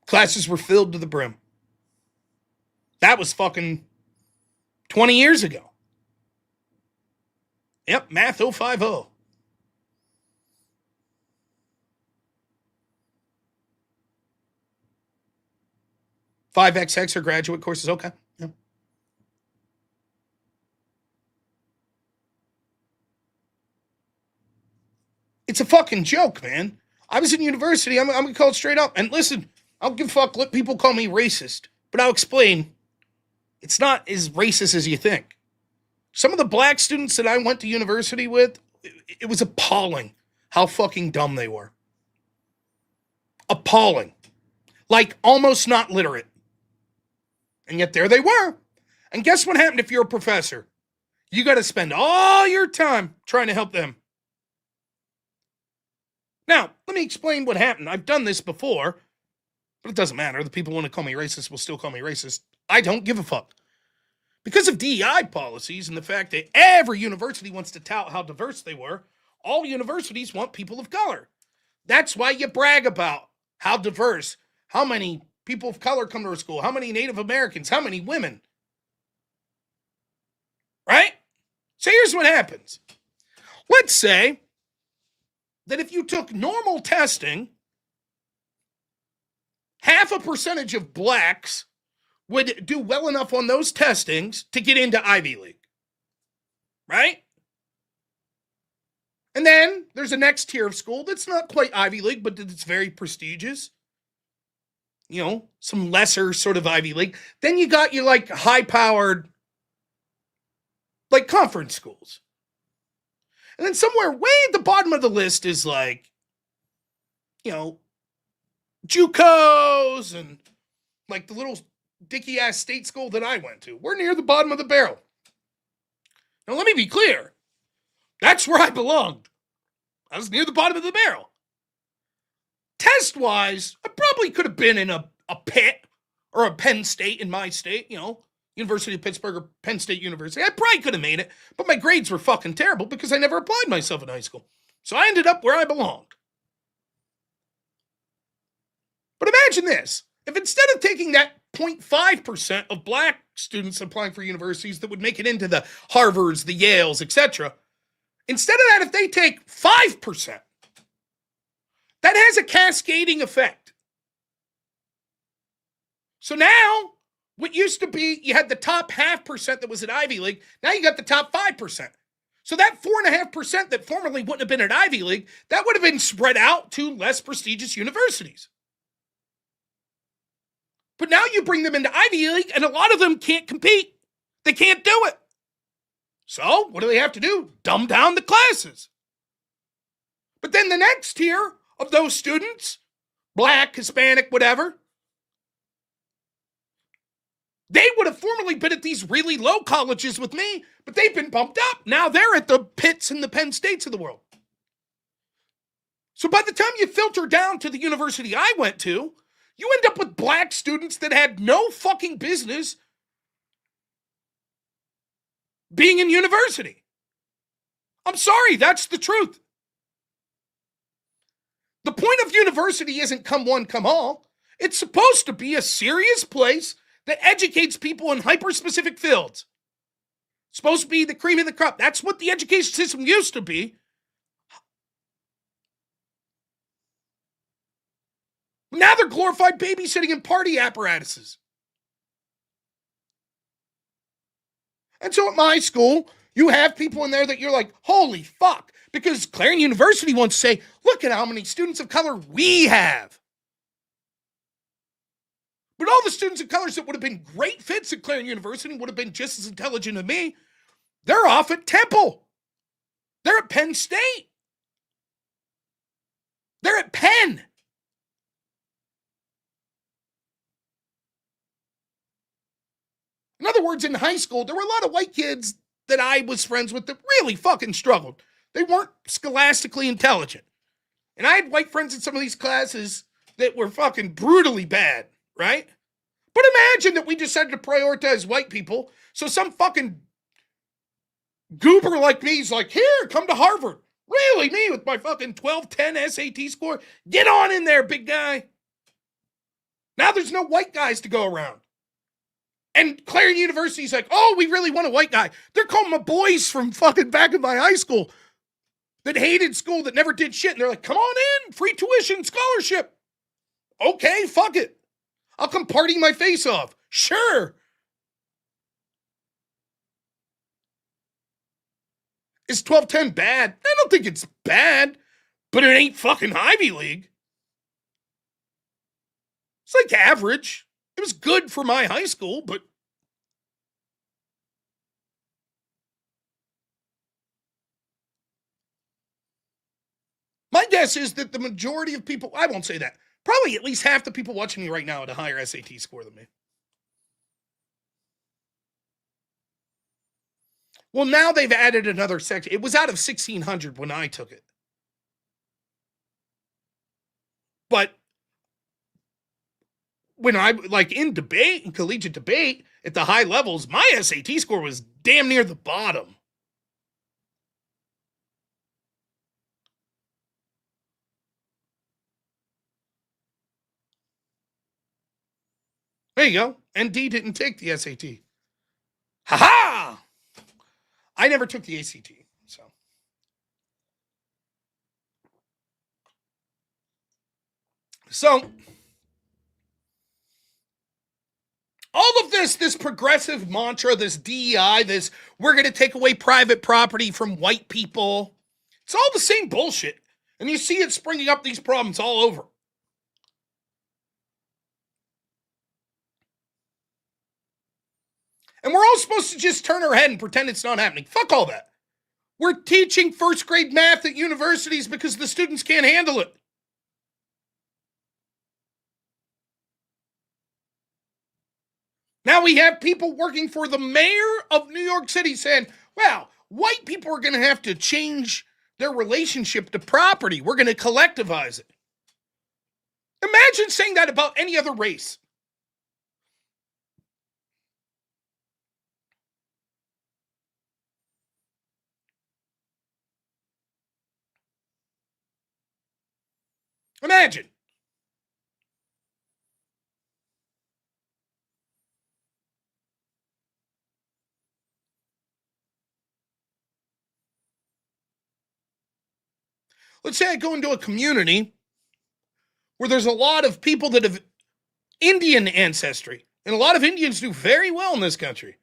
Classes were filled to the brim. That was fucking 20 years ago. Yep, math 050. $5XX are graduate courses. Okay. Yeah. It's a fucking joke, man. I was in university. I'm going to call it straight up. And listen, I don't give a fuck. Let people call me racist. But I'll explain. It's not as racist as you think. Some of the black students that I went to university with, it was appalling how fucking dumb they were. Appalling. Like almost not literate. And yet there they were. And guess what happened if you're a professor? You got to spend all your time trying to help them. Now, let me explain what happened. I've done this before, but it doesn't matter. The people who want to call me racist will still call me racist. I don't give a fuck. Because of DEI policies and the fact that every university wants to tout how diverse they were, all universities want people of color. That's why you brag about how diverse, how many people of color come to our school, how many Native Americans, how many women. Right? So here's what happens. Let's say that if you took normal testing, 0.5% of blacks would do well enough on those testings to get into Ivy League. Right? And then there's a next tier of school that's not quite Ivy League, but it's very prestigious. Some lesser sort of Ivy League. Then you got your like high-powered like conference schools. And then somewhere way at the bottom of the list is like, JUCOs and like the little dicky ass state school that I went to. We're near the bottom of the barrel. Now let me be clear. That's where I belonged. I was near the bottom of the barrel. Test-wise, I probably could have been in a Pitt or a Penn State in my state, University of Pittsburgh or Penn State University. I probably could have made it, but my grades were fucking terrible because I never applied myself in high school. So I ended up where I belonged. But imagine this. If instead of taking that 0.5% of black students applying for universities that would make it into the Harvards, the Yales, etc., instead of that, if they take 5%, that has a cascading effect. So now, what used to be, you had the top 0.5% that was at Ivy League, now you got the top 5%. So that 4.5% that formerly wouldn't have been at Ivy League, that would have been spread out to less prestigious universities. But now you bring them into Ivy League, and a lot of them can't compete. They can't do it. So what do they have to do? Dumb down the classes. But then the next tier of those students, black, Hispanic, whatever, they would have formerly been at these really low colleges with me, but they've been bumped up. Now they're at the Pitts and the Penn States of the world. So by the time you filter down to the university I went to, you end up with black students that had no fucking business being in university. I'm sorry, that's the truth. The point of university isn't come one, come all. It's supposed to be a serious place that educates people in hyper-specific fields. Supposed to be the cream of the crop. That's what the education system used to be. Now they're glorified babysitting and party apparatuses. And so at my school, you have people in there that you're like, holy fuck. Because Clarion University wants to say, look at how many students of color we have. But all the students of colors that would have been great fits at Clarion University would have been just as intelligent as me. They're off at Temple. They're at Penn State. They're at Penn. In other words, in high school, there were a lot of white kids that I was friends with that really fucking struggled. They weren't scholastically intelligent. And I had white friends in some of these classes that were fucking brutally bad, right? But imagine that we decided to prioritize white people, so some fucking goober like me is like, here, come to Harvard. Really, me with my fucking 1210 SAT score? Get on in there, big guy. Now there's no white guys to go around. And Clarion University's like, oh, we really want a white guy. They're calling my boys from fucking back in my high school that hated school, that never did shit. And they're like, come on in, free tuition, scholarship. Okay, fuck it. I'll come party my face off. Sure. Is 1210 bad? I don't think it's bad, but it ain't fucking Ivy League. It's like average. It was good for my high school, but my guess is that the majority of people, I won't say that, probably at least half the people watching me right now had a higher SAT score than me. Well, now they've added another section. It was out of 1,600 when I took it. But when I, like in debate, in collegiate debate, at the high levels, my SAT score was damn near the bottom. There you go. ND didn't take the SAT. Ha-ha! I never took the ACT, so. So, all of this progressive mantra, this DEI, this we're going to take away private property from white people, it's all the same bullshit. And you see it springing up these problems all over. And we're all supposed to just turn our head and pretend it's not happening. Fuck all that. We're teaching first grade math at universities because the students can't handle it. Now we have people working for the mayor of New York City saying, well, white people are going to have to change their relationship to property. We're going to collectivize it. Imagine saying that about any other race. Imagine. Let's say I go into a community where there's a lot of people that have Indian ancestry, and a lot of Indians do very well in this country.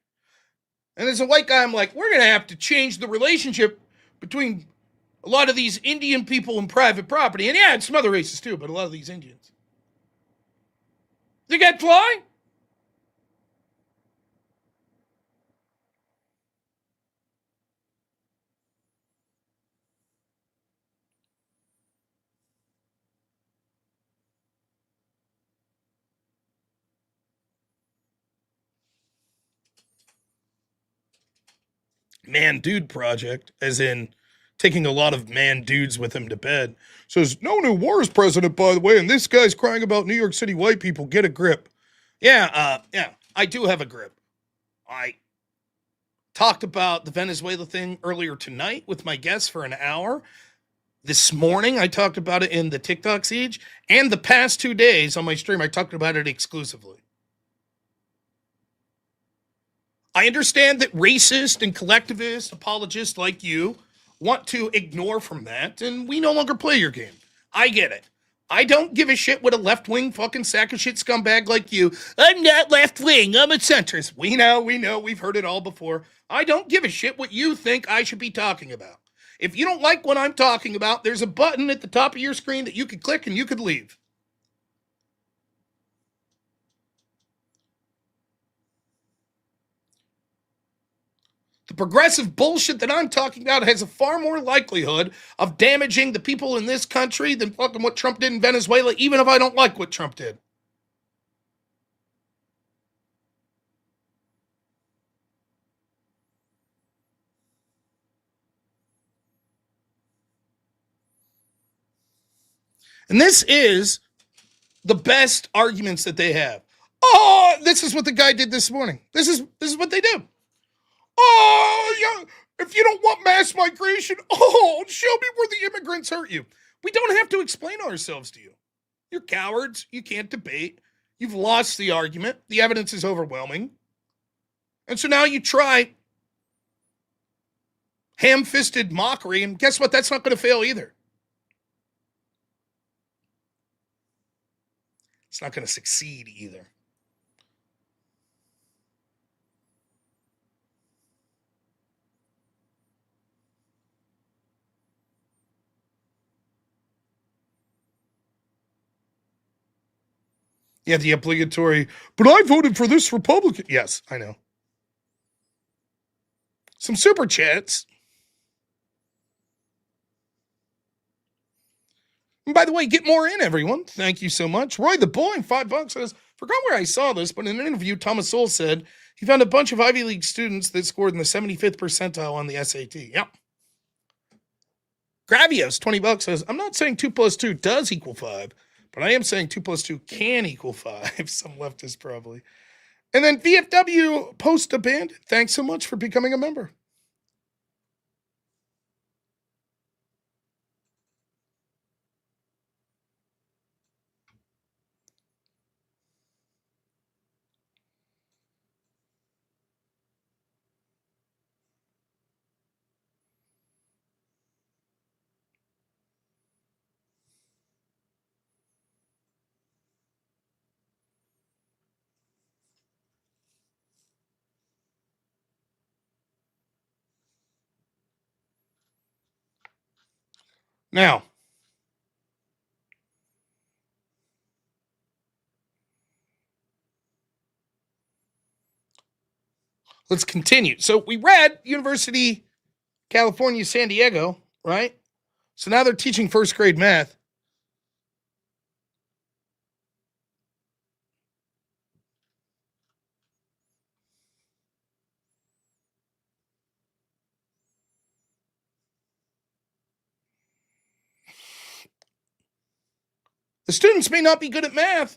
And as a white guy, I'm like, we're going to have to change the relationship between a lot of these Indian people and private property. And yeah, it's some other races too, but a lot of these Indians. Think I'd fly? Man dude project, as in taking a lot of man dudes with him to bed. Says, no new war is president, by the way, and this guy's crying about New York City white people. Get a grip. Yeah, I do have a grip. I talked about the Venezuela thing earlier tonight with my guests for an hour. This morning, I talked about it in the TikTok siege, and the past 2 days on my stream, I talked about it exclusively. I understand that racist and collectivist apologists like you want to ignore from that, and we no longer play your game. I get it. I don't give a shit what a left-wing fucking sack of shit scumbag like you. I'm not left-wing, I'm a centrist. We know, we've heard it all before. I don't give a shit what you think I should be talking about. If you don't like what I'm talking about, there's a button at the top of your screen that you could click and you could leave. The progressive bullshit that I'm talking about has a far more likelihood of damaging the people in this country than fucking what Trump did in Venezuela, even if I don't like what Trump did. And this is the best arguments that they have. Oh, this is what the guy did this morning. This is what they do. Oh, yeah, if you don't want mass migration, show me where the immigrants hurt you. We don't have to explain ourselves to you. You're cowards. You can't debate. You've lost the argument. The evidence is overwhelming. And so now you try ham-fisted mockery, and guess what? That's not going to fail either. It's not going to succeed either. Yeah, the obligatory, but I voted for this Republican. Yes, I know. Some super chats. And by the way, get more in, everyone. Thank you so much. Roy the Boy, $5 says, forgot where I saw this, but in an interview, Thomas Sowell said he found a bunch of Ivy League students that scored in the 75th percentile on the SAT. Yep. Gravios, $20 says, I'm not saying 2 plus 2 does equal 5, but I am saying 2 plus 2 can equal 5. Some leftists probably. And then VFW Post Abandoned. Thanks so much for becoming a member. Now, let's continue. So we read University, California, San Diego, right? So now they're teaching first grade math. The students may not be good at math,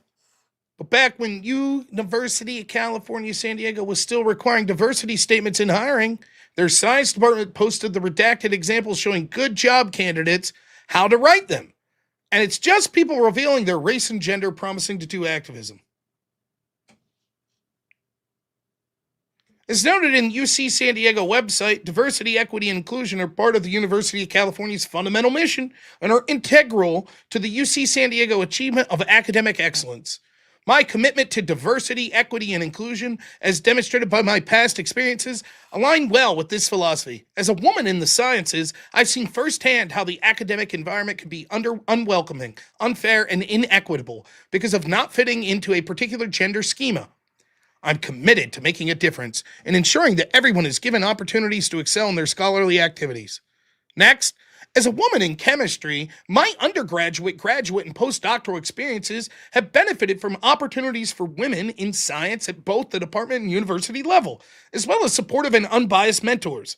but back when University of California, San Diego was still requiring diversity statements in hiring, their science department posted the redacted examples showing good job candidates how to write them. And it's just people revealing their race and gender promising to do activism. As noted in UC San Diego website, diversity, equity, and inclusion are part of the University of California's fundamental mission and are integral to the UC San Diego achievement of academic excellence. My commitment to diversity, equity, and inclusion, as demonstrated by my past experiences, align well with this philosophy. As a woman in the sciences, I've seen firsthand how the academic environment can be unwelcoming, unfair, and inequitable because of not fitting into a particular gender schema. I'm committed to making a difference and ensuring that everyone is given opportunities to excel in their scholarly activities. Next, as a woman in chemistry, my undergraduate, graduate, and postdoctoral experiences have benefited from opportunities for women in science at both the department and university level, as well as supportive and unbiased mentors.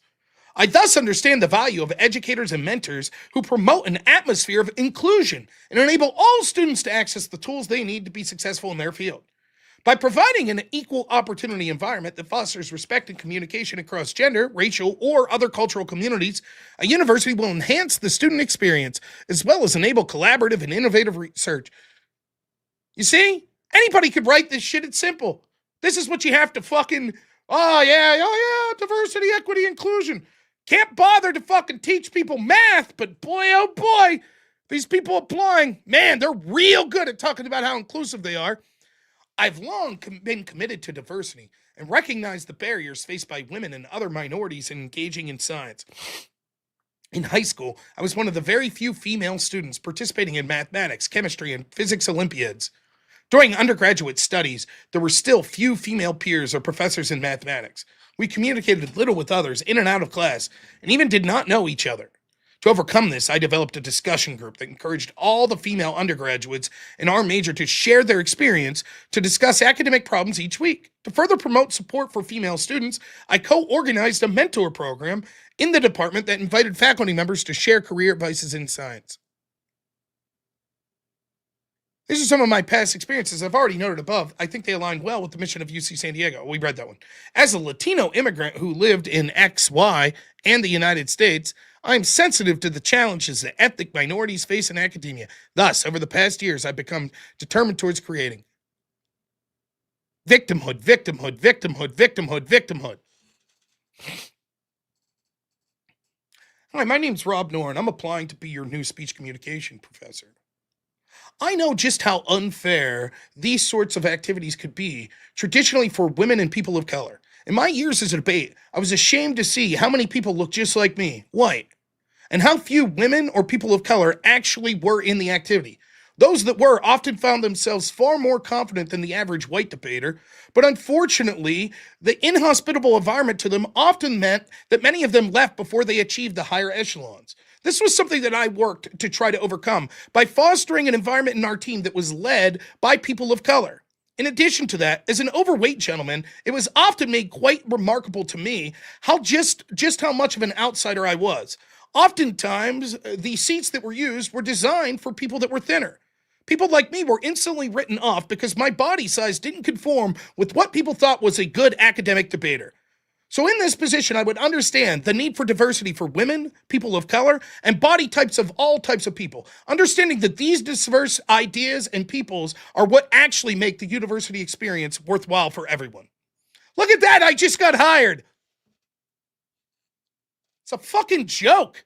I thus understand the value of educators and mentors who promote an atmosphere of inclusion and enable all students to access the tools they need to be successful in their field. By providing an equal opportunity environment that fosters respect and communication across gender, racial, or other cultural communities, a university will enhance the student experience as well as enable collaborative and innovative research. You see? Anybody could write this shit. It's simple. This is what you have to fucking Oh yeah, diversity, equity, inclusion. Can't bother to fucking teach people math, but boy, oh boy, these people applying, man, they're real good at talking about how inclusive they are. I've long been committed to diversity and recognized the barriers faced by women and other minorities in engaging in science. In high school, I was one of the very few female students participating in mathematics, chemistry, and physics Olympiads. During undergraduate studies, there were still few female peers or professors in mathematics. We communicated little with others in and out of class, and even did not know each other. To overcome this, I developed a discussion group that encouraged all the female undergraduates in our major to share their experience to discuss academic problems each week. To further promote support for female students, I co-organized a mentor program in the department that invited faculty members to share career advices in science. These are some of my past experiences I've already noted above. I think they align well with the mission of UC San Diego. We read that one. As a Latino immigrant who lived in XY and the United States, I am sensitive to the challenges that ethnic minorities face in academia. Thus, over the past years, I've become determined towards creating victimhood, victimhood, victimhood, victimhood, victimhood. Hi, my name's robnoerr, and I'm applying to be your new speech communication professor. I know just how unfair these sorts of activities could be, traditionally for women and people of color. In my years as a debate, I was ashamed to see how many people look just like me, white, and how few women or people of color actually were in the activity. Those that were often found themselves far more confident than the average white debater, but unfortunately, the inhospitable environment to them often meant that many of them left before they achieved the higher echelons. This was something that I worked to try to overcome by fostering an environment in our team that was led by people of color. In addition to that, as an overweight gentleman, it was often made quite remarkable to me how just how much of an outsider I was. Oftentimes, the seats that were used were designed for people that were thinner. People like me were instantly written off because my body size didn't conform with what people thought was a good academic debater. So in this position, I would understand the need for diversity for women, people of color, and body types of all types of people. Understanding that these diverse ideas and peoples are what actually make the university experience worthwhile for everyone. Look at that, I just got hired. It's a fucking joke.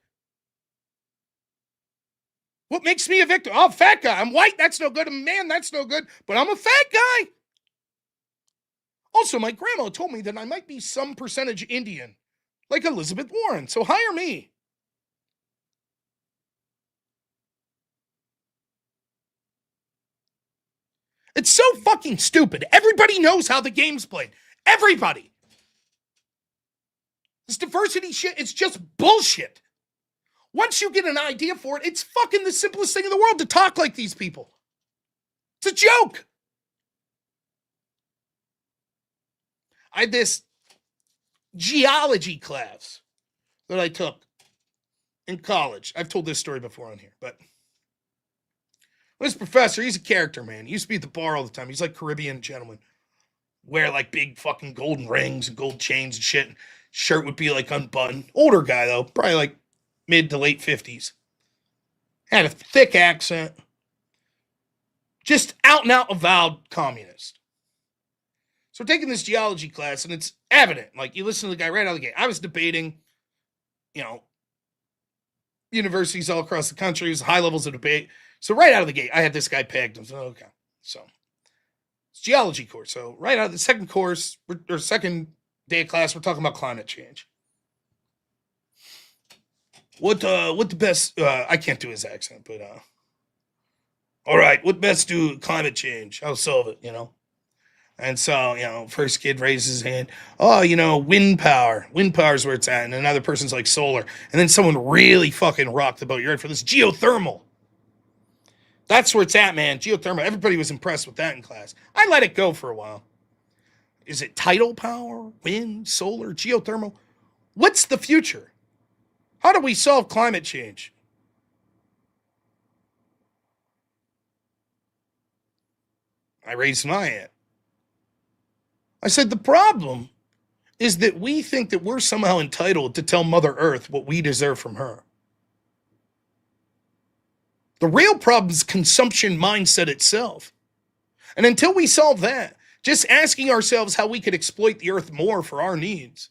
What makes me a victim? Oh, fat guy. I'm white, that's no good. I'm a man, that's no good. But I'm a fat guy. Also, my grandma told me that I might be some percentage Indian, like Elizabeth Warren, so hire me. It's so fucking stupid. Everybody knows how the game's played. Everybody. This diversity shit, it's just bullshit. Once you get an idea for it, it's fucking the simplest thing in the world to talk like these people. It's a joke. I had this geology class that I took in college. I've told this story before on here, but this professor, he's a character, man. He used to be at the bar all the time. He's like Caribbean gentleman. Wear like big fucking golden rings and gold chains and shit. Shirt would be like unbuttoned. Older guy though, probably like mid to late 50s. Had a thick accent. Just out and out avowed communist. So we're taking this geology class, and it's evident. Like, you listen to the guy right out of the gate. I was debating, universities all across the country. It was high levels of debate. So right out of the gate, I had this guy pegged. I was like, okay. So it's geology course. So right out of the second course, or second day of class, we're talking about climate change. What the best, I can't do his accent, but, all right, what best do climate change? How solve it, And so, first kid raises his hand. Oh, wind power. Wind power is where it's at. And another person's like solar. And then someone really fucking rocked the boat. You ready for this? Geothermal. That's where it's at, man. Geothermal. Everybody was impressed with that in class. I let it go for a while. Is it tidal power, wind, solar, geothermal? What's the future? How do we solve climate change? I raised my hand. I said, the problem is that we think that we're somehow entitled to tell Mother Earth what we deserve from her. The real problem is consumption mindset itself. And until we solve that, just asking ourselves how we could exploit the earth more for our needs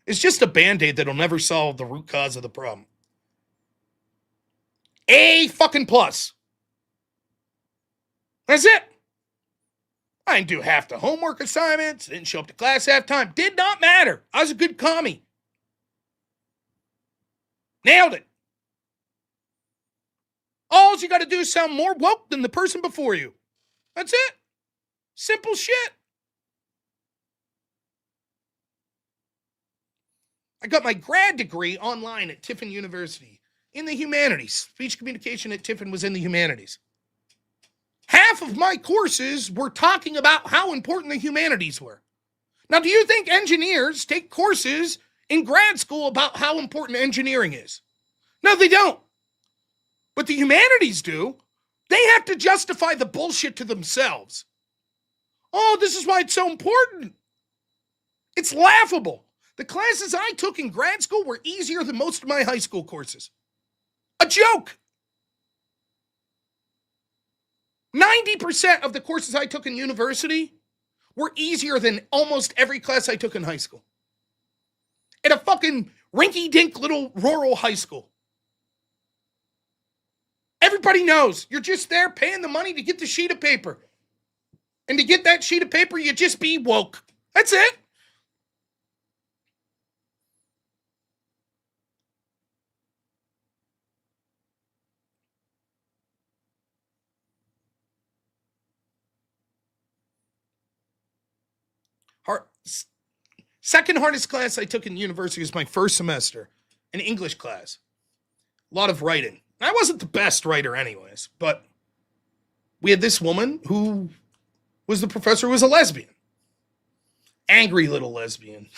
is just a band-aid that'll never solve the root cause of the problem. A fucking plus. That's it. I didn't do half the homework assignments, didn't show up to class half time. Did not matter. I was a good commie. Nailed it. All you got to do is sound more woke than the person before you. That's it. Simple shit. I got my grad degree online at Tiffin University in the humanities. Speech communication at Tiffin was in the humanities. Half of my courses were talking about how important the humanities were. Now, do you think engineers take courses in grad school about how important engineering is? No, they don't. But the humanities do. They have to justify the bullshit to themselves. Oh, this is why it's so important. It's laughable. The classes I took in grad school were easier than most of my high school courses. A joke. 90% of the courses I took in university were easier than almost every class I took in high school. At a fucking rinky-dink little rural high school. Everybody knows you're just there paying the money to get the sheet of paper. And to get that sheet of paper, you just be woke. That's it. Second hardest class I took in university was my first semester, an English class. A lot of writing. I wasn't the best writer anyways, but we had this woman who was the professor who was a lesbian. Angry little lesbian.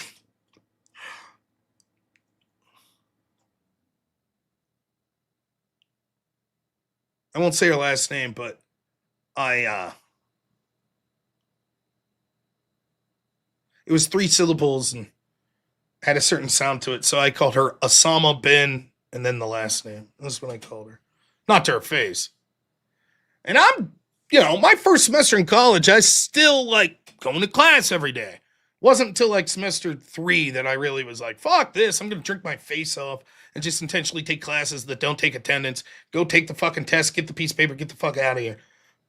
I won't say her last name, but it was 3 syllables and had a certain sound to it, so I called her Osama bin, and then the last name. That's what I called her. Not to her face. And I'm, my first semester in college, I still like going to class every day. Wasn't until like semester 3 that I really was like, fuck this, I'm going to drink my face off and just intentionally take classes that don't take attendance, go take the fucking test, get the piece of paper, get the fuck out of here.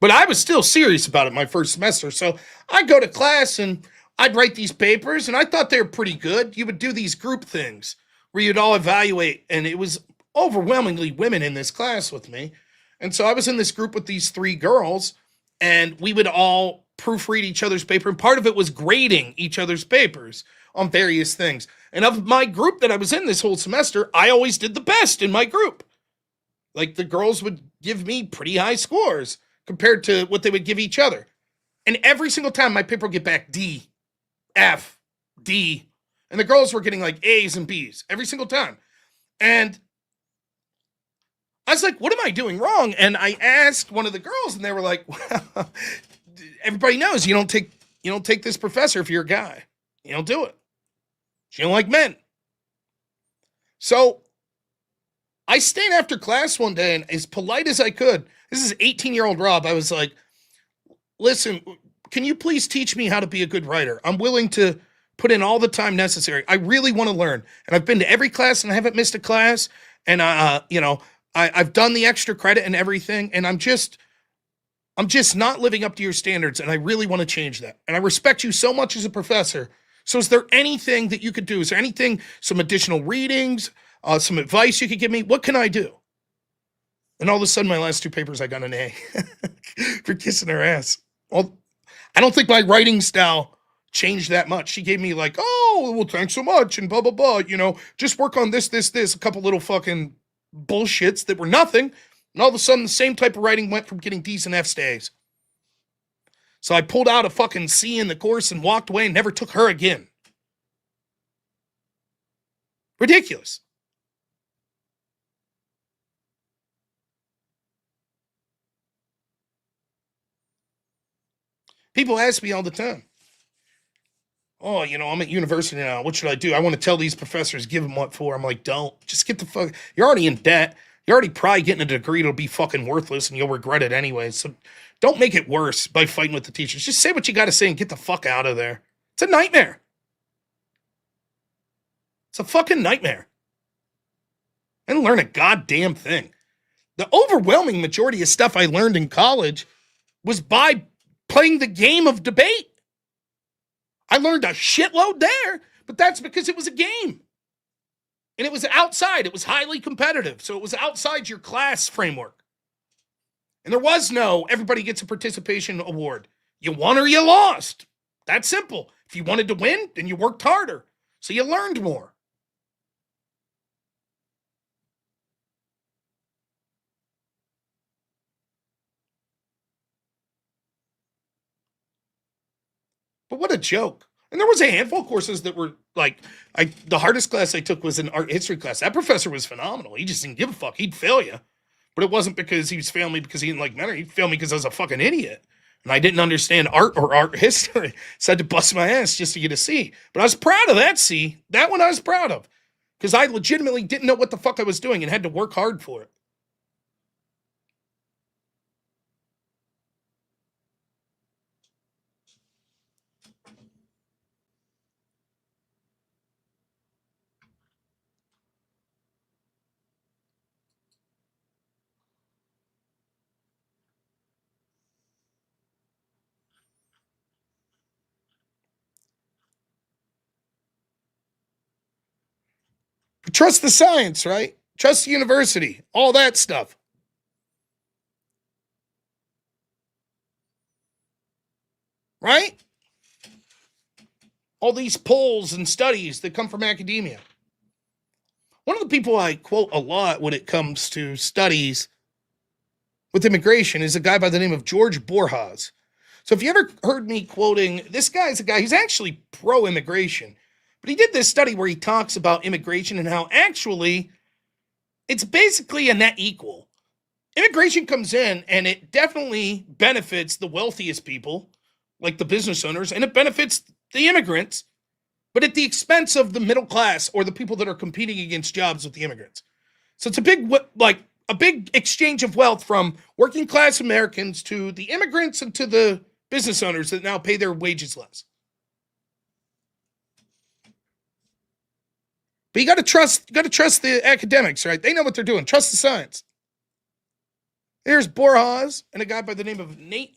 But I was still serious about it my first semester, so I'd go to class and I'd write these papers, and I thought they were pretty good. You would do these group things where you'd all evaluate, and it was overwhelmingly women in this class with me. And so I was in this group with these 3 girls, and we would all proofread each other's paper, and part of it was grading each other's papers on various things. And of my group that I was in this whole semester, I always did the best in my group. Like, the girls would give me pretty high scores compared to what they would give each other. And every single time my paper would get back D, F, D, and the girls were getting like A's and B's every single time. And I was like, what am I doing wrong? And I asked one of the girls, and they were like, well, everybody knows you don't take this professor if you're a guy. You don't do it. She don't like men. So I stayed after class one day, and as polite as I could, this is 18-year-old Rob, I was like, listen, can you please teach me how to be a good writer? I'm willing to put in all the time necessary. I really want to learn. And I've been to every class, and I haven't missed a class. And, I've done the extra credit and everything. And I'm just not living up to your standards. And I really want to change that. And I respect you so much as a professor. So is there anything that you could do? Is there anything, some additional readings, some advice you could give me? What can I do? And all of a sudden, my last 2 papers, I got an A for kissing her ass. Well, I don't think my writing style changed that much. She gave me like, oh, well, thanks so much, and blah, blah, blah. Just work on this, a couple little fucking bullshits that were nothing. And all of a sudden, the same type of writing went from getting D's and F's to A's. So I pulled out a fucking C in the course and walked away and never took her again. Ridiculous. People ask me all the time, oh, I'm at university now. What should I do? I want to tell these professors, give them what for. I'm like, don't. Just get the fuck. You're already in debt. You're already probably getting a degree that'll be fucking worthless and you'll regret it anyway. So Don't make it worse by fighting with the teachers. Just say what you got to say and get the fuck out of there. It's a nightmare. It's a fucking nightmare. I didn't learn a goddamn thing. The overwhelming majority of stuff I learned in college was by playing the game of debate. I learned a shitload there, but that's because it was a game. And it was outside. It was highly competitive. So it was outside your class framework. And there was no everybody gets a participation award. You won or you lost. That's simple. If you wanted to win, then you worked harder. So you learned more. But what a joke. And there was a handful of courses that were like, the hardest class I took was an art history class. That professor was phenomenal. He just didn't give a fuck. He'd fail you. But it wasn't because he was failing me because he didn't like men. He'd fail me because I was a fucking idiot. And I didn't understand art or art history. So I had to bust my ass just to get a C. But I was proud of that C. That one I was proud of. Because I legitimately didn't know what the fuck I was doing and had to work hard for it. Trust the science, right? Trust the university, all that stuff. Right? All these polls and studies that come from academia. One of the people I quote a lot when it comes to studies with immigration is a guy by the name of George Borjas. So if you ever heard me quoting, this guy's a guy who's actually pro-immigration. But he did this study where he talks about immigration and how actually it's basically a net equal. Immigration comes in and it definitely benefits the wealthiest people, like the business owners, and it benefits the immigrants, but at the expense of the middle class or the people that are competing against jobs with the immigrants. So it's a big exchange of wealth from working class Americans to the immigrants and to the business owners that now pay their wages less. But you got to trust the academics, right? They know what they're doing. Trust the science. Here's Borjas and a guy by the name of Nate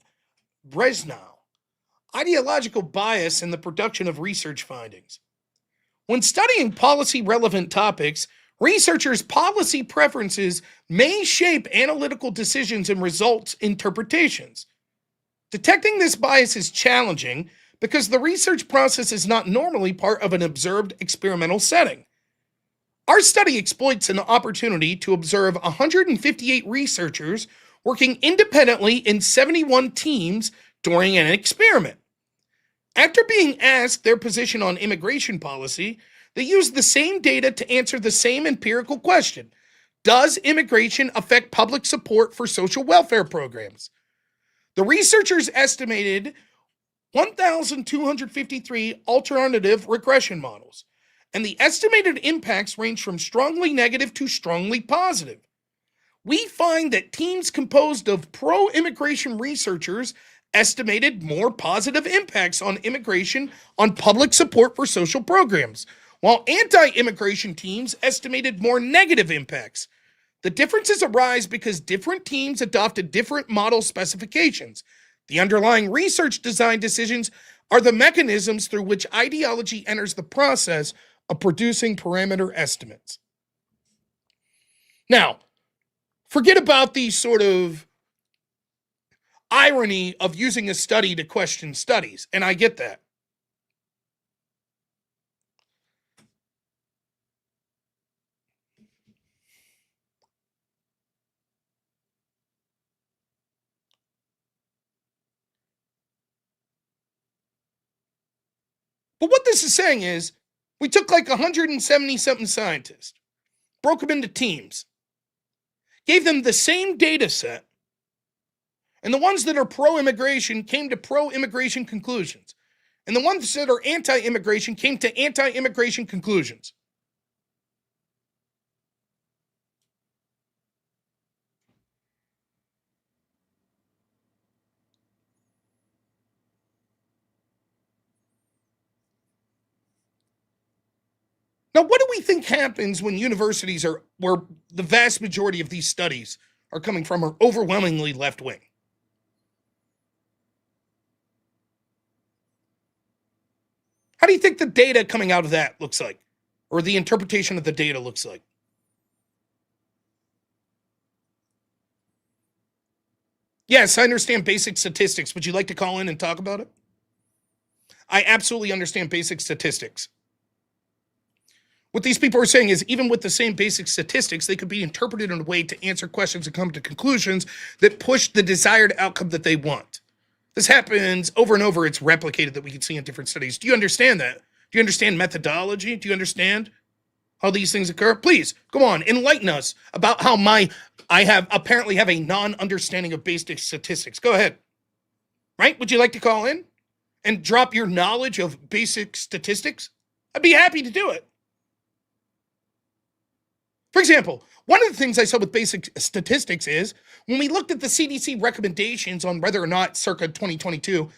Bresnow. Ideological bias in the production of research findings. When studying policy-relevant topics, researchers' policy preferences may shape analytical decisions and results interpretations. Detecting this bias is challenging because the research process is not normally part of an observed experimental setting. Our study exploits an opportunity to observe 158 researchers working independently in 71 teams during an experiment. After being asked their position on immigration policy, they used the same data to answer the same empirical question. Does immigration affect public support for social welfare programs? The researchers estimated 1,253 alternative regression models, and the estimated impacts range from strongly negative to strongly positive. We find that teams composed of pro-immigration researchers estimated more positive impacts on immigration on public support for social programs, while anti-immigration teams estimated more negative impacts. The differences arise because different teams adopted different model specifications. The underlying research design decisions are the mechanisms through which ideology enters the process of producing parameter estimates. Now, forget about the sort of irony of using a study to question studies, and I get that. But what this is saying is, we took like 170-something scientists, broke them into teams, gave them the same data set, and the ones that are pro-immigration came to pro-immigration conclusions. And the ones that are anti-immigration came to anti-immigration conclusions. Now, what do we think happens when universities are, where the vast majority of these studies are coming from, are overwhelmingly left-wing? How do you think the data coming out of that looks like? Or the interpretation of the data looks like? Yes, I understand basic statistics. Would you like to call in and talk about it? I absolutely understand basic statistics. What these people are saying is, even with the same basic statistics, they could be interpreted in a way to answer questions and come to conclusions that push the desired outcome that they want. This happens over and over. It's replicated that we can see in different studies. Do you understand that? Do you understand methodology? Do you understand how these things occur? Please, go on, enlighten us about how I apparently have a non-understanding of basic statistics. Go ahead. Right? Would you like to call in and drop your knowledge of basic statistics? I'd be happy to do it. For example, one of the things I saw with basic statistics is when we looked at the CDC recommendations on whether or not circa 2022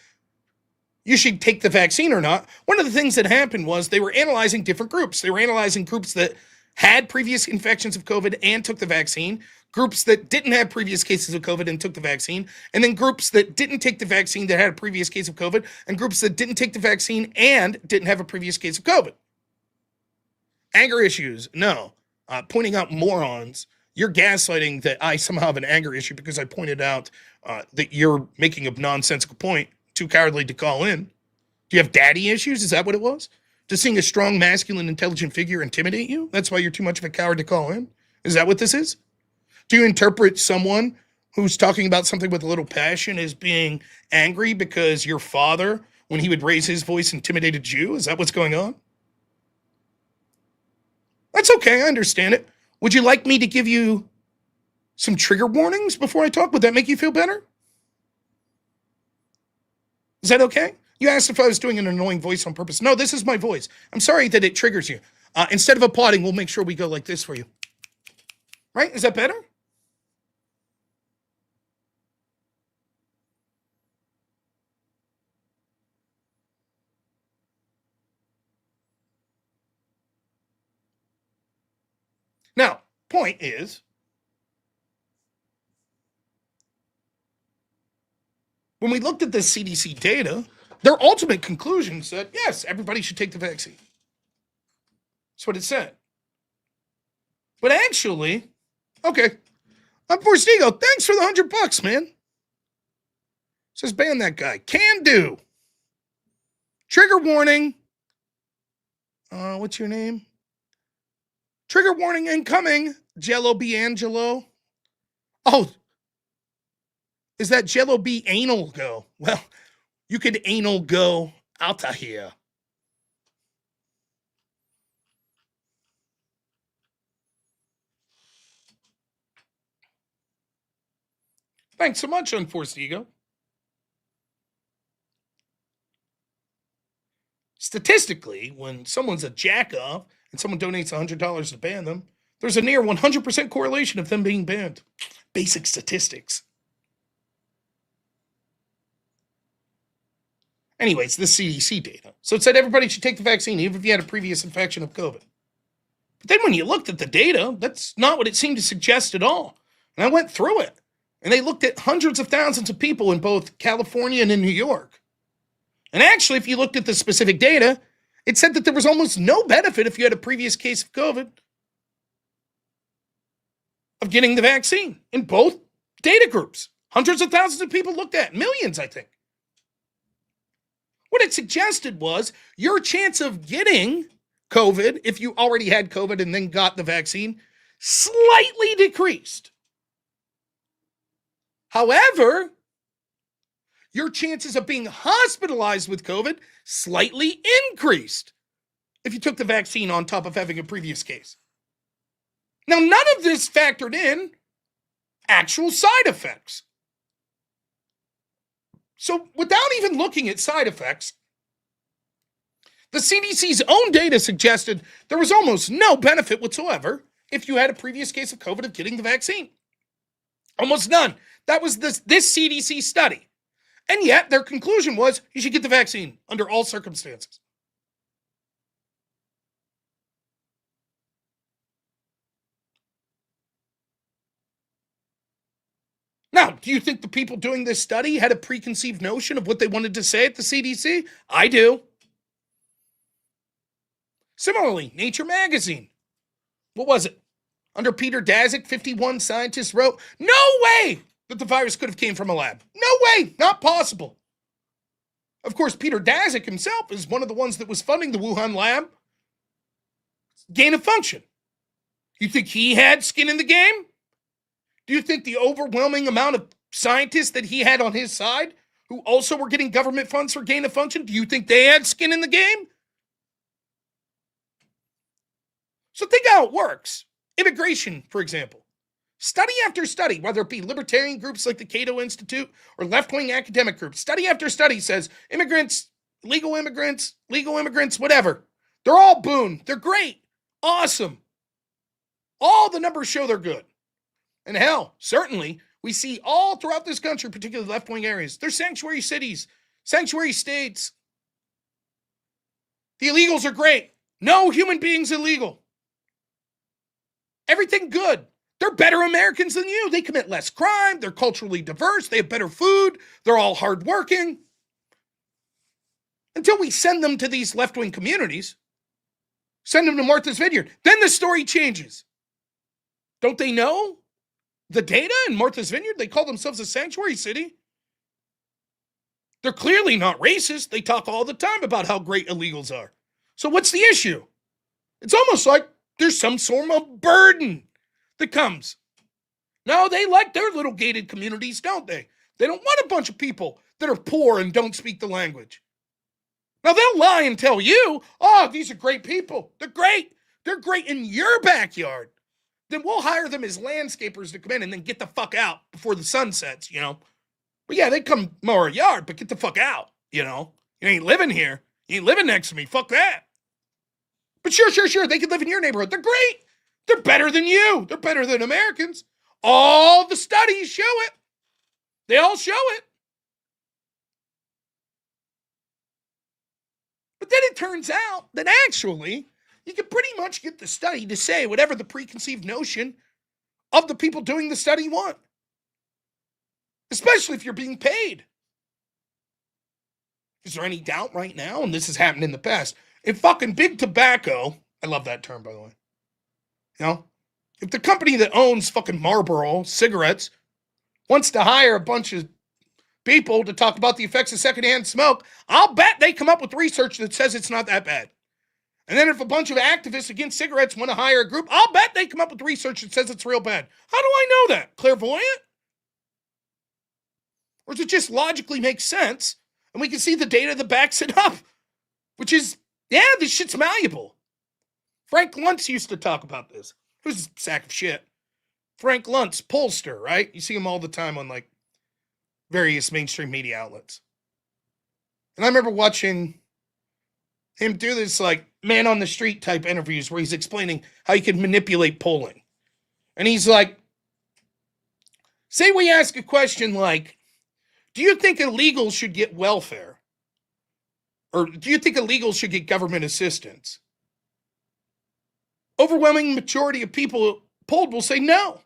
you should take the vaccine or not, one of the things that happened was they were analyzing different groups. They were analyzing groups that had previous infections of COVID and took the vaccine, groups that didn't have previous cases of COVID and took the vaccine, and then groups that didn't take the vaccine that had a previous case of COVID, and groups that didn't take the vaccine and didn't have a previous case of COVID. Anger issues, no. Pointing out morons. You're gaslighting that I somehow have an anger issue because I pointed out that you're making a nonsensical point. Too cowardly to call in. Do you have daddy issues? Is that what it was? Does seeing a strong, masculine, intelligent figure intimidate you? That's why you're too much of a coward to call in? Is that what this is? Do you interpret someone who's talking about something with a little passion as being angry because your father, when he would raise his voice, intimidated you? Is that what's going on? That's okay, I understand it. Would you like me to give you some trigger warnings before I talk? Would that make you feel better? Is that okay? You asked if I was doing an annoying voice on purpose. No, this is my voice. I'm sorry that it triggers you. Instead of applauding, we'll make sure we go like this for you. Right? Is that better? Now, point is, when we looked at the CDC data, their ultimate conclusion said, yes, everybody should take the vaccine. That's what it said. But actually, okay, I'm Forstigo. Thanks for the $100, man. Says ban that guy. Can do. Trigger warning. What's your name? Trigger warning incoming. Jello B. Angelo. Oh, is that Jello B. anal go? Well, you could anal go out of here. Thanks so much, Unforced Ego. Statistically, when someone's a jack-off and someone donates $100 to ban them, there's a near 100% correlation of them being banned. Basic statistics. Anyways, the CDC data. So it said everybody should take the vaccine, even if you had a previous infection of COVID. But then when you looked at the data, that's not what it seemed to suggest at all. And I went through it. And they looked at hundreds of thousands of people in both California and in New York. And actually, if you looked at the specific data, it said that there was almost no benefit if you had a previous case of COVID of getting the vaccine in both data groups. Hundreds of thousands of people looked at, millions, I think. What it suggested was your chance of getting COVID, if you already had COVID and then got the vaccine, slightly decreased. However, your chances of being hospitalized with COVID slightly increased if you took the vaccine on top of having a previous case. Now, none of this factored in actual side effects. So without even looking at side effects, the CDC's own data suggested there was almost no benefit whatsoever if you had a previous case of COVID of getting the vaccine. Almost none. That was this CDC study. And yet their conclusion was you should get the vaccine under all circumstances. Now, do you think the people doing this study had a preconceived notion of what they wanted to say at the CDC? I do. Similarly, Nature magazine. What was it? Under Peter Daszak, 51 scientists wrote, no way that the virus could have came from a lab. No way, not possible. Of course, Peter Daszak himself is one of the ones that was funding the Wuhan lab. Gain of function. You think he had skin in the game? Do you think the overwhelming amount of scientists that he had on his side, who also were getting government funds for gain of function, do you think they had skin in the game? So think how it works. Immigration, for example. Study after study, whether it be libertarian groups like the Cato Institute or left-wing academic groups, study after study says immigrants, legal immigrants, whatever. They're all boon. They're great. Awesome. All the numbers show they're good. And hell, certainly, we see all throughout this country, particularly left-wing areas, they're sanctuary cities, sanctuary states. The illegals are great. No human being's illegal. Everything good. They're better Americans than you. They commit less crime. They're culturally diverse. They have better food. They're all hardworking. Until we send them to these left-wing communities, send them to Martha's Vineyard, then the story changes. Don't they know the data in Martha's Vineyard? They call themselves a sanctuary city. They're clearly not racist. They talk all the time about how great illegals are. So what's the issue? It's almost like there's some sort of burden that comes. No, they like their little gated communities, don't they? They don't want a bunch of people that are poor and don't speak the language. Now, they'll lie and tell you, oh, these are great people. They're great. They're great in your backyard. Then we'll hire them as landscapers to come in and then get the fuck out before the sun sets, you know? But yeah, they come mow our yard, but get the fuck out, you know? You ain't living here. You ain't living next to me. Fuck that. But sure. They can live in your neighborhood. They're great. They're better than you. They're better than Americans. All the studies show it. They all show it. But then it turns out that actually, you can pretty much get the study to say whatever the preconceived notion of the people doing the study want. Especially if you're being paid. Is there any doubt right now, and this has happened in the past, if fucking big tobacco, I love that term, by the way, you know, if the company that owns fucking Marlboro cigarettes wants to hire a bunch of people to talk about the effects of secondhand smoke, I'll bet they come up with research that says it's not that bad. And then if a bunch of activists against cigarettes want to hire a group, I'll bet they come up with research that says it's real bad. How do I know that? Clairvoyant? Or does it just logically make sense and we can see the data that backs it up? Which is, yeah, this shit's malleable. Frank Luntz used to talk about this. Who's a sack of shit? Frank Luntz, pollster, right? You see him all the time on like various mainstream media outlets. And I remember watching him do this like man on the street type interviews where he's explaining how you can manipulate polling. And he's like, say we ask a question like, do you think illegals should get welfare? Or do you think illegals should get government assistance? Overwhelming majority of people polled will say no.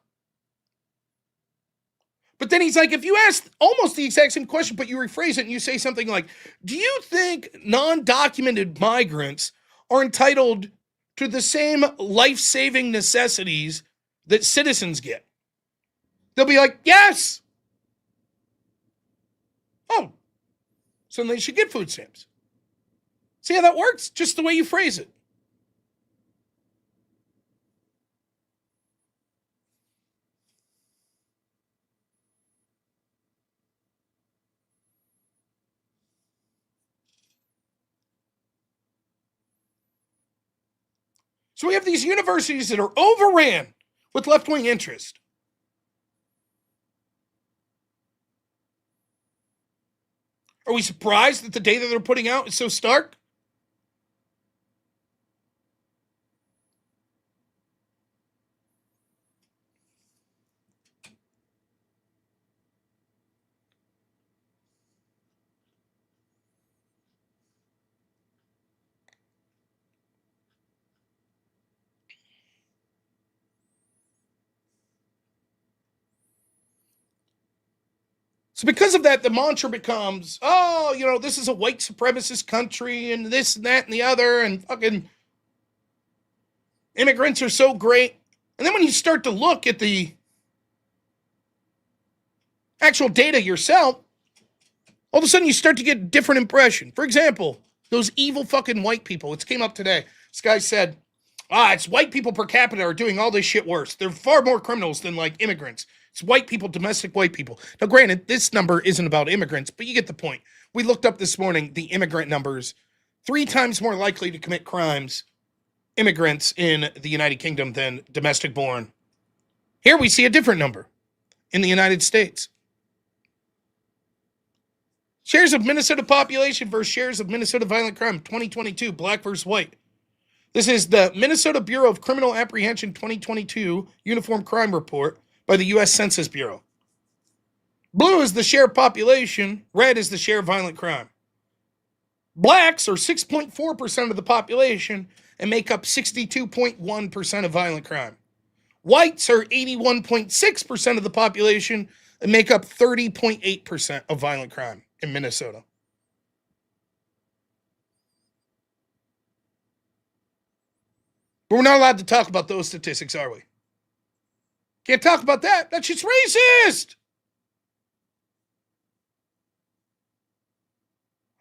But then he's like, if you ask almost the exact same question, but you rephrase it and you say something like, do you think non-documented migrants are entitled to the same life-saving necessities that citizens get? They'll be like, yes. Oh, so they should get food stamps. See how that works? Just the way you phrase it. So we have these universities that are overran with left-wing interest. Are we surprised that the data they're putting out is so stark? So because of that, the mantra becomes, oh, you know, this is a white supremacist country and this and that and the other, and fucking immigrants are so great. And then when you start to look at the actual data yourself, all of a sudden you start to get a different impression. For example, those evil fucking white people. It came up today. This guy said, it's white people per capita are doing all this shit worse. They're far more criminals than like immigrants. It's white people, domestic white people. Now, granted, this number isn't about immigrants, but you get the point. We looked up this morning the immigrant numbers. 3 times more likely to commit crimes, immigrants in the United Kingdom than domestic born. Here we see a different number in the United States. Shares of Minnesota population versus shares of Minnesota violent crime, 2022, black versus white. This is the Minnesota Bureau of Criminal Apprehension 2022 Uniform Crime Report by the U.S. Census Bureau. Blue is the share of population, red is the share of violent crime. Blacks are 6.4% of the population and make up 62.1% of violent crime. Whites are 81.6% of the population and make up 30.8% of violent crime in Minnesota. But we're not allowed to talk about those statistics, are we? Can't talk about that. That's just racist.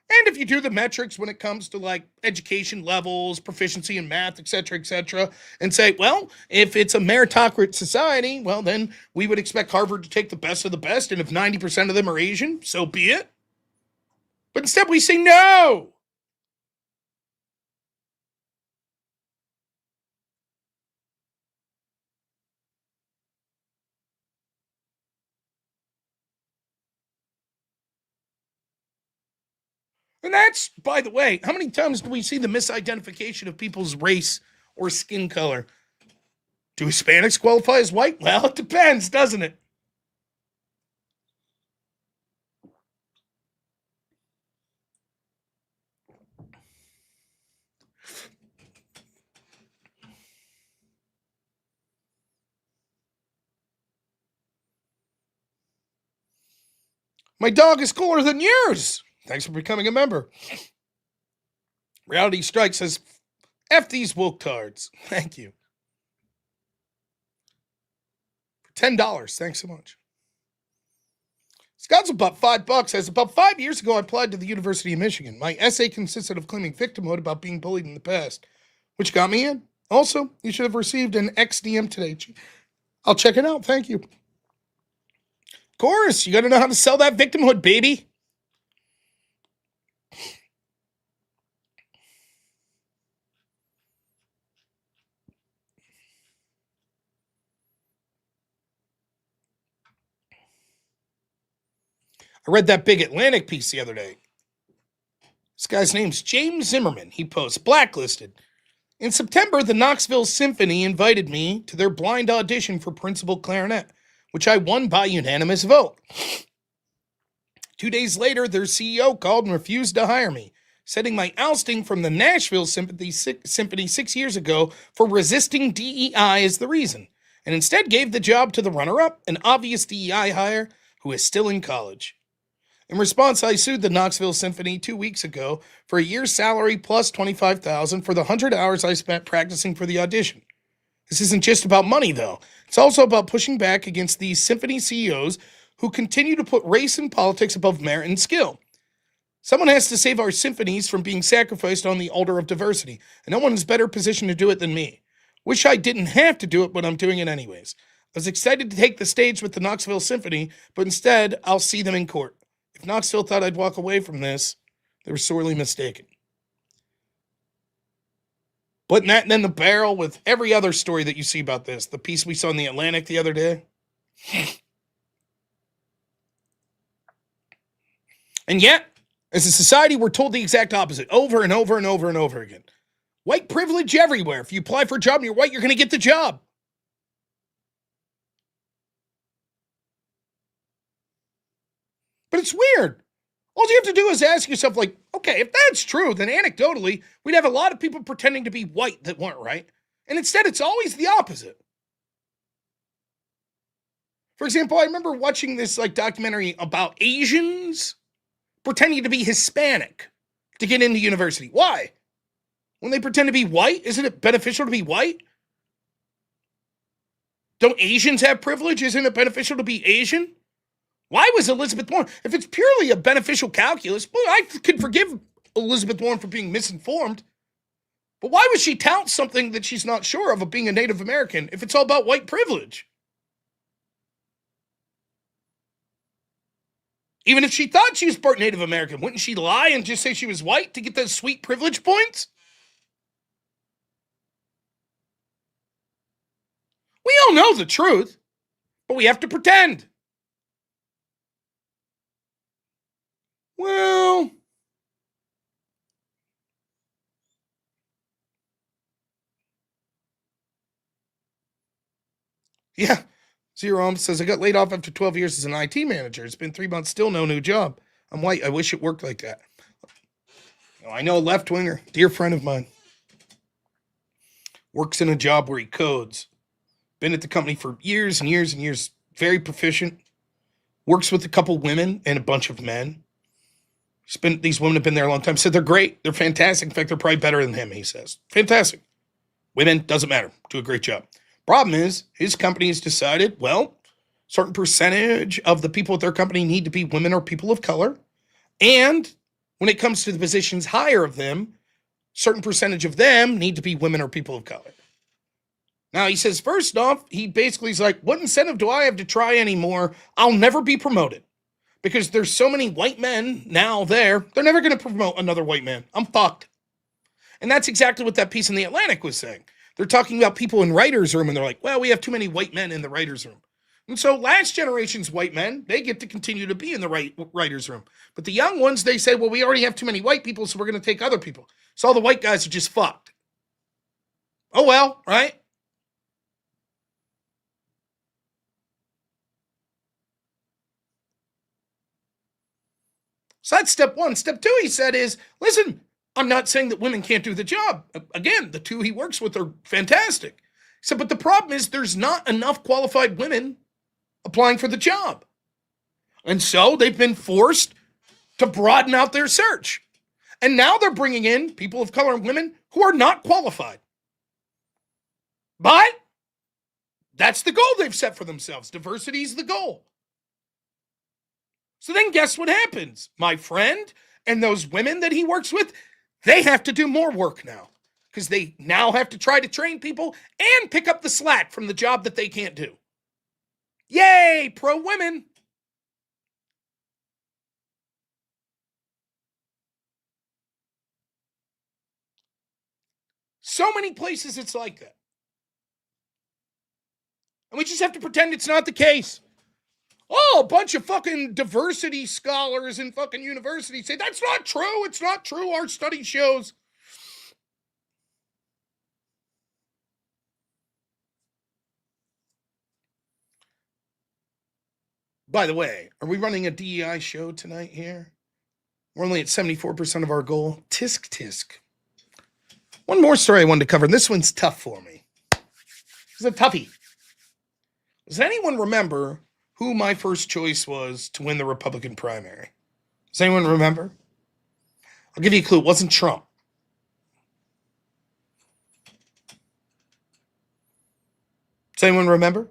And if you do the metrics when it comes to like education levels, proficiency in math, etc., and say, well, if it's a meritocratic society, well, then we would expect Harvard to take the best of the best. And if 90% of them are Asian, so be it. But instead we say no. And that's, by the way, how many times do we see the misidentification of people's race or skin color? Do Hispanics qualify as white? Well, it depends, doesn't it? My dog is cooler than yours. Thanks for becoming a member. Reality Strike says, F these woke tards. Thank you. For $10. Thanks so much. Scott's about $5 says, about 5 years ago, I applied to the University of Michigan. My essay consisted of claiming victimhood about being bullied in the past, which got me in. Also, you should have received an XDM today. I'll check it out. Thank you. Of course, you got to know how to sell that victimhood, baby. I read that big Atlantic piece the other day. This guy's name's James Zimmerman. He posts, blacklisted. In September, the Knoxville Symphony invited me to their blind audition for principal clarinet, which I won by unanimous vote. 2 days later, their CEO called and refused to hire me, setting my ousting from the Nashville Symphony 6 years ago for resisting DEI as the reason, and instead gave the job to the runner-up, an obvious DEI hire who is still in college. In response, I sued the Knoxville Symphony 2 weeks ago for a year's salary plus $25,000 for the 100 hours I spent practicing for the audition. This isn't just about money, though. It's also about pushing back against these symphony CEOs who continue to put race and politics above merit and skill. Someone has to save our symphonies from being sacrificed on the altar of diversity, and no one is better positioned to do it than me. Wish I didn't have to do it, but I'm doing it anyways. I was excited to take the stage with the Knoxville Symphony, but instead, I'll see them in court. If Knoxville thought I'd walk away from this, they were sorely mistaken. Putting that in the barrel with every other story that you see about this. The piece we saw in the Atlantic the other day. And yet, as a society, we're told the exact opposite over and over and over and over again. White privilege everywhere. If you apply for a job and you're white, you're going to get the job. But it's weird. All you have to do is ask yourself, like, okay, if that's true, then anecdotally, we'd have a lot of people pretending to be white that weren't right. And instead, it's always the opposite. For example, I remember watching this like documentary about Asians pretending to be Hispanic to get into university. Why? When they pretend to be white, isn't it beneficial to be white? Don't Asians have privilege? Isn't it beneficial to be Asian? Why was Elizabeth Warren? If it's purely a beneficial calculus, well, I could forgive Elizabeth Warren for being misinformed. But why would she tout something that she's not sure of being a Native American if it's all about white privilege? Even if she thought she was part Native American, wouldn't she lie and just say she was white to get those sweet privilege points? We all know the truth, but we have to pretend. Well, yeah. Zero says, I got laid off after 12 years as an IT manager. It's been 3 months, still no new job. I'm white. I wish it worked like that. I know a left-winger, dear friend of mine, works in a job where he codes. Been at the company for years and years and years. Very proficient. Works with a couple women and a bunch of men. These women have been there a long time. Said they're great. They're fantastic. In fact, they're probably better than him, he says. Fantastic. Women, doesn't matter. Do a great job. Problem is, his company has decided, well, certain percentage of the people at their company need to be women or people of color. And when it comes to the positions higher of them, certain percentage of them need to be women or people of color. Now, he says, first off, he basically is like, what incentive do I have to try anymore? I'll never be promoted because there's so many white men now there. They're never going to promote another white man. I'm fucked. And that's exactly what that piece in The Atlantic was saying. They're talking about people in writer's room, and they're like, well, we have too many white men in the writer's room. And so last generation's white men, they get to continue to be in the writer's room. But the young ones, they say, well, we already have too many white people, so we're going to take other people. So all the white guys are just fucked. Oh, well, right? So that's step one. Step two, he said, is, listen, I'm not saying that women can't do the job. Again, the two he works with are fantastic. He said, but the problem is there's not enough qualified women applying for the job. And so they've been forced to broaden out their search. And now they're bringing in people of color and women who are not qualified. But that's the goal they've set for themselves. Diversity is the goal. So then guess what happens? My friend and those women that he works with, they have to do more work now because they now have to try to train people and pick up the slack from the job that they can't do. Yay, pro-women. So many places it's like that. And we just have to pretend it's not the case. Oh, a bunch of fucking diversity scholars in fucking universities say, that's not true. It's not true. Our study shows. By the way, are we running a DEI show tonight here? We're only at 74% of our goal. Tisk, tisk. One more story I wanted to cover, and this one's tough for me. It's a toughie. Does anyone remember who my first choice was to win the Republican primary? Does anyone remember? I'll give you a clue. It wasn't Trump. Does anyone remember?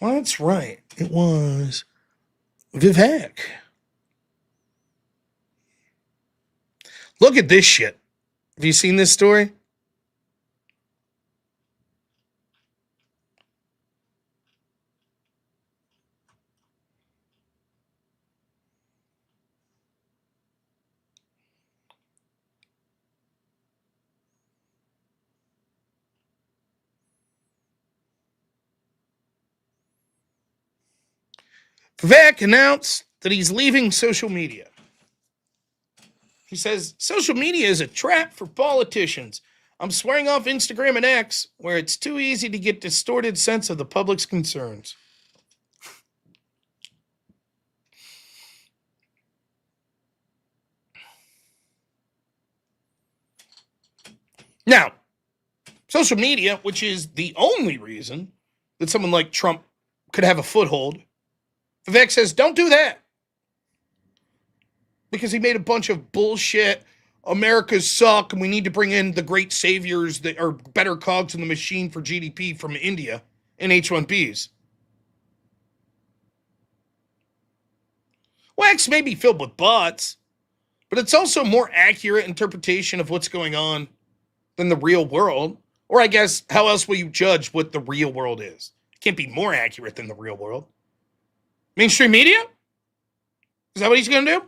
Well, that's right. It was Vivek. Look at this shit. Have you seen this story? Vivek announced that he's leaving social media. He says, social media is a trap for politicians. I'm swearing off Instagram and X, where it's too easy to get distorted sense of the public's concerns. Now, social media, which is the only reason that someone like Trump could have a foothold, Vivek says, don't do that. Because he made a bunch of bullshit, America's suck, and we need to bring in the great saviors that are better cogs in the machine for GDP from India and H-1Bs. Wax may be filled with bots, but it's also a more accurate interpretation of what's going on than the real world. Or I guess, how else will you judge what the real world is? It can't be more accurate than the real world. Mainstream media? Is that what he's going to do?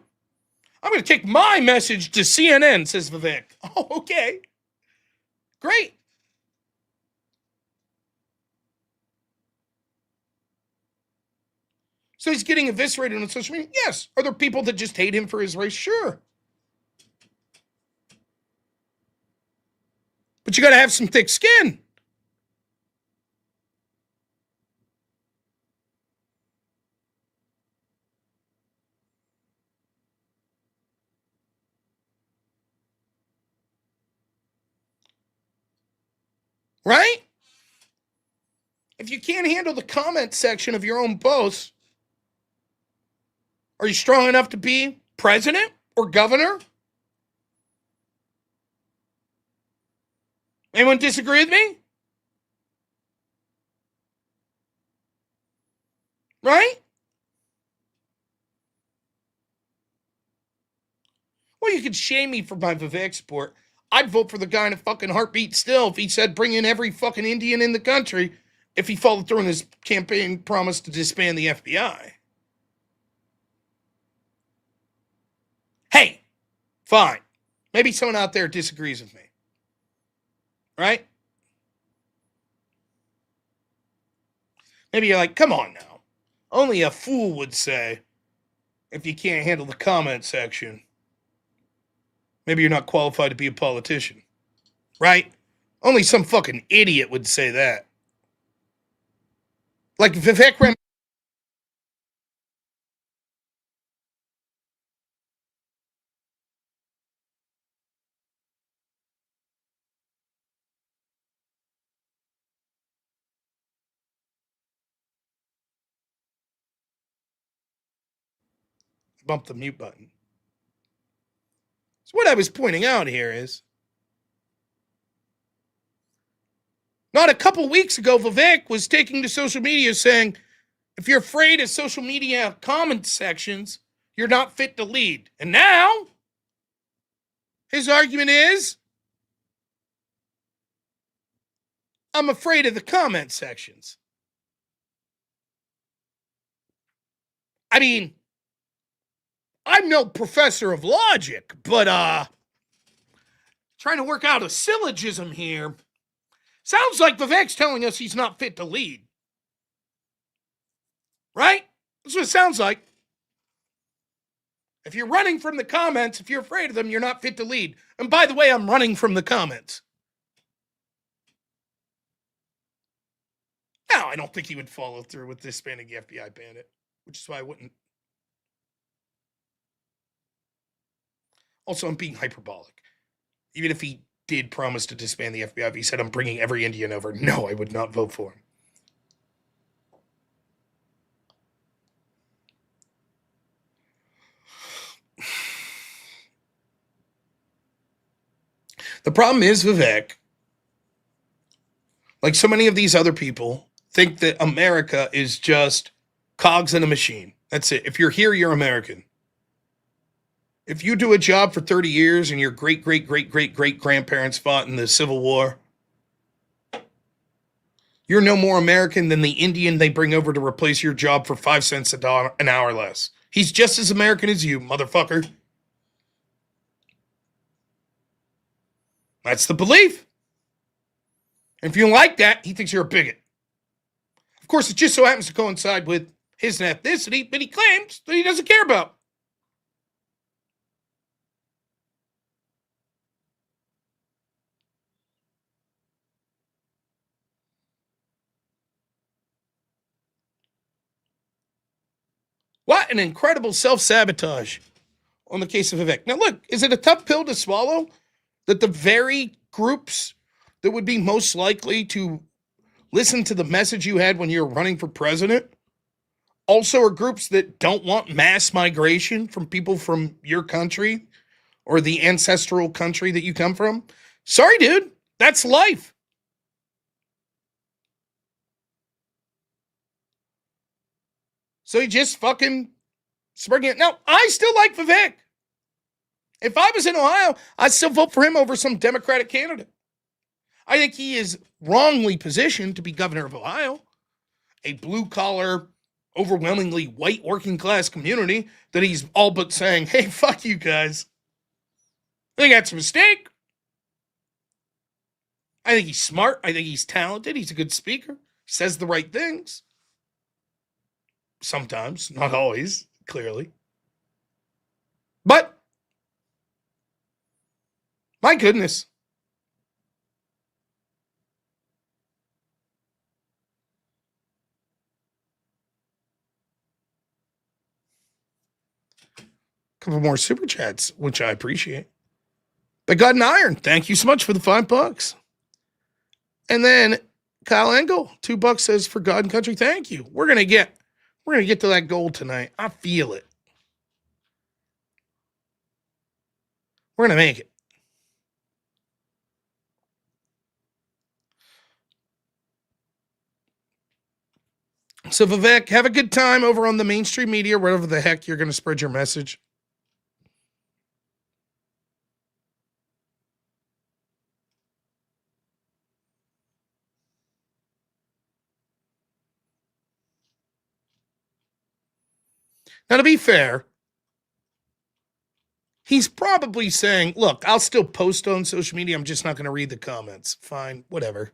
I'm going to take my message to CNN, says Vivek. Oh, okay. Great. So he's getting eviscerated on social media? Yes. Are there people that just hate him for his race? Sure. But you got to have some thick skin. Right? If you can't handle the comment section of your own posts, are you strong enough to be president or governor? Anyone disagree with me? Right? Well, you could shame me for my Vivek support. I'd vote for the guy in a fucking heartbeat still if he said bring in every fucking Indian in the country if he followed through on his campaign promise to disband the FBI. Hey, fine. Maybe someone out there disagrees with me. Right? Maybe you're like, come on now. Only a fool would say, if you can't handle the comment section, maybe you're not qualified to be a politician. Right? Only some fucking idiot would say that. Like Vivek Ramaswamy. Bump the mute button. So what I was pointing out here is, not a couple weeks ago, Vivek was taking to social media saying, if you're afraid of social media comment sections, you're not fit to lead. And now, his argument is, I'm afraid of the comment sections. I mean, I'm no professor of logic, but trying to work out a syllogism here. Sounds like Vivek's telling us he's not fit to lead. Right? That's what it sounds like. If you're running from the comments, if you're afraid of them, you're not fit to lead. And by the way, I'm running from the comments. No, I don't think he would follow through with disbanding the FBI bandit, which is why I wouldn't. Also, I'm being hyperbolic. Even if he did promise to disband the FBI, if he said, I'm bringing every Indian over, no, I would not vote for him. The problem is, Vivek, like so many of these other people, think that America is just cogs in a machine. That's it. If you're here, you're American. If you do a job for 30 years and your great-great-great-great-great-grandparents fought in the Civil War, you're no more American than the Indian they bring over to replace your job for 5 cents an hour less. He's just as American as you, motherfucker. That's the belief. And if you don't like that, he thinks you're a bigot. Of course, it just so happens to coincide with his ethnicity, but he claims that he doesn't care about. What an incredible self-sabotage on the case of Vivek. Now look, is it a tough pill to swallow that the very groups that would be most likely to listen to the message you had when you were running for president also are groups that don't want mass migration from people from your country or the ancestral country that you come from. Sorry, dude. That's life. So he just fucking sprung it. Now, I still like Vivek. If I was in Ohio, I'd still vote for him over some Democratic candidate. I think he is wrongly positioned to be governor of Ohio, a blue-collar, overwhelmingly white working-class community that he's all but saying, hey, fuck you guys. I think that's a mistake. I think he's smart. I think he's talented. He's a good speaker. He says the right things. Sometimes, not always, clearly. But, my goodness. Couple more super chats, which I appreciate. But God and Iron, thank you so much for the $5. And then Kyle Engel, $2 says for God and Country, thank you. We're gonna get to that goal tonight. I feel it. We're gonna make it. So Vivek, have a good time over on the mainstream media, wherever the heck you're gonna spread your message. Now, to be fair, he's probably saying, look, I'll still post on social media. I'm just not going to read the comments. Fine, whatever.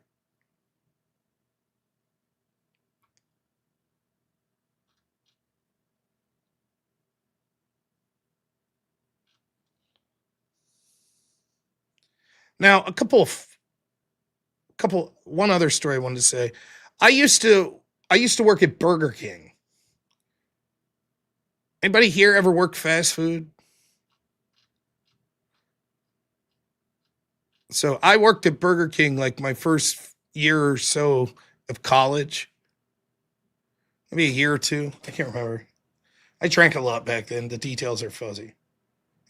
Now, one other story I wanted to say. I used to work at Burger King. Anybody here ever worked fast food? So I worked at Burger King like my first year or so of college. Maybe a year or two. I can't remember. I drank a lot back then. The details are fuzzy.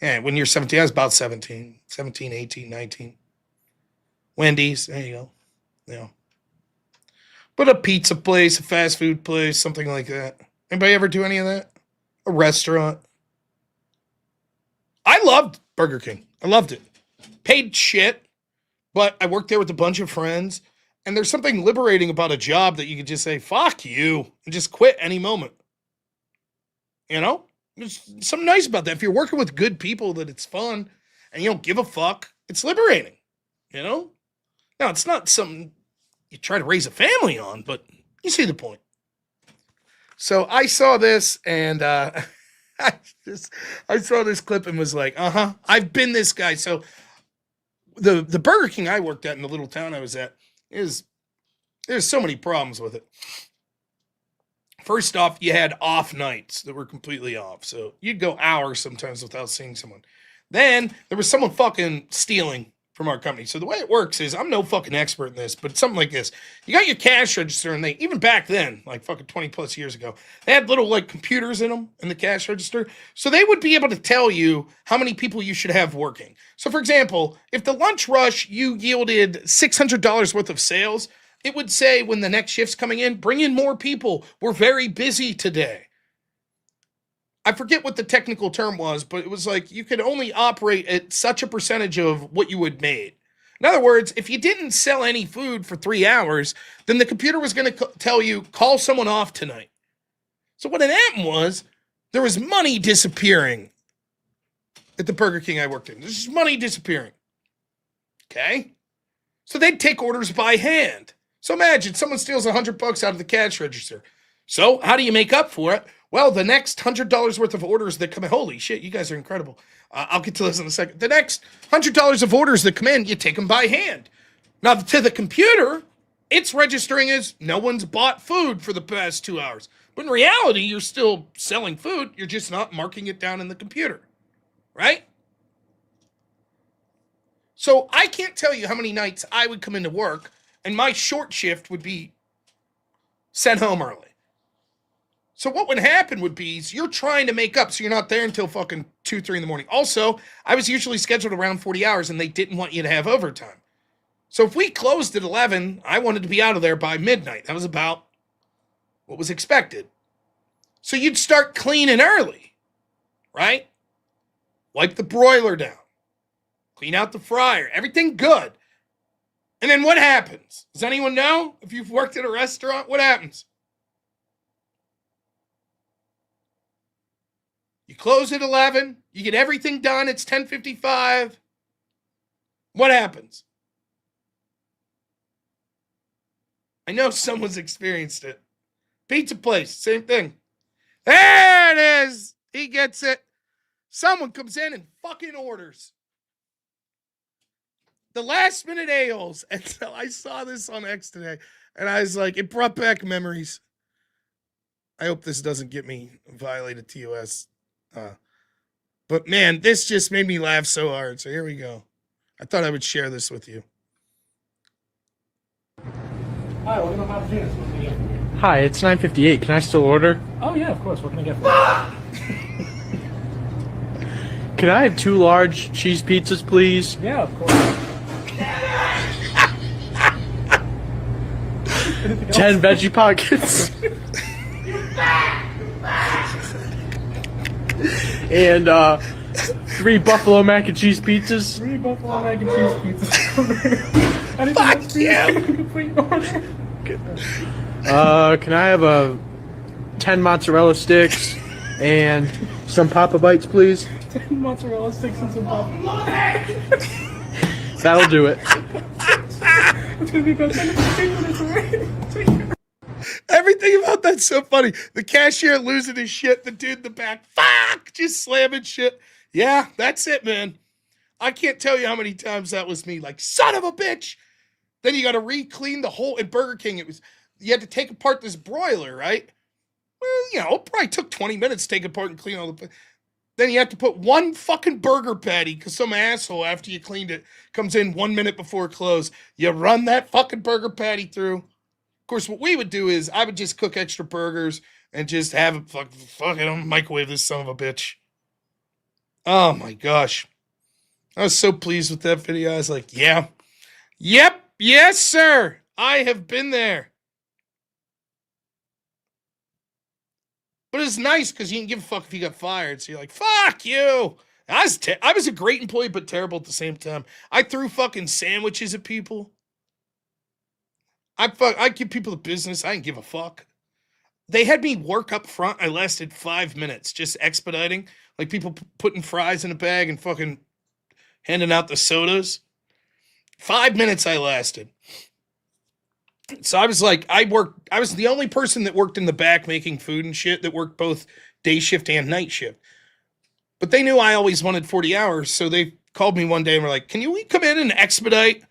Yeah, when you're 17, I was about 17, 18, 19. Wendy's, there you go. Yeah. But a pizza place, a fast food place, something like that. Anybody ever do any of that? A restaurant? I loved Burger King. I loved it. Paid shit, but I worked there with a bunch of friends, and there's something liberating about a job that you can just say, fuck you, and just quit any moment. You know? There's something nice about that. If you're working with good people, that it's fun, and you don't give a fuck, it's liberating. You know? Now, it's not something you try to raise a family on, but you see the point. So I saw this, and I saw this clip and was like, I've been this guy. So the Burger King I worked at in the little town I was at, there's so many problems with it. First off, you had off nights that were completely off. So you'd go hours sometimes without seeing someone. Then there was someone fucking stealing from our company. So the way it works is, I'm no fucking expert in this, but it's something like this. You got your cash register, and they, even back then, like fucking 20 plus years ago, they had little like computers in them in the cash register. So they would be able to tell you how many people you should have working. So for example, if the lunch rush, you yielded $600 worth of sales, it would say when the next shift's coming in, bring in more people. We're very busy today. I forget what the technical term was, but it was like you could only operate at such a percentage of what you had made. In other words, if you didn't sell any food for 3 hours, then the computer was going to tell you, call someone off tonight. So what had happened was, there was money disappearing at the Burger King I worked in. There's just money disappearing. Okay? So they'd take orders by hand. So imagine someone steals $100 out of the cash register. So how do you make up for it? Well, the next $100 worth of orders that come in, holy shit, you guys are incredible. I'll get to this in a second. The next $100 of orders that come in, you take them by hand. Now, to the computer, it's registering as no one's bought food for the past 2 hours. But in reality, you're still selling food. You're just not marking it down in the computer, right? So I can't tell you how many nights I would come into work and my short shift would be sent home early. So what would happen would be is you're trying to make up, so you're not there until fucking 2, 3 in the morning. Also, I was usually scheduled around 40 hours and they didn't want you to have overtime. So if we closed at 11, I wanted to be out of there by midnight. That was about what was expected. So you'd start cleaning early, right? Wipe the broiler down. Clean out the fryer. Everything good. And then what happens? Does anyone know? If you've worked at a restaurant, what happens? You close at 11. You get everything done. It's 10:55. What happens? I know someone's experienced it. Pizza place, same thing. There it is. He gets it. Someone comes in and fucking orders the last minute ales. And so I saw this on X today and I was like, it brought back memories. I hope this doesn't get me violated TOS. But man, this just made me laugh so hard. So here we go. I thought I would share this with you. Hi, welcome to Hot Phoenix. What can I get for you? Hi, it's 9:58. Can I still order? Oh yeah, of course. What can I get for you? Can I have 2 large cheese pizzas, please? Yeah, of course. Anything else? 10 veggie pockets. And 3 buffalo mac and cheese pizzas. 3 buffalo mac and cheese pizzas. Anything else for you? Complete order. Can I have 10 mozzarella sticks and some Papa Bites, please? 10 mozzarella sticks and some pop. That'll do it. It's gonna be about 10 minutes away. Everything about that's so funny. The cashier losing his shit. The dude in the back, fuck, just slamming shit. Yeah, that's it, man. I can't tell you how many times that was me. Like, son of a bitch. Then you got to re-clean the whole. At Burger King, you had to take apart this broiler, right? Well, it probably took 20 minutes to take apart and clean all the. Then you have to put one fucking burger patty because some asshole, after you cleaned it, comes in 1 minute before close. You run that fucking burger patty through. Of course, what we would do is I would just cook extra burgers and just have it fucking microwave this son of a bitch. Oh my gosh. I was so pleased with that video. I was like, yeah. Yep. Yes, sir. I have been there. But it's nice because you didn't give a fuck if you got fired. So you're like, fuck you. I was a great employee, but terrible at the same time. I threw fucking sandwiches at people. I give people the business. I didn't give a fuck. They had me work up front. I lasted 5 minutes just expediting. Like people putting fries in a bag and fucking handing out the sodas. 5 minutes I lasted. So I was like, I was the only person that worked in the back making food and shit that worked both day shift and night shift. But they knew I always wanted 40 hours. So they called me one day and were like, can we come in and expedite?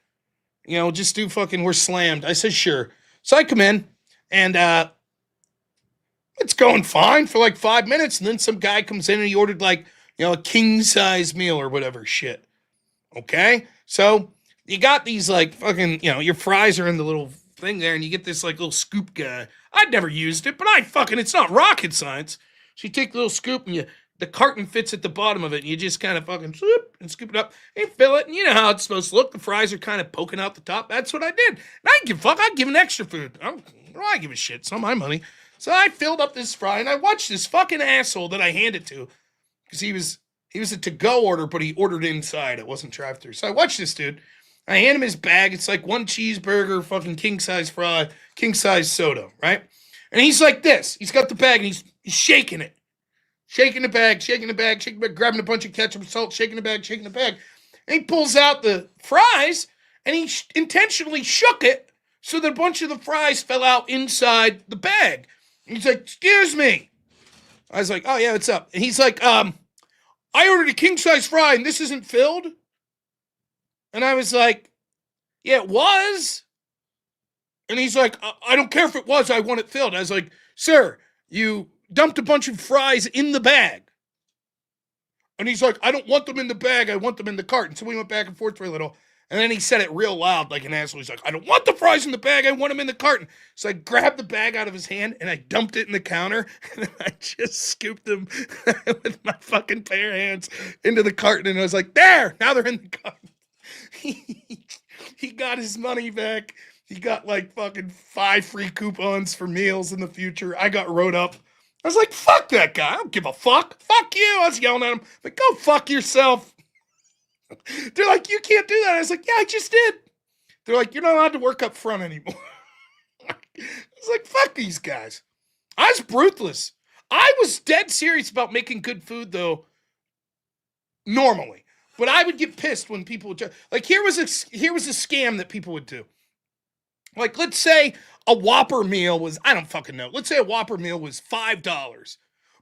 Just do fucking, we're slammed. I said, sure. So I come in and it's going fine for like 5 minutes. And then some guy comes in and he ordered like, a king size meal or whatever shit. Okay. So you got these like fucking, your fries are in the little thing there and you get this like little scoop guy. I'd never used it, but it's not rocket science. So you take the little scoop and the carton fits at the bottom of it and you just kind of fucking swoop and scoop it up and fill it. And you know how it's supposed to look. The fries are kind of poking out the top. That's what I did. And I didn't give a fuck. I'd give an extra food. I give a shit. It's not my money. So I filled up this fry and I watched this fucking asshole that I handed to because he was a to-go order, but he ordered inside. It wasn't drive-through. So I watched this dude. I hand him his bag. It's like 1 cheeseburger, fucking king-size fry, king-size soda, right? And he's like this. He's got the bag, and he's shaking it. Shaking the bag, grabbing a bunch of ketchup and salt, shaking the bag. And he pulls out the fries, and he intentionally shook it so that a bunch of the fries fell out inside the bag. And he's like, excuse me. I was like, oh, yeah, what's up? And he's like, I ordered a king-size fry, and this isn't filled? And I was like, yeah, it was. And he's like, I don't care if it was. I want it filled. I was like, sir, you dumped a bunch of fries in the bag. And he's like, I don't want them in the bag. I want them in the cart. And so we went back and forth for a little. And then he said it real loud, like an asshole. He's like, I don't want the fries in the bag. I want them in the carton. So I grabbed the bag out of his hand and I dumped it in the counter. And then I just scooped them with my fucking bare hands into the carton. And I was like, there, now they're in the carton. He got his money back. He got like fucking 5 free coupons for meals in the future. I got wrote up. I was like, fuck that guy. I don't give a fuck. Fuck you. I was yelling at him. Like, go fuck yourself. They're like, you can't do that. I was like, yeah, I just did. They're like, you're not allowed to work up front anymore. I was like, fuck these guys. I was ruthless. I was dead serious about making good food, though, normally. But I would get pissed when people would, like, here was a scam that people would do. Like, let's say a Whopper meal was, I don't fucking know. Let's say a Whopper meal was $5.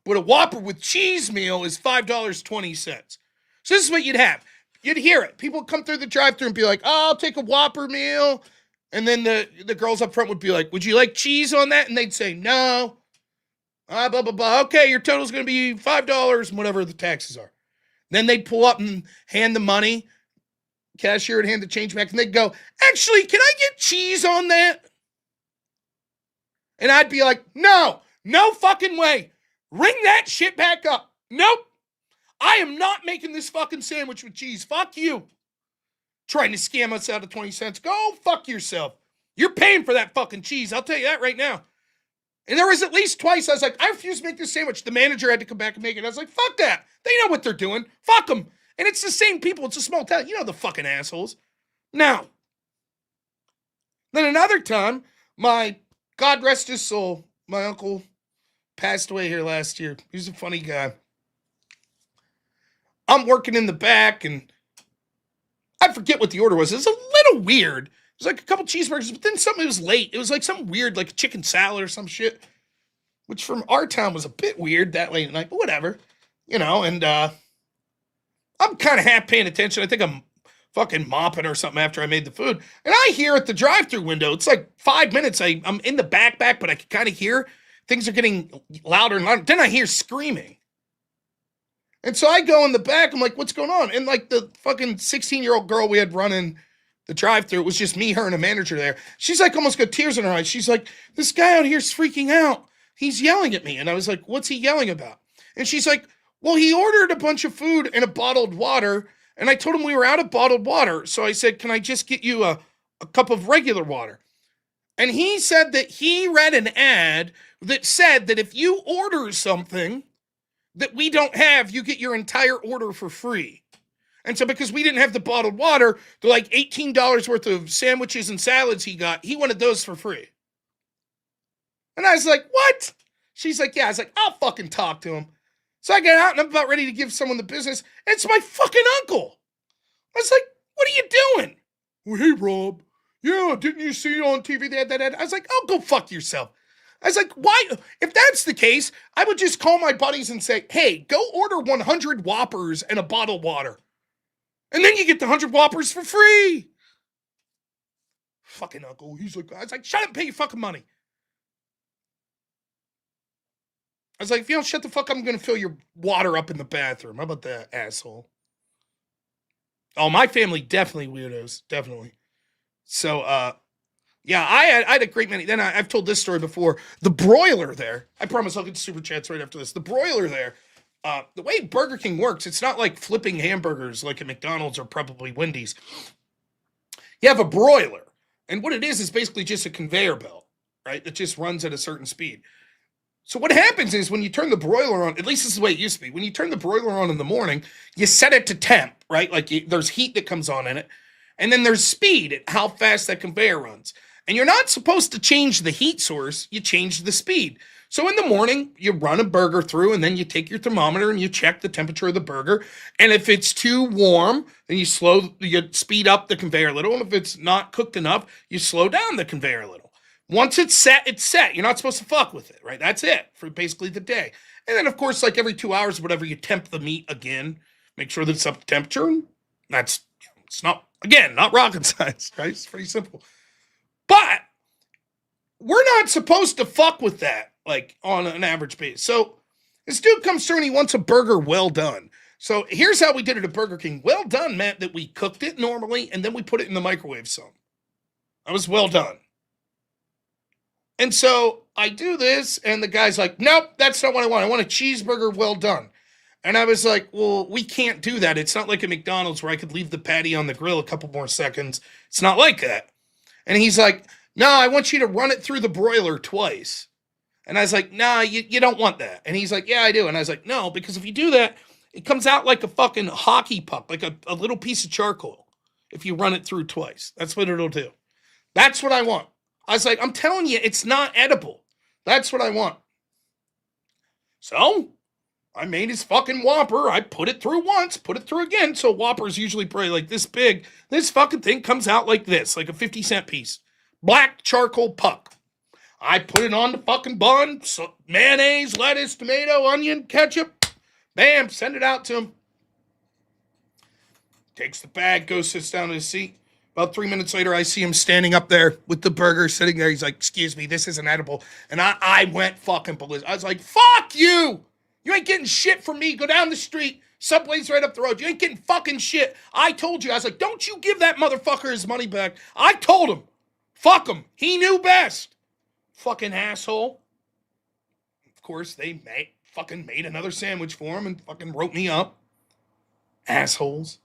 But a Whopper with cheese meal is $5.20. So this is what you'd have. You'd hear it. People would come through the drive-thru and be like, oh, I'll take a Whopper meal. And then the girls up front would be like, would you like cheese on that? And they'd say, no. Blah, blah, blah. Okay, your total's going to be $5 and whatever the taxes are. Then they'd pull up and hand the money. Cashier would hand the change back. And they'd go, actually, can I get cheese on that? And I'd be like, no fucking way. Ring that shit back up. Nope. I am not making this fucking sandwich with cheese. Fuck you. Trying to scam us out of 20 cents. Go fuck yourself. You're paying for that fucking cheese. I'll tell you that right now. And there was at least twice I was like, I refuse to make this sandwich. The manager had to come back and make it. I was like, fuck that. They know what they're doing. Fuck them. And it's the same people. It's a small town. You know the fucking assholes. Now, then another time, my, God rest his soul, my uncle passed away here last year. He was a funny guy. I'm working in the back, and I forget what the order was. It was a little weird. It was like a couple cheeseburgers, but then something, it was late. It was like something weird, like a chicken salad or some shit, which from our town was a bit weird that late at night, but whatever. You know, and I'm kind of half paying attention. I think I'm fucking mopping or something after I made the food. And I hear at the drive-thru window, it's like 5 minutes. I'm in the back, but I can kind of hear things are getting louder and louder. Then I hear screaming. And so I go in the back. I'm like, what's going on? And like the fucking 16-year-old girl we had running the drive-thru, it was just me, her, and a manager there. She's like almost got tears in her eyes. She's like, this guy out here is freaking out. He's yelling at me. And I was like, what's he yelling about? And she's like, well, he ordered a bunch of food and a bottled water. And I told him we were out of bottled water. So I said, can I just get you a cup of regular water? And he said that he read an ad that said that if you order something that we don't have, you get your entire order for free. And so because we didn't have the bottled water, the like $18 worth of sandwiches and salads he wanted those for free. And I was like, what? She's like, yeah. I was like, I'll fucking talk to him. So I get out and I'm about ready to give someone the business. And it's my fucking uncle. I was like, what are you doing? Well, hey, Rob. Yeah, didn't you see on TV that ad? I was like, oh, go fuck yourself. I was like, why? If that's the case, I would just call my buddies and say, hey, go order 100 Whoppers and a bottle of water. And then you get the 100 Whoppers for free. Fucking uncle. I was like, shut up and pay your fucking money. I was like, if you don't shut the fuck up, I'm going to fill your water up in the bathroom. How about that, asshole? Oh, my family, definitely weirdos. Definitely. So, yeah, I had a great many. Then I've told this story before. The broiler there, I promise I'll get to super chats right after this. The broiler there, the way Burger King works, it's not like flipping hamburgers like at McDonald's or probably Wendy's. You have a broiler. And what it is basically just a conveyor belt, right? That just runs at a certain speed. So what happens is when you turn the broiler on, at least this is the way it used to be, when you turn the broiler on in the morning, you set it to temp, right? Like there's heat that comes on in it. And then there's speed at how fast that conveyor runs. And you're not supposed to change the heat source, you change the speed. So in the morning, you run a burger through and then you take your thermometer and you check the temperature of the burger. And if it's too warm, then you speed up the conveyor a little. And if it's not cooked enough, you slow down the conveyor a little. Once it's set, it's set. You're not supposed to fuck with it, right? That's it for basically the day. And then, of course, like every 2 hours or whatever, you temp the meat again. Make sure that it's up to temperature. It's not, again, not rocket science, right? It's pretty simple. But we're not supposed to fuck with that, like, on an average basis. So this dude comes through and he wants a burger well done. So here's how we did it at Burger King. Well done meant that we cooked it normally and then we put it in the microwave some. That was well done. And so I do this and the guy's like, nope, that's not what I want. I want a cheeseburger well done. And I was like, well, we can't do that. It's not like a McDonald's where I could leave the patty on the grill a couple more seconds. It's not like that. And he's like, no, I want you to run it through the broiler twice. And I was like, nah, you don't want that. And he's like, yeah, I do. And I was like, no, because if you do that, it comes out like a fucking hockey puck, like a little piece of charcoal if you run it through twice. That's what it'll do. That's what I want. I was like, I'm telling you, it's not edible. That's what I want. So I made his fucking Whopper. I put it through once, put it through again. So Whopper's usually probably like this big. This fucking thing comes out like this, like a 50-cent piece. Black charcoal puck. I put it on the fucking bun. So mayonnaise, lettuce, tomato, onion, ketchup. Bam, send it out to him. Takes the bag, goes, sits down in his seat. About 3 minutes later, I see him standing up there with the burger sitting there. He's like, excuse me, this isn't edible. And I went fucking ballistic. I was like, fuck you. You ain't getting shit from me. Go down the street. Subway's right up the road. You ain't getting fucking shit. I told you. I was like, don't you give that motherfucker his money back. I told him. Fuck him. He knew best. Fucking asshole. Of course, they fucking made another sandwich for him and fucking wrote me up. Assholes.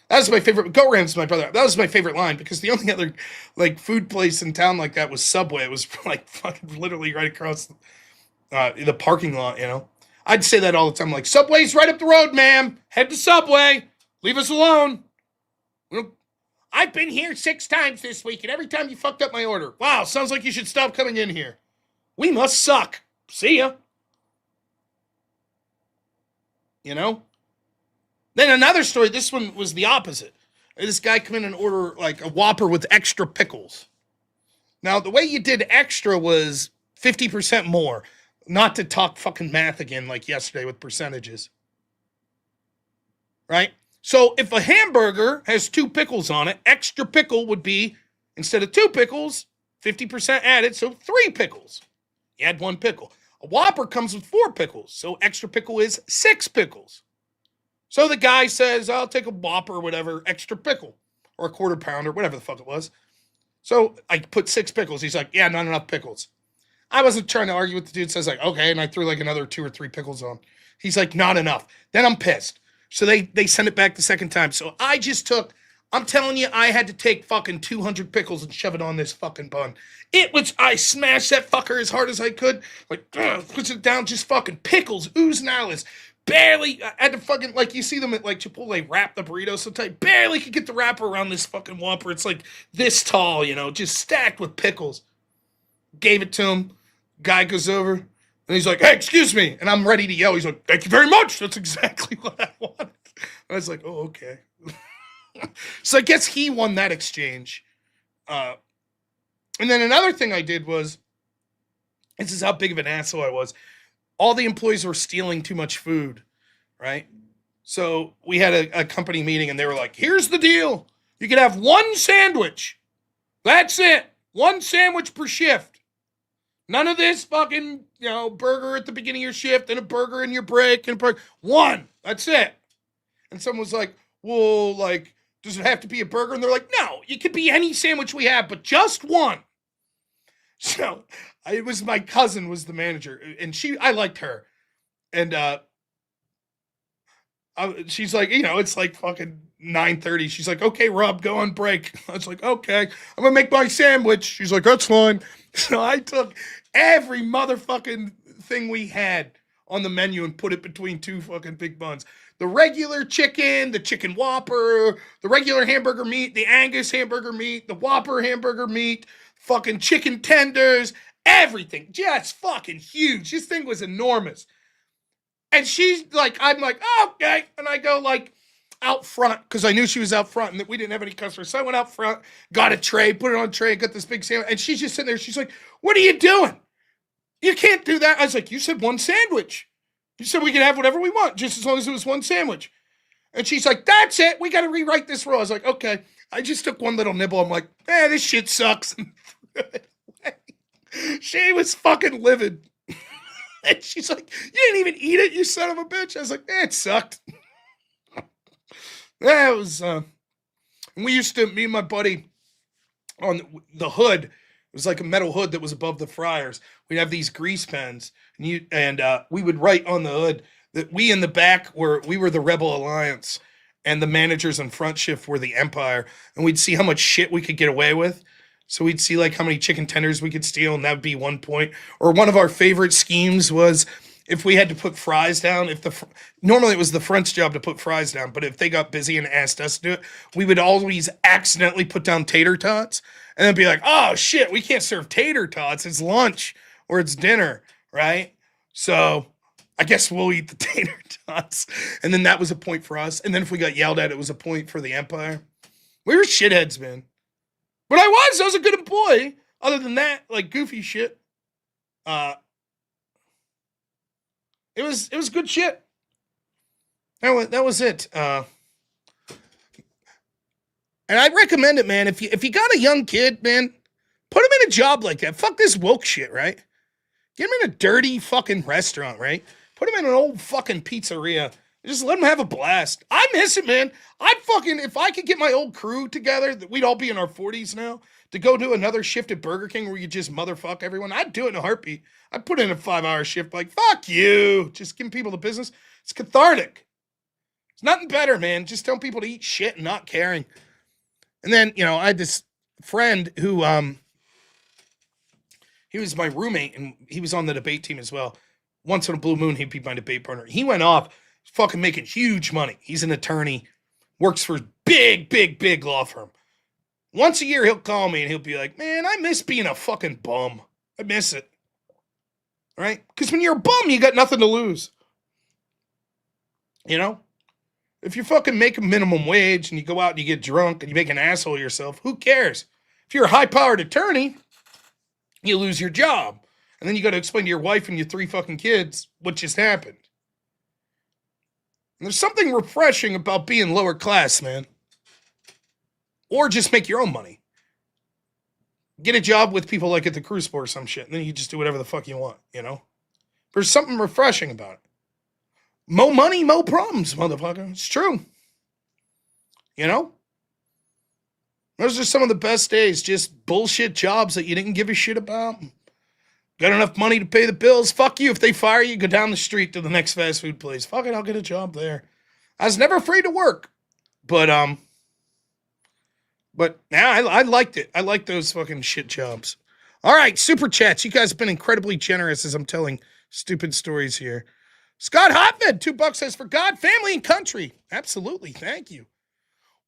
That was my favorite. Go Rams, my brother. That was my favorite line because the only other like food place in town like that was Subway. It was like fucking literally right across the parking lot, you know. I'd say that all the time. Like, Subway's right up the road, ma'am. Head to Subway. Leave us alone. I've been here 6 times this week, and every time you fucked up my order. Wow, sounds like you should stop coming in here. We must suck. See ya. You know? Then another story, this one was the opposite. This guy come in and order like a Whopper with extra pickles. Now, the way you did extra was 50% more. Not to talk fucking math again like yesterday with percentages. Right? So if a hamburger has 2 pickles on it, extra pickle would be, instead of 2 pickles, 50% added, so 3 pickles. You add 1 pickle. A Whopper comes with 4 pickles, so extra pickle is 6 pickles. So the guy says, I'll take a Whopper or whatever, extra pickle, or a quarter pounder, whatever the fuck it was. So I put 6 pickles. He's like, yeah, not enough pickles. I wasn't trying to argue with the dude, so I was like, okay, and I threw like another 2 or 3 pickles on. He's like, not enough. Then I'm pissed. So they send it back the second time. So I just took, I'm telling you, I had to take fucking 200 pickles and shove it on this fucking bun. I smashed that fucker as hard as I could. Like, puts it down, just fucking pickles, oozing out. Barely, I had to fucking, like, you see them at, like, Chipotle wrap the burrito so tight. Barely could get the wrapper around this fucking Whopper. It's, like, this tall, you know, just stacked with pickles. Gave it to him. Guy goes over, and he's like, hey, excuse me. And I'm ready to yell. He's like, thank you very much. That's exactly what I wanted. I was like, oh, okay. So I guess he won that exchange. And then another thing I did was, this is how big of an asshole I was. All the employees were stealing too much food, right? So we had a company meeting, and they were like, here's the deal. You can have 1 sandwich. That's it. 1 sandwich per shift. None of this fucking, you know, burger at the beginning of your shift and a burger in your break and a burger. 1. That's it. And someone was like, well, like, does it have to be a burger? And they're like, no, it could be any sandwich we have, but just 1. So it was my cousin was the manager, and I liked her. And she's like, you know, it's like fucking 9:30. She's like, okay, Rob, go on break. I was like, okay, I'm gonna make my sandwich. She's like, that's fine. So I took every motherfucking thing we had on the menu and put it between 2 fucking big buns. The regular chicken, the chicken Whopper, the regular hamburger meat, the Angus hamburger meat, the Whopper hamburger meat, fucking chicken tenders, everything. Just fucking huge. This thing was enormous. And she's like, I'm like, oh, okay. And I go like out front because I knew she was out front and that we didn't have any customers. So I went out front, got a tray, put it on a tray, got this big sandwich. And she's just sitting there. She's like, what are you doing? You can't do that. I was like, you said 1 sandwich. You said we could have whatever we want, just as long as it was 1 sandwich. And she's like, that's it. We got to rewrite this rule. I was like, okay. I just took 1 little nibble. I'm like, this shit sucks. She was fucking livid. And she's like, you didn't even eat it, you son of a bitch. I was like, it sucked. That was, we used to, me and my buddy on the hood, it was like a metal hood that was above the fryers. We'd have these grease pens, and we would write on the hood that we in the back we were the Rebel Alliance, and the managers on front shift were the Empire, and we'd see how much shit we could get away with. So we'd see like how many chicken tenders we could steal, and that would be 1 point. Or one of our favorite schemes was if we had to put fries down, normally it was the front's job to put fries down, but if they got busy and asked us to do it, we would always accidentally put down tater tots and then be like, oh shit, we can't serve tater tots. It's lunch or it's dinner, right? So I guess we'll eat the tater tots. And then that was a point for us. And then if we got yelled at, it was a point for the Empire. We were shitheads, man. But I was a good employee. Other than that, like goofy shit. It was good shit. That was it. And I recommend it, man. If you got a young kid, man, put him in a job like that. Fuck this woke shit, right? Get him in a dirty fucking restaurant, right? Put him in an old fucking pizzeria. Just let him have a blast. I miss it, man. If I could get my old crew together, we'd all be in our 40s now, to go do another shift at Burger King where you just motherfuck everyone, I'd do it in a heartbeat. I'd put in a 5-hour shift, like, fuck you. Just giving people the business. It's cathartic. It's nothing better, man. Just telling people to eat shit and not caring. And then, I had this friend who, he was my roommate, and he was on the debate team as well. Once in a blue moon, he'd be my debate partner. He went off, fucking making huge money. He's an attorney, works for a big law firm. Once a year, he'll call me and he'll be like, man, I miss being a fucking bum. I miss it. Right? Because when you're a bum, you got nothing to lose. If you fucking make a minimum wage and you go out and you get drunk and you make an asshole of yourself, who cares? If you're a high-powered attorney, you lose your job. And then you got to explain to your wife and your 3 fucking kids what just happened. And there's something refreshing about being lower class, man. Or just make your own money. Get a job with people like at the Crucible or some shit, and then you just do whatever the fuck you want, There's something refreshing about it. Mo money, mo problems, motherfucker. It's true. Those are some of the best days. Just bullshit jobs that you didn't give a shit about. Got enough money to pay the bills. Fuck you. If they fire you, go down the street to the next fast food place. Fuck it, I'll get a job there. I was never afraid to work. But now I liked it. I like those fucking shit jobs. All right, super chats. You guys have been incredibly generous as I'm telling stupid stories here. Scott Hotbed, $2 says, for God, family, and country. Absolutely, thank you.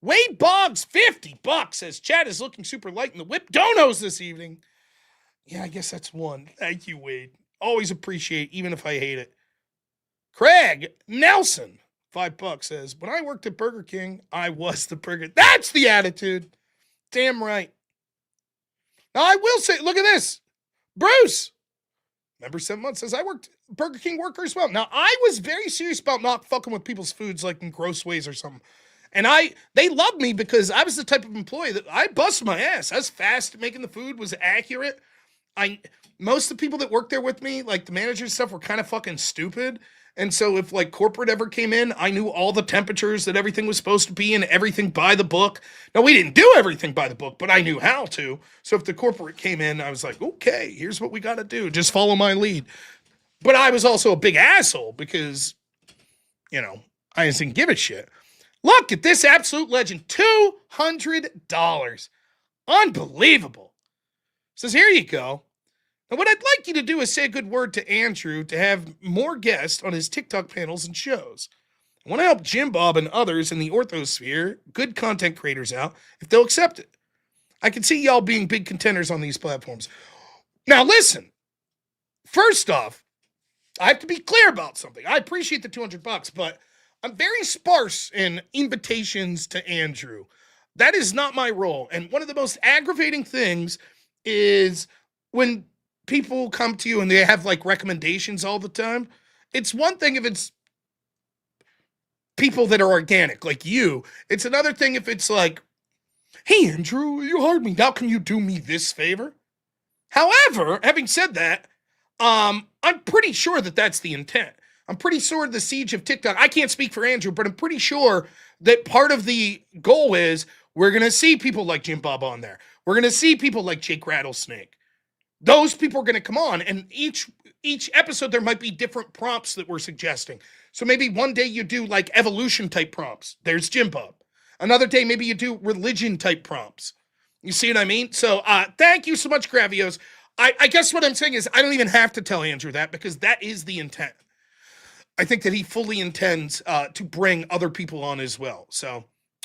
Wade Boggs, $50 says, Chad is looking super light in the whip donos this evening. Yeah, I guess that's one. Thank you, Wade. Always appreciate, even if I hate it. Craig Nelson, $5 says, when I worked at Burger King, I was the burger. That's the attitude. Damn right. Now, I will say, look at this. Bruce, member 7 months, says, I worked Burger King worker as well. Now, I was very serious about not fucking with people's foods like in gross ways or something. And they loved me because I was the type of employee that I busted my ass. I was fast at making the food, was accurate. Most of the people that worked there with me, like the managers and stuff, were kind of fucking stupid. And so if like corporate ever came in, I knew all the temperatures that everything was supposed to be and everything by the book. Now, we didn't do everything by the book, but I knew how to. So if the corporate came in, I was like, okay, here's what we got to do. Just follow my lead. But I was also a big asshole because, I just didn't give a shit. Look at this absolute legend. $200. Unbelievable. Says, here you go. Now, what I'd like you to do is say a good word to Andrew to have more guests on his TikTok panels and shows. I want to help Jim Bob and others in the orthosphere, good content creators out, if they'll accept it. I can see y'all being big contenders on these platforms. Now, listen. First off, I have to be clear about something. I appreciate the $200, but I'm very sparse in invitations to Andrew. That is not my role. And one of the most aggravating things is when people come to you and they have like recommendations all the time. It's one thing if it's people that are organic, like you. It's another thing if it's like, hey, Andrew, you hired me. Now can you do me this favor? However, having said that, I'm pretty sure that that's the intent. I'm pretty sure the siege of TikTok, I can't speak for Andrew, but I'm pretty sure that part of the goal is we're going to see people like Jim Bob on there. We're going to see people like Jake Rattlesnake. Those people are going to come on, and each episode there might be different prompts that we're suggesting. So maybe one day you do like evolution type prompts. There's Jim Bob. Another day maybe you do religion type prompts. You see what I mean? So thank you so much, Gravios. I guess what I'm saying is I don't even have to tell Andrew that because that is the intent. I think that he fully intends to bring other people on as well. So,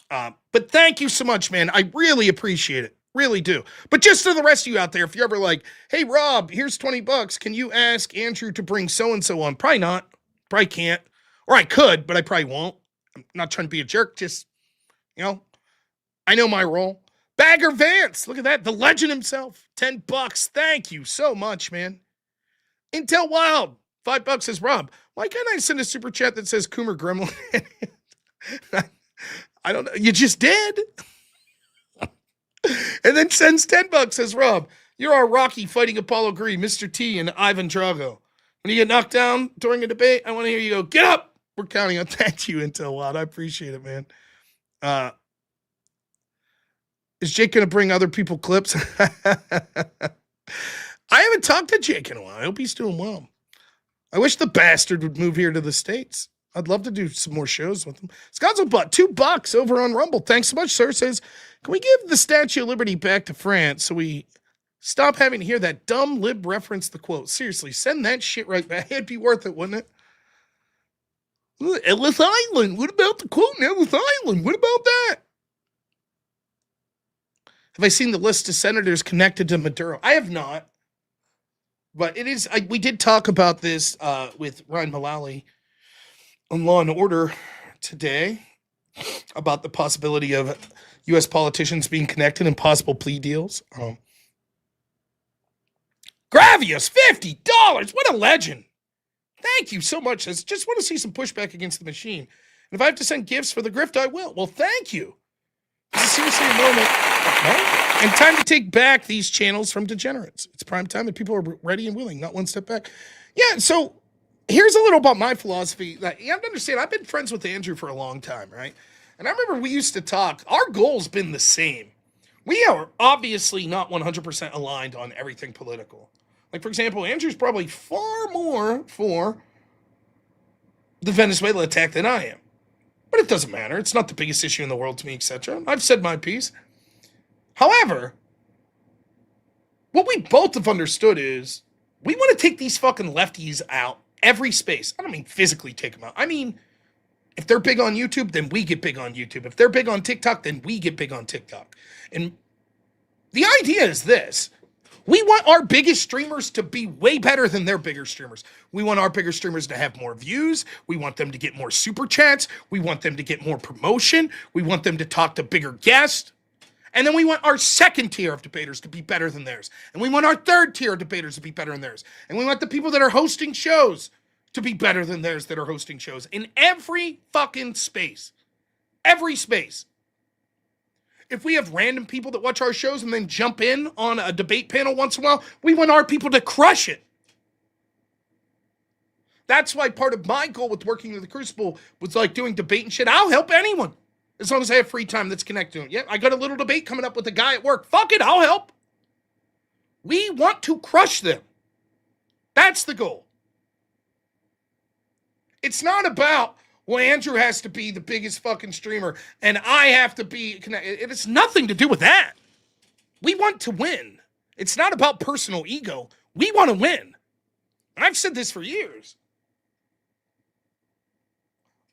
but thank you so much, man. I really appreciate it. Really do. But just to the rest of you out there, if you're ever like, hey, Rob, here's $20. Can you ask Andrew to bring so-and-so on? Probably not. Probably can't. Or I could, but I probably won't. I'm not trying to be a jerk. Just, I know my role. Bagger Vance. Look at that. The legend himself. $10. Thank you so much, man. Intel Wild. $5 says, Rob, why can't I send a super chat that says Coomer Gremlin? I don't know. You just did. And then sends $10, says, Rob, you're our Rocky fighting Apollo Creed, Mr. T, and Ivan Drago. When you get knocked down during a debate, I want to hear you go, get up. We're counting on that. You, Intel Wild. I appreciate it, man. Is Jake going to bring other people clips? I haven't talked to Jake in a while. I hope he's doing well. I wish the bastard would move here to the States. I'd love to do some more shows with him. Scott's bought $2 over on Rumble. Thanks so much, sir. Says, can we give the Statue of Liberty back to France so we stop having to hear that dumb lib reference the quote? Seriously, send that shit right back. It'd be worth it, wouldn't it? Ellis Island. What about the quote in Ellis Island? What about that? Have I seen the list of senators connected to Maduro? I have not. But it is, we did talk about this with Ryan Mullally on Law and Order today about the possibility of U.S. politicians being connected in possible plea deals. Gravius, $50. What a legend. Thank you so much. I just want to see some pushback against the machine. And if I have to send gifts for the grift, I will. Well, thank you. This is seriously a moment. And time to take back these channels from degenerates. It's prime time and people are ready and willing, not one step back. Yeah, so here's a little about my philosophy. That you have to understand, I've been friends with Andrew for a long time, right? And I remember we used to talk. Our goal's been the same. We are obviously not 100% aligned on everything political. Like, for example, Andrew's probably far more for the Venezuela attack than I am. But it doesn't matter. It's not the biggest issue in the world to me, etc. I've said my piece. However, what we both have understood is we want to take these fucking lefties out every space. I don't mean physically take them out. I mean, if they're big on YouTube, then we get big on YouTube. If they're big on TikTok, then we get big on TikTok. And the idea is this. We want our biggest streamers to be way better than their bigger streamers. We want our bigger streamers to have more views. We want them to get more super chats. We want them to get more promotion. We want them to talk to bigger guests. And then we want our second tier of debaters to be better than theirs. And we want our third tier of debaters to be better than theirs. And we want the people that are hosting shows to be better than theirs that are hosting shows in every fucking space. Every space. If we have random people that watch our shows and then jump in on a debate panel once in a while, we want our people to crush it. That's why part of my goal with working with the Crucible was like doing debate and shit. I'll help anyone as long as I have free time that's connected to it. Yeah, I got a little debate coming up with a guy at work. Fuck it, I'll help. We want to crush them. That's the goal. It's not about, well, Andrew has to be the biggest fucking streamer and I have to be connected. It has nothing to do with that. We want to win. It's not about personal ego. We want to win. I've said this for years.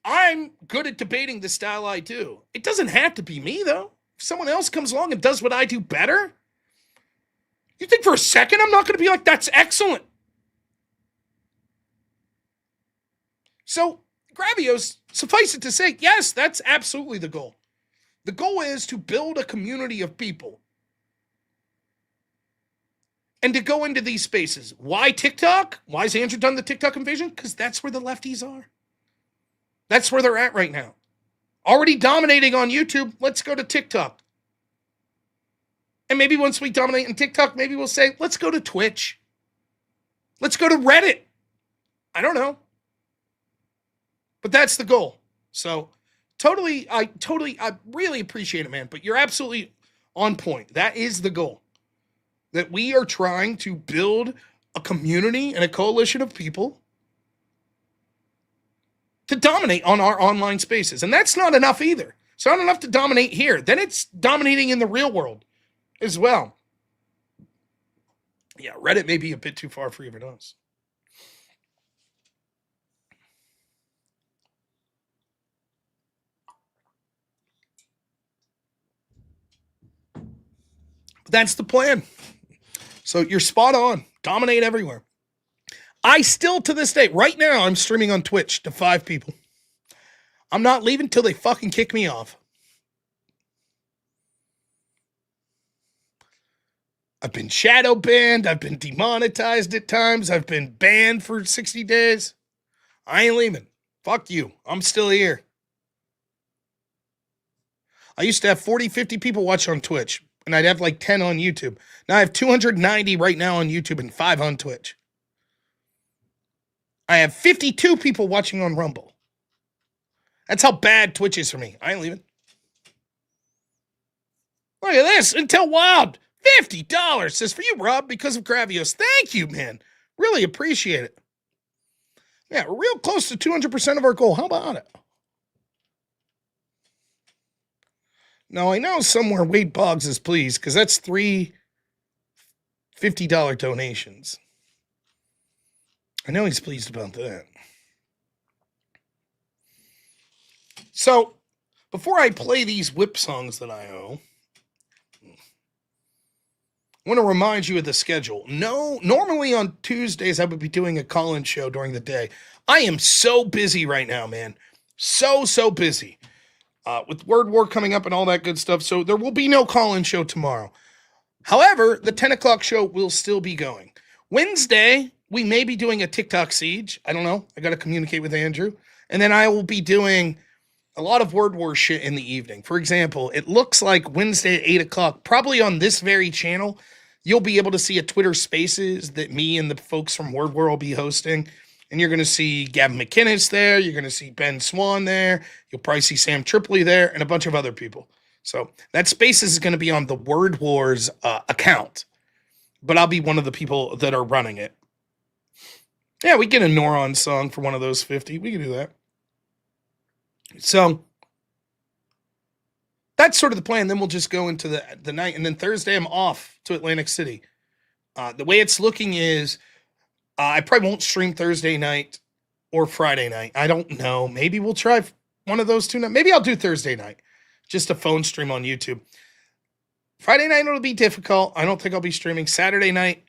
I'm good at debating the style I do. It doesn't have to be me, though. If someone else comes along and does what I do better, you think for a second I'm not going to be like, that's excellent. So, Gravios, suffice it to say, yes, that's absolutely the goal. The goal is to build a community of people and to go into these spaces. Why TikTok? Why has Andrew done the TikTok invasion? Because that's where the lefties are. That's where they're at right now. Already dominating on YouTube, let's go to TikTok. And maybe once we dominate in TikTok, maybe we'll say, let's go to Twitch. Let's go to Reddit. I don't know. But that's the goal. So I really appreciate it, man. But you're absolutely on point. That is the goal. That we are trying to build a community and a coalition of people to dominate on our online spaces. And that's not enough either. It's not enough to dominate here. Then it's dominating in the real world as well. Yeah, Reddit may be a bit too far for even us. That's the plan. So you're spot on. Dominate everywhere. I still, to this day, right now, I'm streaming on Twitch to 5 people. I'm not leaving till they fucking kick me off. I've been shadow banned. I've been demonetized at times. I've been banned for 60 days. I ain't leaving. Fuck you. I'm still here. I used to have 40, 50 people watch on Twitch, and I'd have like 10 on YouTube. Now I have 290 right now on YouTube and 5 on Twitch. I have 52 people watching on Rumble. That's how bad Twitch is for me. I ain't leaving. Look at this. Intel Wild. $50 says for you, Rob, because of Gravios. Thank you, man. Really appreciate it. Yeah, we're real close to 200% of our goal. How about it? Now, I know somewhere Wade Boggs is pleased because that's 3 $50 donations. I know he's pleased about that. So, before I play these whip songs that I owe, I want to remind you of the schedule. No, normally on Tuesdays, I would be doing a call-in show during the day. I am so busy right now, man. So busy. With Word War coming up and all that good stuff. So there will be no call-in show tomorrow. However, the 10 o'clock show will still be going. Wednesday, we may be doing a TikTok siege. I don't know. I got to communicate with Andrew. And then I will be doing a lot of Word War shit in the evening. For example, it looks like Wednesday at 8 o'clock, probably on this very channel, you'll be able to see a Twitter Spaces that me and the folks from Word War will be hosting. And you're going to see Gavin McInnes there. You're going to see Ben Swan there. You'll probably see Sam Tripoli there and a bunch of other people. So that Spaces is going to be on the Word Wars account. But I'll be one of the people that are running it. Yeah, we get a Noerrdor song for one of those 50. We can do that. So that's sort of the plan. Then we'll just go into the night. And then Thursday, I'm off to Atlantic City. The way it's looking is I probably won't stream Thursday night or Friday night. I don't know. Maybe we'll try one of those two nights. Maybe I'll do Thursday night. Just a phone stream on YouTube. Friday night, it'll be difficult. I don't think I'll be streaming. Saturday night,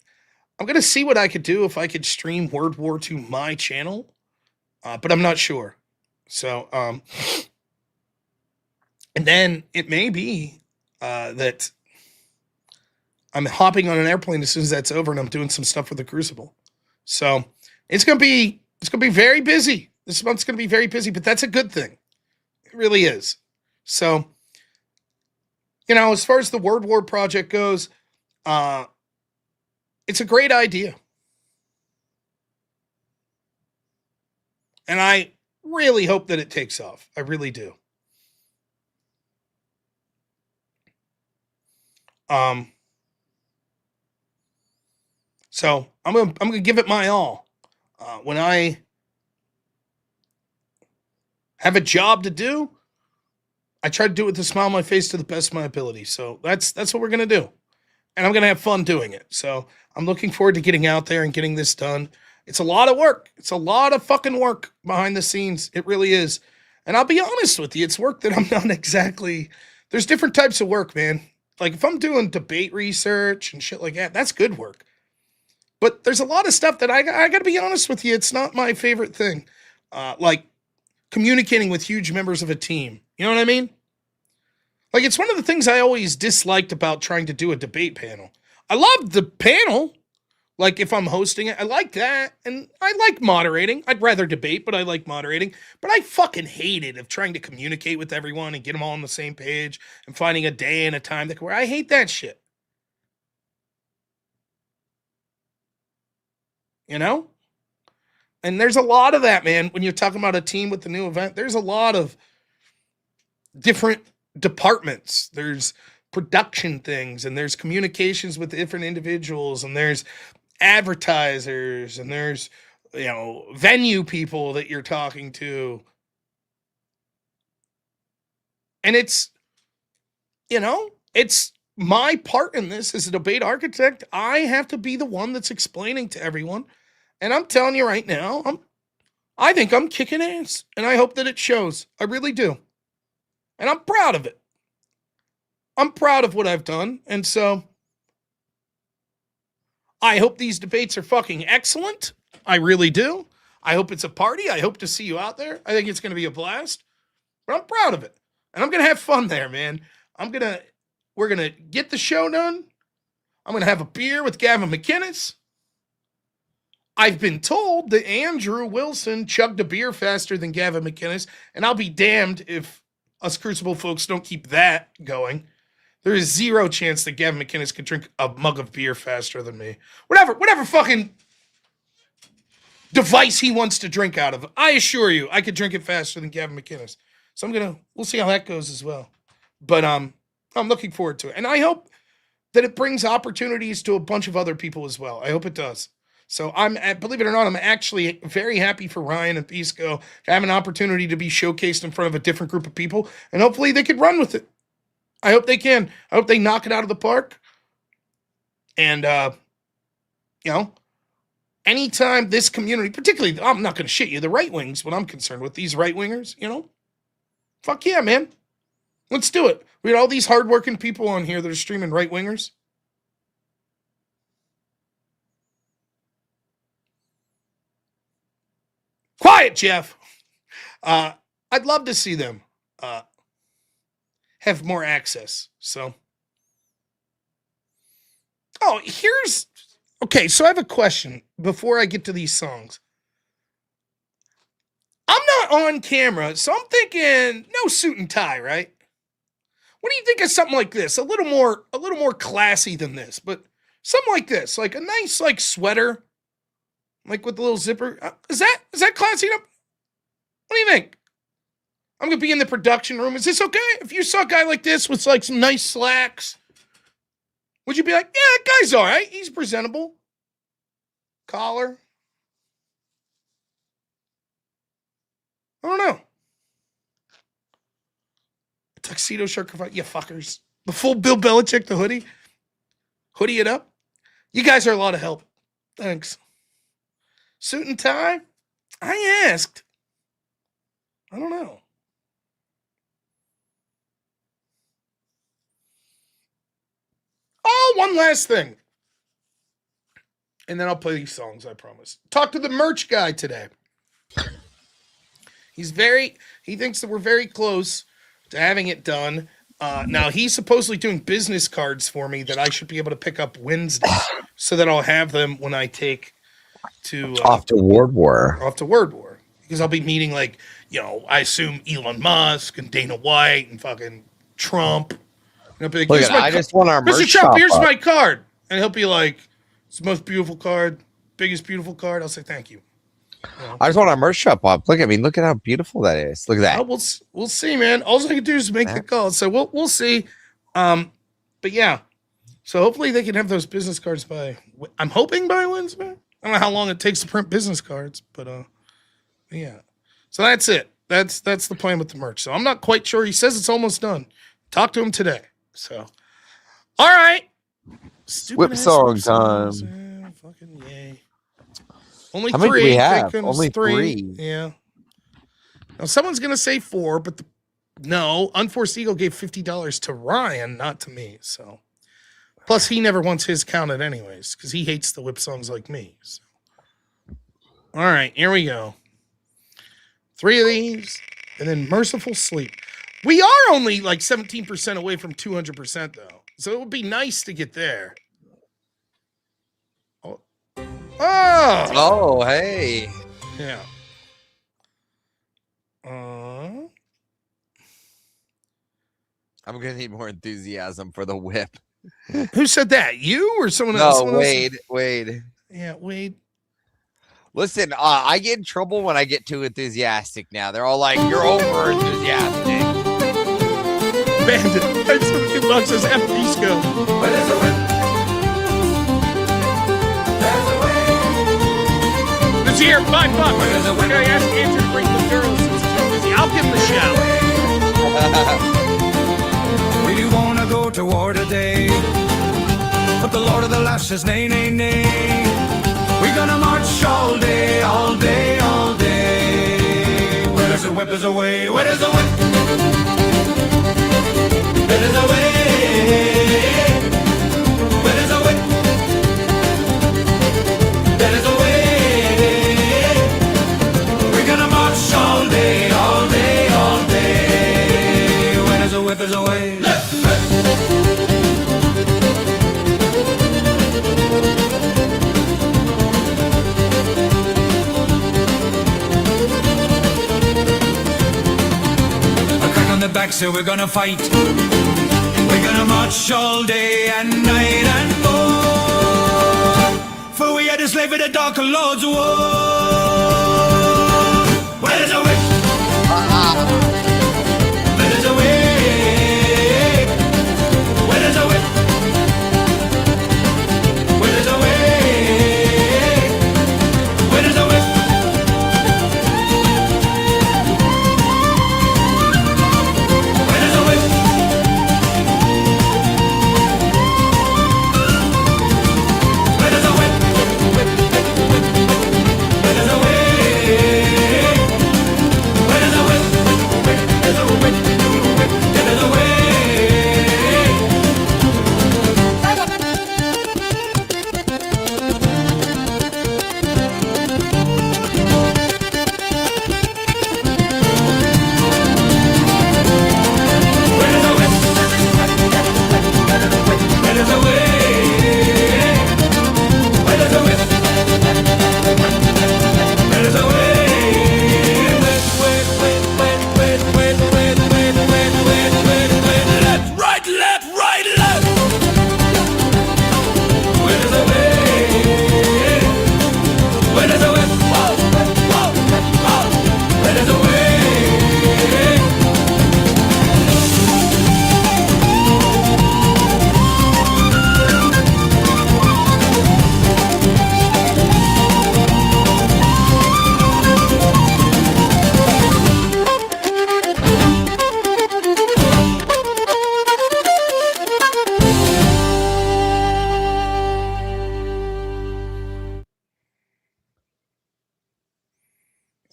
I'm going to see what I could do if I could stream Word War to my channel. But I'm not sure. So, and then it may be that I'm hopping on an airplane as soon as that's over and I'm doing some stuff with the Crucible. So it's going to be very busy. This month's going to be very busy, but that's a good thing. It really is. So, as far as the Word War project goes, it's a great idea. And I really hope that it takes off. I really do. So I'm gonna give it my all. When I have a job to do, I try to do it with a smile on my face to the best of my ability. So that's what we're gonna do, and I'm gonna have fun doing it. So I'm looking forward to getting out there and getting this done. It's a lot of work. It's a lot of fucking work behind the scenes. It really is. And I'll be honest with you, it's work that I'm not exactly. There's different types of work, man. Like if I'm doing debate research and shit like that, that's good work. But there's a lot of stuff that I got to be honest with you, it's not my favorite thing. Like communicating with huge members of a team. You know what I mean? Like it's one of the things I always disliked about trying to do a debate panel. I love the panel. Like if I'm hosting it, I like that. And I like moderating. I'd rather debate, but I like moderating. But I fucking hated of trying to communicate with everyone and get them all on the same page and finding a day and a time that where I hate that shit. And there's a lot of that, man. When you're talking about a team with the new event, there's a lot of different departments. There's production things, and there's communications with different individuals, and there's advertisers, and there's, venue people that you're talking to. And it's my part in this as a debate architect. I have to be the one that's explaining to everyone. And I'm telling you right now, I think I'm kicking ass, and I hope that it shows. I really do. And I'm proud of it. I'm proud of what I've done. And so I hope these debates are fucking excellent. I really do. I hope it's a party. I hope to see you out there. I think it's going to be a blast. But I'm proud of it. And I'm going to have fun there, man. We're going to get the show done. I'm going to have a beer with Gavin McInnes. I've been told that Andrew Wilson chugged a beer faster than Gavin McInnes, and I'll be damned if us Crucible folks don't keep that going. There is zero chance that Gavin McInnes could drink a mug of beer faster than me. Whatever fucking device he wants to drink out of, I assure you, I could drink it faster than Gavin McInnes. So we'll see how that goes as well. But I'm looking forward to it. And I hope that it brings opportunities to a bunch of other people as well. I hope it does. So believe it or not, I'm actually very happy for Ryan and Pisco to have an opportunity to be showcased in front of a different group of people. And hopefully they could run with it. I hope they can. I hope they knock it out of the park. And, anytime this community, particularly, I'm not going to shit you, the right wings, what I'm concerned with, these right wingers, fuck yeah, man. Let's do it. We got all these hardworking people on here that are streaming right wingers. Quiet, Jeff. I'd love to see them have more access. So, okay, so I have a question before I get to these songs. I'm not on camera, so I'm thinking no suit and tie, right? What do you think of something like this? A little more classy than this, but something like this, like a nice sweater, like with the little zipper. Is that classy enough? What do you think? I'm gonna be in the production room. Is this okay? If you saw a guy like this with some nice slacks, would you be like, yeah, that guy's all right. He's presentable. Collar. I don't know. A tuxedo shirt, cravat, you fuckers. The full Bill Belichick, the hoodie. Hoodie it up. You guys are a lot of help. Thanks. Suit and tie? I asked. I don't know. Oh, one last thing. And then I'll play these songs, I promise. Talk to the merch guy today. He thinks that we're very close to having it done. Now, he's supposedly doing business cards for me that I should be able to pick up Wednesday so that I'll have them when I take to... off to Noerrdor. Off to Noerrdor. Because I'll be meeting, I assume Elon Musk and Dana White and fucking Trump. And I'll be like, I just want our merch Mr. Trump, here's up. my card. And he'll be like, it's the most beautiful card, biggest beautiful card. I'll say, thank you. I just want our merch shop up. Look at how beautiful that is. Look at that. We'll see, man. All I can do is make the call. So we'll see. But yeah. So hopefully they can have those business cards I'm hoping by Wednesday. I don't know how long it takes to print business cards, but yeah. So that's it. That's the plan with the merch. So I'm not quite sure. He says it's almost done. Talk to him today. So all right. Whip song time. Yeah, fucking yay. Only How three. many do we have? Thank Only goodness, three. Yeah. Now someone's gonna say 4, but no. Unforced Eagle gave $50 to Ryan, not to me. So, plus he never wants his counted anyways, because he hates the whip songs like me. So. All right, here we go. 3 of these, and then Merciful Sleep. We are only 17% away from 200% though, so it would be nice to get there. Oh, hey. Yeah. I'm gonna need more enthusiasm for the whip. Who said that? You or someone else? No, Wade. Yeah, Wade. Listen, I get in trouble when I get too enthusiastic now. They're all like, you're over enthusiastic. Bandit. That's $15 says F Pisco. But there's a whip. There's a way. This year, $5. We're gonna ask Andrew to bring the girls since he's too busy. I'll give him a shout. We do wanna go to war today, but the Lord of the Lash says nay, nay, nay. We're gonna march all day, all day, all day. Where there's a whip, there's a way. Where there's a whip, there is a way. Where there's a whip, there is a way. We're gonna march all day, all day, all day. Where there's a whip, there's a way. Back, so we're gonna fight. We're gonna march all day and night and more. For we are the slave of the dark Lord's war. Where there's a way, where there's a way, where there's a way, where there's a way, where there's a way.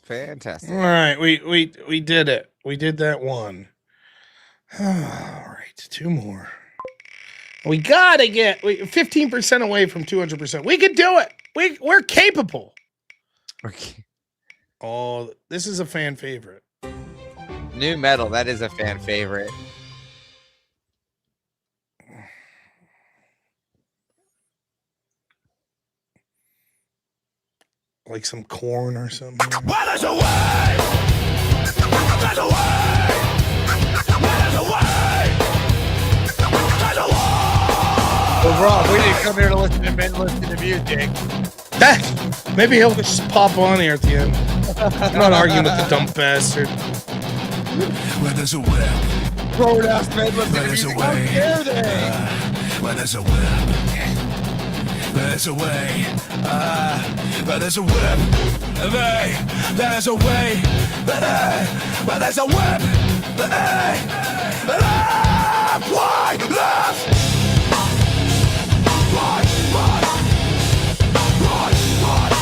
Fantastic. All right, we did it. We did that one. All right, two more. We gotta get 15% away from 200%. We can do it. We're capable. Okay. Oh, this is a fan favorite. New metal, that is a fan favorite. Like some corn or something. Well, there's a way. There's a way. There's a way. There's a way. Well, Rob, we didn't come here to listen to men listen to music. Maybe he'll just pop on here at the end. I'm not arguing with the dumb bastard. Where there's a whip. Grown ass men listen to There's a music. How way. dare they? Where there's a whip. There's a way. Where there's a whip. There's a way. Where there's a whip. Left, right, left. Right, right. Right, right.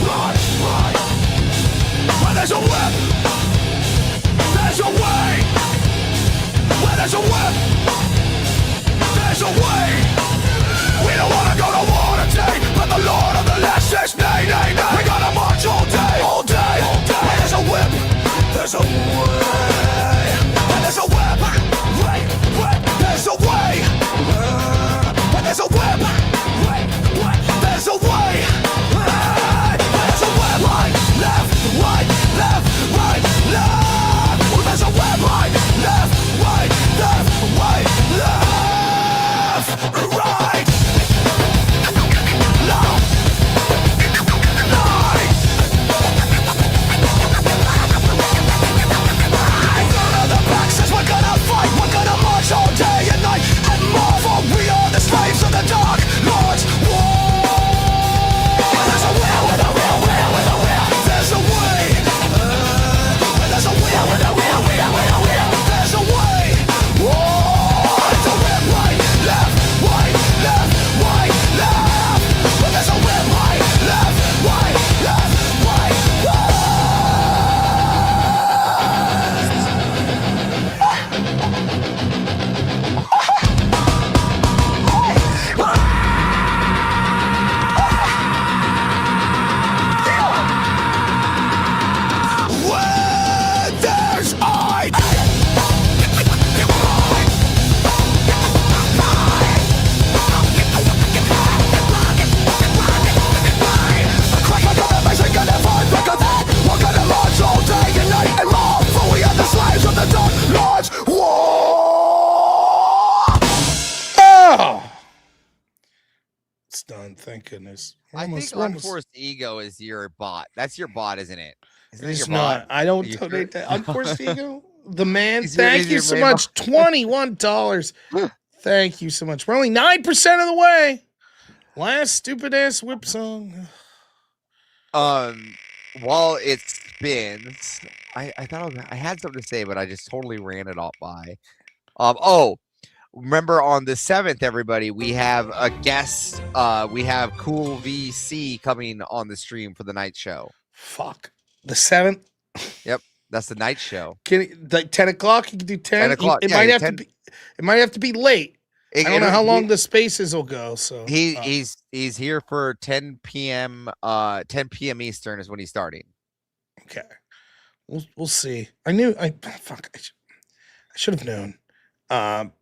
Right, right. Where there's a whip. There's a way. Where there's a whip. There's a way. We don't wanna go to war today, but the Lord of the Lash says nay, nay, nay. We gotta march all day, all day, all day. Where there's a whip, there's a way. Where there's a whip, wait, there's a whip. Thank goodness. I think unforced ego is your bot. That's your bot, isn't it? Isn't it It's your not. bot? I don't You donate sure? that. Unforced ego. The man. He's your- Thank he's you your so main much. $21. Thank you so much. We're only 9% of the way. Last stupid ass whip song. While it spins, I thought I had something to say, but I just totally ran it off by. Remember on the 7th, everybody, we have a guest. We have Cool VC coming on the stream for the night show. Fuck. The 7th. Yep, that's the night show. Can it, like 10 o'clock? You can do 10. 10 o'clock. It Yeah, might have 10. to be. It might have to be late. I don't know how long he- the spaces will go. So He's here for 10 p.m. 10 p.m. Eastern is when he's starting. okay. We'll see. I should have known. That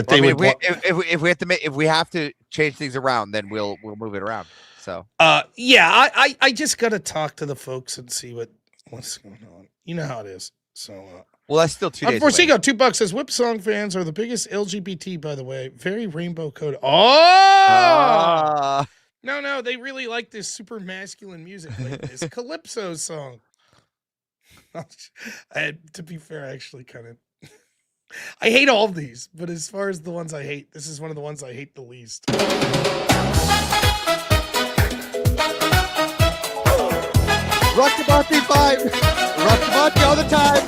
they would. If we have to change things around, then we'll move it around. So Yeah, I just gotta talk to the folks and see what's going on. You know how it is. So well, that's still 2 days. Unfortunately, got $2 says Whip Song fans are the biggest LGBT, by the way. Very rainbow coded. Oh no, they really like this super masculine music, like this Calypso song. To be fair, I actually kind of I hate all of these, but as far as the ones I hate, this is one of the ones I hate the least. Rock the Monty 5. Rock the Monty all the time.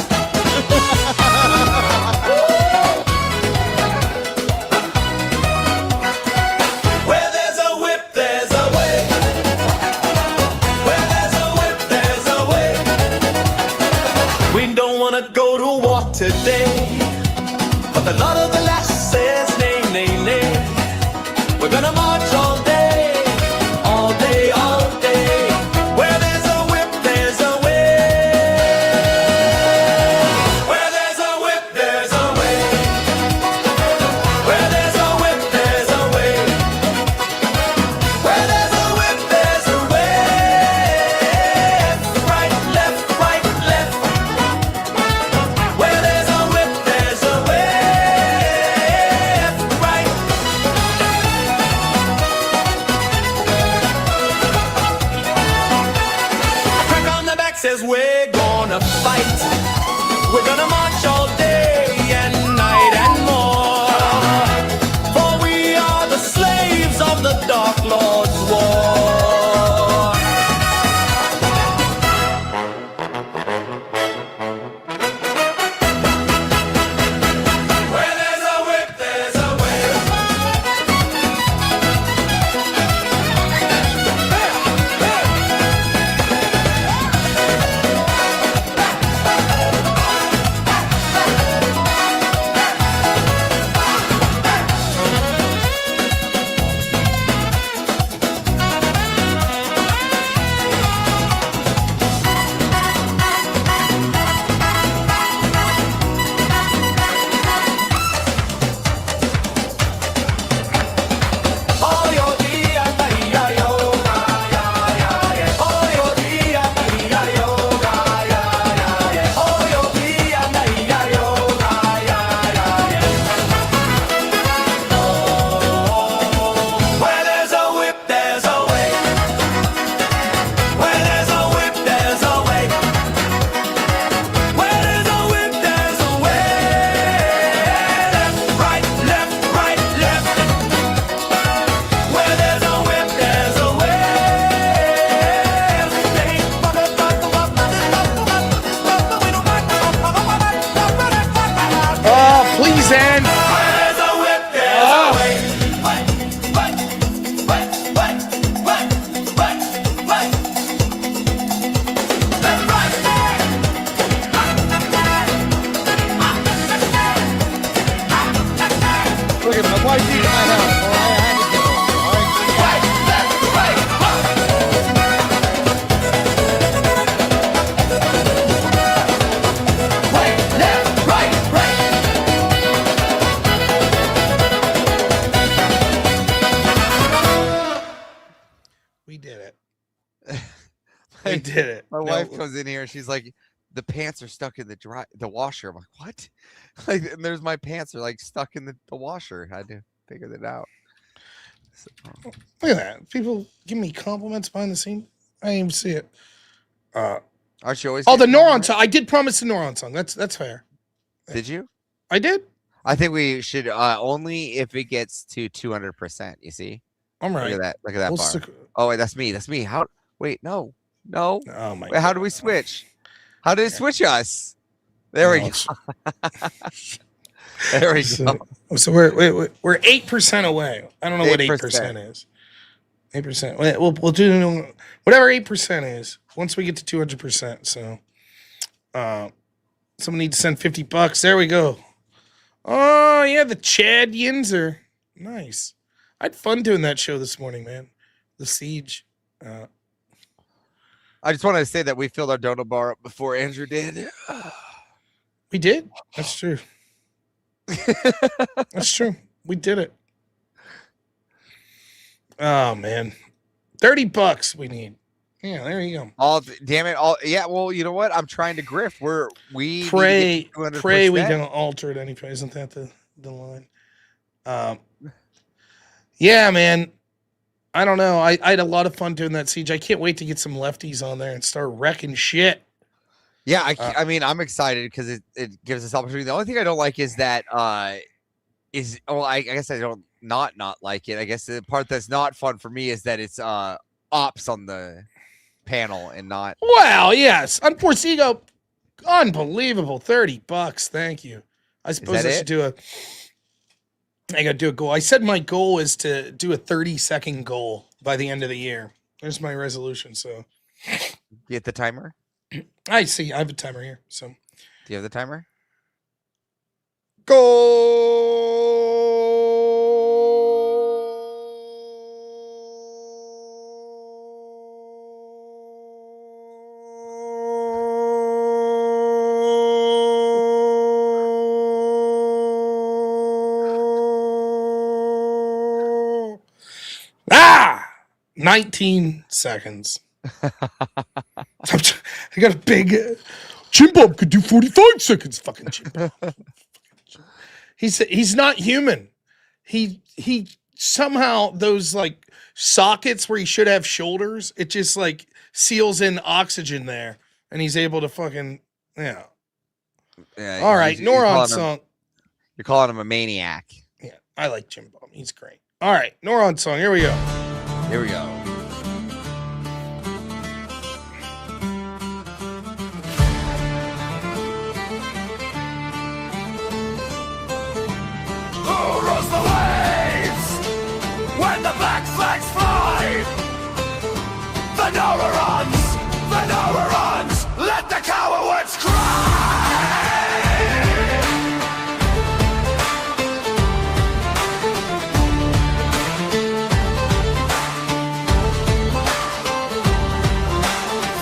Where there's a whip, there's a way. Where there's a whip, there's a way. We don't want to go to war today, but the lot of the lass says nay, nay, nay. We're gonna march all day, all day, all day. Where there's a whip, there's a way. Where there's a whip, there's a way. Where there's a whip, there's a way. Where there's a whip, there's a way. Right, left, left. Where there's a whip, there's a way. Right. Crack on the back says we're gonna fight. We're gonna march all day and night and more. For we are the slaves of the Dark Lord's war. Where there's a whip, there's a way. Where there's a whip, there's a way. Where there's a whip, there's a way. Where there's a whip, there's a way. Left, right, left. Where there's a whip, there's a way. Oh, please end. Where there's a whip, there's a way. Look at my wife in my house. All right, I had to go. All right. We did it. We did it. My No, wife comes in here and she's like, the pants are stuck in the washer. I'm like, what? Like, and there's my pants are like stuck in the washer. I had to figure that out. Look at that. People give me compliments behind the scene. I didn't even see it. Aren't you always? Oh, the getting Noerrdor compliments? song. I did promise the Noerrdor song. That's fair. Did you? I did. I think we should only if it gets to 200%. You see? I'm right. Look at that. Look at that We'll bar. stick- Oh wait, that's me. That's me. How? Wait, no. Oh my. Wait, how do we switch? How did it switch us? There we go. There we go. So we're 8% away. I don't know what 8%. 8% is. 8%. We'll do whatever 8% is once we get to 200%. So, someone needs to send $50. There we go. Oh yeah, the Chad Yinzer. Nice. I had fun doing that show this morning, man. The Siege. I just wanted to say that we filled our donut bar up before Andrew did. We did. That's true. That's true. We did it. Oh man, $30 we need. Yeah, there you go. Damn it! Yeah. Well, you know what? I'm trying to grift. We Pray we 200%. don't alter it anyway. Isn't that the line? Yeah, man. I don't know. I had a lot of fun doing that Siege. I can't wait to get some lefties on there and start wrecking shit. Yeah, I mean, I'm excited because it gives us opportunity. The only thing I don't like is that I guess I don't not like it. I guess the part that's not fun for me is that it's ops on the panel and not. Wow, yes. Unforeseen. Unbelievable. $30. Thank you. I suppose I should do I gotta do a goal. I said my goal is to do a 30-second goal by the end of the year. There's my resolution. So Get the timer. I see. I have a timer here. So Do you have the timer? Ah! 19 seconds. I got a big Jim Bob could do 45 seconds. Fucking Jim Bob. He's not human. He somehow those like sockets where he should have shoulders, it just like seals in oxygen there, and he's able to fucking yeah. All right, Noerrdor song. You're calling him a maniac. Yeah, I like Jim Bob. He's great. All right, Noerrdor song. Here we go. Here we go. Who rules the waves when the black flags fly? The Noerrdor runs, let the cowards cry.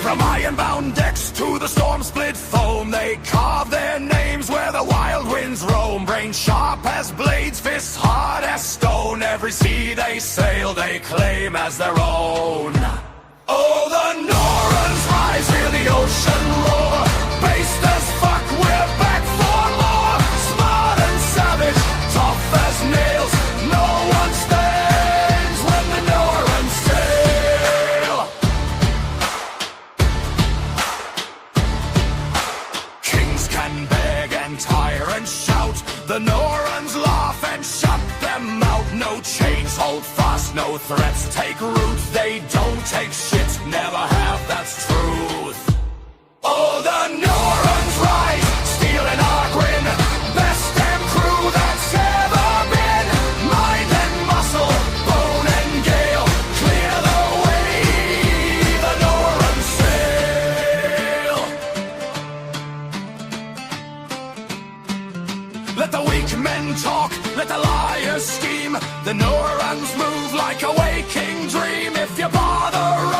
From iron-bound decks to the storm-split foam, they carve their names where the wild winds roam. Brain sharp as blades, fists hard as stone. Every sea they sail, they claim as their own. Oh, the Norrens rise, hear the ocean roar. Based as fuck, we're back for more. Smart and savage, tough as nails. No one stands when the Norrens sail. Kings can beg and tyrants shout. The Norrens laugh and shut them out. No chains hold fast, no threats take root. They don't take shit, never have, that's truth. Oh, the Norrens rise, stealing our grin. Best damn crew that's ever been. Mind and muscle, bone and gale, clear the way, the Norrens sail. Let the weak men talk, let the liars scheme. The Norrens move like a waking dream. If you bother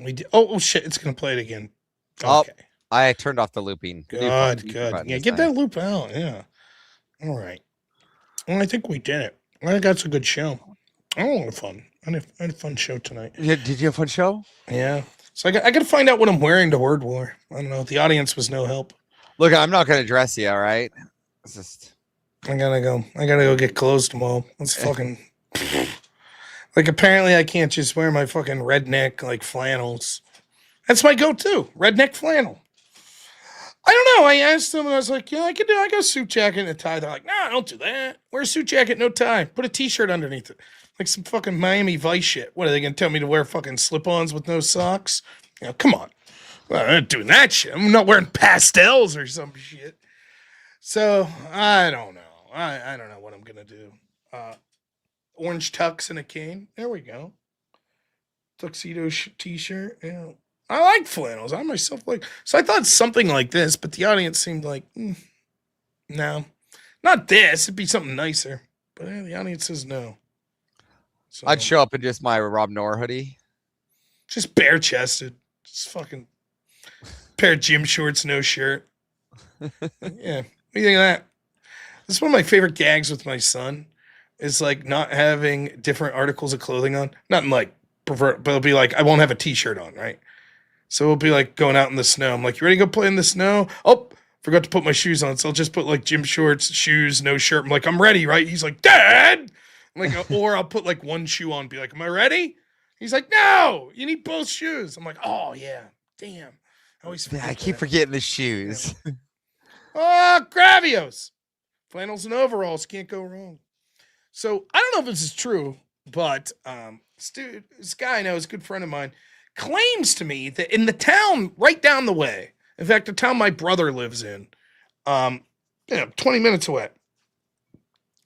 We did. Oh shit! It's gonna play it again. Oh, Okay. I turned off the looping. Good. Yeah, get that loop out. Yeah. All right. Well, I think we did it. I think that's a good show. I had a lot of fun. I had a fun show tonight. Yeah, did you have a fun show? Yeah. So I got to find out what I'm wearing to Word War. I don't know. The audience was no help. Look, I'm not gonna dress you. All right. It's just. I gotta go get clothes tomorrow. Let's fucking. Like, apparently I can't just wear my fucking redneck, like, flannels. That's my go-to, redneck flannel. I don't know. I asked them, and I was like, yeah, I got a suit jacket and a tie. They're like, nah, don't do that. Wear a suit jacket, no tie. Put a T-shirt underneath it. Like some fucking Miami Vice shit. What, are they going to tell me to wear fucking slip-ons with no socks? You know, come on. Well, I'm not doing that shit. I'm not wearing pastels or some shit. So, I don't know. I don't know what I'm going to do. Orange tux and a cane. There we go. Tuxedo t-shirt. Yeah. I like flannels. I myself like. So I thought something like this, but the audience seemed like, no, not this. It'd be something nicer. But the audience says no. So, I'd show up in just my robnoerr hoodie. Just bare chested. Just fucking pair of gym shorts, no shirt. Yeah. What do you think of that? This is one of my favorite gags with my son. Is like not having different articles of clothing on. Not in like pervert, but it'll be like I won't have a t-shirt on, right? So it'll be like going out in the snow. I'm like, you ready to go play in the snow? Oh, forgot to put my shoes on. So I'll just put like gym shorts, shoes, no shirt. I'm like, I'm ready, right? He's like, Dad! I'm like, or I'll put like one shoe on, be like, am I ready? He's like, no, you need both shoes. I'm like, oh yeah, damn. I keep forgetting the shoes. Yeah. Oh, Gravios. Flannels and overalls can't go wrong. So I don't know if this is true, but this guy I know is a good friend of mine, claims to me that in the town right down the way, in fact, the town my brother lives in, 20 minutes away,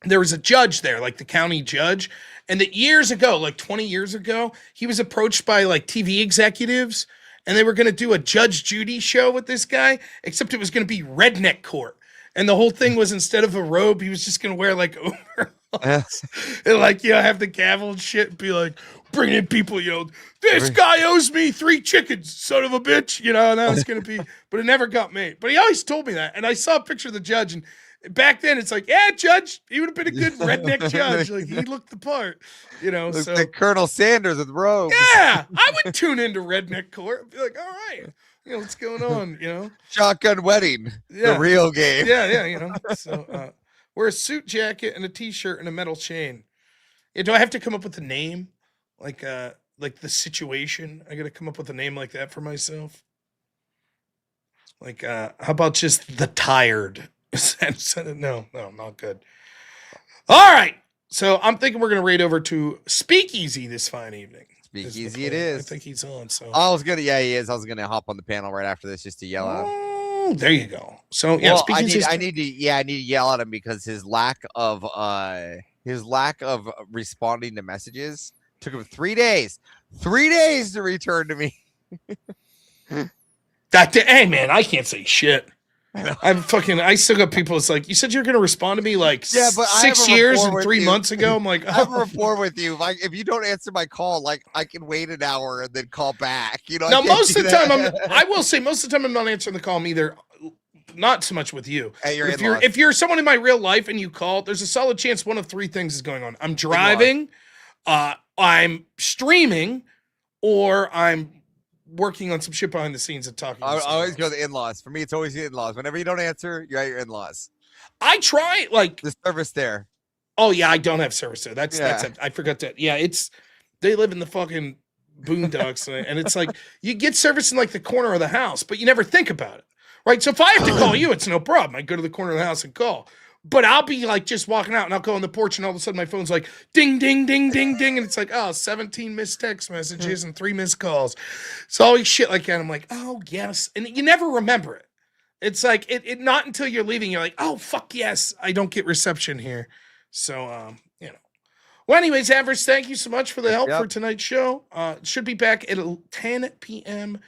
there was a judge there, like the county judge, and that years ago, like 20 years ago, he was approached by like TV executives, and they were going to do a Judge Judy show with this guy, except it was going to be redneck court. And the whole thing was instead of a robe, he was just going to wear like overalls. And like, have the gavel and shit and be like, bring in people, this guy owes me 3 chickens, son of a bitch, and that was going to be, but it never got made. But he always told me that. And I saw a picture of the judge, and back then it's like, yeah, judge, he would have been a good redneck judge. Like, he looked the part, so. Like Colonel Sanders with robes. Yeah, I would tune into redneck court and be like, all right. What's going on, Shotgun wedding, the real game. Yeah, so wear a suit jacket and a t-shirt and a metal chain. Yeah, do I have to come up with a name? Like the situation? I got to come up with a name like that for myself? Like, how about just the tired? No, not good. All right. So I'm thinking we're going to raid over to Speakeasy this fine evening. Speakeasy it is. I think he's on. So he is. I was gonna hop on the panel right after this just to yell at him. Oh, there you go. So yeah, well, I need to yell at him because his lack of responding to messages took him 3 days. 3 days to return to me. Hey man, I can't say shit. I still got people. It's like, you said you're going to respond to me like 6 years and 3 months ago. I'm like, I have a rapport with you. If you don't answer my call, like I can wait an hour and then call back. Now, most of the time, I will say most of the time I'm not answering the call. I'm either not so much with you. If you're someone in my real life and you call, there's a solid chance one of 3 things is going on. I'm driving, I'm streaming, or I'm working on some shit behind the scenes and talking. I always go to the in-laws. For me, it's always the in-laws. Whenever you don't answer, you're at your in-laws. I try the service there. Oh yeah, I don't have service there. That's I forgot that. Yeah, they live in the fucking boondocks, and it's like you get service in like the corner of the house, but you never think about it, right? So if I have to call you, it's no problem. I go to the corner of the house and call. But I'll be like just walking out and I'll go on the porch and all of a sudden my phone's like ding, ding, ding, ding, ding. And it's like, 17 missed text messages and 3 missed calls. So always shit like that. I'm like, oh, yes. And you never remember it. It's like, it not until you're leaving, you're like, oh, fuck yes, I don't get reception here. So, Well, anyways, Avers, thank you so much for the help for tonight's show. Should be back at 10 p.m.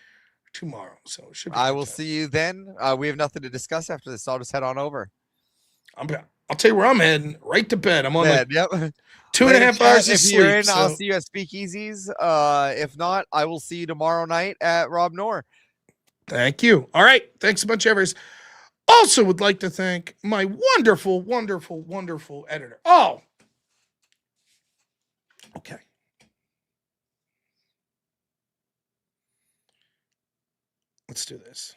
tomorrow. So it should be I will see you then. We have nothing to discuss after this. So I'll just head on over. I'll tell you where I'm heading. Right to bed. I'm on yep. 2.5 hours of If you're sleep. in, I'll So see you at Speakeasies. If not, I will see you tomorrow night at robnoerr. thank you. All right. Thanks a bunch, Evers. Also would like to thank my wonderful, wonderful, wonderful editor. Oh, okay. Let's do this.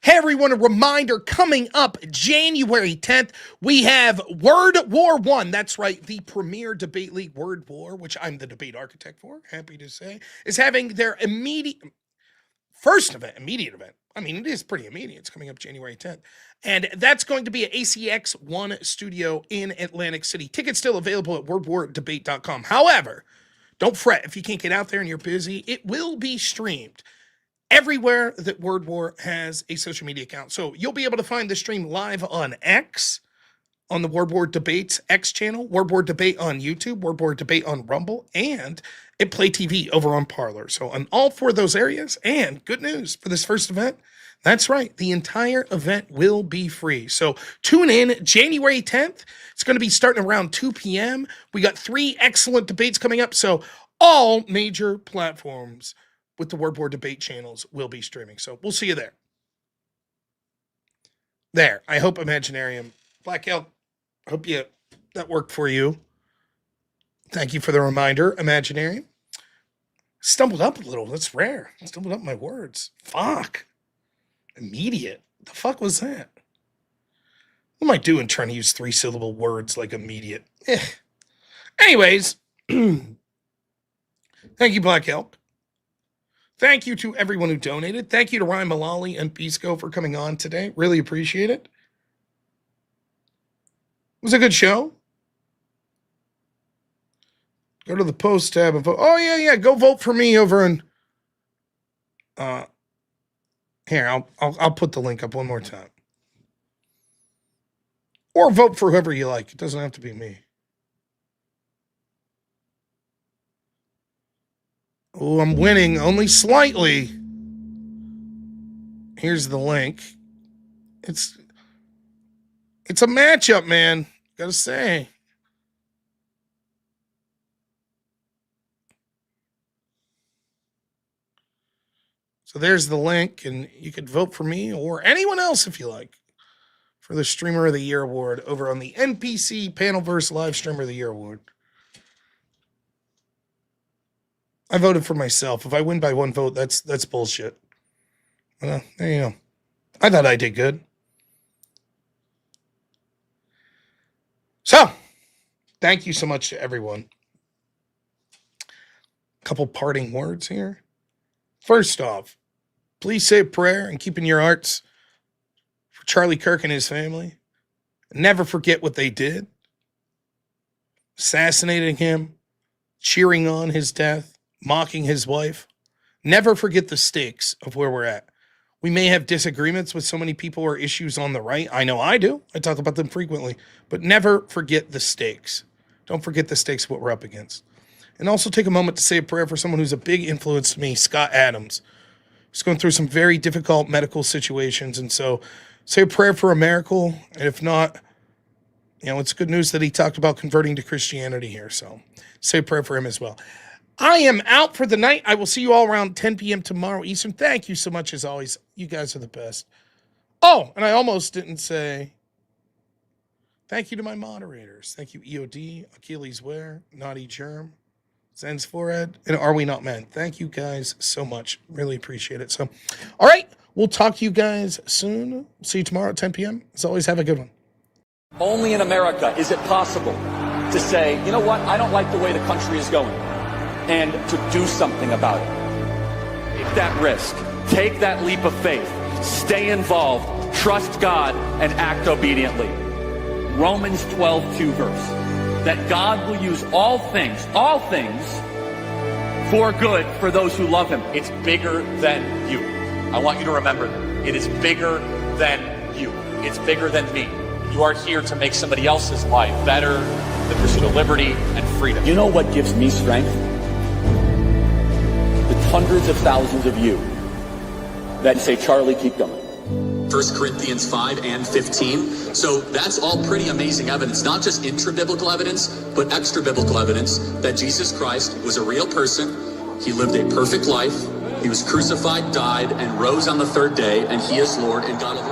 Hey everyone, a reminder coming up January 10th, we have Word War I. That's right, the premier debate league, Word War, which I'm the debate architect for, happy to say, is having their immediate event. I mean, it is pretty immediate. It's coming up January 10th. And that's going to be at ACX1 Studio in Atlantic City. Tickets still available at wordwardebate.com. However, don't fret if you can't get out there and you're busy. It will be streamed everywhere that Word War has a social media account. So you'll be able to find the stream live on X, on the Word War Debates X channel, Word War Debate on YouTube, Word War Debate on Rumble, and at Play TV over on Parler. So on all 4 of those areas, and good news for this first event, that's right, the entire event will be free. So tune in January 10th. It's going to be starting around 2 p.m. We got 3 excellent debates coming up. So all major platforms with the Word War Debate channels will be streaming. So we'll see you there. There. I hope Imaginarium, Black Elk, I hope that worked for you. Thank you for the reminder, Imaginarium. Stumbled up a little. That's rare. Stumbled up my words. Fuck. Immediate. The fuck was that? What am I doing trying to use 3-syllable words like immediate? Anyways, thank you, Black Elk. Thank you to everyone who donated. Thank you to Ryan Mullally and Pisco for coming on today. Really appreciate it. It was a good show. Go to the post tab and vote. Oh, yeah. Go vote for me over in... Here, I'll put the link up one more time. Or vote for whoever you like. It doesn't have to be me. Oh, I'm winning only slightly. Here's the link. It's a matchup, man. Gotta say. So there's the link, and you could vote for me or anyone else if you like for the Streamer of the Year award over on the NPC Panelverse Live Streamer of the Year award. I voted for myself. If I win by 1 vote, that's bullshit. Well, there you go. I thought I did good. So, thank you so much to everyone. Couple parting words here. First off, please say a prayer and keep in your hearts for Charlie Kirk and his family. Never forget what they did. Assassinating him, cheering on his death, mocking his wife. Never forget the stakes of where we're at. We may have disagreements with so many people or issues on the right. I know I do. I talk about them frequently. But never forget the stakes. Don't forget the stakes of what we're up against. And also take a moment to say a prayer for someone who's a big influence to me, Scott Adams. He's going through some very difficult medical situations. And so say a prayer for a miracle. And if not, it's good news that he talked about converting to Christianity here. So say a prayer for him as well. I am out for the night. I will see you all around 10 p.m. tomorrow Eastern. Thank you so much as always. You guys are the best. Oh, and I almost didn't say thank you to my moderators. Thank you, EOD, Achilles Ware, Naughty Germ, Zen's Forehead, and Are We Not Men? Thank you guys so much. Really appreciate it. So, all right, we'll talk to you guys soon. See you tomorrow at 10 p.m. As always, have a good one. Only in America is it possible to say, you know what, I don't like the way the country is going, and to do something about it. Take that risk. Take that leap of faith. Stay involved. Trust God and act obediently. Romans 12:2 verse. That God will use all things for good for those who love him. It's bigger than you. I want you to remember that. It is bigger than you. It's bigger than me. You are here to make somebody else's life better, the pursuit of liberty and freedom. You know what gives me strength? The hundreds of thousands of you that say, Charlie, keep going. 1 Corinthians 5 and 15. So that's all pretty amazing evidence, not just intra-biblical evidence, but extra-biblical evidence that Jesus Christ was a real person. He lived a perfect life. He was crucified, died, and rose on the third day, and he is Lord and God of all.